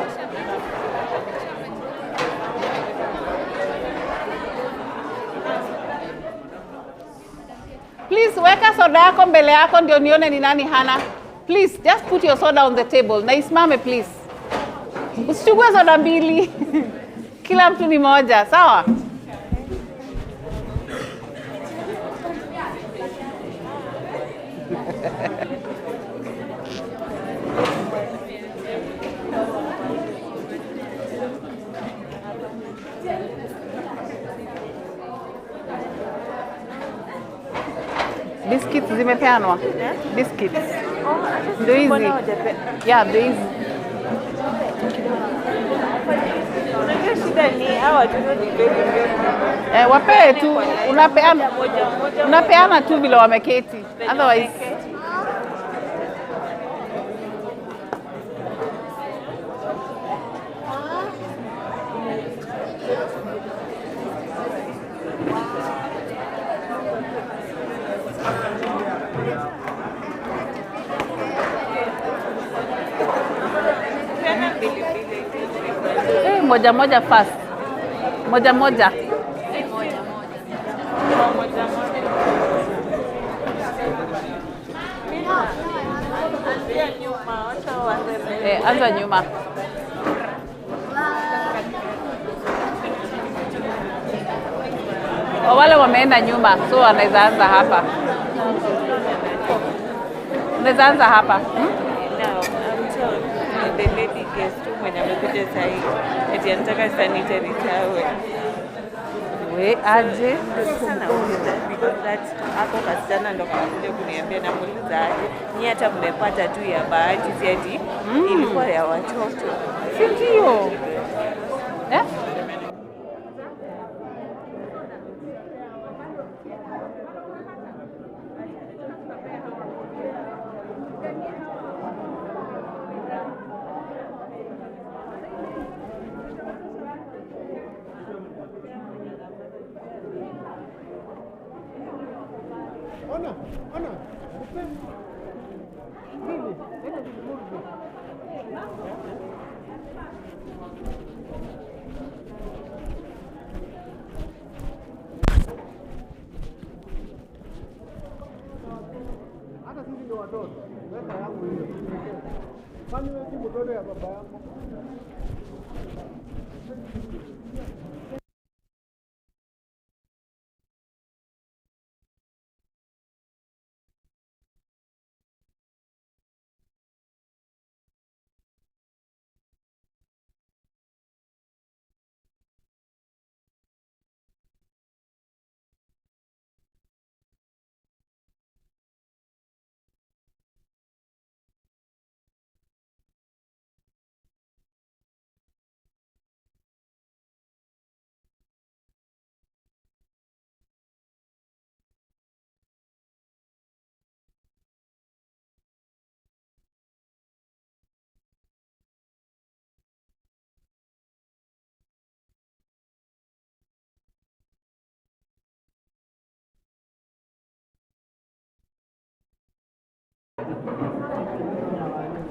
Please weka soda yako mbele yako ndio nione ni nani hana. Please just put your soda on the table. Na isimame please. Usichukue soda mbili. Kila mtu ni moja, sawa? Biscuits zimepeanwa. Biscuits. Ndio hizi. Yeah, ndio hizi. Unajua shida ni hawa watoto ni very Wapee tu, unapeana tu vile wameketi. Otherwise moja moja fast. Moja moja. Anza nyuma. Wale wameenda nyuma, so wanaweza anza hapa. Unaweza anza hapa. The lady guest mwenye amekuja sahi eti anataka sanitary towel. We aje Sana muuliza because that hapo kasichana ndo kakuja kuniambia, na muuliza aje ni hata mmepata tu ya bahati, si eti ilikuwa ya watoto, si ndio? Ana. Hata sisi ndio watoto. Weka yangu hiyo. Kwani wewe si mtoto ya baba yako?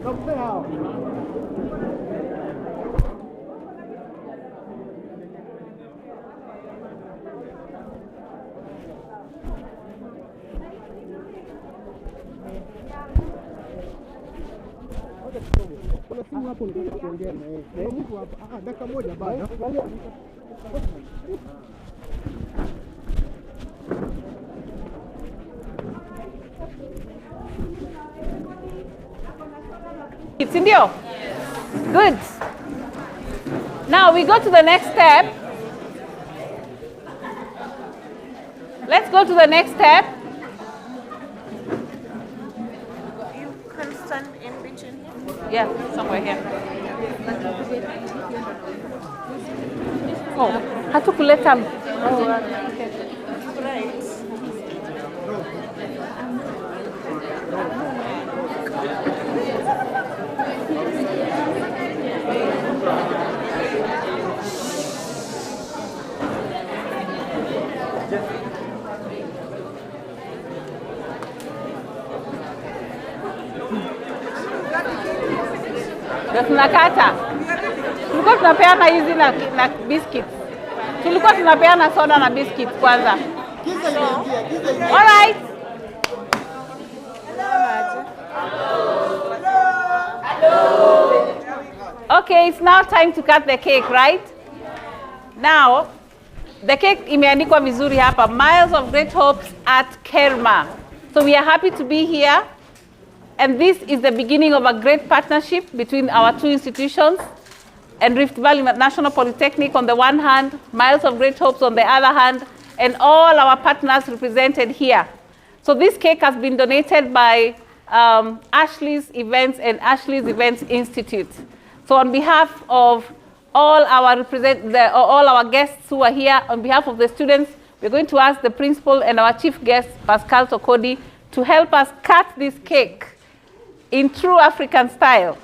Come say how. Kuna simu hapo nitaka kuongea na yeye. Na mtu hapa, dakika moja bado. Si ndio? Good. Now we go to the next step. Let's go to the next step. You can stand in between. Yeah, somewhere here. Oh, hatukuleta. Oh, Right. Ndio tunakata. Tulikuwa tunapeana hizi na biscuits. Tulikuwa tunapeana soda na biscuits kwanza. All right. Okay, it's now time to cut the cake, right? Now, the cake imeandikwa vizuri hapa, Miles of Great Hopes at Kerma. So we are happy to be here. And this is the beginning of a great partnership between our two institutions and Rift Valley National Polytechnic on the one hand, Miles of Great Hopes on the other hand, and all our partners represented here. So this cake has been donated by Ashley's Events and Ashley's Events Institute. So on behalf of all our guests who are here, on behalf of the students, we're going to ask the principal and our chief guest, Pascal Tokodi, to help us cut this cake in true African style.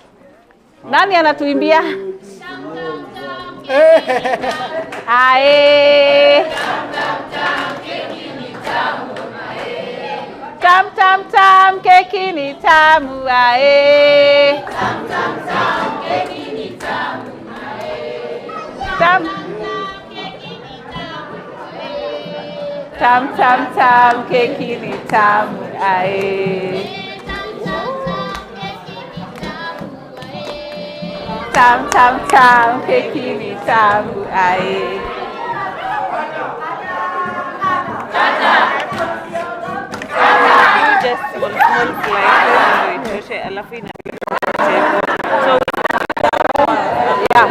Nani anatuimbia? Ae. Tam tam tam, keki ni tamu, ae. Tam tam tam, keki ni tamu, ae. Tam tam tam, keki ni tamu, ae. Tam tam tam, keki ni tamu, ae. Just small slices, alafu ina so yeah.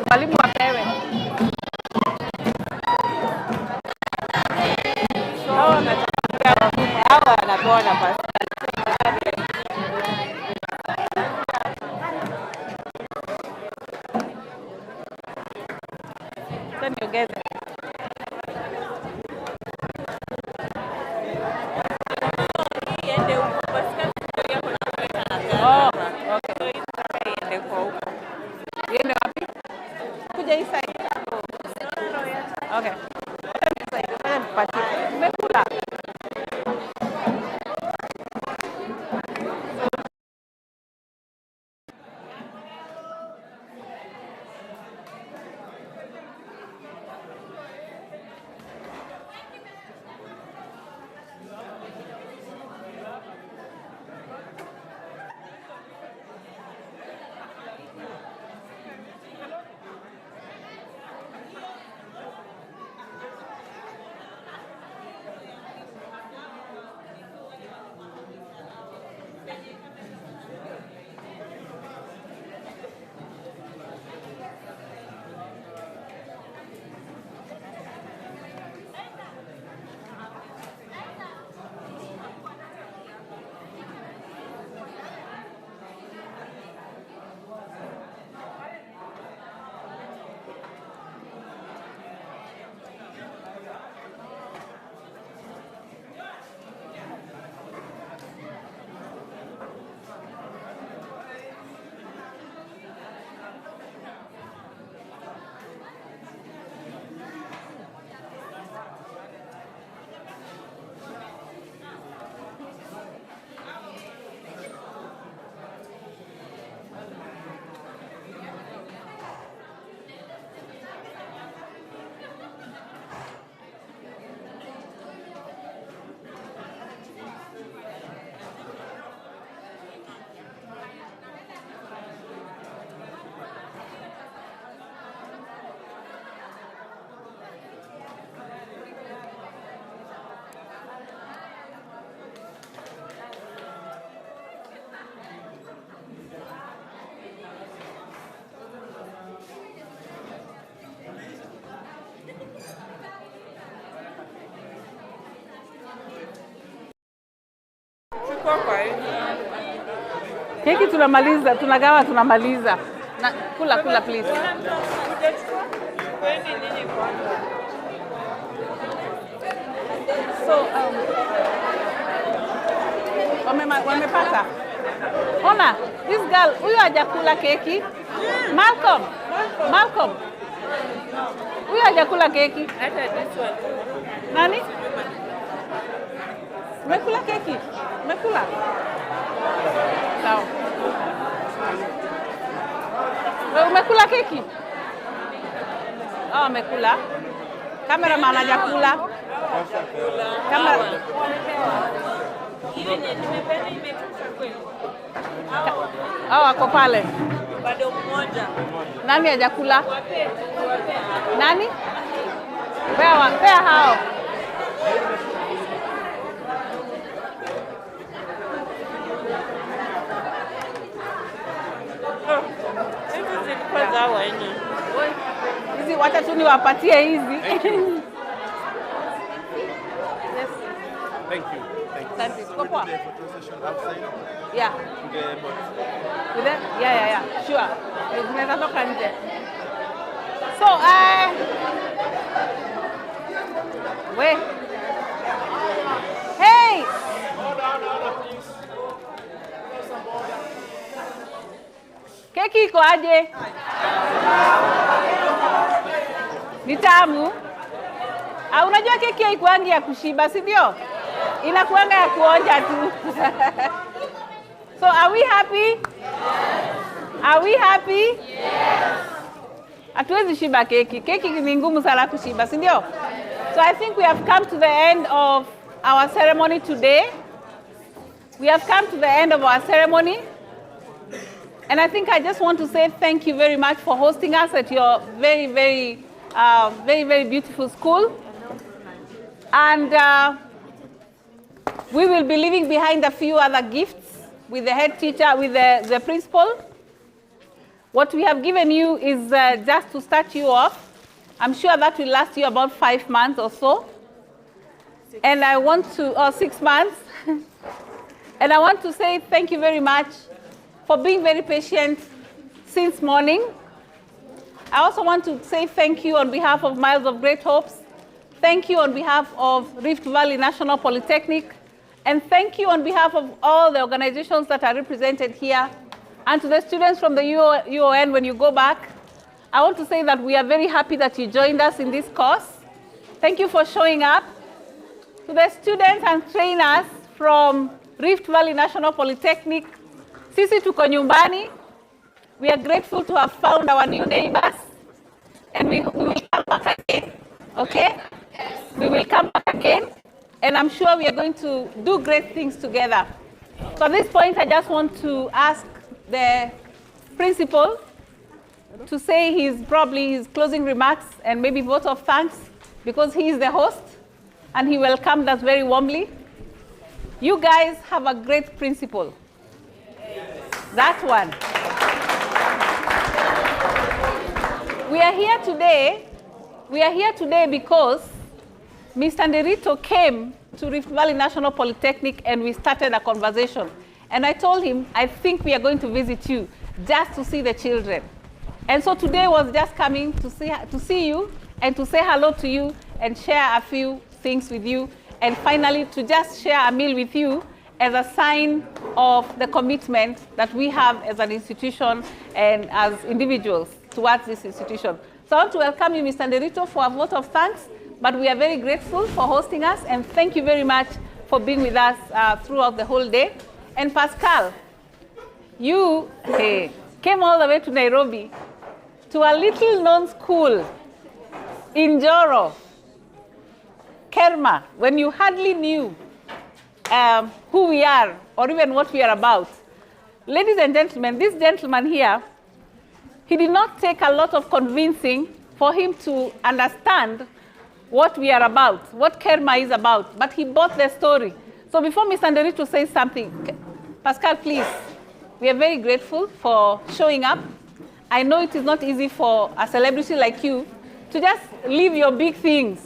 Mwalimu apewe. hawa wanapewa nafasi. Sasa niongeze. Oh, okay. Iende kwa huko. Iende wapi? Kuja hii side. Okay. Sasa nipatie. Umekula. Keki tunamaliza, tunagawa tunamaliza. Na, kula please. So wamepata. Ona, this girl, huyu hajakula keki. Malcolm. Huyu hajakula keki. Hata this one. Nani? Umekula keki? Umekula? Sawa. Wewe umekula keki? Oh, umekula. Cameraman hajakula. Kamera. Ile nimependa imetosha kweli. Ako pale. Bado mmoja. Nani hajakula? Nani? Pea hao. Hizi wacha tu niwapatie hizi. Thank you. Asante. So we'll do the photo session outside. Yeah. With them? Yeah. Sure. Tunaweza toka nje. So, wait. Hey! Keki iko aje? Ni tamu? Unajua keki haikuangi ya kushiba, si ndio? Inakuanga ya kuonja tu. So are we happy? Yes. Are we happy? Yes. Hatuwezi shiba keki. Keki ni ngumu sana kushiba, si ndio? So I think we have come to the end of our ceremony today. We have come to the end of our ceremony. And I think I just want to say thank you very much for hosting us at your very, very, very beautiful school. And we will be leaving behind a few other gifts with the head teacher, with the principal. What we have given you is just to start you off. I'm sure that will last you about 5 months or so. And I want to, or 6 months. And I want to say thank you very much for being very patient since morning. I also want to say thank you on behalf of Myles of Great Hopes. Thank you on behalf of Rift Valley National Polytechnic. And thank you on behalf of all the organizations that are represented here. And to the students from the UON, when you go back, I want to say that we are very happy that you joined us in this course. Thank you for showing up. To the students and trainers from Rift Valley National Polytechnic, sisi tuko nyumbani. We are grateful to have found our new neighbors. And we will come back again, okay? We will come back again. And I'm sure we are going to do great things together. So at this point, I just want to ask the principal to say his closing remarks and maybe vote of thanks, because he is the host and he welcomed us very warmly. You guys have a great principal. That one. We are here today because Mr. Nderito came to Rift Valley National Polytechnic and we started a conversation. And I told him, I think we are going to visit you just to see the children. And so today was just coming to see you and to say hello to you and share a few things with you. And finally, to just share a meal with you as a sign of the commitment that we have as an institution and as individuals towards this institution. So I want to welcome you, Mr. Nderito, for a vote of thanks. But we are very grateful for hosting us, and thank you very much for being with us throughout the whole day. And Pascal, you came all the way to Nairobi to a little-known school in Joro, Kerma, when you hardly knew who we are or even what we are about. Ladies and gentlemen, this gentleman here, he did not take a lot of convincing for him to understand what we are about, what Kerma is about, but he bought the story. So before Mr. Nderito says something, Pascal, please, we are very grateful for showing up. I know it is not easy for a celebrity like you to just leave your big things.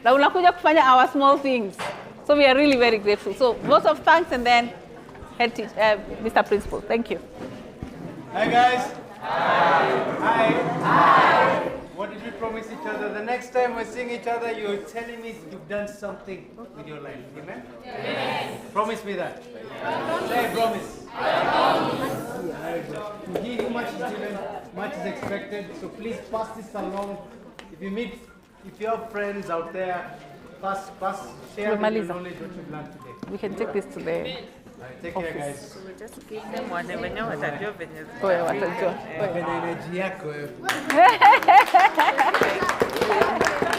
Na unakuja kufanya our small things. So we are really very grateful. So vote of thanks and then Head teacher, Mr. Principal. Thank you. Hi guys. Hi. Hi. What did we promise each other? The next time we're seeing each other, you're telling me you've done something with your life. Amen? Yes. Promise me that. Say promise. He who much is given, much is expected. So please pass this along. If you have friends out there, share with your knowledge what you've learned today. We can take this to the Take care, guys. So we just give them one and when you want to do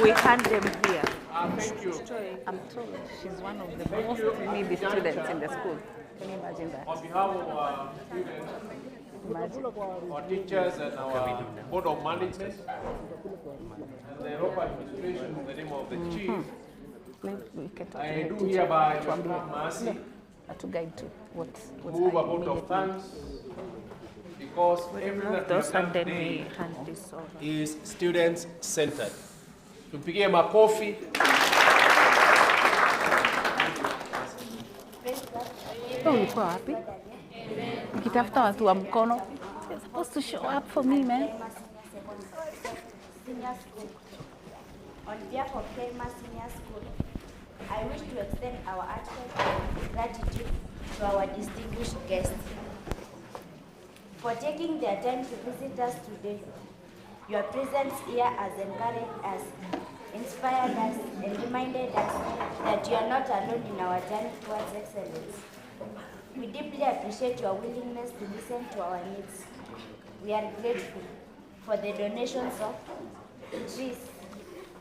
we hand them here. Thank you. I'm told she's one of the most needy students in the school. Can you imagine that? On behalf of our students, our teachers and our board of management, and the Europa administration in the name of the chief, I do hereby mercy to guide to what's move a vote of thanks because everything that we have done today is student-centered. Tupigie makofi. Ulikuwa wapi? Ukitafuta watu wa mkono. You're supposed to show up for me, man. On behalf of Kerma Senior School, I wish to extend our heartfelt gratitude to our distinguished guests for taking their time to visit us today. Your presence here has encouraged us, inspired us, and reminded us that you are not alone in our journey towards excellence. We deeply appreciate your willingness to listen to our needs. We are grateful for the donations of trees,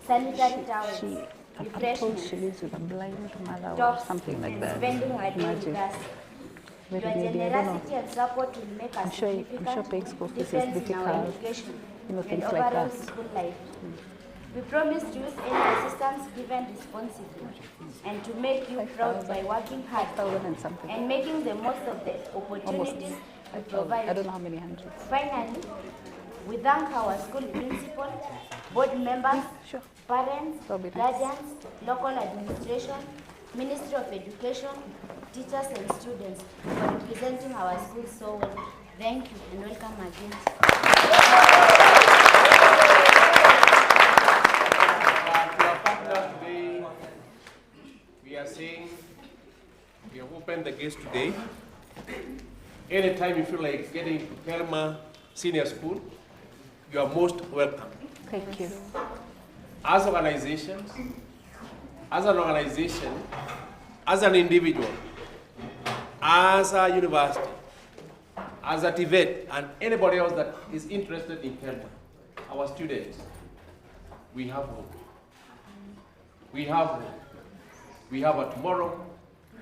sanitary towels, I'm told she lives with a blind mother or tops, something like that. spending our day with us. Your generosity and support will make I'm a sure significant paying school fees is difference in our difficult. education You know, and things like overall that. school life. We promise to use any assistance given responsibly and to make you proud by working hard and making the most of the opportunities we provide. I don't know how many hundreds. Finally, we thank our school principal, board members, parents, guardians, local administration, Ministry of Education, teachers and students for representing our school so well. Thank you and welcome again. Today, we are saying we have opened the gates today. Anytime you feel like getting to Kerma Senior School, you are most welcome. Thank you. As organizations, as an organization, as an individual, as a university, as a TVET, and anybody else that is interested in Kerma, our students, we have hope. We have hope. We have a tomorrow.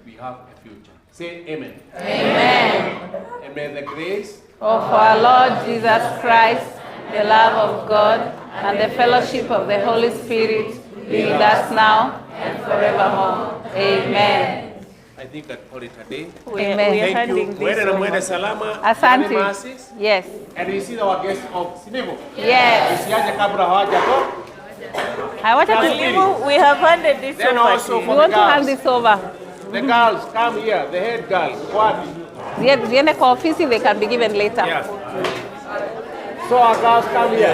We have a future. Say amen. Amen. And may the grace Of our Lord Jesus Christ, the love of God, and the fellowship of the Holy Spirit be with us now and forevermore. Amen. I think I'd call it a day. Amen. Thank you. Mwende salama. Asante. Masses. Yes. And we see our guests of Sinimu. Yes. Usiaje kabla hawajatoka. We have handed this Then over also to for you. the girls. Hand this over. The girls, come here. The head girl. Wapi? Ziende kwa ofisi, they can be given later. Yeah. So our girls come here.